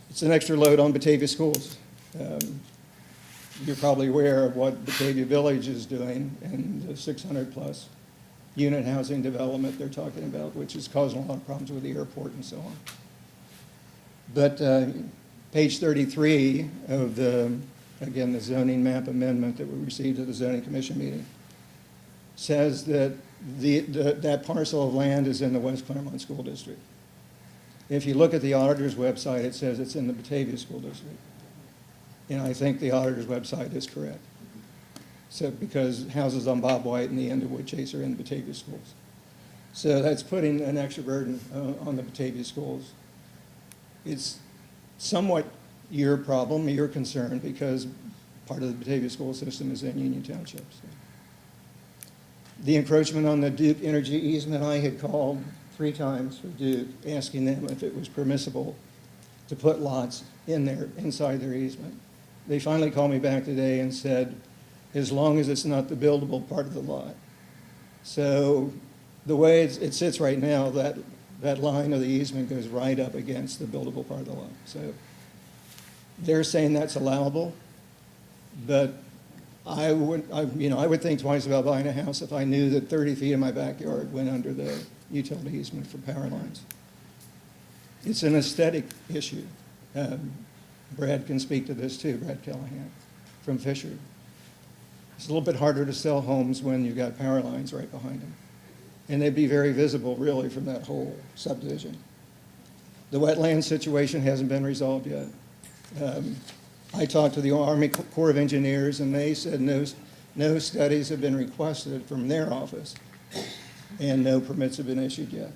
It's an extra load on Batavia schools. You're probably aware of what Batavia Village is doing and the 600-plus unit housing development they're talking about, which is causing a lot of problems with the airport and so on. But page 33 of the zoning map amendment that we received at the zoning commission meeting says that that parcel of land is in the West Claremont School District. If you look at the auditor's website, it says it's in the Batavia School District. And I think the auditor's website is correct. So because houses on Bob White and the end of Woodchase are in the Batavia schools. So that's putting an extra burden on the Batavia schools. It's somewhat your problem, your concern, because part of the Batavia school system is in Union Township. So. The encroachment on the Duke Energy easement, I had called 3 times for Duke, asking them if it was permissible to put lots in there, inside their easement. They finally called me back today and said, as long as it's not the buildable part of the lot. So the way it sits right now, that line of the easement goes right up against the buildable part of the lot. So they're saying that's allowable, but I would think twice about buying a house if I knew that 30 feet of my backyard went under the utility easement for power lines. It's an aesthetic issue. Brad can speak to this too, Brad Callahan from Fisher. It's a little bit harder to sell homes when you've got power lines right behind them. And they'd be very visible, really, from that whole subdivision. The wetland situation hasn't been resolved yet. I talked to the Army Corps of Engineers, and they said no studies have been requested from their office, and no permits have been issued yet.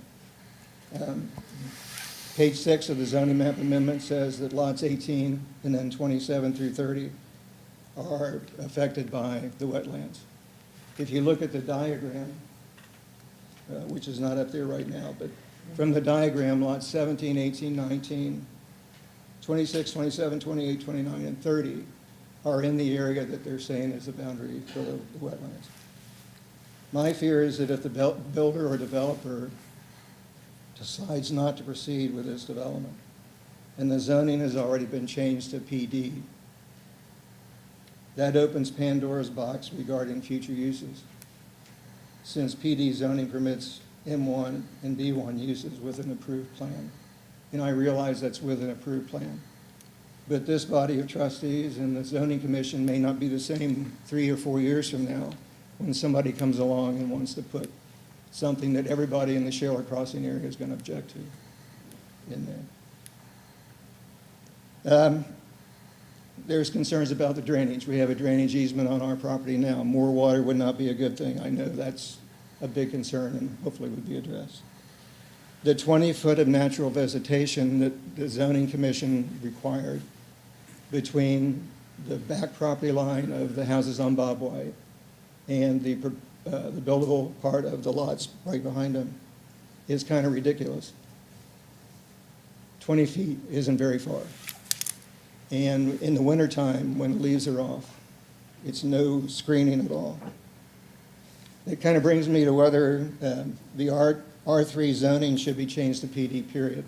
Page 6 of the zoning map amendment says that lots 18 and then 27 through 30 are affected by the wetlands. If you look at the diagram, which is not up there right now, but from the diagram, lots 17, 18, 19, 26, 27, 28, 29, and 30 are in the area that they're saying is the boundary for the wetlands. My fear is that if the builder or developer decides not to proceed with this development, and the zoning has already been changed to PD, that opens Pandora's box regarding future uses, since PD zoning permits M1 and B1 uses with an approved plan. And I realize that's with an approved plan. But this body of trustees and the zoning commission may not be the same 3 or 4 years from now when somebody comes along and wants to put something that everybody in the Shaler Crossing area is going to object to in there. There's concerns about the drainage. We have a drainage easement on our property now. More water would not be a good thing. I know that's a big concern and hopefully would be addressed. The 20-foot of natural vegetation that the zoning commission required between the back property line of the houses on Bob White and the buildable part of the lots right behind them is kind of ridiculous. 20 feet isn't very far. And in the wintertime, when the leaves are off, it's no screening at all. It kind of brings me to whether the R3 zoning should be changed to PD, period.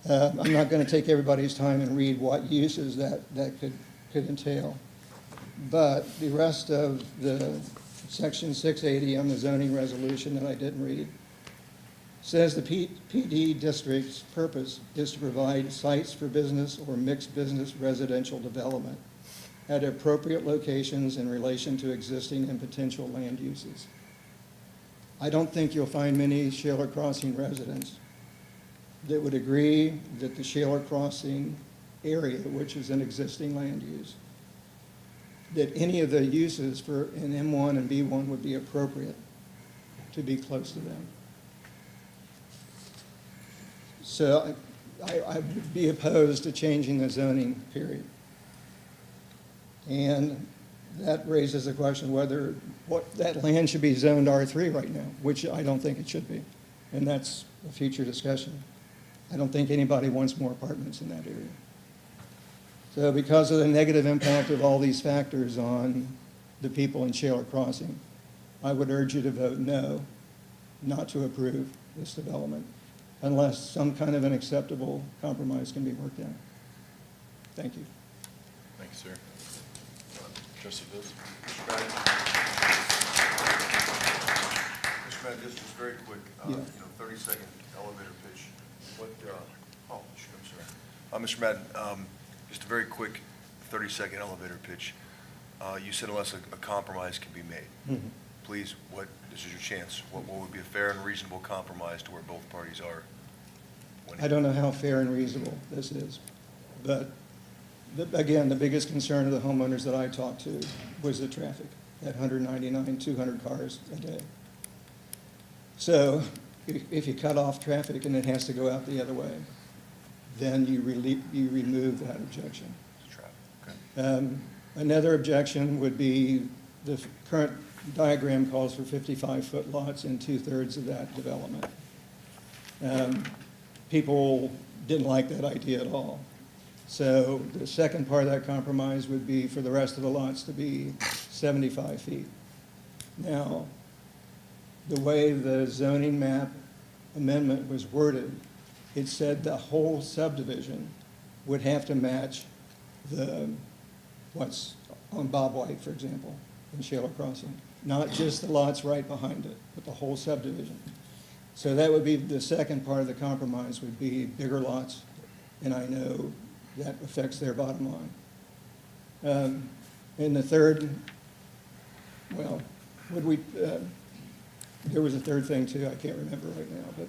I'm not going to take everybody's time and read what uses that could entail. But the rest of the section 680 on the zoning resolution that I didn't read says the PD district's purpose is to provide sites for business or mixed business residential development at appropriate locations in relation to existing and potential land uses. I don't think you'll find many Shaler Crossing residents that would agree that the Shaler Crossing area, which is an existing land use, that any of the uses for an M1 and B1 would be appropriate to be close to them. So I would be opposed to changing the zoning, period. And that raises the question whether that land should be zoned R3 right now, which I don't think it should be. And that's a future discussion. I don't think anybody wants more apartments in that area. So because of the negative impact of all these factors on the people in Shaler Crossing, I would urge you to vote no, not to approve this development, unless some kind of an acceptable compromise can be worked out. Thank you. Thank you, sir. Trustee Fields? Mr. Madden? Mr. Madden, just very quick, Yeah. 30-second elevator pitch. What, oh, shoot, I'm sorry. Mr. Madden, just a very quick 30-second elevator pitch. You said unless a compromise can be made. Mm-hmm. Please, this is your chance. What would be a fair and reasonable compromise to where both parties are? I don't know how fair and reasonable this is, but again, the biggest concern of the homeowners that I talked to was the traffic at 199, 200 cars a day. So if you cut off traffic and it has to go out the other way, then you remove that objection. Okay. Another objection would be the current diagram calls for 55-foot lots in 2/3 of that development. People didn't like that idea at all. So the second part of that compromise would be for the rest of the lots to be 75 feet. Now, the way the zoning map amendment was worded, it said the whole subdivision would have to match what's on Bob White, for example, in Shaler Crossing. Not just the lots right behind it, but the whole subdivision. So that would be the second part of the compromise, would be bigger lots, and I know that affects their bottom line. And the third, well, there was a third thing too, I can't remember right now, but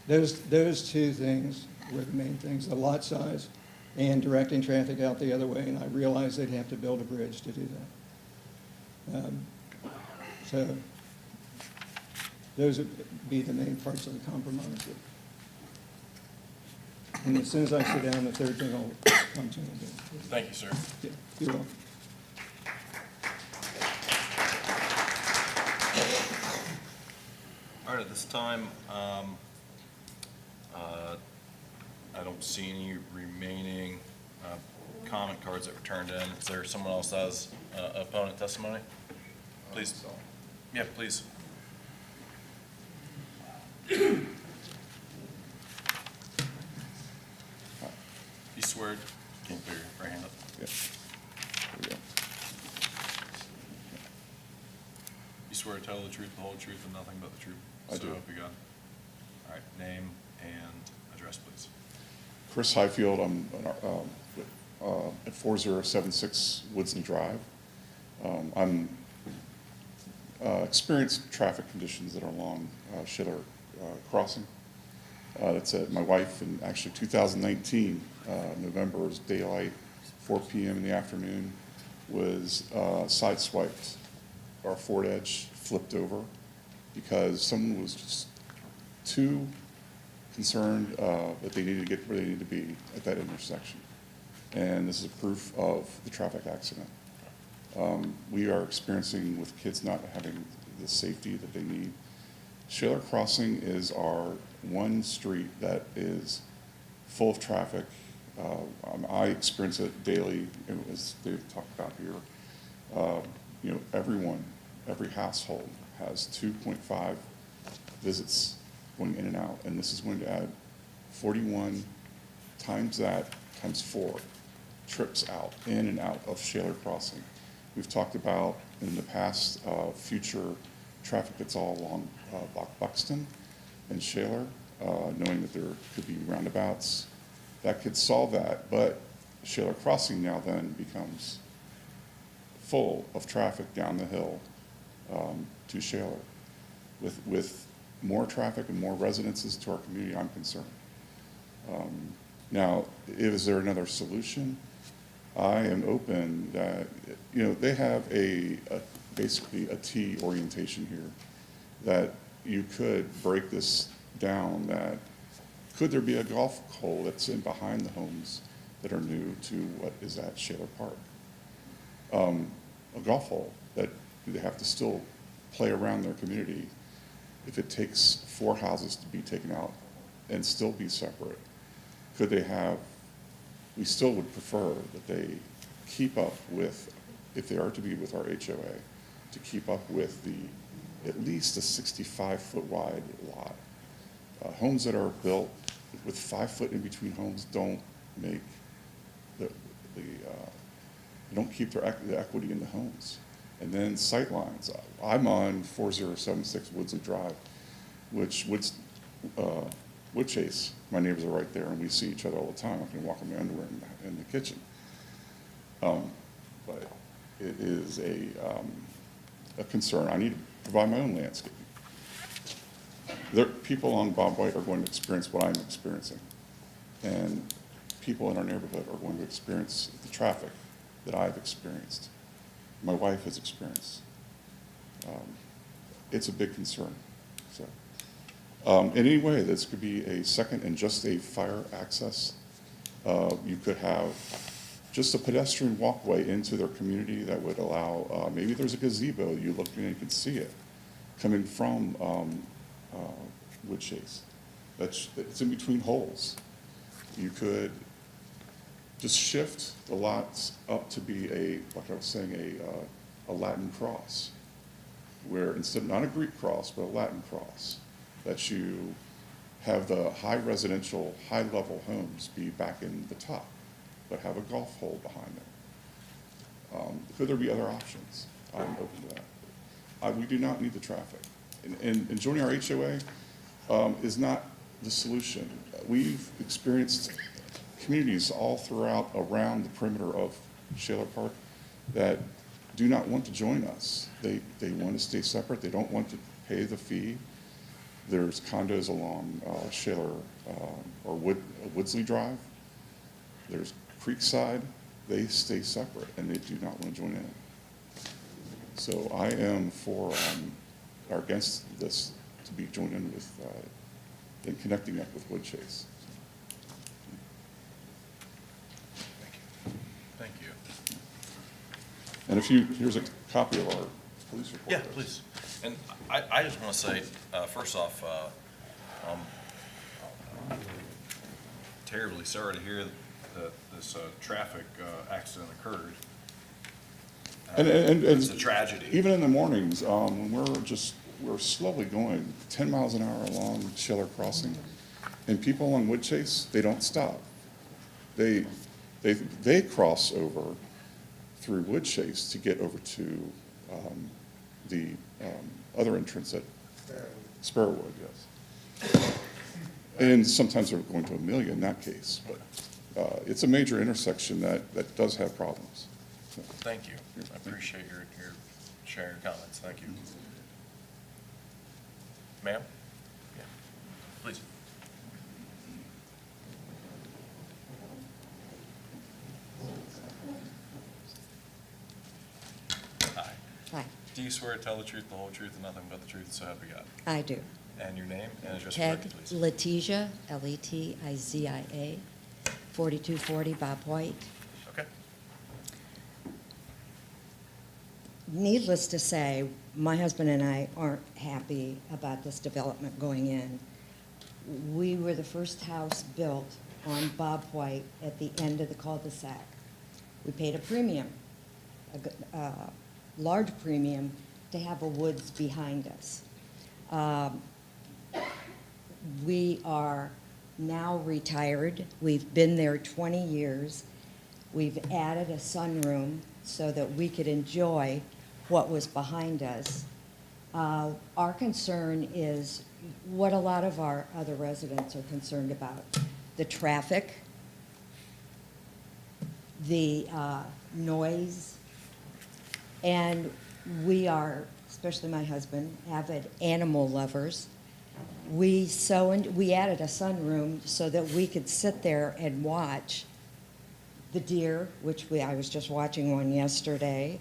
those two things were the main things, the lot size and directing traffic out the other way, and I realized they'd have to build a bridge to do that. So those would be the main parts of the compromise. And as soon as I sit down, the third thing I'll come to. Thank you, sir. Yeah, you're welcome. All right, at this time, I don't see any remaining comment cards that were turned in. Is there someone else that has opponent testimony? Please. Yeah, please. You swear, can you put your right hand up? Yeah. There we go. You swear to tell the truth, the whole truth, and nothing but the truth? I So do. help you God. All right, name and address, please. Chris Highfield, I'm at 4076 Woodson Drive. I'm experienced traffic conditions that are along Shaler Crossing. That's my wife, in actually 2019, November was daylight, 4 p.m. in the afternoon, was sideswiped. Our Ford Edge flipped over because someone was just too concerned that they needed to get where they needed to be at that intersection. And this is proof of the traffic accident. We are experiencing, with kids not having the safety that they need. Shaler Crossing is our one street that is full of traffic I experience it daily, as they've talked about here. Everyone, every household has 2.5 visits going in and out, and this is going to add 41 times that, times 4 trips out, in and out of Shaler Crossing. We've talked about in the past future traffic that's all along Buxton and Shaler, knowing that there could be roundabouts. That could solve that, but Shaler Crossing now then becomes full of traffic down the hill to Shaler. With more traffic and more residences to our community, I'm concerned. Now, is there another solution? I am open that, they have basically a T orientation here, that you could break this down, that could there be a golf hole that's in behind the homes that are new to what is at Shaler Park? A golf hole that they have to still play around their community. If it takes 4 houses to be taken out and still be separate, could they have, we still would prefer that they keep up with, if they are to be with our HOA, to keep up with at least a 65-foot wide lot. Homes that are built with 5 foot in between homes don't make don't keep the equity in the homes. And then sight lines. I'm on 4076 Woodsley Drive, which Wood Chase, my neighbors are right there, and we see each other all the time. I can walk in my underwear in the kitchen. But it is a concern. I need to provide my own landscaping. People on Bob White are going to experience what I'm experiencing, and people in our neighborhood are going to experience the traffic that I've experienced, my wife has experienced. It's a big concern. So, in any way, this could be a second and just a fire access. You could have just a pedestrian walkway into their community that would allow, maybe there's a gazebo, you look and you can see it coming from Wood Chase. It's in between holes. You could just shift the lots up to be like I was saying, a Latin cross, where instead, not a Greek cross, but a Latin cross, that you have the high residential, high level homes be back in the top, but have a golf hole behind them. Could there be other options? I'm open to that. We do not need the traffic. And joining our HOA is not the solution. We've experienced communities all throughout, around the perimeter of Shaler Park that do not want to join us. They want to stay separate. They don't want to pay the fee. There's condos along Shaler or Woodsley Drive. There's Creekside. They stay separate and they do not want to join in. So I am for or against this to be joined in with and connecting up with Wood Chase. Thank you. And here's a copy of our police report. Yeah, please. And I just want to say, first off, I'm terribly sorry to hear that this traffic accident occurred. It's a tragedy. Even in the mornings, when we're slowly going 10 miles an hour along Shaler Crossing, and people on Wood Chase, they don't stop. They cross over through Wood Chase to get over to the other entrance at Sparrowwood, yes. And sometimes they're going to Amelia in that case, but it's a major intersection that does have problems. So, Thank you. I appreciate your sharing your comments. Thank you. Ma'am? Yeah, please. Hi. Hi, Do you swear to tell the truth, the whole truth, and nothing but the truth, so help you God? I do. And your name and address for Peg record, please. Letizia, Letizia, 4240 Bob White. Okay. Needless to say, my husband and I aren't happy about this development going in. We were the first house built on Bob White at the end of the cul-de-sac. We paid a premium, a large premium, to have a woods behind us. We are now retired. We've been there 20 years. We've added a sunroom so that we could enjoy what was behind us. Our concern is what a lot of our other residents are concerned about: the traffic, the noise, and we are, especially my husband, avid animal lovers. We added a sunroom so that we could sit there and watch the deer, which I was just watching one yesterday,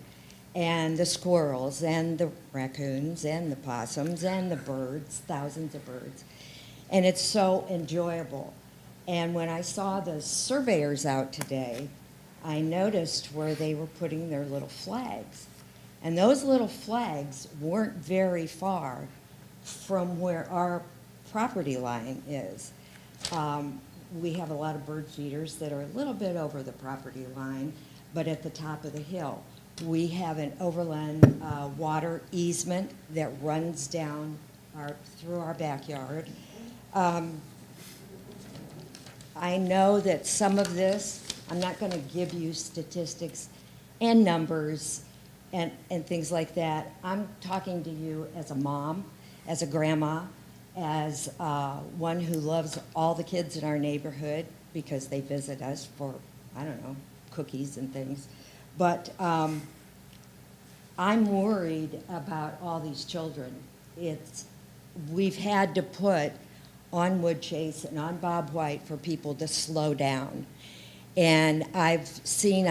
and the squirrels, and the raccoons, and the possums, and the birds, thousands of birds. And it's so enjoyable. And when I saw the surveyors out today, I noticed where they were putting their little flags. And those little flags weren't very far from where our property line is. We have a lot of bird feeders that are a little bit over the property line, but at the top of the hill. We have an overland water easement that runs down through our backyard. I know that some of this, I'm not going to give you statistics and numbers and things like that. I'm talking to you as a mom, as a grandma, as one who loves all the kids in our neighborhood because they visit us for, I don't know, cookies and things. But I'm worried about all these children. We've had to put on Wood Chase and on Bob White for people to slow down. And I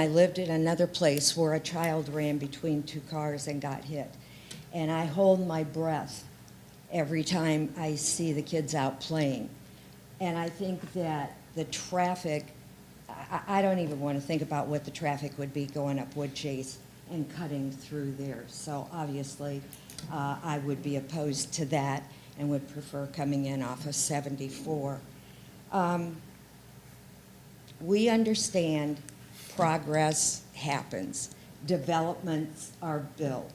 lived in another place where a child ran between two cars and got hit. And I hold my breath every time I see the kids out playing. And I think that the traffic, I don't even want to think about what the traffic would be going up Wood Chase and cutting through there. So obviously, I would be opposed to that and would prefer coming in off of 74. We understand progress happens, developments are built,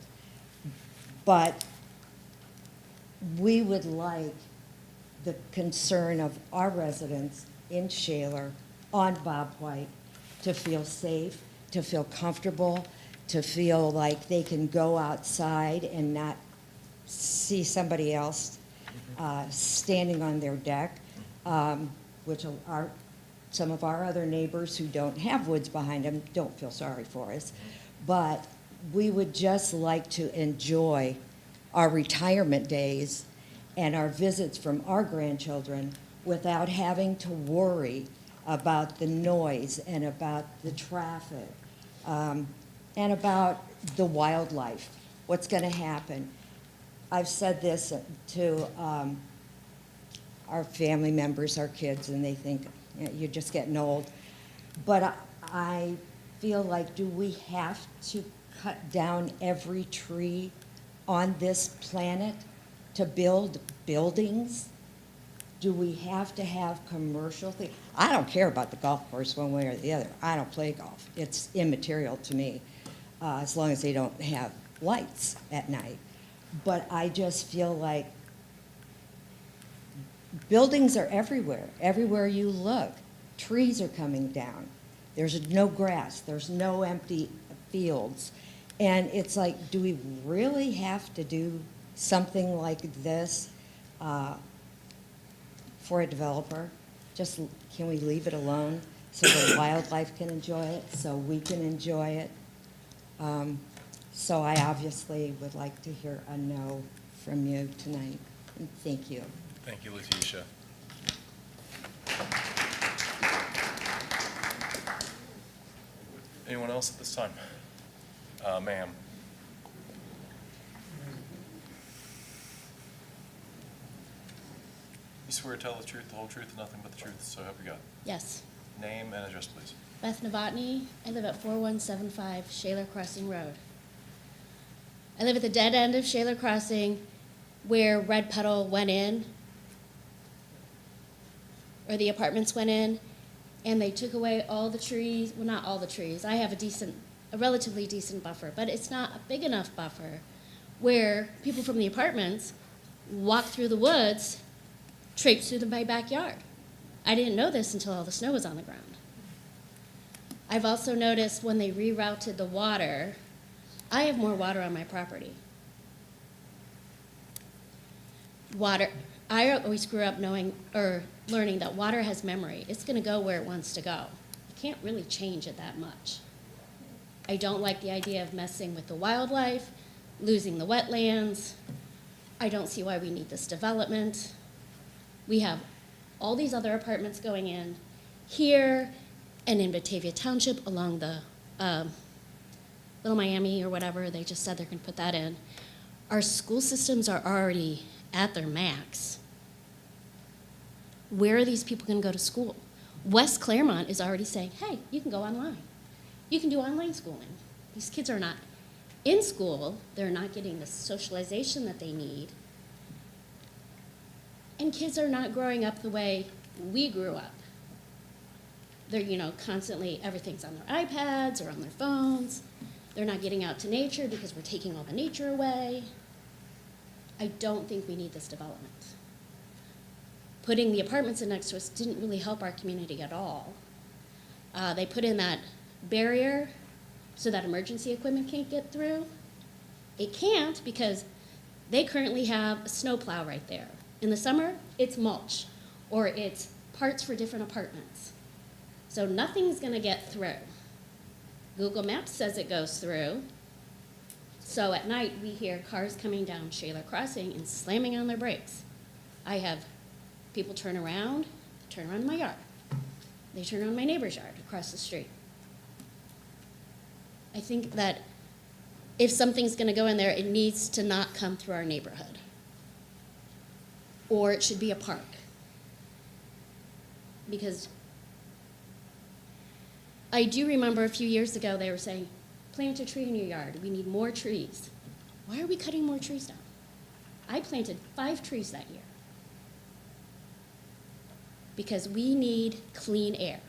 but we would like the concern of our residents in Shaler on Bob White to feel safe, to feel comfortable, to feel like they can go outside and not see somebody else standing on their deck, which some of our other neighbors who don't have woods behind them don't feel sorry for us. But we would just like to enjoy our retirement days and our visits from our grandchildren without having to worry about the noise and about the traffic and about the wildlife, what's going to happen. I've said this to our family members, our kids, and they think, you're just getting old. But I feel like, do we have to cut down every tree on this planet to build buildings? Do we have to have commercial things? I don't care about the golf course one way or the other. I don't play golf. It's immaterial to me, as long as they don't have lights at night. But I just feel like buildings are everywhere. Everywhere you look, trees are coming down. There's no grass. There's no empty fields. And it's like, do we really have to do something like this for a developer? Just, can we leave it alone so the wildlife can enjoy it, so we can enjoy it? So I obviously would like to hear a no from you tonight. And thank you. Thank you, Letitia. Anyone else at this time? Ma'am. You swear to tell the truth, the whole truth, and nothing but the truth, so help you God. Yes. Name and address, please. Beth Novotny. I live at 4175 Shaler Crossing Road. I live at the dead end of Shaler Crossing where Red Puddle went in, or the apartments went in, and they took away all the trees, well, not all the trees. I have a relatively decent buffer, but it's not a big enough buffer where people from the apartments walk through the woods, traipse through my backyard. I didn't know this until all the snow was on the ground. I've also noticed when they rerouted the water, I have more water on my property. Water, I always grew up knowing or learning that water has memory. It's going to go where it wants to go. You can't really change it that much. I don't like the idea of messing with the wildlife, losing the wetlands. I don't see why we need this development. We have all these other apartments going in here and in Batavia Township along the Little Miami or whatever. They just said they're going to put that in. Our school systems are already at their max. Where are these people going to go to school? West Claremont is already saying, hey, you can go online. You can do online schooling. These kids are not in school. They're not getting the socialization that they need. And kids are not growing up the way we grew up. They're, constantly, everything's on their iPads or on their phones. They're not getting out to nature because we're taking all the nature away. I don't think we need this development. Putting the apartments in next to us didn't really help our community at all. They put in that barrier so that emergency equipment can't get through. It can't because they currently have a snowplow right there. In the summer, it's mulch, or it's parts for different apartments. So nothing's gonna get through. Google Maps says it goes through. So at night, we hear cars coming down Shaler Crossing and slamming on their brakes. I have people turn around in my yard. They turn around my neighbor's yard across the street. I think that if something's gonna go in there, it needs to not come through our neighborhood. Or it should be a park. Because I do remember a few years ago they were saying, plant a tree in your yard. We need more trees. Why are we cutting more trees down? I planted 5 trees that year. Because we need clean air.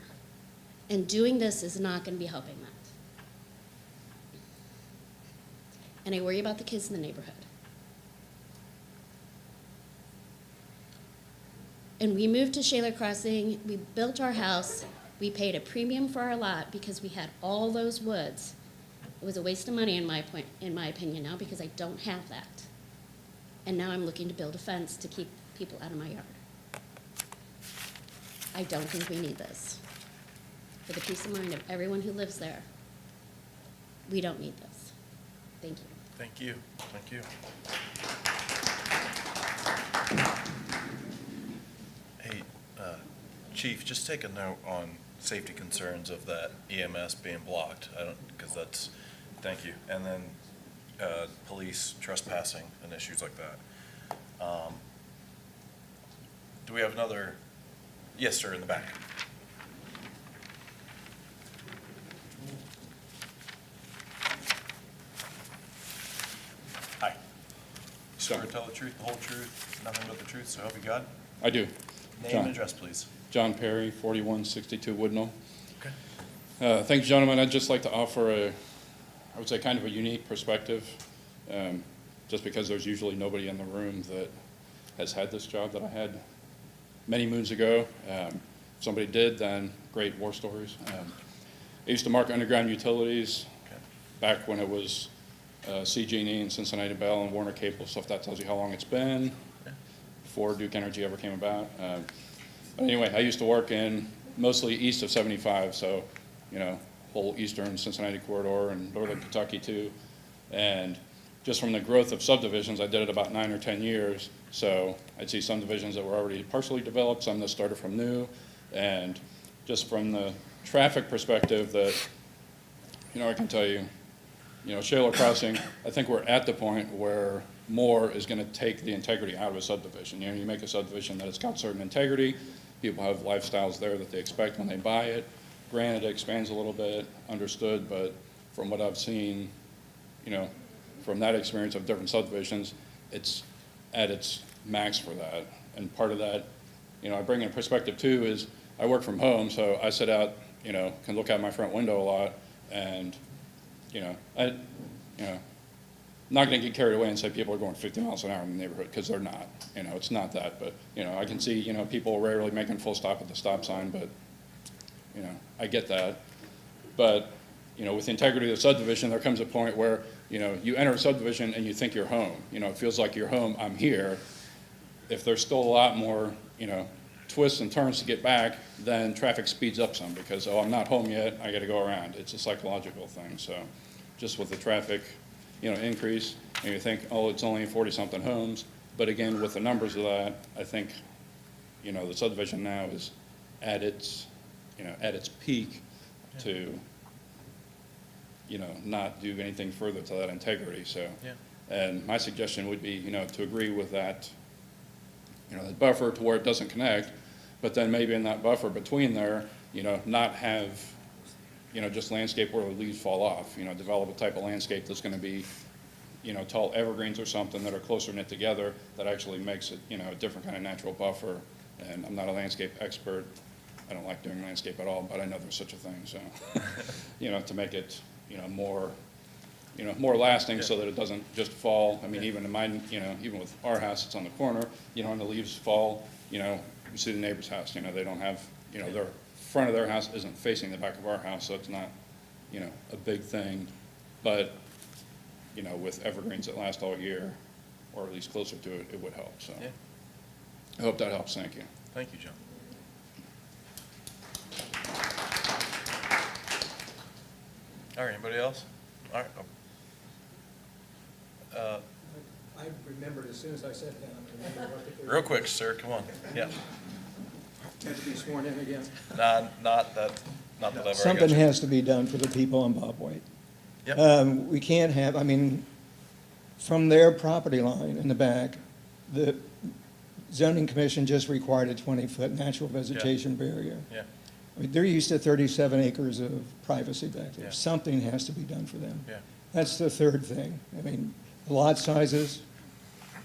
And doing this is not going to be helping that. And I worry about the kids in the neighborhood. And we moved to Shaler Crossing, we built our house, we paid a premium for our lot because we had all those woods. It was a waste of money in my opinion now because I don't have that. And now I'm looking to build a fence to keep people out of my yard. I don't think we need this. For the peace of mind of everyone who lives there, we don't need this. Thank you. Thank you. Thank you. Hey, Chief, just take a note on safety concerns of that EMS being blocked. Because that's, thank you. And then police trespassing and issues like that. Do we have another? Yes, sir, in the back. Hi. Swear to tell the truth, the whole truth, nothing but the truth, so help you God? I do. Name John. and address, please. John Perry, 4162 Woodnall. Okay. Thanks, gentlemen. I'd just like to offer I would say kind of a unique perspective, just because there's usually nobody in the room that has had this job that I had many moons ago. If somebody did, then great, war stories. I used to mark underground utilities back when it was CG&E and Cincinnati Bell and Warner Cable stuff. That tells you how long it's been before Duke Energy ever came about. But anyway, I used to work in mostly east of 75, so, whole eastern Cincinnati corridor and northern Kentucky too. And just from the growth of subdivisions, I did it about 9 or 10 years. So I'd see some divisions that were already partially developed, some that started from new. And just from the traffic perspective that, I can tell you, Shaler Crossing, I think we're at the point where more is going to take the integrity out of a subdivision. You make a subdivision that has got certain integrity. People have lifestyles there that they expect when they buy it. Granted, it expands a little bit, understood, but from what I've seen, from that experience of different subdivisions, it's at its max for that. And part of that, I bring in perspective too is I work from home, so I sit out, can look out my front window a lot, and, not gonna get carried away and say people are going 50 miles an hour in the neighborhood, because they're not. It's not that, but, I can see, people rarely making full stop at the stop sign, but, I get that. But, with the integrity of the subdivision, there comes a point where, you enter a subdivision and you think you're home. It feels like you're home, I'm here. If there's still a lot more, twists and turns to get back, then traffic speeds up some because, oh, I'm not home yet, I gotta go around. It's a psychological thing, so just with the traffic, increase, and you think, oh, it's only 40-something homes, but again, with the numbers of that, I think, the subdivision now is at its, at its peak to, not do anything further to that integrity, so. Yeah. And my suggestion would be, to agree with that, that buffer to where it doesn't connect, but then maybe in that buffer between there, not have, just landscape where the leaves fall off, develop a type of landscape that's gonna be, tall evergreens or something that are closer knit together that actually makes it, a different kind of natural buffer. And I'm not a landscape expert. I don't like doing landscape at all, but I know there's such a thing, so, to make it, more, lasting so that it doesn't just fall. I mean, even in mine, even with our house, it's on the corner, and the leaves fall, you see the neighbor's house, they don't have, their front of their house isn't facing the back of our house, so it's not, a big thing. But, with evergreens that last all year, or at least closer to it, it would help, so. Yeah. I hope that helps, thank you. Thank you, John. All right, anybody else? All right. I remembered as soon as I sat down. I remembered what the- Real quick, sir, come on. Yeah. Have to be sworn in again. Not that I've ever got Something you. has to be done for the people on Bob White. Yep. We can't have, from their property line in the back, the zoning commission just required a 20-foot natural vegetation barrier. Yeah. They're used to 37 acres of privacy back there. Yeah. Something has to be done for them. Yeah. That's the third thing. The lot sizes,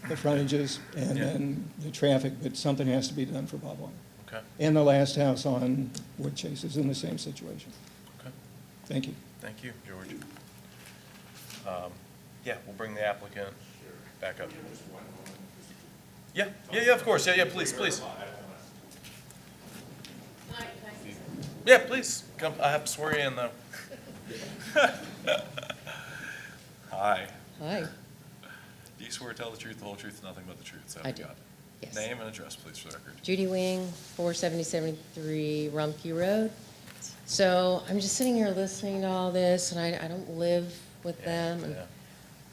the frontages, and Yeah. then the traffic, but something has to be done for Bob White. Okay. And the last house on Wood Chase is in the same situation. Okay. Thank you. Thank you, George. Yeah, we'll bring the applicant back up. Yeah, of course. Yeah, please. Yeah, please, come, I have to swear you in though. Hi. Hi, Do you swear to tell the truth, the whole truth, and nothing but the truth, so help I you do. God? Yes. Name and address, please, for the record. Judy Wing, 47073 Rumpke Road. So I'm just sitting here listening to all this, and I don't live with them, Yeah.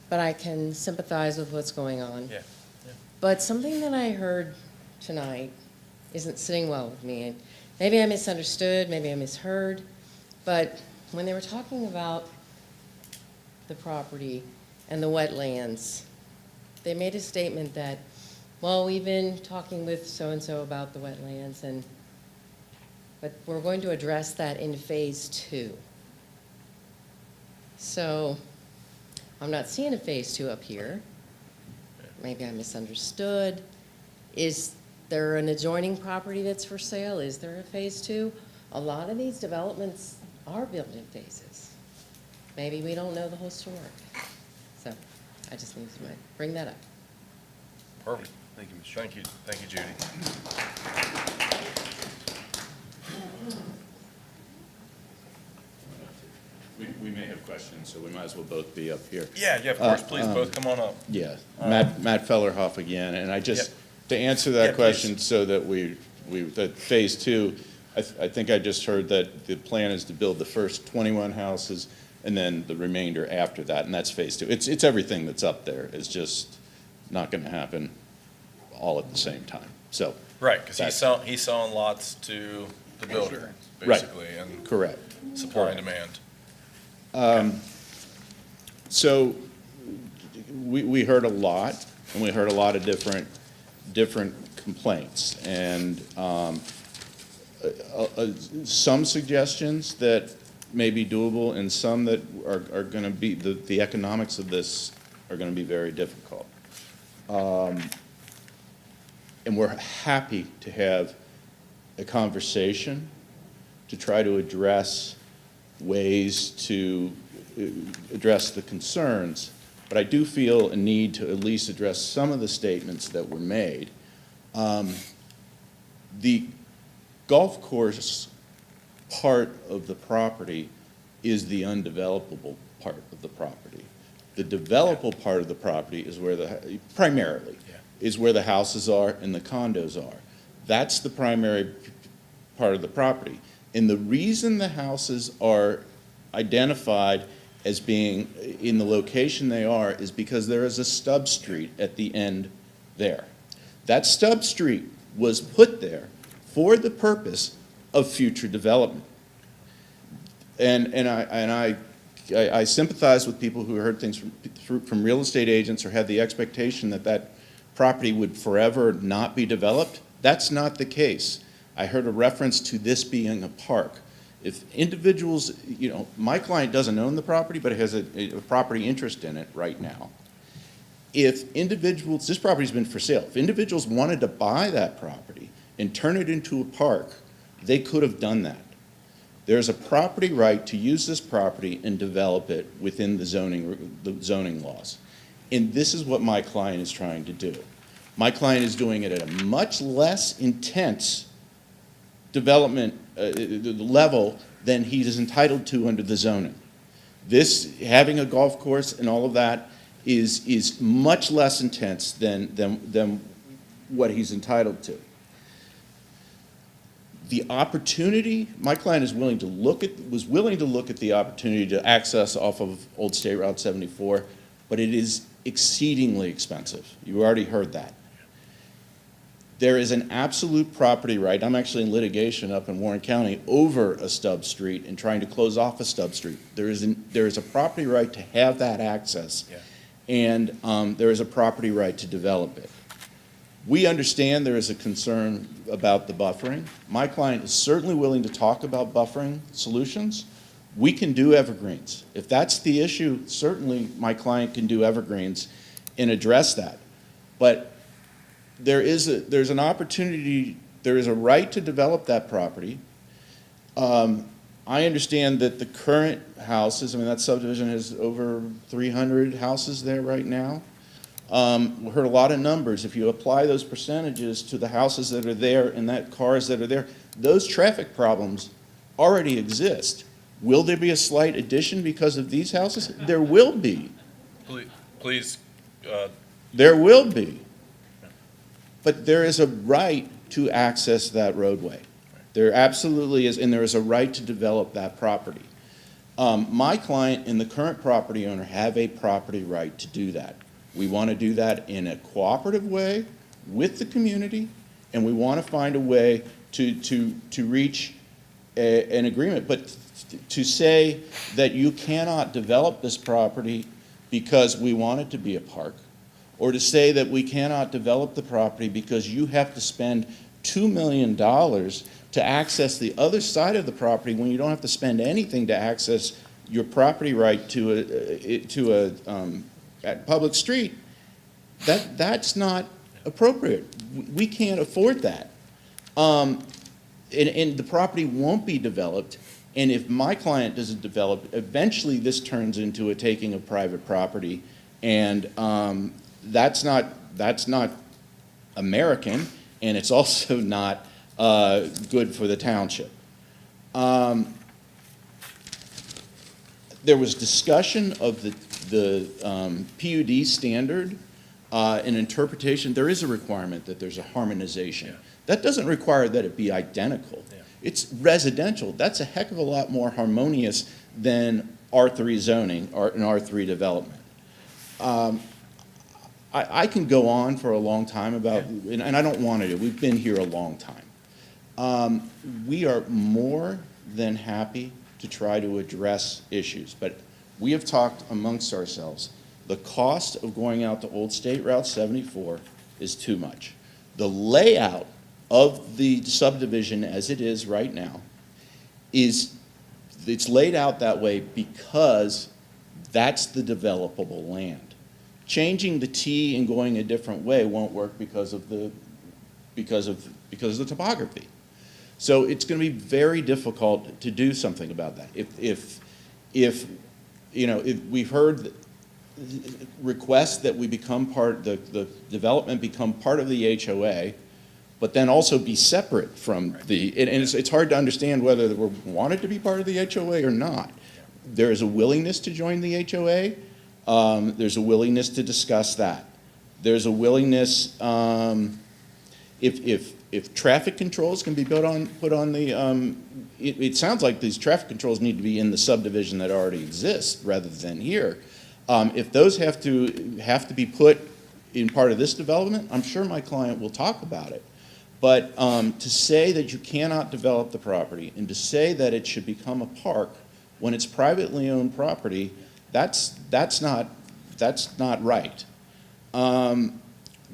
but I can sympathize with what's going on. Yeah. But something that I heard tonight isn't sitting well with me. And maybe I misunderstood, maybe I misheard, but when they were talking about the property and the wetlands, they made a statement that, well, we've been talking with so-and-so about the wetlands, but we're going to address that in phase 2. So I'm not seeing a phase 2 up here. Maybe I misunderstood. Is there an adjoining property that's for sale? Is there a phase 2? A lot of these developments are built in phases. Maybe we don't know the whole story. So I just need to bring that up. Perfect. Thank you, Mr. Thank you, Judy. We may have questions, so we might as well both be up here. Yeah, of course, please, both come on up. Yeah, Matt Fellerhoff again, and I just, Yep. to answer Yeah, that please. question, so that that phase 2, I think I just heard that the plan is to build the first 21 houses, and then the remainder after that, and that's phase 2. It's everything that's up there, it's just not gonna happen all at the same time, so. Right, because he's selling lots to the builder, Right. basically, and Correct. supply and demand. So we heard a lot, and we heard a lot of different complaints, and some suggestions that may be doable, and some that are going to be, the economics of this are going to be very difficult. And we're happy to have a conversation to try to address ways to address the concerns, but I do feel a need to at least address some of the statements that were made. The golf course part of the property is the undevelopable part of the property. The developable part of the property is where primarily, is where the houses are and the condos are. That's the primary part of the property. And the reason the houses are identified as being in the location they are is because there is a stub street at the end there. That stub street was put there for the purpose of future development. And I sympathize with people who heard things from real estate agents or had the expectation that that property would forever not be developed. That's not the case. I heard a reference to this being a park. If individuals, my client doesn't own the property, but has a property interest in it right now. If individuals, this property's been for sale, if individuals wanted to buy that property and turn it into a park, they could have done that. There's a property right to use this property and develop it within the zoning laws. And this is what my client is trying to do. My client is doing it at a much less intense development level than he is entitled to under the zoning. This, having a golf course and all of that, is much less intense than what he's entitled to. The opportunity, my client is willing to was willing to look at the opportunity to access off of Old State Route 74, but it is exceedingly expensive. You already heard that. There is an absolute property right. I'm actually in litigation up in Warren County over a stub street and trying to close off a stub street. There is a property right to have that access, and there is a property right to develop it. We understand there is a concern about the buffering. My client is certainly willing to talk about buffering solutions. We can do evergreens. If that's the issue, certainly my client can do evergreens and address that. But there's an opportunity, there is a right to develop that property. I understand that the current houses, that subdivision has over 300 houses there right now. We heard a lot of numbers. If you apply those percentages to the houses that are there and that cars that are there, those traffic problems already exist. Will there be a slight addition because of these houses? There will be. Please. There will be. But there is a right to access that roadway. There absolutely is, and there is a right to develop that property. My client and the current property owner have a property right to do that. We want to do that in a cooperative way with the community, and we want to find a way to reach an agreement. But to say that you cannot develop this property because we want it to be a park, or to say that we cannot develop the property because you have to spend $2 million to access the other side of the property when you don't have to spend anything to access your property right to a public street, that's not appropriate. We can't afford that. And the property won't be developed, and if my client doesn't develop, eventually this turns into a taking of private property, and that's not American, and it's also not good for the township. There was discussion of the PUD standard and interpretation. There is a requirement that there's a harmonization. Yeah. That doesn't require that it be identical. Yeah. It's residential. That's a heck of a lot more harmonious than R3 zoning or an R3 development. I can go on for a long time about, and I don't want to. We've been here a long time. We are more than happy to try to address issues, but we have talked amongst ourselves. The cost of going out to Old State Route 74 is too much. The layout of the subdivision as it is right now it's laid out that way because that's the developable land. Changing the T and going a different way won't work because of the topography. So it's going to be very difficult to do something about that. If we've heard requests that we become the development become part of the HOA, but then also be separate from and it's hard to understand whether we wanted to be part of the HOA or not. There is a willingness to join the HOA. There's a willingness to discuss that. There's a willingness, if traffic controls can be put on the, it sounds like these traffic controls need to be in the subdivision that already exists rather than here. If those have to be put in part of this development, I'm sure my client will talk about it. But to say that you cannot develop the property and to say that it should become a park when it's privately owned property, that's not right.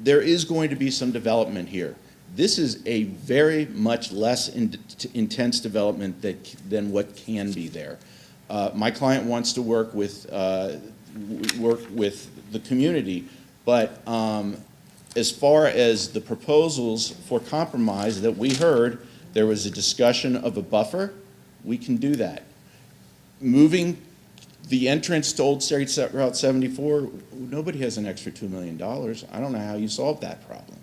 There is going to be some development here. This is a very much less intense development than what can be there. My client wants to work with the community, but as far as the proposals for compromise that we heard, there was a discussion of a buffer. We can do that. Moving the entrance to Old State Route 74, nobody has an extra $2 million. I don't know how you solve that problem.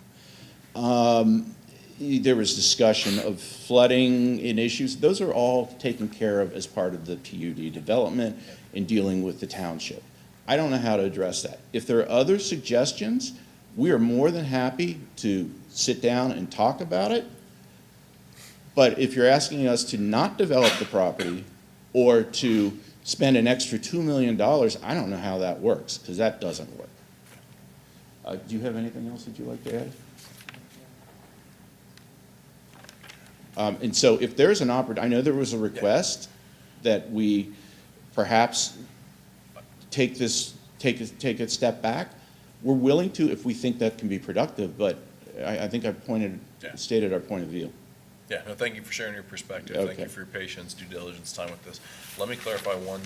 There was discussion of flooding and issues. Those are all taken care of as part of the PUD development in dealing with the township. I don't know how to address that. If there are other suggestions, we are more than happy to sit down and talk about it. But if you're asking us to not develop the property or to spend an extra $2 million, I don't know how that works, because that doesn't work. Do you have anything else that you'd like to add? And so if there's an I know there was a request that we perhaps take a step back. We're willing to if we think that can be productive, but I think I've stated our point of view. Yeah, no, thank you for sharing your perspective. Okay. Thank you for your patience, due diligence, time with this. Let me clarify one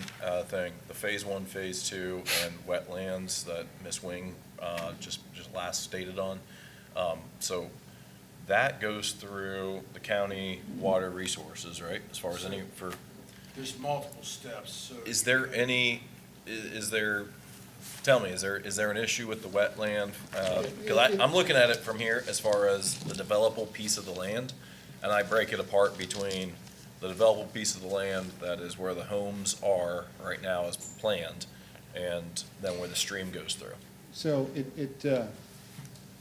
thing. The Phase 1, Phase 2, and wetlands that Ms. Wing just last stated on. So that goes through the county water resources, right? As far as There's multiple steps, so. is there tell me, is there an issue with the wetland? Because I'm looking at it from here as far as the developable piece of the land, and I break it apart between the developable piece of the land that is where the homes are right now as planned, and then where the stream goes through. So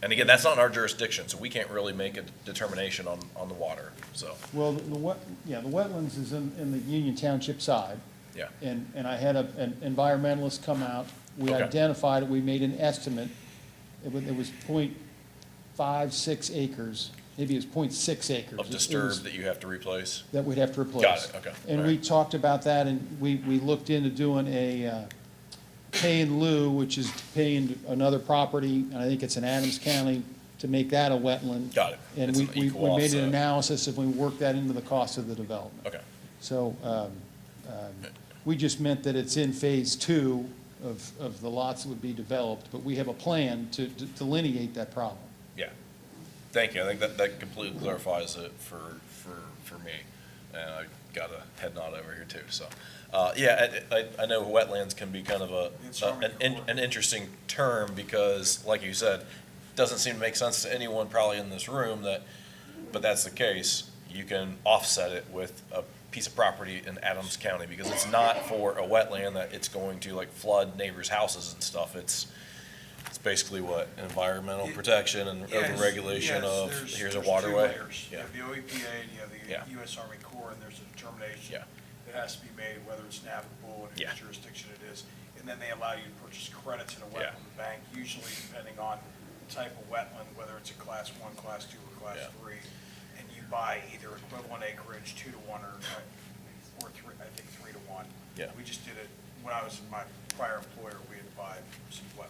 And again, that's not in our jurisdiction, so we can't really make a determination on the water, so, well, the wetlands is in the Union Township side. yeah. And I had an environmentalist come out. We Okay. identified it, we made an estimate. It was 0.56 acres, maybe it was 0.6 acres. Of It was- disturbed that you have to replace? That we'd have to replace. Got it, okay. And All we right. talked about that, and we looked into doing a pay in lieu, which is paying another property, and I think it's in Adams County, to make that a wetland. Got it. And It's we an equal made an offset. analysis, and we worked that into the cost of the development. Okay. So we just meant that it's in Phase 2 of the lots that would be developed, but we have a plan to delineate that problem. Yeah. Thank you. I think that completely clarifies it for me. And I got a head nod over here too, so. Yeah, I know wetlands can be kind of an interesting term because, like you said, it doesn't seem to make sense to anyone probably in this room but that's the case. You can offset it with a piece of property in Adams County because it's not for a wetland that it's going to like flood neighbors' houses and stuff. It's basically what, environmental protection and overregulation of, here's a waterway? You have the OEPA and you have the U.S. Army Corps, and there's a determination that has to be made whether it's navigable and whose jurisdiction it is. And then they allow you to purchase credits in a wetland bank, usually depending on the type of wetland, whether it's a Class 1, Class 2, or Class 3. And you buy either equivalent acreage 2 to 1 or 3, I think 3 to 1. Yeah. We just did it when I was in my prior employer. We had to buy some wetland.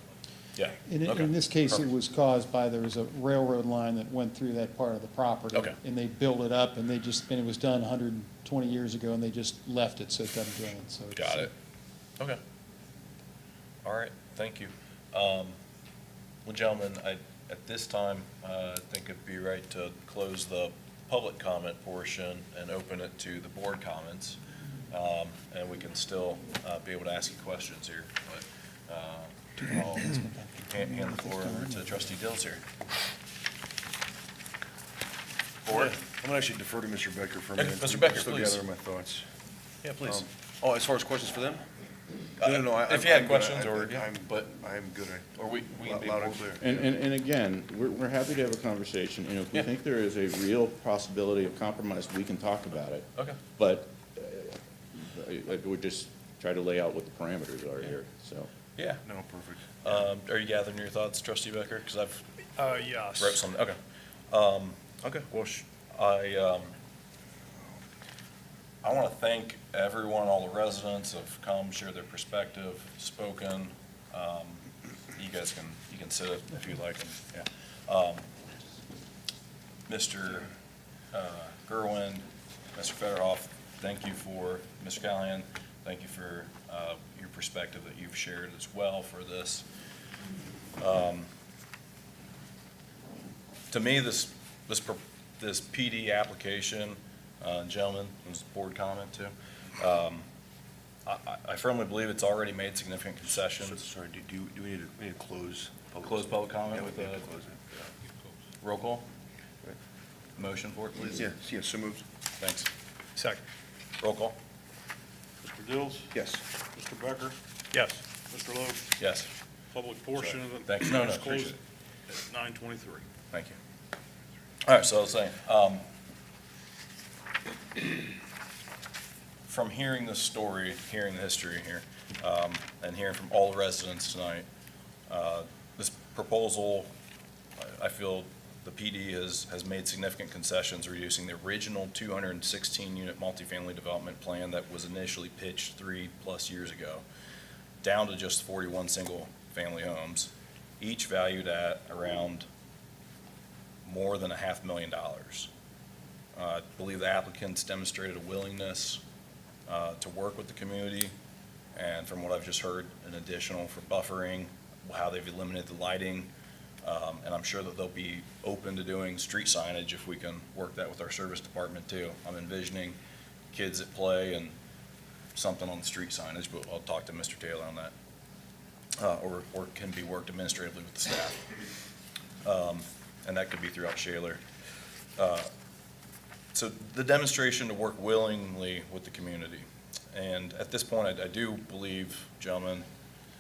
Yeah. In this case, it was caused by, there was a railroad line that went through that part of the property. Okay. And they built it up, and it was done 120 years ago, and they just left it, so it doesn't drain, so. Got it. Okay. All right, thank you. Well, gentlemen, at this time, I think it'd be right to close the public comment portion and open it to the board comments. And we can still be able to ask you questions here, but I'll hand the floor over to Trustee Dills here. Board? I'm gonna actually defer to Mr. Becker for a Okay, minute. Mr. Becker, Still please. gather my thoughts. Yeah, please. Oh, as far as questions for them? No, If you had I'm good. questions, or, yeah, I'm good. or we can be Loud and more- clear. And again, we're happy to have a conversation, and if we Yeah. think there is a real possibility of compromise, we can talk about it. Okay. But I would just try to lay out what the parameters are here, so. Yeah. No, perfect. Are you gathering your thoughts, Trustee Becker? Because I've Yes. wrote some, okay. Okay, well, I want to thank everyone, all the residents have come, shared their perspective, spoken. You guys can sit if you like, and, yeah. Mr. Gerwin, Mr. Federhoff, thank you for, Mr. Callahan, thank you for your perspective that you've shared as well for this. To me, this PD application, gentlemen, this is board comment too, I firmly believe it's already made significant concessions. Sorry, do we need to close? Close public comment Yeah, with we a need to close it. roll call? Motion for it, please? Yeah, so moved. Thanks. Second. Roll call? Mr. Dills? Yes. Mr. Becker? Yes. Mr. Logue? Yes. Public portion of it. Thanks. No, is appreciate closed at 9:23. Thank you. All right, so I was saying, from hearing this story, hearing the history here, and hearing from all the residents tonight, this proposal, I feel the PD has made significant concessions, reducing the original 216-unit multifamily development plan that was initially pitched 3+ years ago, down to just 41 single-family homes, each valued at around more than $500,000. I believe the applicants demonstrated a willingness to work with the community, and from what I've just heard, an additional for buffering, how they've eliminated the lighting, and I'm sure that they'll be open to doing street signage if we can work that with our service department too. I'm envisioning kids at play and something on the street signage, but I'll talk to Mr. Taylor on that, or can be worked administratively with the staff. And that could be throughout Shaler. So the demonstration to work willingly with the community. And at this point, I do believe, gentlemen,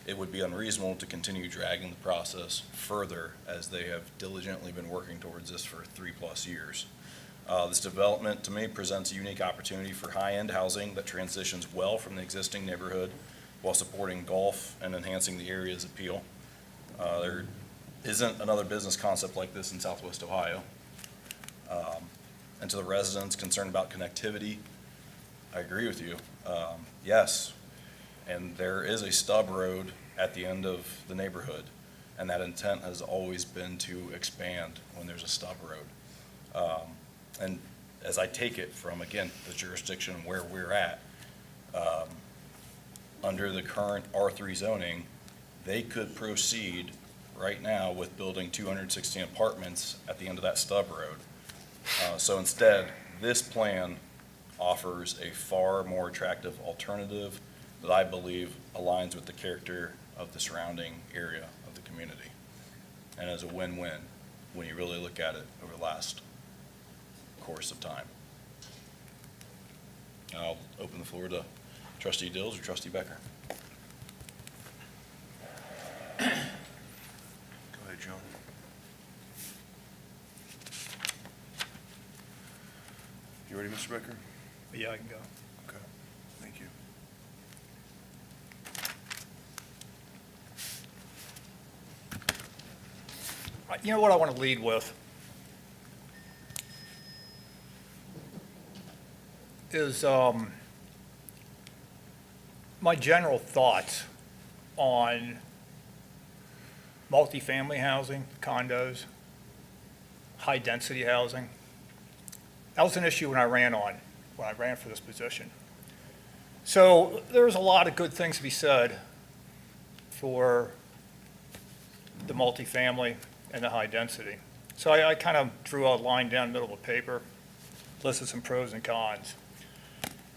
it would be unreasonable to continue dragging the process further as they have diligently been working towards this for 3+ years. This development, to me, presents a unique opportunity for high-end housing that transitions well from the existing neighborhood while supporting golf and enhancing the area's appeal. There isn't another business concept like this in Southwest Ohio. And to the residents concerned about connectivity, I agree with you. Yes, and there is a stub road at the end of the neighborhood, and that intent has always been to expand when there's a stub road. And as I take it from, again, the jurisdiction where we're at, under the current R3 zoning, they could proceed right now with building 216 apartments at the end of that stub road. So instead, this plan offers a far more attractive alternative that I believe aligns with the character of the surrounding area of the community, and is a win-win when you really look at it over the last course of time. I'll open the floor to Trustee Dills or Trustee Becker. Go ahead, Joan. You ready, Mr. Becker? Yeah, I can go. Okay, thank you. You know what I want to lead with is my general thoughts on multifamily housing, condos, high-density housing. That was an issue when I ran for this position. So there's a lot of good things to be said for the multifamily and the high density. So I kind of drew a line down the middle of the paper listed some pros and cons.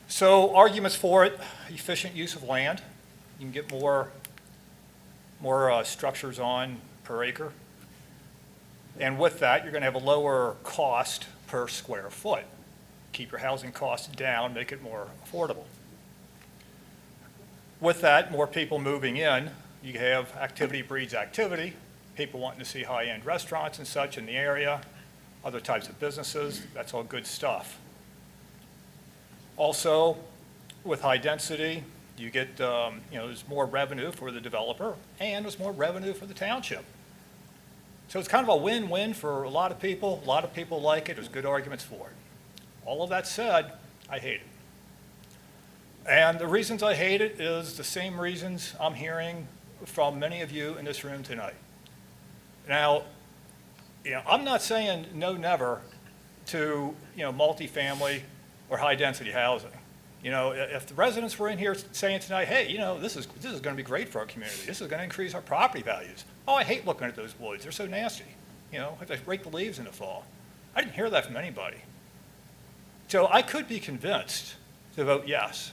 So arguments for it: efficient use of land. You can get more structures on per acre. And with that, you're going to have a lower cost per square foot. Keep your housing costs down, make it more affordable. With that, more people moving in, you have activity breeds activity, people wanting to see high-end restaurants and such in the area, other types of businesses, that's all good stuff. Also, with high density, you get, there's more revenue for the developer, and there's more revenue for the township. So it's kind of a win-win for a lot of people. A lot of people like it. There's good arguments for it. All of that said, I hate it. And the reasons I hate it is the same reasons I'm hearing from many of you in this room tonight. Now, I'm not saying no never to, multifamily or high-density housing. If the residents were in here saying tonight, hey, this is going to be great for our community. This is going to increase our property values. Oh, I hate looking at those woods. They're so nasty. If they rake the leaves in the fall. I didn't hear that from anybody. So I could be convinced to vote yes.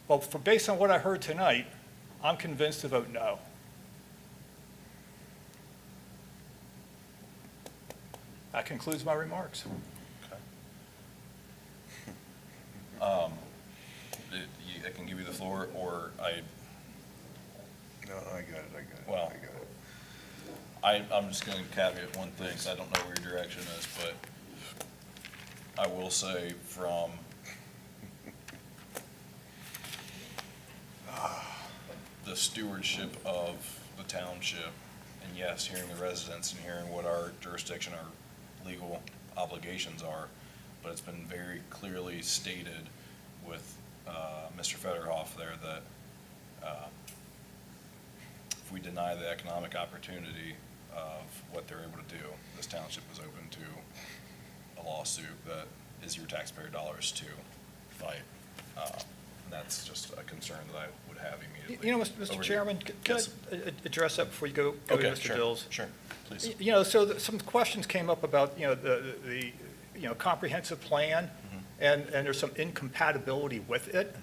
But based on what I heard tonight, I'm convinced to vote no. That concludes my remarks. I can give you the floor, or No, I got it. Well, I'm just going to caveat one thing, because I don't know where your direction is, but I will say from the stewardship of the township, and yes, hearing the residents and hearing what our jurisdiction, our legal obligations are, but it's been very clearly stated with Mr. Federhoff there that if we deny the economic opportunity of what they're able to do, this township is open to a lawsuit that is your taxpayer dollars to fight. And that's just a concern that I would have immediately. Mr. Chairman, can Yes. I address that before you go Okay, to Mr. sure, Dills? Sure, please. So some questions came up about, the comprehensive plan, and there's some incompatibility with it.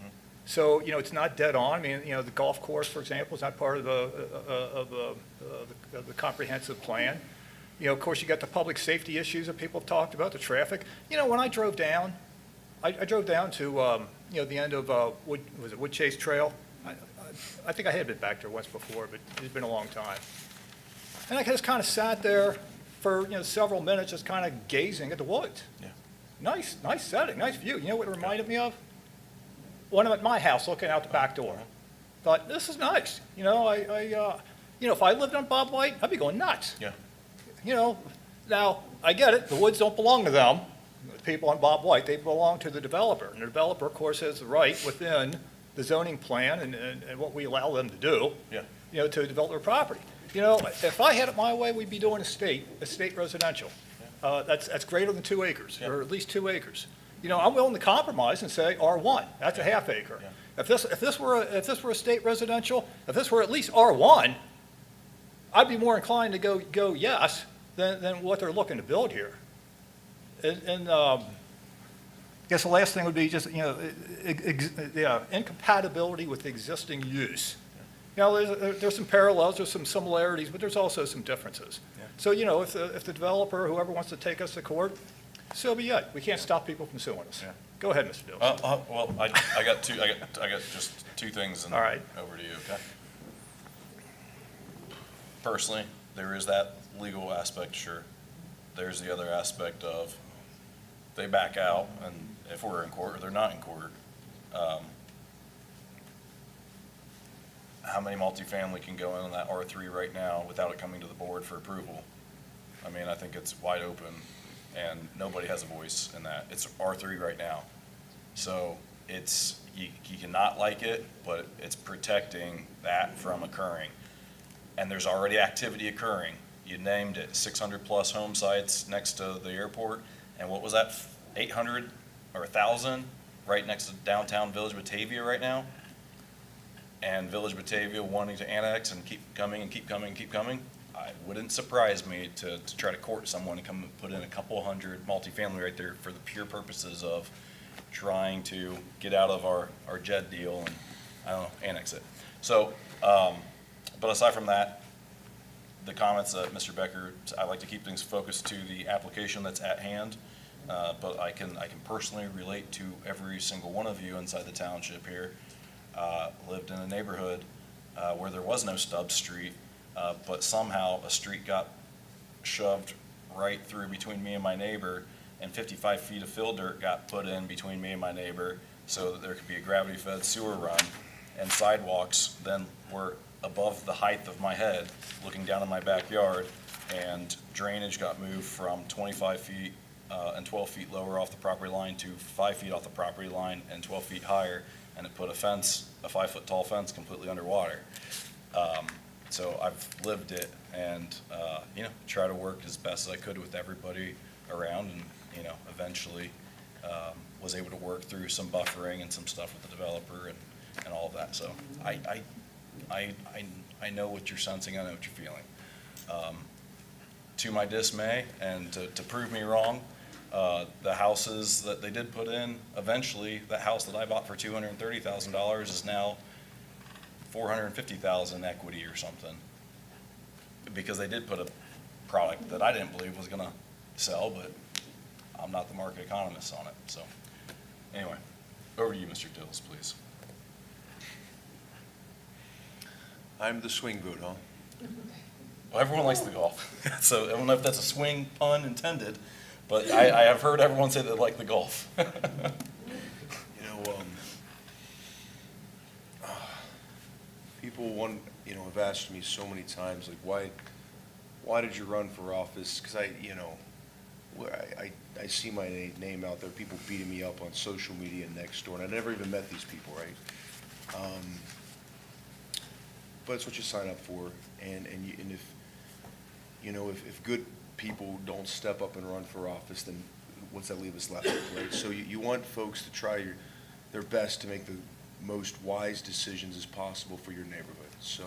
So, it's not dead on. I mean, the golf course, for example, is not part of the comprehensive plan. Of course, you got the public safety issues that people have talked about, the traffic. When I drove down, I drove down to, the end of, Wood Chase Trail. I think I had been back there once before, but it's been a long time. And I just kind of sat there for, several minutes, just kind of gazing at the woods. Yeah. Nice setting, nice view. You know what it reminded me of? When I'm at my house looking out the back door. Thought, this is nice. If I lived on Bob White, I'd be going nuts. Yeah. Now, I get it, the woods don't belong to them, the people on Bob White, they belong to the developer. And the developer, of course, has the right within the zoning plan and what we allow them to do, Yeah. to develop their property. If I had it my way, we'd be doing estate residential. That's greater than 2 acres, Yeah. or at least 2 acres. I'm willing to compromise and say R1, that's a half acre. Yeah. If this were estate residential, if this were at least R1, I'd be more inclined to go yes than what they're looking to build here. And I guess the last thing would be just, incompatibility with existing use. There's some parallels, there's some similarities, but there's also some differences. Yeah. So, if the developer, whoever wants to take us to court, so be it. We can't stop people from suing us. Yeah. Go ahead, Mr. Dills. Well, I got just two things and All right. over to you, okay? Personally, there is that legal aspect, sure. There's the other aspect of they back out, and if we're in court or they're not in court, how many multifamily can go in on that R3 right now without it coming to the board for approval? I mean, I think it's wide open, and nobody has a voice in that. It's R3 right now. So it's, you cannot like it, but it's protecting that from occurring. And there's already activity occurring. You named it, 600-plus home sites next to the airport. And what was that, 800 or 1,000 right next to downtown Village Batavia right now? And Village Batavia wanting to annex and keep coming and keep coming and keep coming. I wouldn't surprise me to try to court someone and come and put in a couple hundred multifamily right there for the pure purposes of trying to get out of our JED deal and, I don't know, annex it. So, but aside from that, the comments that Mr. Becker, I like to keep things focused to the application that's at hand. But I can personally relate to every single one of you inside the township here. Lived in a neighborhood where there was no stub street, but somehow a street got shoved right through between me and my neighbor, and 55 feet of fill dirt got put in between me and my neighbor so that there could be a gravity-fed sewer run, and sidewalks then were above the height of my head, looking down in my backyard, and drainage got moved from 25 feet and 12 feet lower off the property line to 5 feet off the property line and 12 feet higher, and it put a fence, a 5-foot tall fence, completely underwater. So I've lived it, and try to work as best as I could with everybody around, and eventually was able to work through some buffering and some stuff with the developer and all of that. So I know what you're sensing, I know what you're feeling. To my dismay, and to prove me wrong, the houses that they did put in, eventually, that house that I bought for $230,000 is now $450,000 equity or something, because they did put a product that I didn't believe was gonna sell, but I'm not the market economist on it. So anyway, over to you, Mr. Dills, please. I'm the swing vote, huh? Well, everyone likes the golf, so I don't know if that's a swing pun intended, but I have heard everyone say they like the golf. People have asked me so many times, like, why did you run for office? Because I see my name out there, people beating me up on social media next door, and I never even met these people, right? But it's what you sign up for, and if good people don't step up and run for office, then what's that leave us left with, right? So you want folks to try their best to make the most wise decisions as possible for your neighborhood. So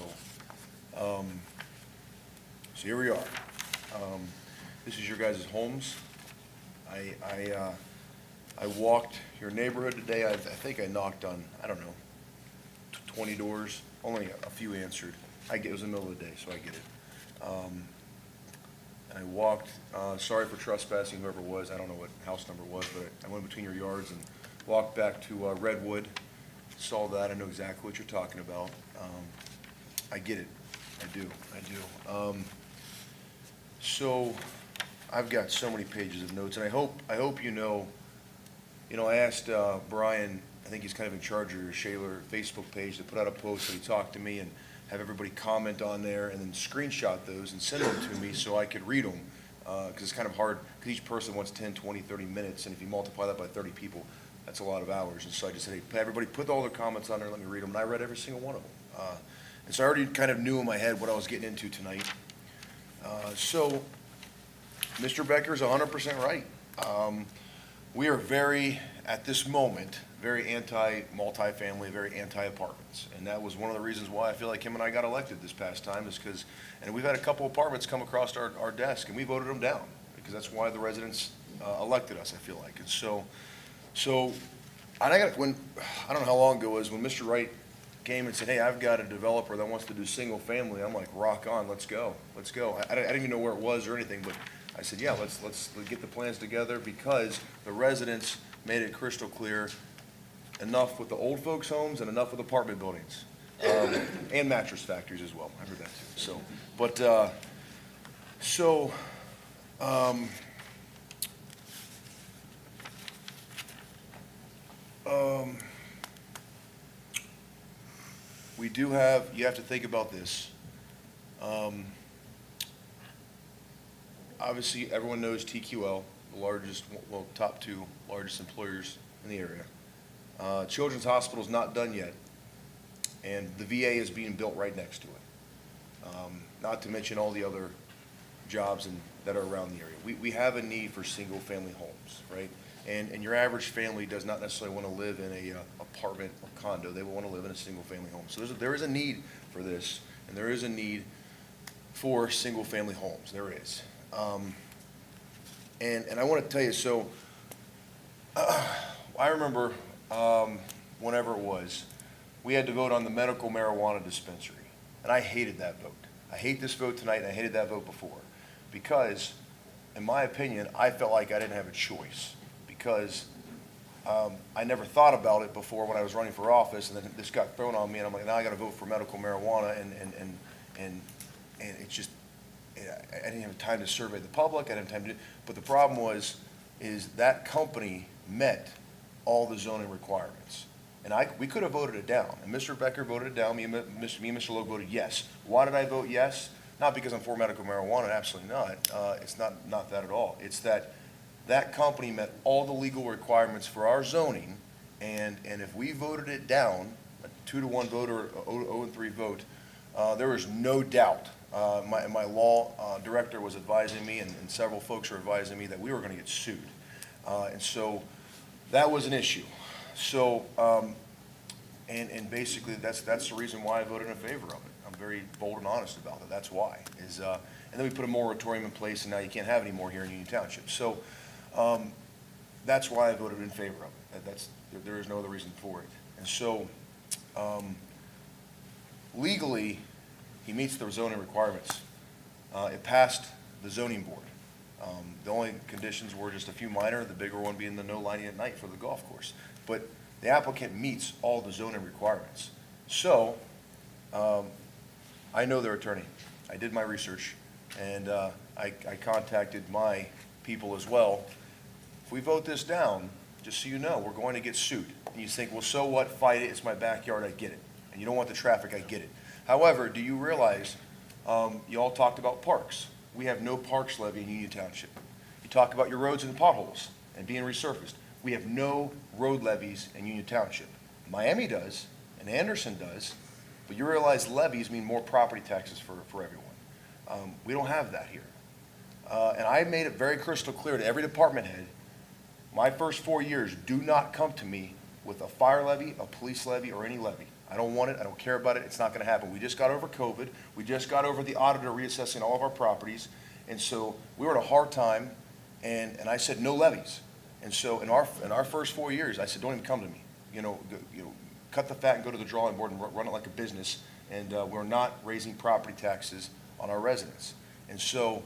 here we are. This is your guys' homes. I walked your neighborhood today. I think I knocked on, 20 doors. Only a few answered. It was the middle of the day, so I get it. And I walked, sorry for trespassing, whoever it was, I don't know what house number it was, but I went between your yards and walked back to Redwood, saw that, I know exactly what you're talking about. I get it, I do. So I've got so many pages of notes, and I hope you know, I asked Brian, I think he's kind of in charge of your Shaler Facebook page, to put out a post that he talked to me and have everybody comment on there and then screenshot those and send them to me so I could read them. Because it's kind of hard, because each person wants 10, 20, 30 minutes, and if you multiply that by 30 people, that's a lot of hours. And so I just said, hey, everybody put all their comments on there, let me read them. And I read every single one of them. And so I already kind of knew in my head what I was getting into tonight. So Mr. Becker's 100% right. We are at this moment, very anti-multifamily, very anti-apartments. And that was one of the reasons why I feel like him and I got elected this past time, is because, and we've had a couple apartments come across our desk, and we voted them down, because that's why the residents elected us, I feel like. And so I don't know how long ago it was, when Mr. Wright came and said, hey, I've got a developer that wants to do single family. I'm like, rock on, let's go. I didn't even know where it was or anything, but I said, yeah, let's get the plans together, because the residents made it crystal clear, enough with the old folks' homes and enough with apartment buildings, and mattress factories as well. I heard that too. You have to think about this. Obviously, everyone knows TQL, the top 2 largest employers in the area. Children's Hospital is not done yet, and the VA is being built right next to it. Not to mention all the other jobs that are around the area. We have a need for single-family homes, right? And your average family does not necessarily want to live in a apartment or condo. They will want to live in a single-family home. So there is a need for this, and there is a need for single-family homes. There is. And I want to tell you, so I remember whenever it was, we had to vote on the medical marijuana dispensary. And I hated that vote. I hate this vote tonight, and I hated that vote before. Because, in my opinion, I felt like I didn't have a choice. Because I never thought about it before when I was running for office, and then this got thrown on me, and I'm like, now I got to vote for medical marijuana, and it's just, I didn't have time to survey the public, I didn't have time to, but the problem is that company met all the zoning requirements. And we could have voted it down, and Mr. Becker voted it down, me and Mr. Logue voted yes. Why did I vote yes? Not because I'm for medical marijuana, absolutely not. It's not that at all. It's that company met all the legal requirements for our zoning, and if we voted it down, a 2-to-1 vote or a 0-3 vote, there is no doubt. My law director was advising me, and several folks were advising me that we were going to get sued. And so that was an issue. So, and basically that's the reason why I voted in favor of it. I'm very bold and honest about it. That's why. And then we put a moratorium in place, and now you can't have any more here in Union Township. So that's why I voted in favor of it. There is no other reason for it. And so legally, he meets the zoning requirements. It passed the zoning board. The only conditions were just a few minor, the bigger one being the no lighting at night for the golf course. But the applicant meets all the zoning requirements. So I know their attorney. I did my research, and I contacted my people as well. If we vote this down, just so you know, we're going to get sued. And you think, well, so what, fight it, it's my backyard, I get it. And you don't want the traffic, I get it. However, do you realize, you all talked about parks. We have no parks levy in Union Township. You talk about your roads and potholes and being resurfaced. We have no road levies in Union Township. Miami does, and Anderson does, but you realize levies mean more property taxes for everyone. We don't have that here. And I made it very crystal clear to every department head, my first 4 years, do not come to me with a fire levy, a police levy, or any levy. I don't want it. I don't care about it. It's not going to happen. We just got over COVID. We just got over the auditor reassessing all of our properties. And so we were at a hard time, and I said no levies. And so in our first 4 years, I said, don't even come to me. Cut the fat and go to the drawing board and run it like a business. And we're not raising property taxes on our residents. And so,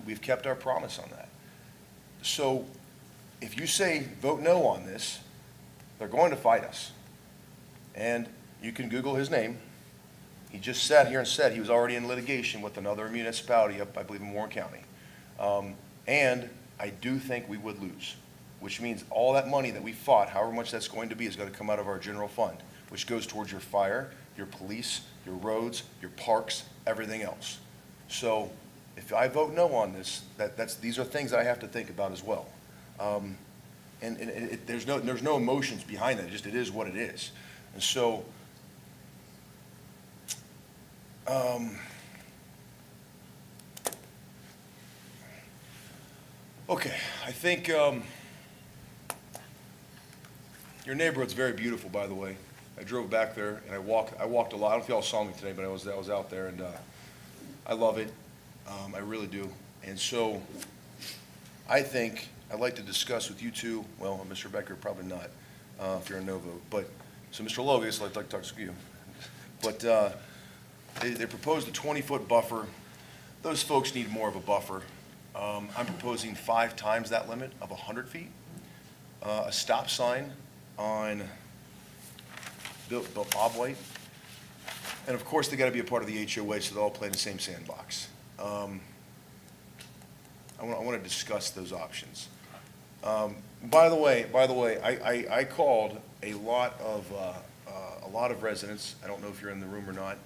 we've kept our promise on that. So if you say vote no on this, they're going to fight us. And you can Google his name. He just sat here and said he was already in litigation with another municipality up, I believe, in Warren County. And I do think we would lose, which means all that money that we fought, however much that's going to be, is going to come out of our general fund, which goes towards your fire, your police, your roads, your parks, everything else. So if I vote no on this, these are things I have to think about as well. There's no emotions behind that. It is what it is. And so, okay, I think your neighborhood's very beautiful, by the way. I drove back there and I walked a lot. I don't know if y'all saw me today, but I was out there, and I love it. I really do. And so I think I'd like to discuss with you two, well, Mr. Becker, probably not, if you're a no vote, but, so Mr. Logus, I'd like to talk to you. But they proposed a 20-foot buffer. Those folks need more of a buffer. I'm proposing 5 times that limit of 100 feet. A stop sign on Bob White. And of course, they got to be a part of the HOA, so they all play in the same sandbox. I want to discuss those options. By the way, I called a lot of residents. I don't know if you're in the room or not.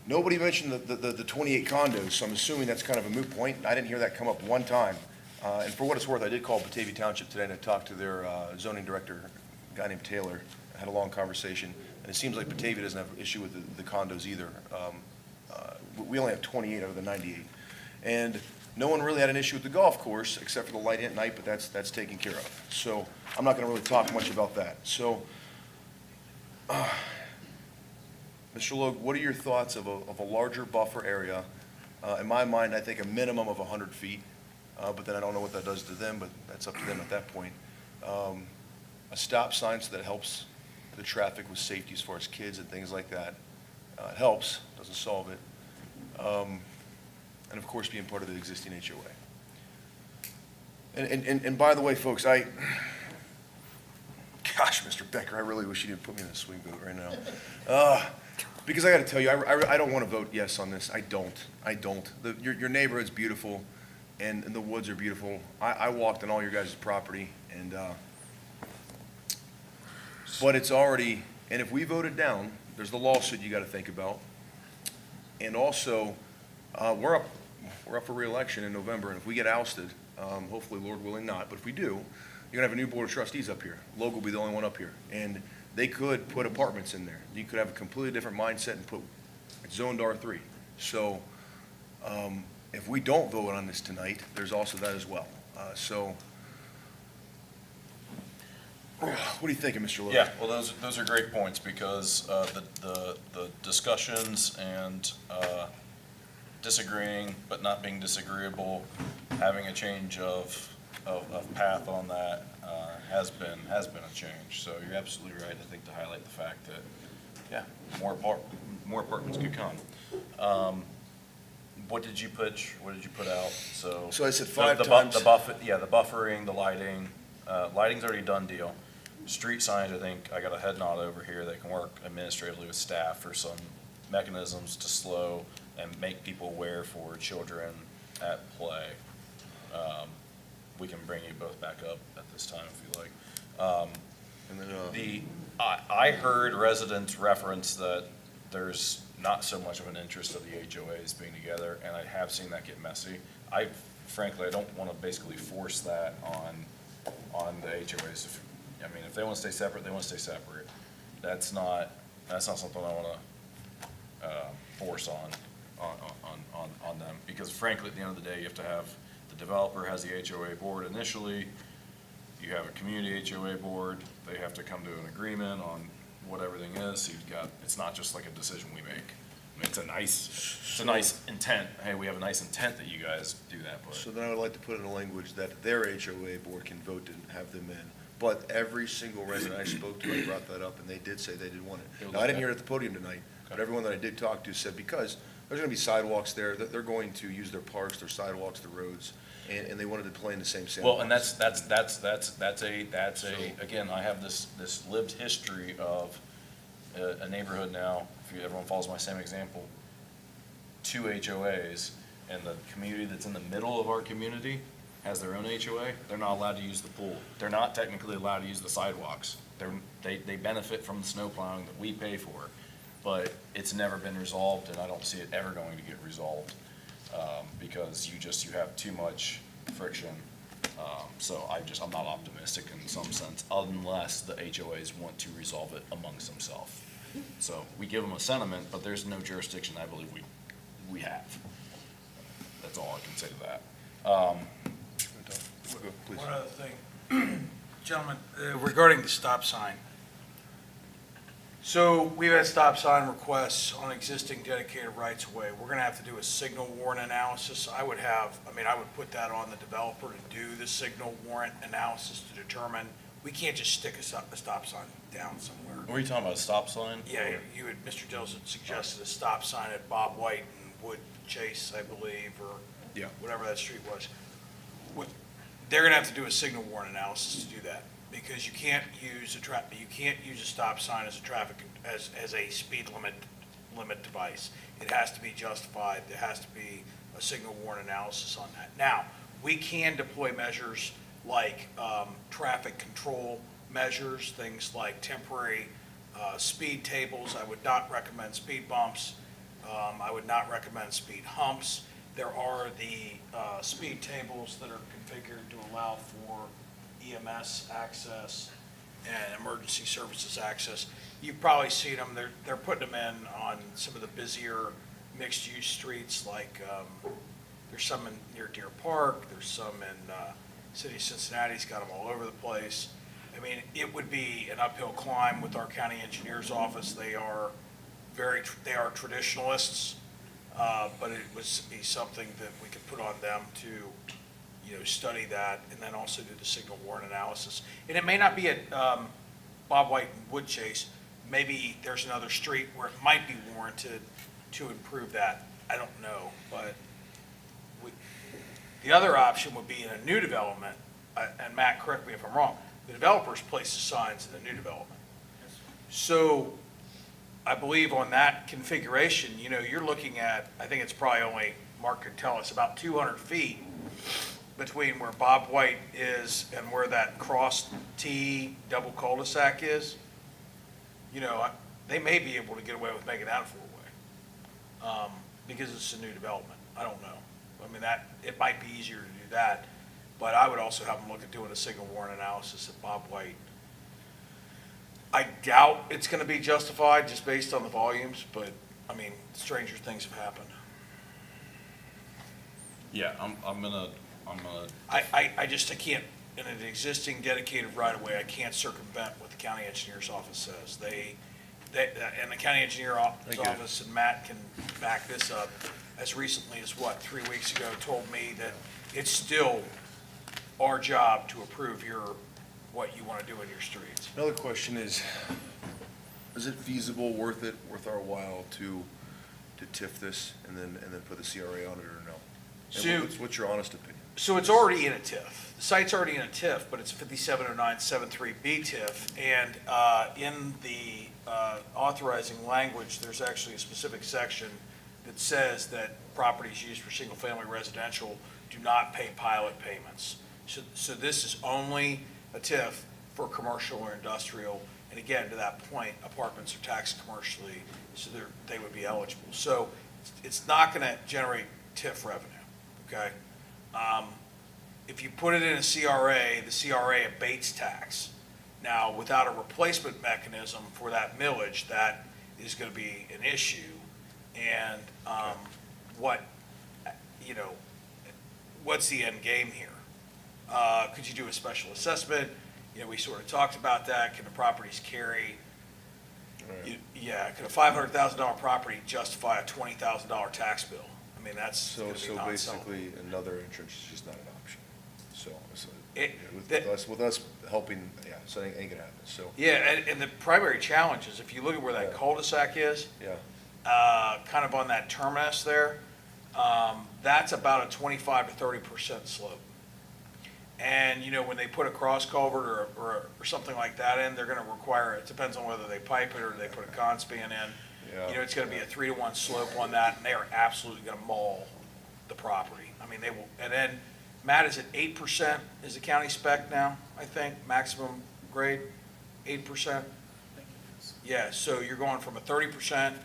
Nobody mentioned the 28 condos, so I'm assuming that's kind of a moot point. I didn't hear that come up one time. And for what it's worth, I did call Batavia Township today, and I talked to their zoning director, a guy named Taylor. I had a long conversation, and it seems like Batavia doesn't have an issue with the condos either. We only have 28 out of the 98. And no one really had an issue with the golf course, except for the light at night, but that's taken care of. So I'm not going to really talk much about that. So Mr. Logue, what are your thoughts of a larger buffer area? In my mind, I think a minimum of 100 feet, but then I don't know what that does to them, but that's up to them at that point. A stop sign so that it helps the traffic with safety as far as kids and things like that. It helps, doesn't solve it. And of course, being part of the existing HOA. And by the way, folks, gosh, Mr. Becker, I really wish you didn't put me in the swing vote right now. Because I got to tell you, I don't want to vote yes on this. I don't. Your neighborhood's beautiful, and the woods are beautiful. I walked on all your guys' property, and but it's already, and if we vote it down, there's the lawsuit you got to think about. And also, we're up for re-election in November, and if we get ousted, hopefully, Lord willing not, but if we do, you're gonna have a new board of trustees up here. Logue will be the only one up here, and they could put apartments in there. You could have a completely different mindset and put it's zoned R3. So, if we don't vote on this tonight, there's also that as well. What are you thinking, Mr. Logue? Yeah, well, those are great points, because the discussions and disagreeing but not being disagreeable, having a change of path on that has been a change. So you're absolutely right, I think, to highlight the fact that, yeah, more apartments could come. What did you pitch? What did you put out? So I said five the times. The buffering, the lighting. Lighting's already a done deal. Street signs, I think, I got a head nod over here. They can work administratively with staff for some mechanisms to slow and make people aware for children at play. We can bring you both back up at this time if you like. And then, I heard residents reference that there's not so much of an interest of the HOAs being together, and I have seen that get messy. Frankly, I don't want to basically force that on the HOAs. If they want to stay separate, they want to stay separate. That's not something I want to force on them, because frankly, at the end of the day, you have to have, the developer has the HOA board initially, you have a community HOA board, they have to come to an agreement on what everything is, so it's not just like a decision we make. It's a nice intent, hey, we have a nice intent that you guys do that, but. So then I would like to put in a language that their HOA board can vote to have them in. But every single resident I spoke to, I brought that up, and they did say they did want it. Now, I didn't hear it at the podium tonight, but everyone that I did talk to said because there's gonna be sidewalks there, that they're going to use their parks, their sidewalks, their roads, and they wanted to play in the same sandbox. Well, and that's again, I have this lived history of a neighborhood now, if everyone follows my same example, 2 HOAs, and the community that's in the middle of our community has their own HOA, they're not allowed to use the pool. They're not technically allowed to use the sidewalks. They benefit from the snow plowing that we pay for, but it's never been resolved, and I don't see it ever going to get resolved, because you have too much friction. So I'm not optimistic in some sense, unless the HOAs want to resolve it amongst themselves. So we give them a sentiment, but there's no jurisdiction I believe we have. That's all I can say to that. Please. One other thing, gentlemen, regarding the stop sign. So we've had stop sign requests on existing dedicated rights of way. We're gonna have to do a signal warrant analysis. I would put that on the developer to do the signal warrant analysis to determine, we can't just stick a stop sign down somewhere. What are you talking about, a stop sign? Yeah, Mr. Dills had suggested a stop sign at Bob White and Wood Chase, I believe, or Yeah. whatever that street was. They're gonna have to do a signal warrant analysis to do that, because you can't use a stop sign as a speed limit device. It has to be justified. There has to be a signal warrant analysis on that. Now, we can deploy measures like traffic control measures, things like temporary speed tables. I would not recommend speed bumps. I would not recommend speed humps. There are the speed tables that are configured to allow for EMS access and emergency services access. You've probably seen them. They're putting them in on some of the busier mixed-use streets, like there's some near Deer Park. There's some in City of Cincinnati's got them all over the place. I mean, it would be an uphill climb with our county engineer's office. They are they are traditionalists, but it was be something that we could put on them to, study that and then also do the signal warrant analysis. And it may not be at Bob White and Woodchase. Maybe there's another street where it might be warranted to improve that. I don't know, but the other option would be in a new development, and Matt, correct me if I'm wrong, the developers place the signs in the new development. So I believe on that configuration, you're looking at, I think it's probably only, Mark could tell us, about 200 feet between where Bob White is and where that cross T double cul-de-sac is. They may be able to get away with making that a four-way, because it's a new development. I don't know. I mean, it might be easier to do that, but I would also have them look at doing a signal warrant analysis at Bob White. I doubt it's gonna be justified just based on the volumes, but, I mean, stranger things have happened. Yeah, I'm gonna, I can't, in an existing dedicated right-of-way, I can't circumvent what the county engineer's office says. And the county engineer's office, and Matt can back this up, as recently as 3 weeks ago, told me that it's still our job to approve what you want to do in your streets. Another question is it feasible, worth our while to TIF this and then put the CRA on it or no? And what's your honest opinion? So it's already in a TIF. The site's already in a TIF, but it's a 570973B TIF. And in the authorizing language, there's actually a specific section that says that properties used for single-family residential do not pay pilot payments. So this is only a TIF for commercial or industrial. And again, to that point, apartments are taxed commercially, so they would be eligible. So it's not going to generate TIF revenue, okay? If you put it in a CRA, the CRA abates tax. Now, without a replacement mechanism for that millage, that is going to be an issue. And what's the end game here? Could you do a special assessment? We sort of talked about that. Can the properties carry? Right. Yeah, could a $500,000 property justify a $20,000 tax bill? I mean, that's So going to be non-sellable. basically, another entrance is just not an option. So It- with us helping, so it ain't gonna happen, so. Yeah, and the primary challenge is if you look at where that Yeah. cul-de-sac is, Yeah, kind of on that terminus there, that's about a 25 to 30% slope. And, when they put a cross culvert or something like that in, they're gonna require, it depends on whether they pipe it or they put a conspan in. yeah. It's gonna be a 3-to-1 slope on that, and they are absolutely gonna maul the property. I mean, they will, and then, Matt, is it 8% is the county spec now, I think, maximum grade, 8%? Yeah, so you're going from a 30%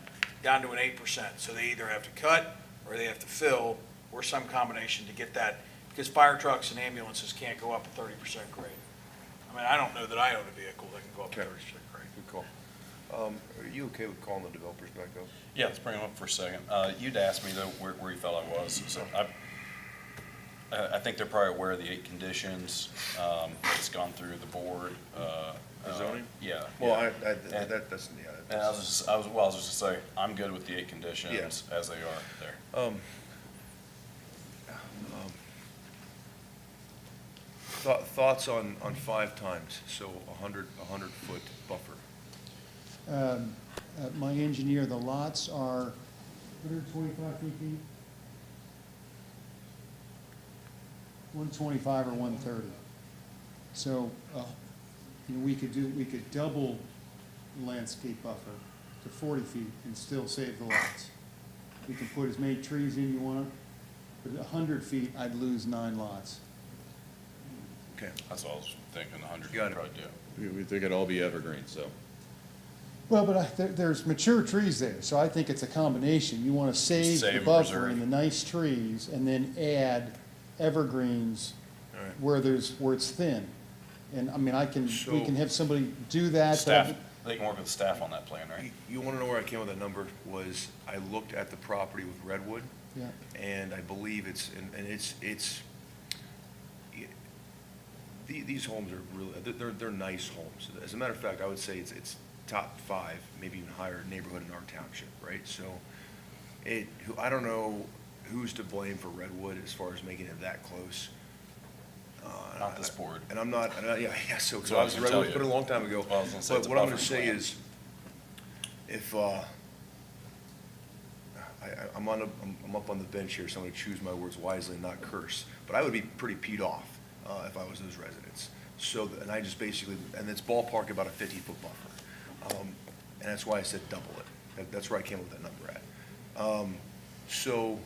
down to an 8%. So they either have to cut, or they have to fill, or some combination to get that, because fire trucks and ambulances can't go up a 30% grade. I mean, I don't know that I own a vehicle that can go up a 30% grade. Good call. Are you okay with calling the developers back up? yeah, let's bring them up for a second. You'd asked me though where you felt I was, so I think they're probably aware of the 8 conditions. It's gone through the board. The zoning? Yeah. Well, yeah. that's. And I was just gonna say, I'm good with the 8 conditions as they are there. Thoughts on 5 times, so 100-foot buffer. My engineer, the lots are 125 feet deep? 125 or 130. So, we could double the landscape buffer to 40 feet and still save the lots. We can put as many trees in you want, but at 100 feet, I'd lose 9 lots. Okay. That's what I was thinking, 100 Got would it. probably do. They could all be evergreen, so. Well, but there's mature trees there, so I think it's a combination. You want to save Save the and buffer preserve. and the nice trees, and then add evergreens All right. where it's thin. And, I mean, we So- can have somebody do that. Staff, they can work with staff on that plan, right? You want to know where I came with that number? Was I looked at the property with Redwood, Yeah. and I believe these homes are really, they're nice homes. As a matter of fact, I would say it's top 5, maybe even higher neighborhood in our township, right? So I don't know who's to blame for Redwood as far as making it that close. Not this board. And I'm not, yeah, so, That's what I was obviously gonna tell Redwood you. put it a long time ago. Well, I was gonna say But it's a what I'm gonna buffering say plan. is, if, I'm up on the bench here, so I'm gonna choose my words wisely and not curse, but I would be pretty peed off, if I was those residents. So, and I just basically, and it's ballpark about a 50-foot buffer. And that's why I said double it. That's where I came up with that number at. So,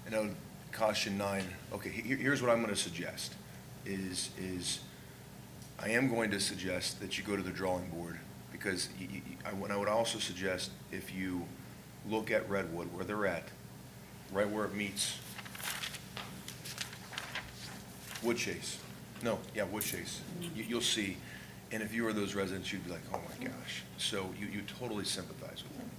you know, caution 9, okay, here's what I'm gonna suggest, is I am going to suggest that you go to the drawing board, because I would also suggest if you look at Redwood, where they're at, right where it meets Woodchase. No, yeah, Woodchase. You'll see, and if you were those residents, you'd be like, oh my gosh. So you totally sympathize with them.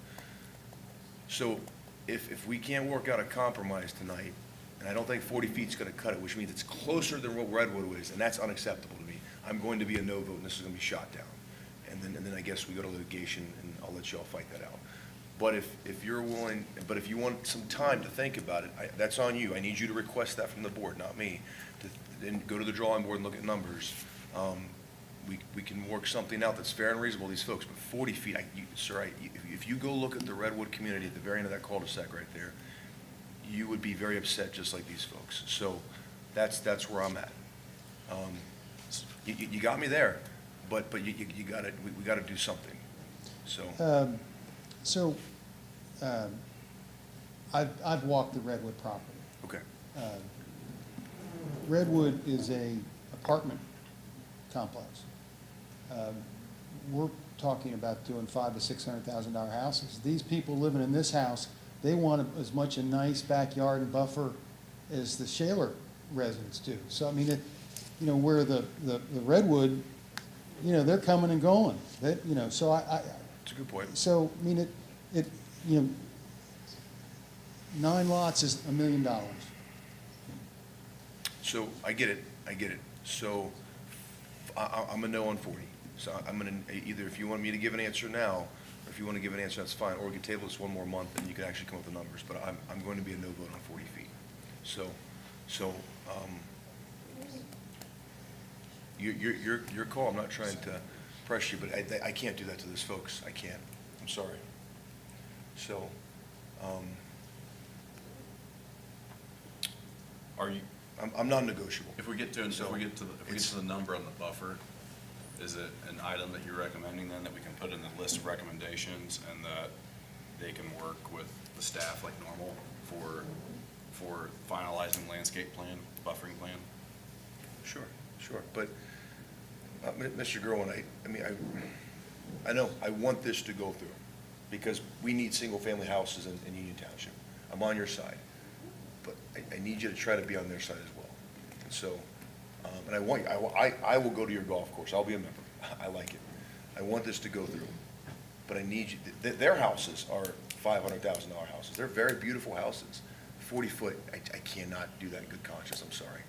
So if we can't work out a compromise tonight, and I don't think 40 feet's gonna cut it, which means it's closer than what Redwood is, and that's unacceptable to me, I'm going to be a no vote, and this is gonna be shot down. And then I guess we go to litigation, and I'll let y'all fight that out. But if you're willing, but if you want some time to think about it, that's on you. I need you to request that from the board, not me, to then go to the drawing board and look at numbers. We can work something out that's fair and reasonable to these folks, but 40 feet, sir, if you go look at the Redwood community at the very end of that cul-de-sac right there, you would be very upset just like these folks. So that's where I'm at. You got me there, but we gotta do something, so. I've walked the Redwood property. Okay. Redwood is a apartment complex. We're talking about doing $500,000 to $600,000 houses. These people living in this house, they want as much a nice backyard and buffer as the Shaler residents do. So, I mean, where the Redwood, they're coming and going. So It's a good point. So, I mean, 9 lots is $1 million. So I get it. So I'm a no on 40. So I'm gonna, either if you want me to give an answer now, or if you want to give an answer, that's fine. Or we can table this one more month and you can actually come up with the numbers. But I'm going to be a no vote on 40 feet. So your call. I'm not trying to press you, but I can't do that to those folks. I can't. I'm sorry. So, Are you, I'm non-negotiable. if we get to the number on the buffer, is it an item that you're recommending then that we can put in the list of recommendations and that they can work with the staff like normal for finalizing landscape plan, buffering plan? Sure. But, Mr. Gerwin, I know, I want this to go through, because we need single-family houses in Union Township. I'm on your side, but I need you to try to be on their side as well. And so, and I will go to your golf course, I'll be a member, I like it. I want this to go through, but I need you, their houses are $500,000 houses, they're very beautiful houses. 40 foot, I cannot do that in good conscience, I'm sorry.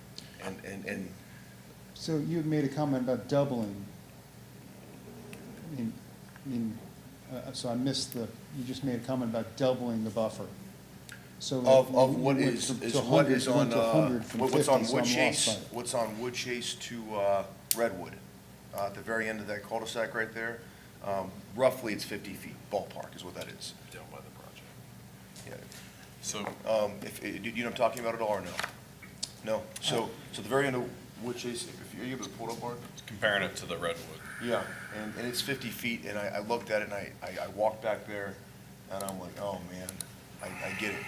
And So you had made a comment about doubling. So I missed you just made a comment about doubling the buffer. So Of you what went is to what 100, is you went on, to 100 from what's 50, on so I'm lost Woodchase, by it. what's on Woodchase to Redwood, at the very end of that cul-de-sac right there, roughly it's 50 feet, ballpark is what that is. Down by the project. Yeah. So, Do you know what I'm talking about at all, or no? No? So the very end of Woodchase, if you're able to pull it up, Mark? comparing it to the Redwood. Yeah, and it's 50 feet, and I looked at it, and I walked back there, and I'm like, oh, man, I get it.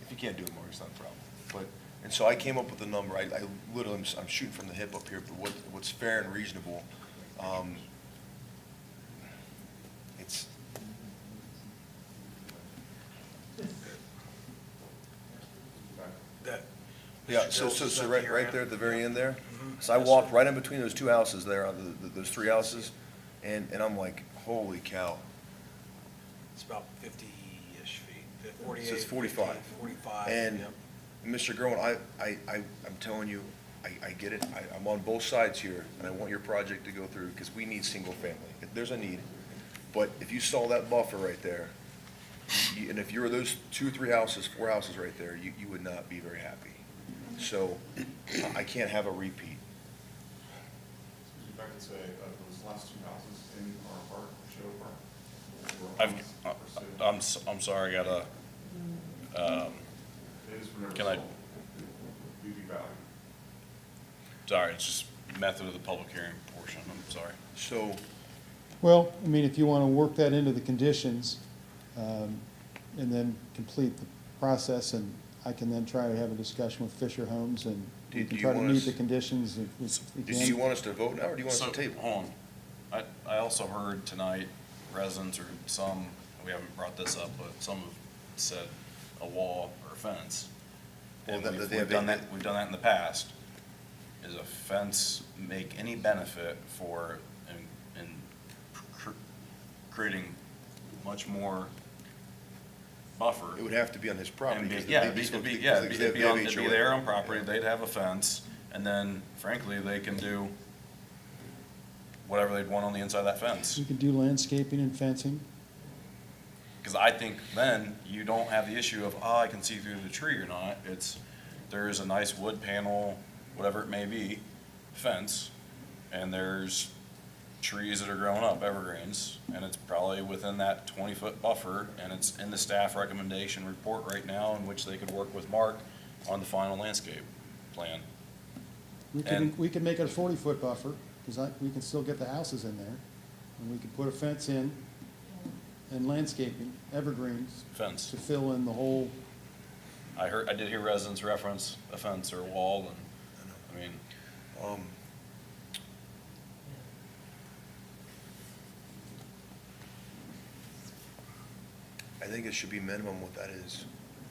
If you can't do it, Mark, it's not a problem. And so I came up with a number, I literally, I'm shooting from the hip up here, but what's fair and reasonable, it's, yeah, so right there at the very end there, so I walked right in between those two houses there, those 3 houses, and I'm like, holy cow. It's about 50-ish feet, 48. So it's 45. 45. And yep. Mr. Gerwin, I'm telling you, I get it, I'm on both sides here, and I want your project to go through, because we need single family. There's a need, but if you saw that buffer right there, and if you're those 2 or 3 houses, 4 houses right there, you would not be very happy. So, I can't have a repeat. If I could say, those last 2 houses in our park, Show Park. I'm sorry, I gotta, can I, sorry, it's just method of the public hearing portion, I'm sorry. So, Well, I mean, if you want to work that into the conditions, and then complete the process, and I can then try to have a discussion with Fisher Homes, and we Do can you try to want meet us- the conditions if we do can. you want us to vote now, or do you want us So, to table? hold on. I also heard tonight residents or some, we haven't brought this up, but some have said a wall or a fence. Well, And that- we've they have- done that, we've done that in the past. Does a fence make any benefit for, in creating much more buffer? It would have to be on his property. And be, because yeah, they- it'd be, because it'd be, they- yeah, because it'd they be have on, it'd be HOA. their own property, they'd have a fence, and then frankly, they can do whatever they'd want on the inside of that fence. We could do landscaping and fencing. Because I think then you don't have the issue of, oh, I can see through the tree or not. It's, there's a nice wood panel, whatever it may be, fence, and there's trees that are growing up, evergreens, and it's probably within that 20-foot buffer, and it's in the staff recommendation report right now in which they could work with Mark on the final landscape plan. We could make it a 40-foot buffer, because we can still get the houses in there, and we could put a fence in, and landscaping, evergreens, Fence. to fill in the whole. I did hear residents reference a fence or a wall, and, I mean, I think it should be minimum what that is.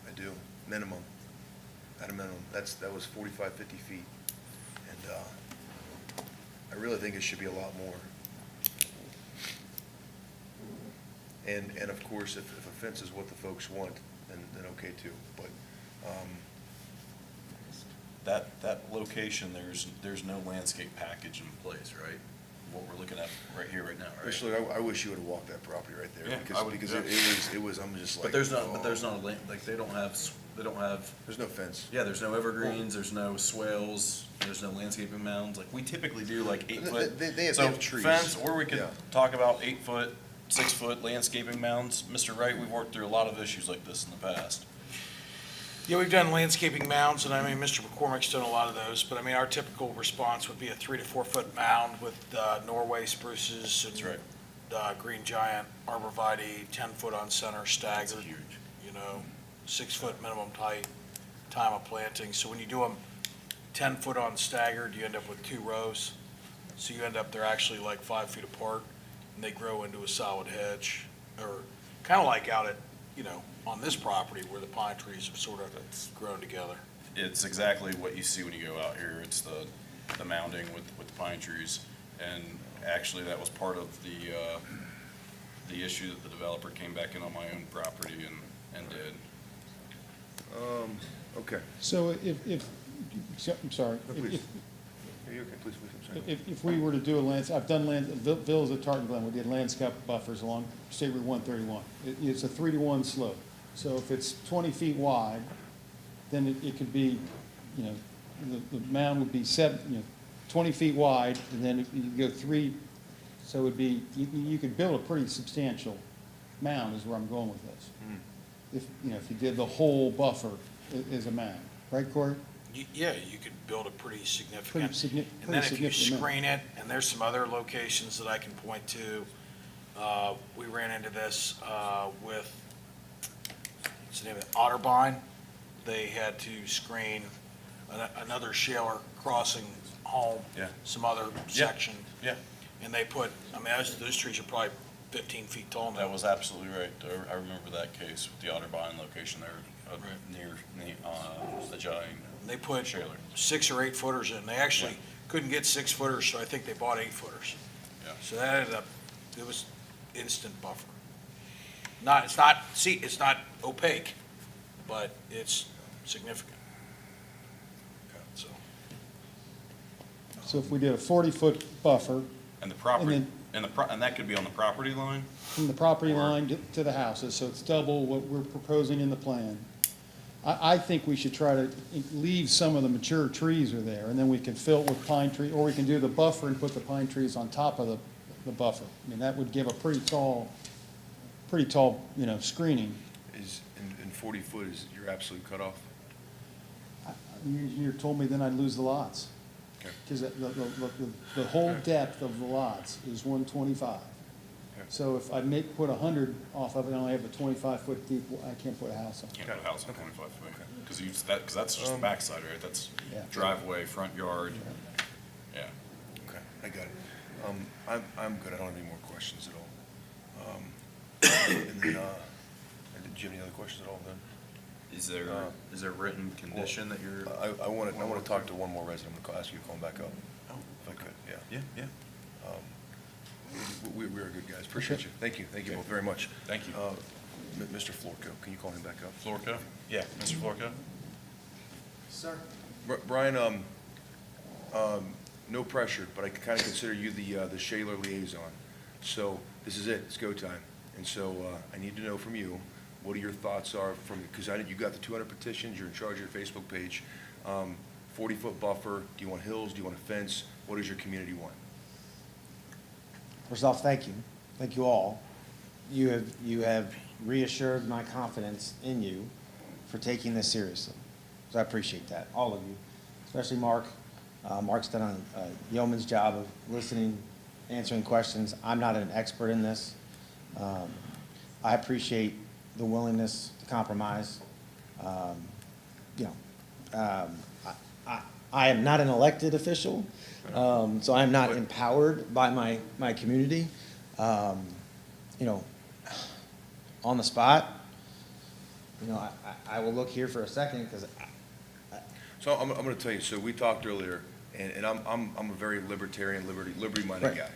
I do, minimum, at a minimum. That was 45, 50 feet. And, I really think it should be a lot more. And of course, if a fence is what the folks want, then okay too. But, that location, there's no landscape package in place, right? What we're looking at right here, right now, right? actually, I wish you would've walked that property right there. Yeah, because I would, Because yeah. it was, I'm just like. But there's oh. not a like, they don't have, There's no fence. yeah, there's no evergreens, there's no swales, there's no landscaping mounds, like, we typically do like 8-foot. They So have trees. fence, or we could Yeah. talk about 8-foot, 6-foot landscaping mounds. Mr. Wright, we've worked through a lot of issues like this in the past. Yeah, we've done landscaping mounds, and I mean, Mr. McCormick's done a lot of those, but I mean, our typical response would be a 3 to 4 foot mound with Norway spruces and That's right. green giant arborvitae, 10 foot on center staggered. Huge. You know, 6 foot minimum height, time of planting. So when you do them 10 foot on staggered, you end up with 2 rows. So you end up, they're actually like 5 feet apart, and they grow into a solid hedge, or kind of like out at, you know, on this property where the pine trees have sort of grown together. It's exactly what you see when you go out here. It's the mounding with the pine trees. And actually, that was part of the issue that the developer came back in on my own property and did. Okay. So I'm sorry. No, please. Are you okay? Please, I'm sorry. If we were to do I've done Villas at Tartan Glen, we did landscape buffers along State Route 131. It's a 3-to-1 slope. So if it's 20 feet wide, then it could be, you know, the mound would be 20 feet wide, and then you go 3, so it would be, you could build a pretty substantial mound is where I'm going with this. If, you know, if you did the whole buffer as a mound, right, Corey? Yeah, you could build a pretty significant. And then pretty if you significant mound. screen it, and there's some other locations that I can point to, we ran into this with, what's the name of it, Otterbein. They had to screen another Shaler crossing home. Yeah. Some other section. Yeah. And they put, I mean, those trees are probably 15 feet tall now. That was absolutely right. I remember that case with the Otterbein location there, near adjoining. They put Shaler. 6 or 8 footers in. They actually couldn't get 6 footers, so I think they bought 8 footers. Yeah. So that ended up, it was instant buffer. It's not opaque, but it's significant. So, So if we did a 40-foot buffer And the property, then- and that could be on the property line? from the property line to the houses, so it's double what we're proposing in the plan. I think we should try to leave some of the mature trees are there, and then we can fill it with pine tree, or we can do the buffer and put the pine trees on top of the buffer. I mean, that would give a pretty tall, you know, screening. Is, in 40 foot is your absolute cutoff? The engineer told me then I'd lose the lots. Okay. Because the whole depth of the lots is 125. So if I put 100 off of it, and I only have a 25-foot deep, I can't put a house on it. Can't put a house on 25 foot, because that's just the backside, right? That's Yeah. driveway, front yard, yeah. Okay, I got it. I'm good, I don't have any more questions at all. And then, did you have any other questions at all then? Is there written condition that you're? I want to talk to one more resident. I'm going to ask you to call him back up. If I could, yeah. Yeah. We are good guys. Appreciate you. Thank you both very much. Thank you. Mr. Florco, can you call him back up? Florco? Yeah, Mr. Florco? Sir? Brian, no pressure, but I kind of consider you the Shaler liaison. So this is it, it's go time. And so I need to know from you, what are your thoughts are because you got the 200 petitions, you're in charge of your Facebook page. 40-foot buffer, do you want hills, do you want a fence? What does your community want? First off, thank you. Thank you all. You have reassured my confidence in you for taking this seriously. So I appreciate that, all of you, especially Mark. Mark's done a yeoman's job of listening, answering questions. I'm not an expert in this. I appreciate the willingness to compromise. I am not an elected official, so I'm not empowered by my community. On the spot, I will look here for a second because. So I'm going to tell you. So we talked earlier, and I'm a very libertarian, liberty-minded Right. guy.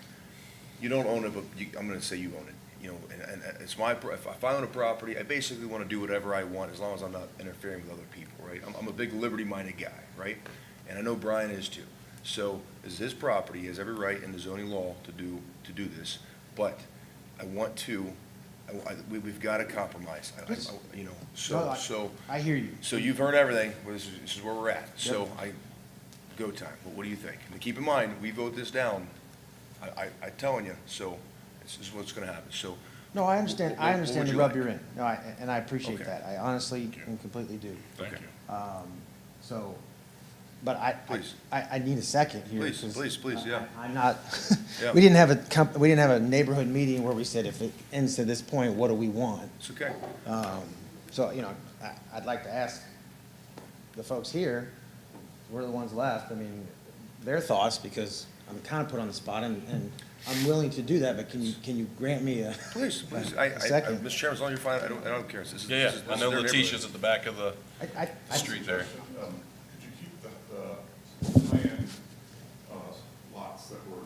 You don't own it, but I'm going to say you own it. And it's my. If I own a property, I basically want to do whatever I want as long as I'm not interfering with other people, right? I'm a big liberty-minded guy, right? And I know Brian is too. So this is his property. He has every right in the zoning law to do this. But I want to. We've got to compromise. I hear you. So you've heard everything. Well, this is where we're at. So go time. But what do you think? And keep in mind, we vote this down. I'm telling you. So this is what's going to happen. So. No, I understand. I understand would the you rub like? you're in. No, and I appreciate Okay. that. I honestly and completely do. Thank you. But I need a second here. Please, 'cause yeah. I'm not, Yeah. we didn't have a neighborhood meeting where we said if it ends to this point, what do we want? It's okay. So, I'd like to ask the folks here, we're the ones left, I mean, their thoughts, because I'm kind of put on the spot, and I'm willing to do that, but can you grant me a Please. a second? Mr. Chairman, as long as you're fine, I don't care. This is Yeah, this is I know their Letitia's at the back of the I- street there. Could you keep the plan lots that we're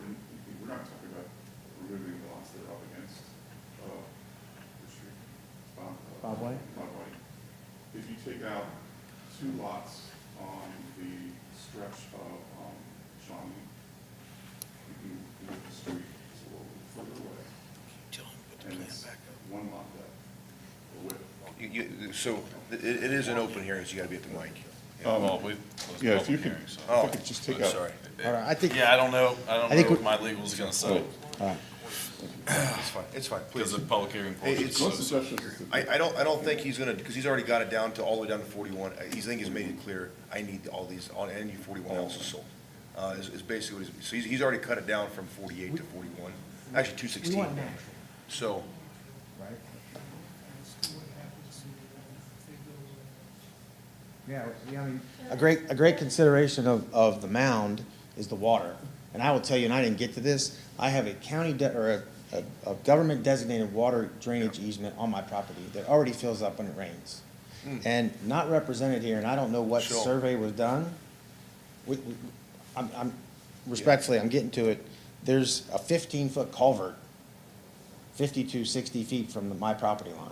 not talking about removing the lots that are up against the street? Bob White? Bob White. If you take out 2 lots on the stretch of Shawnee, you can move the street just a little bit further away. And it's 1 lot depth, or width. So it is an open hearing, so you got to be at the mic. Well, we've closed the Yeah, if public you could, hearing, so. if you could just take I'm out. sorry. All right, I think. Yeah, I don't know I think what we- my legal's gonna say, All right. It's fine, because please. the public hearing portion is It's- so Most suggestions is that- I don't think he's gonna, because he's already got it down to, all the way down to 41. I think he's made it clear, I need all these, I need 41 houses sold. Is basically what so he's already cut it down from 48 to 41, actually 216. We want natural, So, right? Yeah, I mean, a great consideration of the mound is the water. And I will tell you, and I didn't get to this, I have a county, or a government designated water drainage easement on my property that already fills up when it rains. And not represented here, and I don't know what Sure. survey was done. I'm respectfully, I'm getting to it. There's a 15-foot culvert, 60 feet from my property line.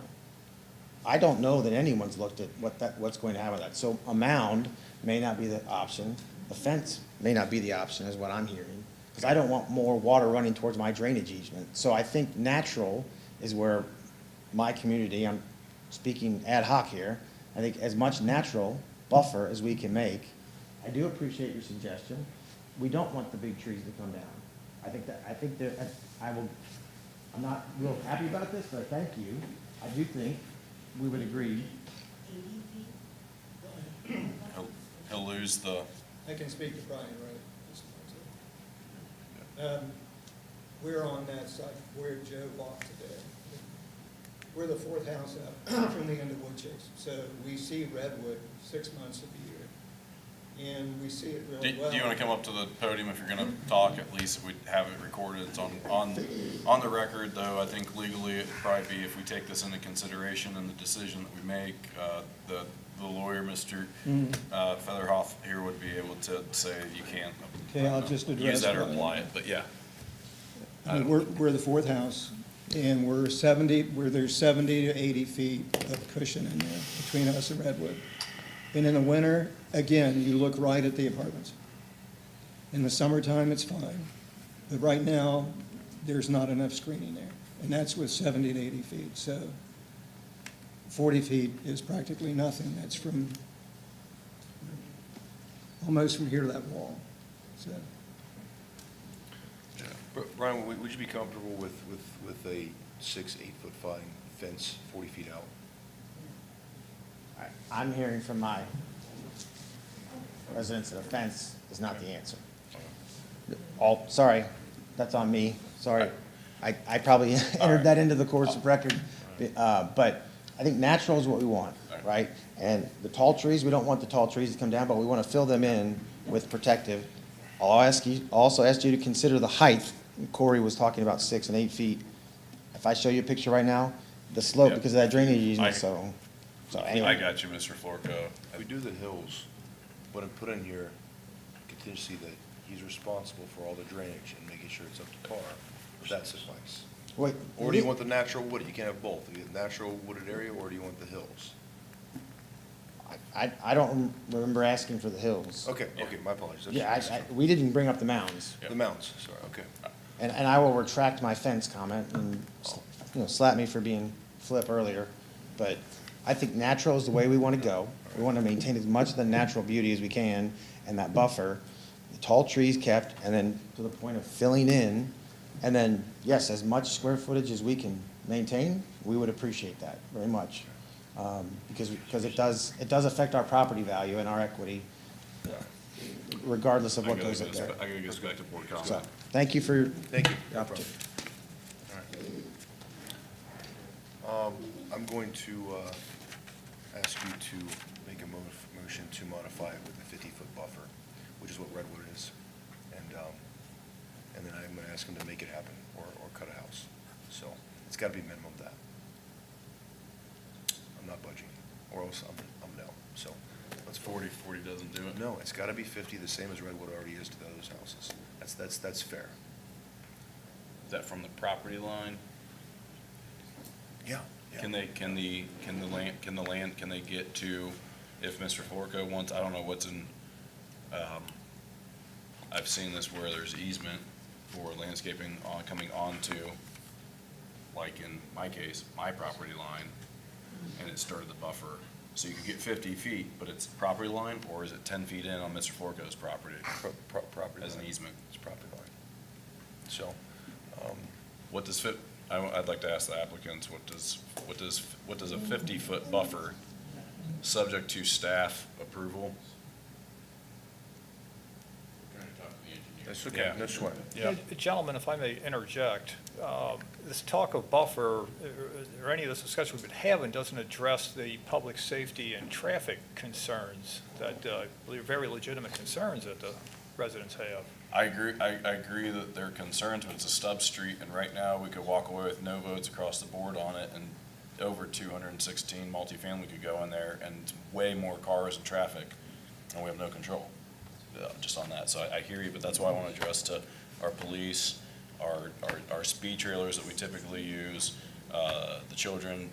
I don't know that anyone's looked at what's going to happen with that. So a mound may not be the option. the fence may not be the option, is what I'm hearing, because I don't want more water running towards my drainage easement. So I think natural is where my community, I'm speaking ad hoc here, I think as much natural buffer as we can make. I do appreciate your suggestion. We don't want the big trees to come down. I'm not real happy about this, but thank you. I do think we would agree. He'll lose the, I can speak to Brian, right? We're on that side where Joe walked today. We're the fourth house up from the end of Woodchase, so we see redwood 6 months of the year, and we see it really well. do you want to come up to the podium if you're going to talk? At least we have it recorded. It's on the record, though. I think legally it'd probably be, if we take this into consideration in the decision that we make, the lawyer, Mr. Featherhoff here, would be able to say you can't Okay, I'll just address use that or Brian. apply it, but yeah. We're the fourth house, and there's 70 to 80 feet of cushion in there between us and redwood. And in the winter, again, you look right at the apartments. In the summertime, it's fine, but right now, there's not enough screening there, and that's with 70 to 80 feet, so 40 feet is practically nothing. That's from, almost from here to that wall, so. Brian, would you be comfortable with a 6, 8 foot fine fence 40 feet out? I'm hearing from my residents that a fence is not the answer. Sorry, that's on me, sorry. I probably entered that into the course of record, but I think natural is what we want, right? And the tall trees, we don't want the tall trees to come down, but we want to fill them in with protective. I'll also ask you to consider the height. Corey was talking about 6 and 8 feet. If I show you a picture right now, the slope, Yep. because of that drainage easement, so anyway. I got you, Mr. Florco. If we do the hills, but put in here contingency that he's responsible for all the drainage and making sure it's up to par, would that suffice? Wait, Or do you want the natural wooded? You can't have both. You get natural wooded area, or do you want the hills? I don't remember asking for the hills. Okay, my apologies. Yeah, we didn't bring up the mounds. The mountains, sorry, okay. And I will retract my fence comment and, slap me for being flip earlier. But I think natural is the way we want to go. We want to maintain as much of the natural beauty as we can and that buffer. The tall trees kept, and then to the point of filling in. And then, yes, as much square footage as we can maintain, we would appreciate that very much. Because it does affect our property value and our equity, regardless of what goes up there. I gotta go back to board comment. So, thank you for Thank you. the opportunity. I'm going to ask you to make a motion to modify it with a 50-foot buffer, which is what redwood is. And then I'm going to ask him to make it happen or cut a house. So it's got to be minimum of that. I'm not budging, or else I'm no. So let's 40 doesn't do it? No, it's got to be 50, the same as redwood already is to the other houses. That's fair. Is that from the property line? Yeah. Can they get to, if Mr. Florco wants, I don't know what's in, I've seen this where there's easement for landscaping coming onto, like in my case, my property line, and it started the buffer. So you could get 50 feet, but it's property line, or is it 10 feet in on Mr. Florco's property? Property as an line. easement. It's property line. So, What does fit? I'd like to ask the applicants, what does a 50-foot buffer, subject to staff approval? that's okay, no sweat. Yeah. Gentlemen, if I may interject, this talk of buffer, or any of this discussion we've been having, doesn't address the public safety and traffic concerns that I believe are very legitimate concerns that the residents have. I agree that there are concerns, but it's a stub street, and right now we could walk away with no votes across the board on it, and over 216 multifamily could go in there, and way more cars and traffic, and we have no control just on that. So I hear you, but that's why I want to address to our police, our speed trailers that we typically use, the children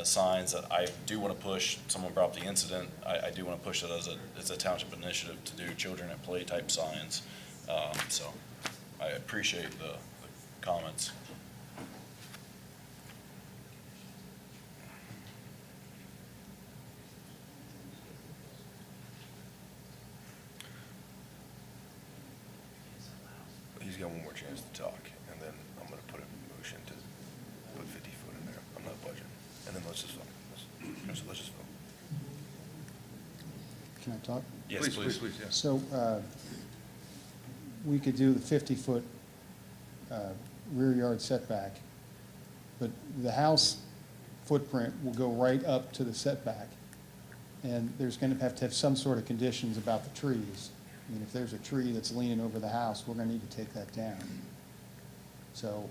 signs that I do want to push. Someone brought up the incident. I do want to push it as a township initiative to do children at play type signs. So I appreciate the comments. He's got one more chance to talk, and then I'm gonna put a motion to put 50 foot in there. I'm not budgeting. And then let's just vote. Let's just vote. Can I talk? Yes, please. Yeah. So we could do the 50-foot rear yard setback, but the house footprint will go right up to the setback. And there's going to have some sort of conditions about the trees. I mean, if there's a tree that's leaning over the house, we're going to need to take that down. So,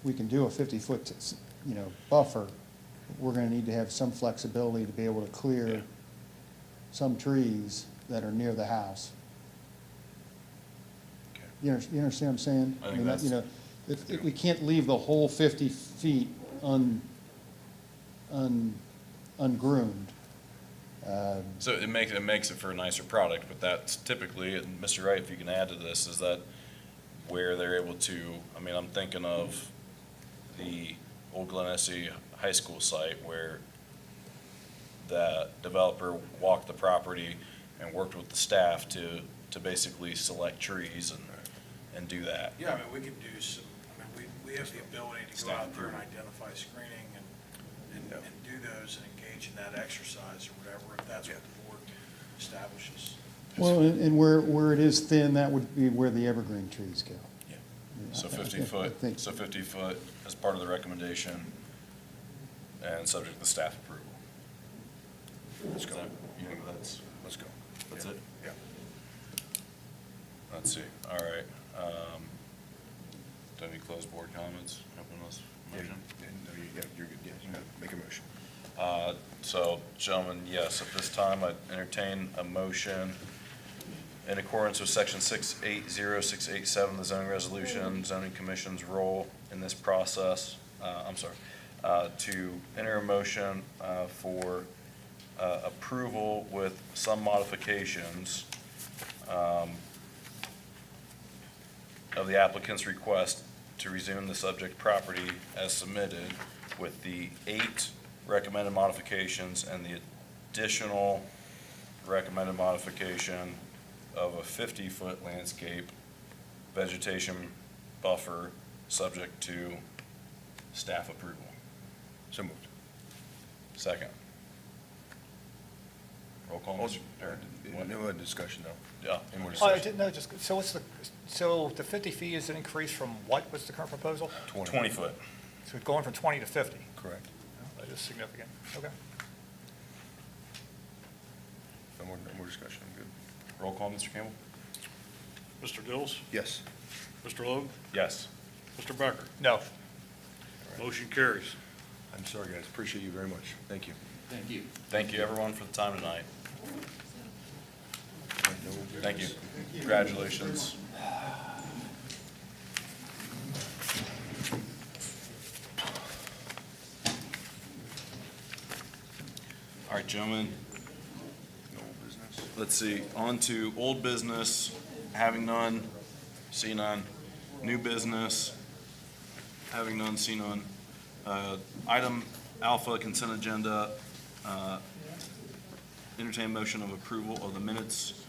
we can do a 50-foot, buffer. But we're going to need to have some flexibility to be able to clear some trees that are near the house. You understand what I'm saying? I think mean, that's- if we can't leave the whole 50 feet ungroomed. So it makes it for a nicer product, but that's typically, and Mr. Wright, if you can add to this, is that where they're able to, I mean, I'm thinking of the old Glen Essie High School site where the developer walked the property and worked with the staff to basically select trees and do that. Yeah, I mean, we could do some, I mean, we have the ability to go out there and identify screening and do those and engage in that exercise or whatever, if that's what the board establishes. Well, and where it is thin, that would be where the evergreen trees go. Yeah. Yeah, So I 50 think- foot, I think- so 50 foot as part of the recommendation and subject to staff approval. Let's go. You think that's, Let's go. that's Yeah. it? Yeah. Let's see, all right. Do any closed board comments? Open this motion? You're good. Yeah, you gotta make a motion. So, gentlemen, yes, at this time, I entertain a motion in accordance with section 680, 687, the zoning resolution, zoning commission's role in this process, to enter a motion for approval with some modifications of the applicant's request to resume the subject property as submitted with the 8 recommended modifications and the additional recommended modification of a 50-foot landscape vegetation buffer subject to staff approval. So moved. Second. Roll call, Mr. Perry. No discussion, though. Yeah. Any more Oh, I discussion? didn't know, so so the 50 feet is an increase from what was the current proposal? 20 foot. So it's going from 20 to 50. Correct. That is significant. Okay. No more discussion. I'm good. Roll call, Mr. Campbell? Mr. Dills? Yes. Mr. Logue? Yes. Mr. Becker? No. Motion carries. I'm sorry, guys. Appreciate you very much. Thank you. Thank you. Thank you, everyone, for the time tonight. Thank you. Congratulations. All right, gentlemen. No business. Let's see, on to old business, having none, see none. New business, having none, see none. Item alpha, consent agenda, entertain motion of approval of the minutes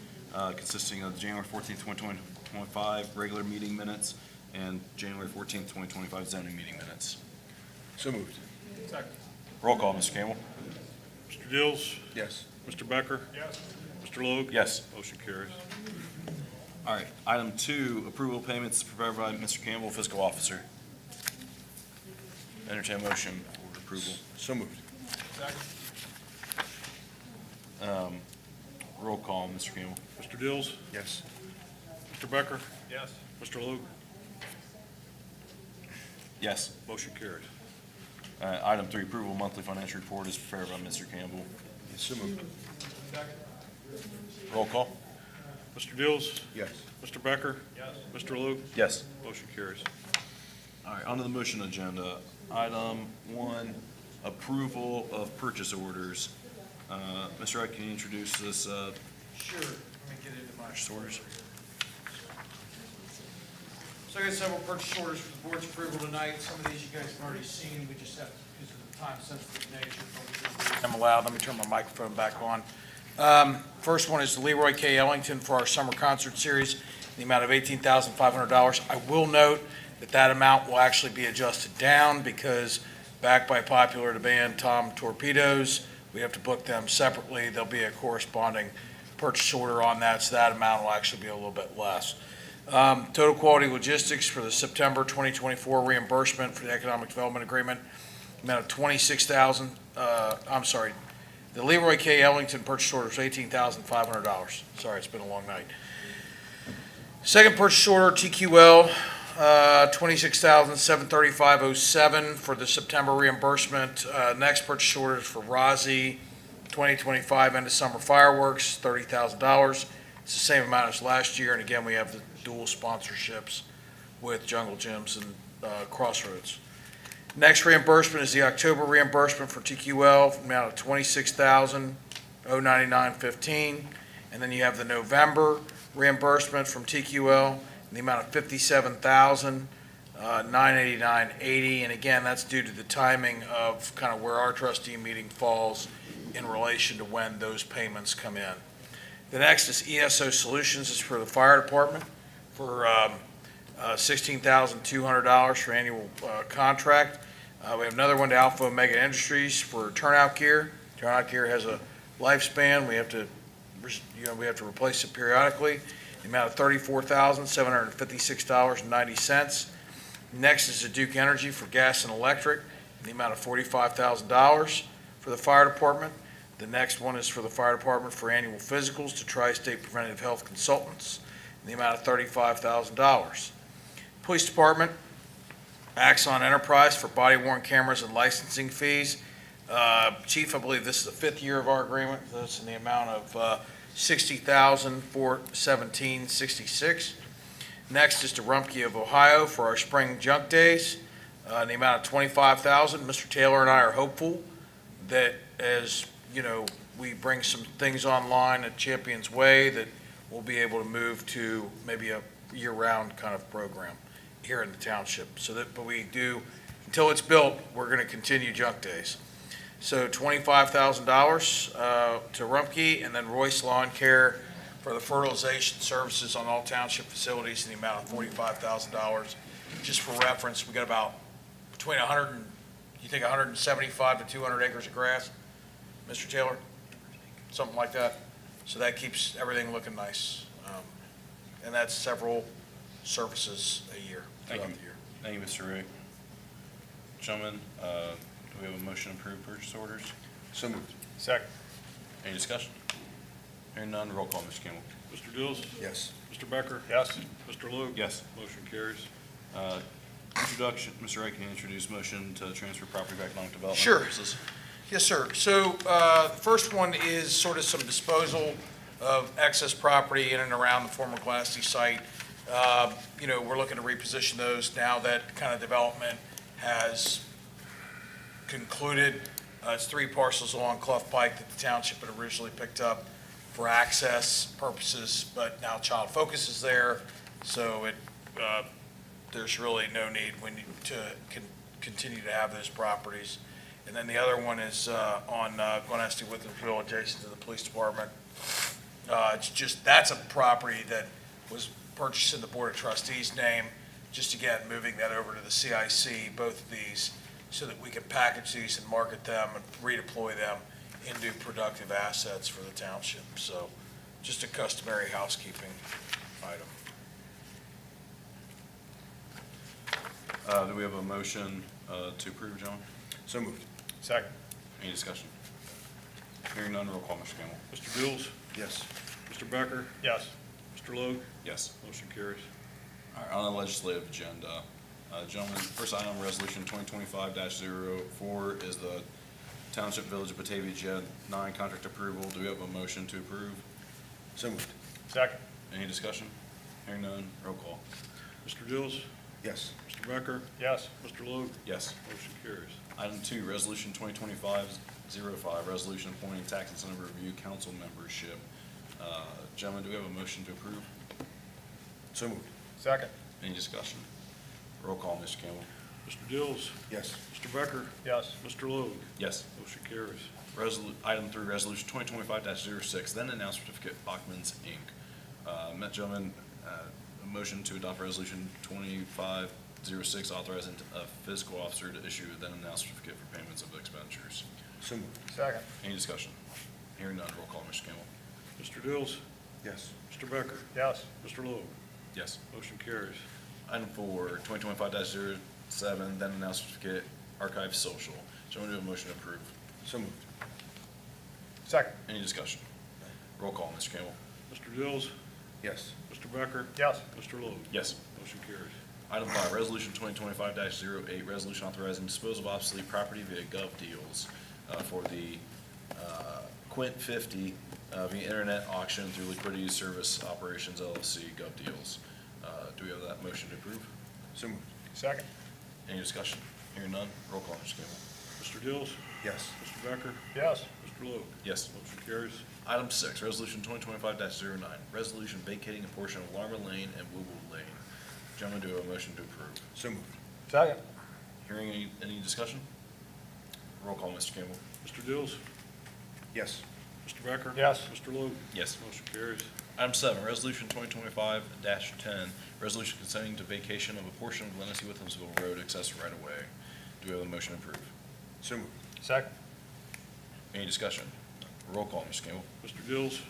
consisting of January 14th, 2025 regular meeting minutes and January 14th, 2025 zoning meeting minutes. So moved. Roll call, Mr. Campbell. Mr. Dills? Yes. Mr. Becker? Yes. Mr. Logue? Yes. Motion carries. All right, item 2, approval of payments prepared by Mr. Campbell, fiscal officer. Entertain motion for approval. So moved. Roll call, Mr. Campbell. Mr. Dills? Yes. Mr. Becker? Yes. Mr. Logue? Yes. Motion carries. Item 3, approval of monthly financial report is prepared by Mr. Campbell. Yes, so moved. Roll call. Mr. Dills? Yes. Mr. Becker? Yes. Mr. Logue? Yes. Motion carries. All right, onto the motion agenda. Item 1, approval of purchase orders. Mr. Wright, can you introduce this? Sure, let me get into my Purchase orders. So I got several purchase orders for the board's approval tonight. Some of these you guys have already seen, we just have, because of the time-sensitive nature. I'm allowed, let me turn my microphone back on. First one is the Leroy K. Ellington for our summer concert series, in the amount of $18,500. I will note that that amount will actually be adjusted down because backed by popular demand, Tom Torpedoes, we have to book them separately. There'll be a corresponding purchase order on that, so that amount will actually be a little bit less. Total Quality Logistics for the September 2024 reimbursement for the Economic Development Agreement, amount of $26,000, the Leroy K. Ellington purchase order is $18,500. Sorry, it's been a long night. Second purchase order, TQL, $26,735.07 for the September reimbursement. Next purchase order is for Rozzy 2025 end of summer fireworks, $30,000. It's the same amount as last year, and again, we have the dual sponsorships with Jungle Gyms and Crossroads. Next reimbursement is the October reimbursement for TQL, amount of $26,099.15. And then you have the November reimbursement from TQL, in the amount of $57,989.80. And again, that's due to the timing of kind of where our trustee meeting falls in relation to when those payments come in. The next is ESO Solutions. It's for the fire department for $16,200 for annual contract. We have another one to Alpha Omega Industries for turnout gear. Turnout gear has a lifespan. We have to replace it periodically. The amount of $34,756.90. Next is the Duke Energy for gas and electric, in the amount of $45,000 for the fire department. The next one is for the fire department for annual physicals to Tri-State Preventative Health Consultants, in the amount of $35,000. Police department, Axon Enterprise for body-worn cameras and licensing fees. Chief, I believe this is the 5th year of our agreement. That's in the amount of $60,417.66. Next is to Rumpke of Ohio for our spring junk days, in the amount of $25,000. Mr. Taylor and I are hopeful that as we bring some things online at Champions Way, that we'll be able to move to maybe a year-round kind of program here in the township. But we do, until it's built, we're going to continue junk days. So $25,000 to Rumpke, and then Royce Lawn Care for the fertilization services on all township facilities in the amount of $45,000. Just for reference, we got about between 175 to 200 acres of grass, Mr. Taylor? Something like that. So that keeps everything looking nice. And that's several services a year, throughout the year. Thank you, Mr. Ray. Gentlemen, do we have a motion to approve purchase orders? So moved. Second. Any discussion? Hearing none, roll call, Mr. Campbell. Mr. Dills? Yes. Mr. Becker? Yes. Mr. Luke? Yes. Motion carries. Introduction, Mr. Wright, can you introduce motion to transfer property for economic development Sure. purposes? Yes, sir. So the first one is sort of some disposal of excess property in and around the former Glassy site. We're looking to reposition those now that kind of development has concluded. It's 3 parcels along Clough Pike that the township had originally picked up for access purposes, but now Child Focus is there, so there's really no need to continue to have those properties. And then the other one is on Glen Estee Withensville, adjacent to the police department. That's a property that was purchased in the Board of Trustees' name, just again, moving that over to the CIC, both of these, so that we can package these and market them and redeploy them into productive assets for the township. So just a customary housekeeping item. Do we have a motion to approve, gentlemen? So moved. Second. Any discussion? Hearing none, roll call, Mr. Campbell. Mr. Dills? Yes. Mr. Becker? Yes. Mr. Luke? Yes. Motion carries. All right, on the legislative agenda, gentlemen, first item, resolution 2025-04 is the Township Village of Batavia Gen 9 contract approval. Do we have a motion to approve? So moved. Second. Any discussion? Hearing none, roll call. Mr. Dills? Yes. Mr. Becker? Yes. Mr. Luke? Yes. Motion carries. Item 2, Resolution 2025-05, Resolution appointing Tax Incentive Review Council membership. Gentlemen, do we have a motion to approve? So moved. Second. Any discussion? Roll call, Mr. Campbell. Mr. Dills? Yes. Mr. Becker? Yes. Mr. Logue? Yes. Motion carries. Item 3, Resolution 2025-06, then and now certificate Bachman's, Inc. Gentlemen, a motion to adopt Resolution 2506, authorizing a fiscal officer to issue a then and now certificate for payments of expenditures. So moved. Second. Any discussion? Hearing none, roll call, Mr. Campbell. Mr. Dills? Yes. Mr. Becker? Yes. Mr. Logue? Yes. Motion carries. Item 4, 2025-07, then and now certificate Archive Social. Gentlemen, do we have a motion to approve? So moved. Second. Any discussion? Roll call, Mr. Campbell. Mr. Dills? Yes. Mr. Becker? Yes. Mr. Logue? Yes. Motion carries. Item 5, Resolution 2025-08, resolution authorizing disposal of obsolete property via gov deals for the Quint 50 via internet auction through Liquidity Service Operations LLC gov deals. Do we have that motion to approve? So moved. Second. Any discussion? Hearing none, roll call, Mr. Campbell. Mr. Dills? Yes. Mr. Becker? Yes. Mr. Logue? Yes. Motion carries. Item 6, Resolution 2025-09, resolution vacating a portion of Larmer Lane and Woo Woo Lane. Gentlemen, do we have a motion to approve? So moved. Second. Hearing any discussion? Roll call, Mr. Campbell. Mr. Dills? Yes. Mr. Becker? Yes. Mr. Logue? Yes. Motion carries. Item 7, Resolution 2025-10, resolution consenting to vacation of a portion of Genesee-Withamsville Road access right-of-way. Do we have a motion to approve? So moved. Second. Any discussion? Roll call, Mr. Campbell. Mr. Dills?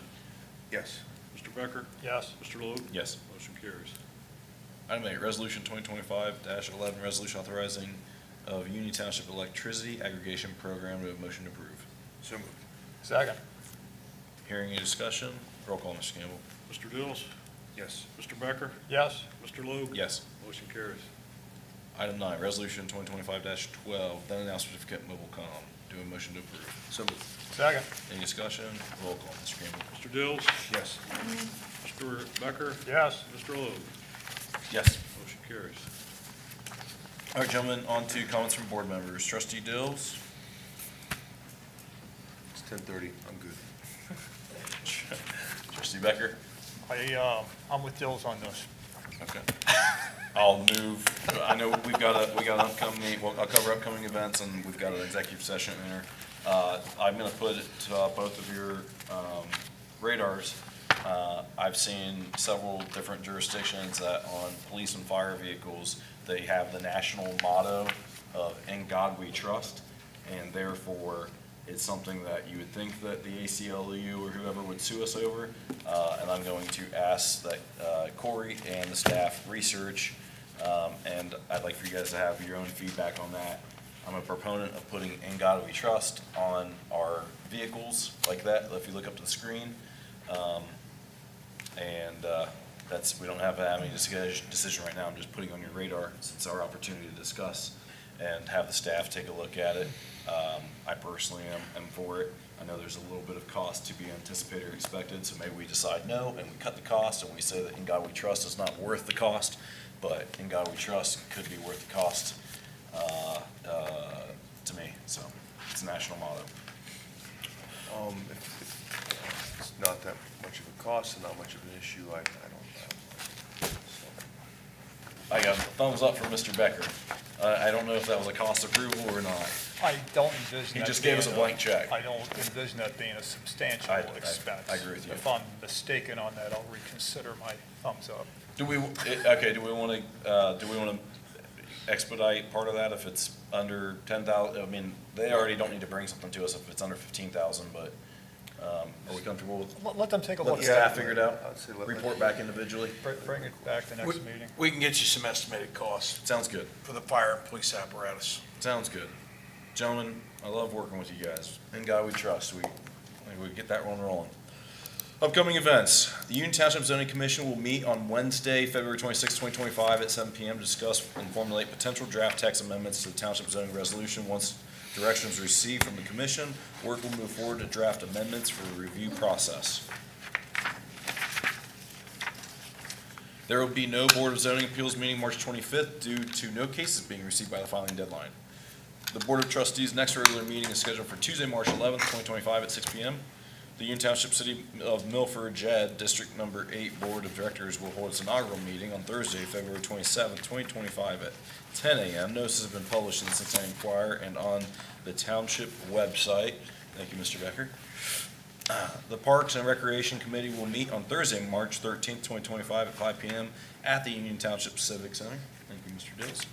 Yes. Mr. Becker? Yes. Mr. Logue? Yes. Motion carries. Item 8, Resolution 2025-11, resolution authorizing of Union Township Electricity Aggregation Program. Do we have a motion to approve? So moved. Second. Hearing any discussion? Roll call, Mr. Campbell. Mr. Dills? Yes. Mr. Becker? Yes. Mr. Logue? Yes. Motion carries. Item 9, Resolution 2025-12, then and now certificate Mobilecom. Do we have a motion to approve? So moved. Second. Any discussion? Roll call, Mr. Campbell. Mr. Dills? Yes. Mr. Becker? Yes. Mr. Logue? Yes. Motion carries. All right, gentlemen, on to comments from board members. Trustee Dills? It's 10:30. I'm good. Trustee Becker? I'm with Dills on this. Okay. I'll move, I know we've got upcoming, well, I'll cover upcoming events, and we've got an executive session there. I'm gonna put it to both of your radars. I've seen several different jurisdictions that on police and fire vehicles, they have the national motto of "In God We Trust," and therefore, it's something that you would think that the ACLU or whoever would sue us over, and I'm going to ask that Corey and the staff research, and I'd like for you guys to have your own feedback on that. I'm a proponent of putting "In God We Trust" on our vehicles like that, if you look up to the screen. We don't have to have any decision right now. I'm just putting on your radar since it's our opportunity to discuss and have the staff take a look at it. I personally am for it. I know there's a little bit of cost to be anticipated or expected, so maybe we decide no and we cut the cost and we say that "In God We Trust" is not worth the cost, but "In God We Trust" could be worth the cost to me. So it's a national motto. If it's not that much of a cost and not much of an issue, I don't. I got a thumbs up from Mr. Becker. I don't know if that was a cost approval or not. I don't envision He that just gave us a being blank check. I don't envision that being a substantial expense. I agree with you. If I'm mistaken on that, I'll reconsider my thumbs up. Do we want to expedite part of that if it's under 10,000? I mean, they already don't need to bring something to us if it's under 15,000, but are we comfortable with? Let them take a Let look the at it. staff figure it out? I'd say Report back individually? Bring it back the next meeting. We can get you some estimated costs Sounds good. for the fire and police apparatus. Sounds good. Gentlemen, I love working with you guys. In God We Trust. We get that one rolling. Upcoming events. The Union Township Zoning Commission will meet on Wednesday, February 26, 2025 at 7 p.m. to discuss and formulate potential draft text amendments to the Township Zoning Resolution. Once directions received from the commission, work will move forward to draft amendments for the review process. There will be no Board of Zoning Appeals meeting March 25th due to no cases being received by the filing deadline. The Board of Trustees' next regular meeting is scheduled for Tuesday, March 11th, 2025 at 6 p.m. The Union Township City of Milford JED District Number 8 Board of Directors will hold its inaugural meeting on Thursday, February 27th, 2025 at 10 a.m. Notices have been published in the Cincinnati Enquirer and on the Township website. Thank you, Mr. Becker. The Parks and Recreation Committee will meet on Thursday, March 13th, 2025 at 5 p.m. at the Union Township Civic Center. Thank you, Mr. Dills.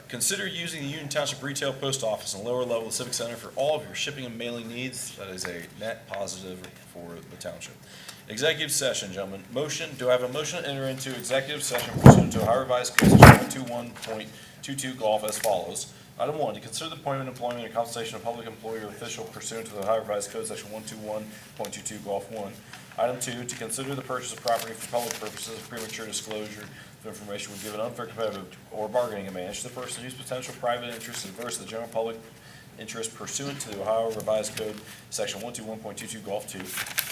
Consider using the Union Township Retail Post Office and lower level of the Civic Center for all of your shipping and mailing needs. That is a net positive for the township. Executive session, gentlemen. Motion, do I have a motion to enter into executive session pursuant to Ohio Revised Code Section 121.22 Golf as follows? Item 1, to consider the appointment, employment, and compensation of public employee or official pursuant to the Ohio Revised Code Section 121.22 Golf 1. Item 2, to consider the purchase of property for public purposes. Premature disclosure of information would give an unfair competitive or bargaining advantage to the person whose potential private interest is adverse to the general public interest pursuant to the Ohio Revised Code, Section 121.22 Golf 2.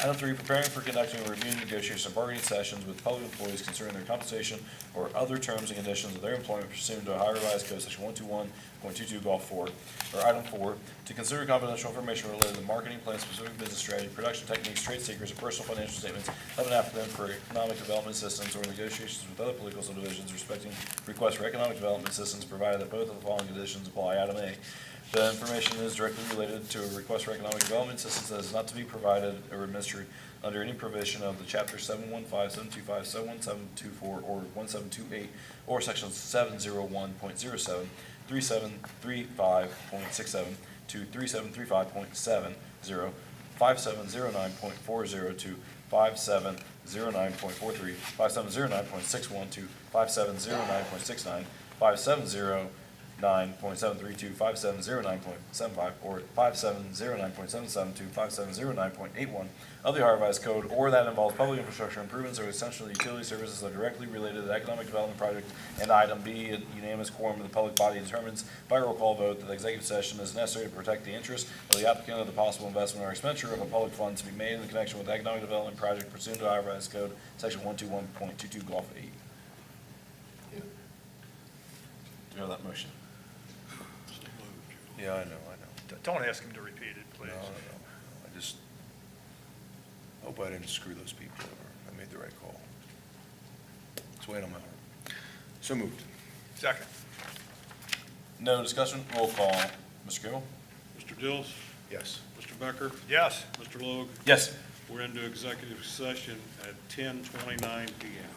Item 3, preparing for conducting or reviewing negotiations or bargaining sessions with public employees concerning their compensation or other terms and conditions of their employment pursuant to Ohio Revised Code, Section 121.22 Golf 4. Or item 4, to consider confidential information related to the marketing plan, specific business strategy, production techniques, trade secrets, or personal financial statements of an applicant for economic development assistance or negotiations with other political subdivisions respecting requests for economic development assistance, provided that both of the following conditions apply. Item A, the information is directly related to a request for economic development assistance that is not to be provided or administered under any provision of the Chapter 715, 725, 71724, or 1728, or Section 701.07, 3735.67 to 3735.70, 5709.40 to 5709.43, 5709.61 to 5709.69, 5709.732, 5709.75, or 5709.77 to 5709.81 of the Ohio Revised Code, or that involves public infrastructure improvements or essential utility services that are directly related to the economic development project. And item B, a unanimous quorum of the public body determines by roll call vote that the executive session is necessary to protect the interest of the applicant of the possible investment or expenditure of a public fund to be made in connection with the economic development project pursuant to Ohio Revised Code, Section 121.22 Golf 8. Do you have that motion? Yeah, I know. Don't ask him to repeat it, please. No. I just hope I didn't screw those people over. I made the right call. It's weighing on my heart. So moved. Second. No discussion, roll call. Mr. Gill? Mr. Dills? Yes. Mr. Becker? Yes. Mr. Logue? Yes. We're into executive session at 10:29 PM.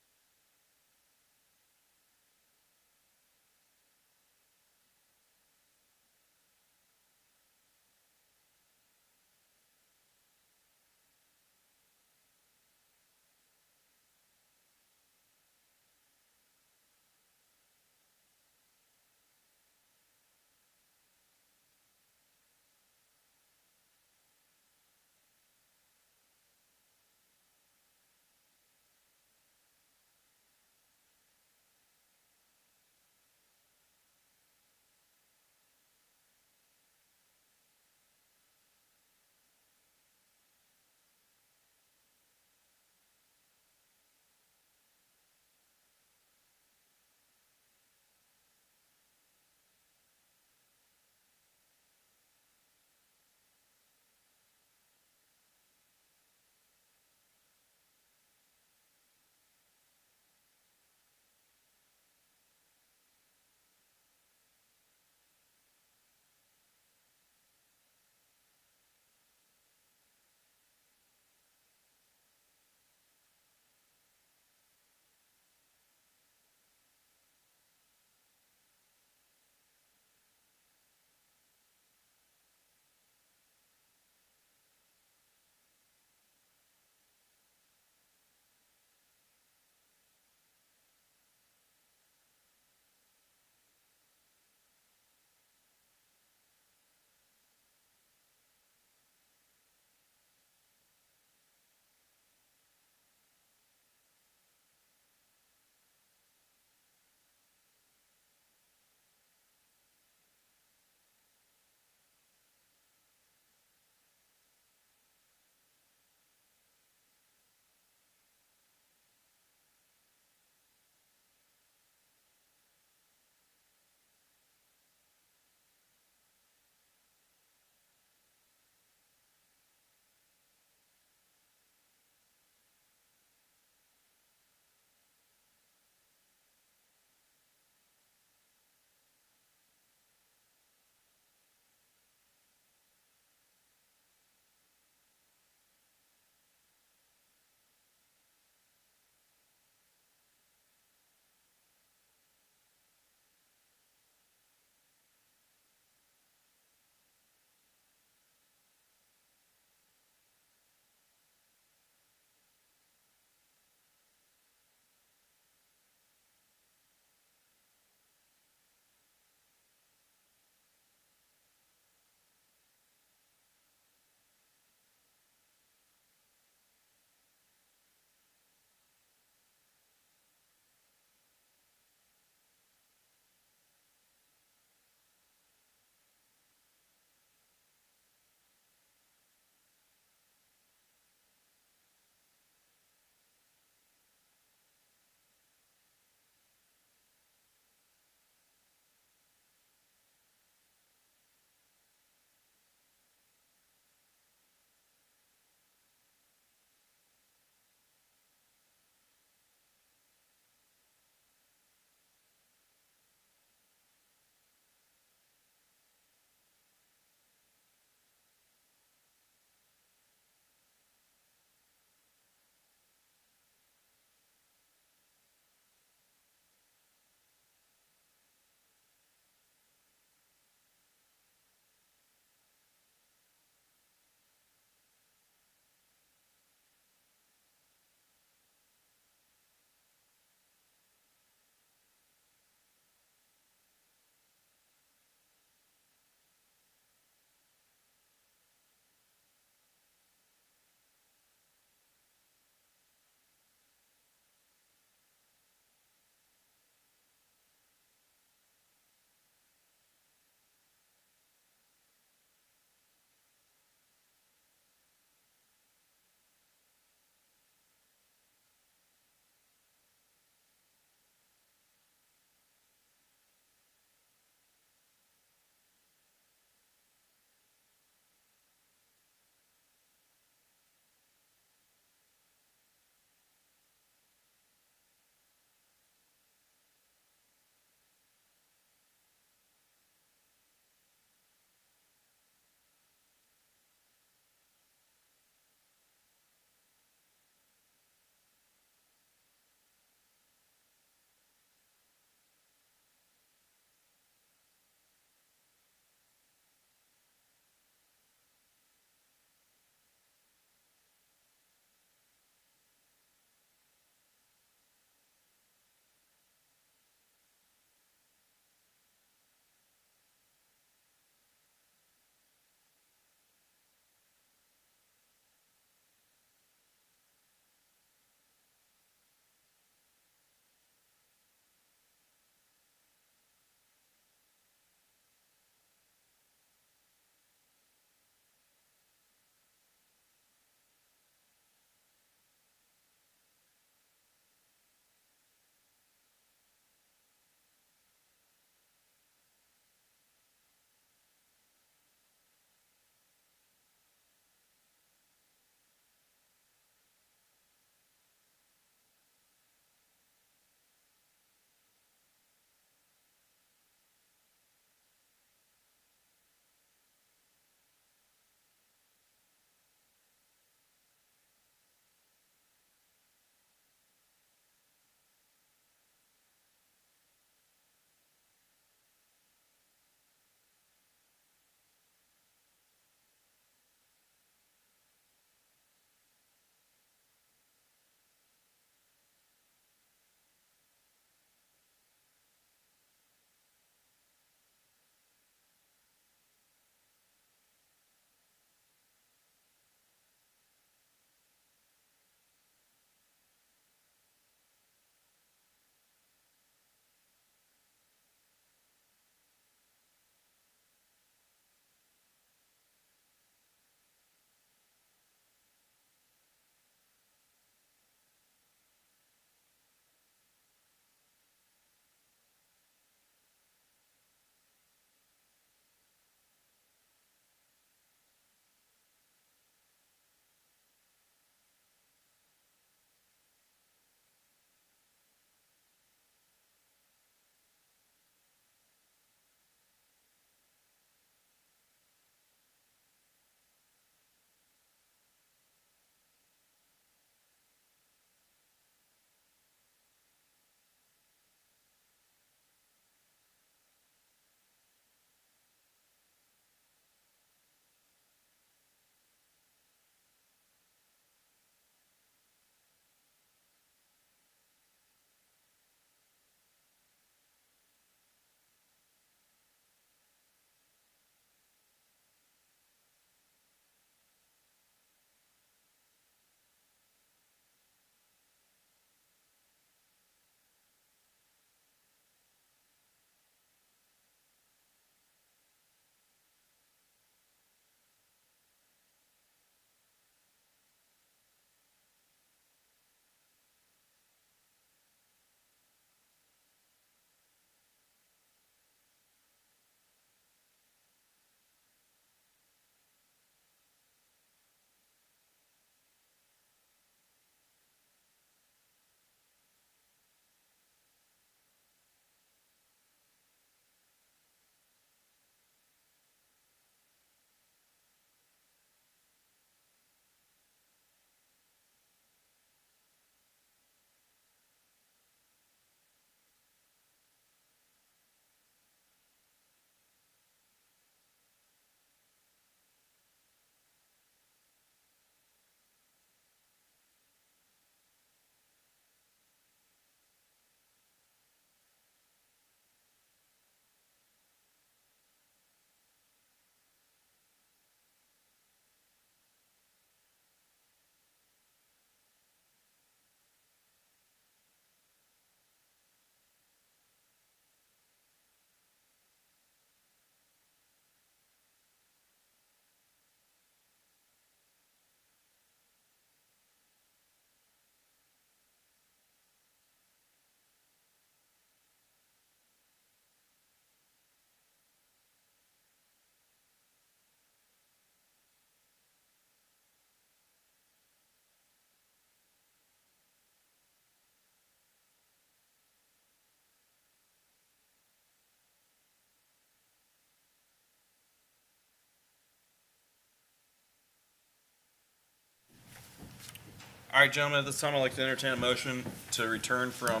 All right, gentlemen, at this time, I'd like to entertain a motion to return from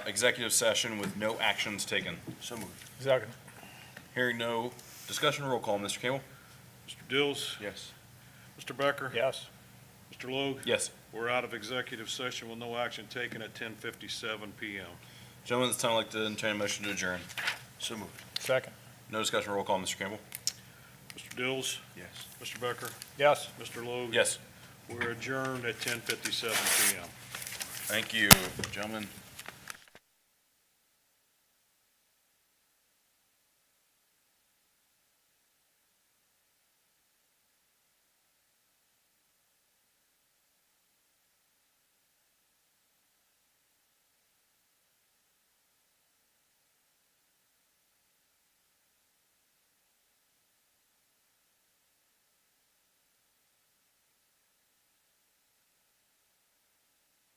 executive session with no actions taken. So moved. Second. Hearing no discussion, roll call. Mr. Campbell? Mr. Dills? Yes. Mr. Becker? Yes. Mr. Logue? Yes. We're out of executive session with no action taken at 10:57 PM. Gentlemen, at this time, I'd like to entertain a motion to adjourn. So moved. Second. No discussion, roll call. Mr. Campbell? Mr. Dills? Yes. Mr. Becker? Yes. Mr. Logue? Yes. We're adjourned at 10:57 PM. Thank you, gentlemen.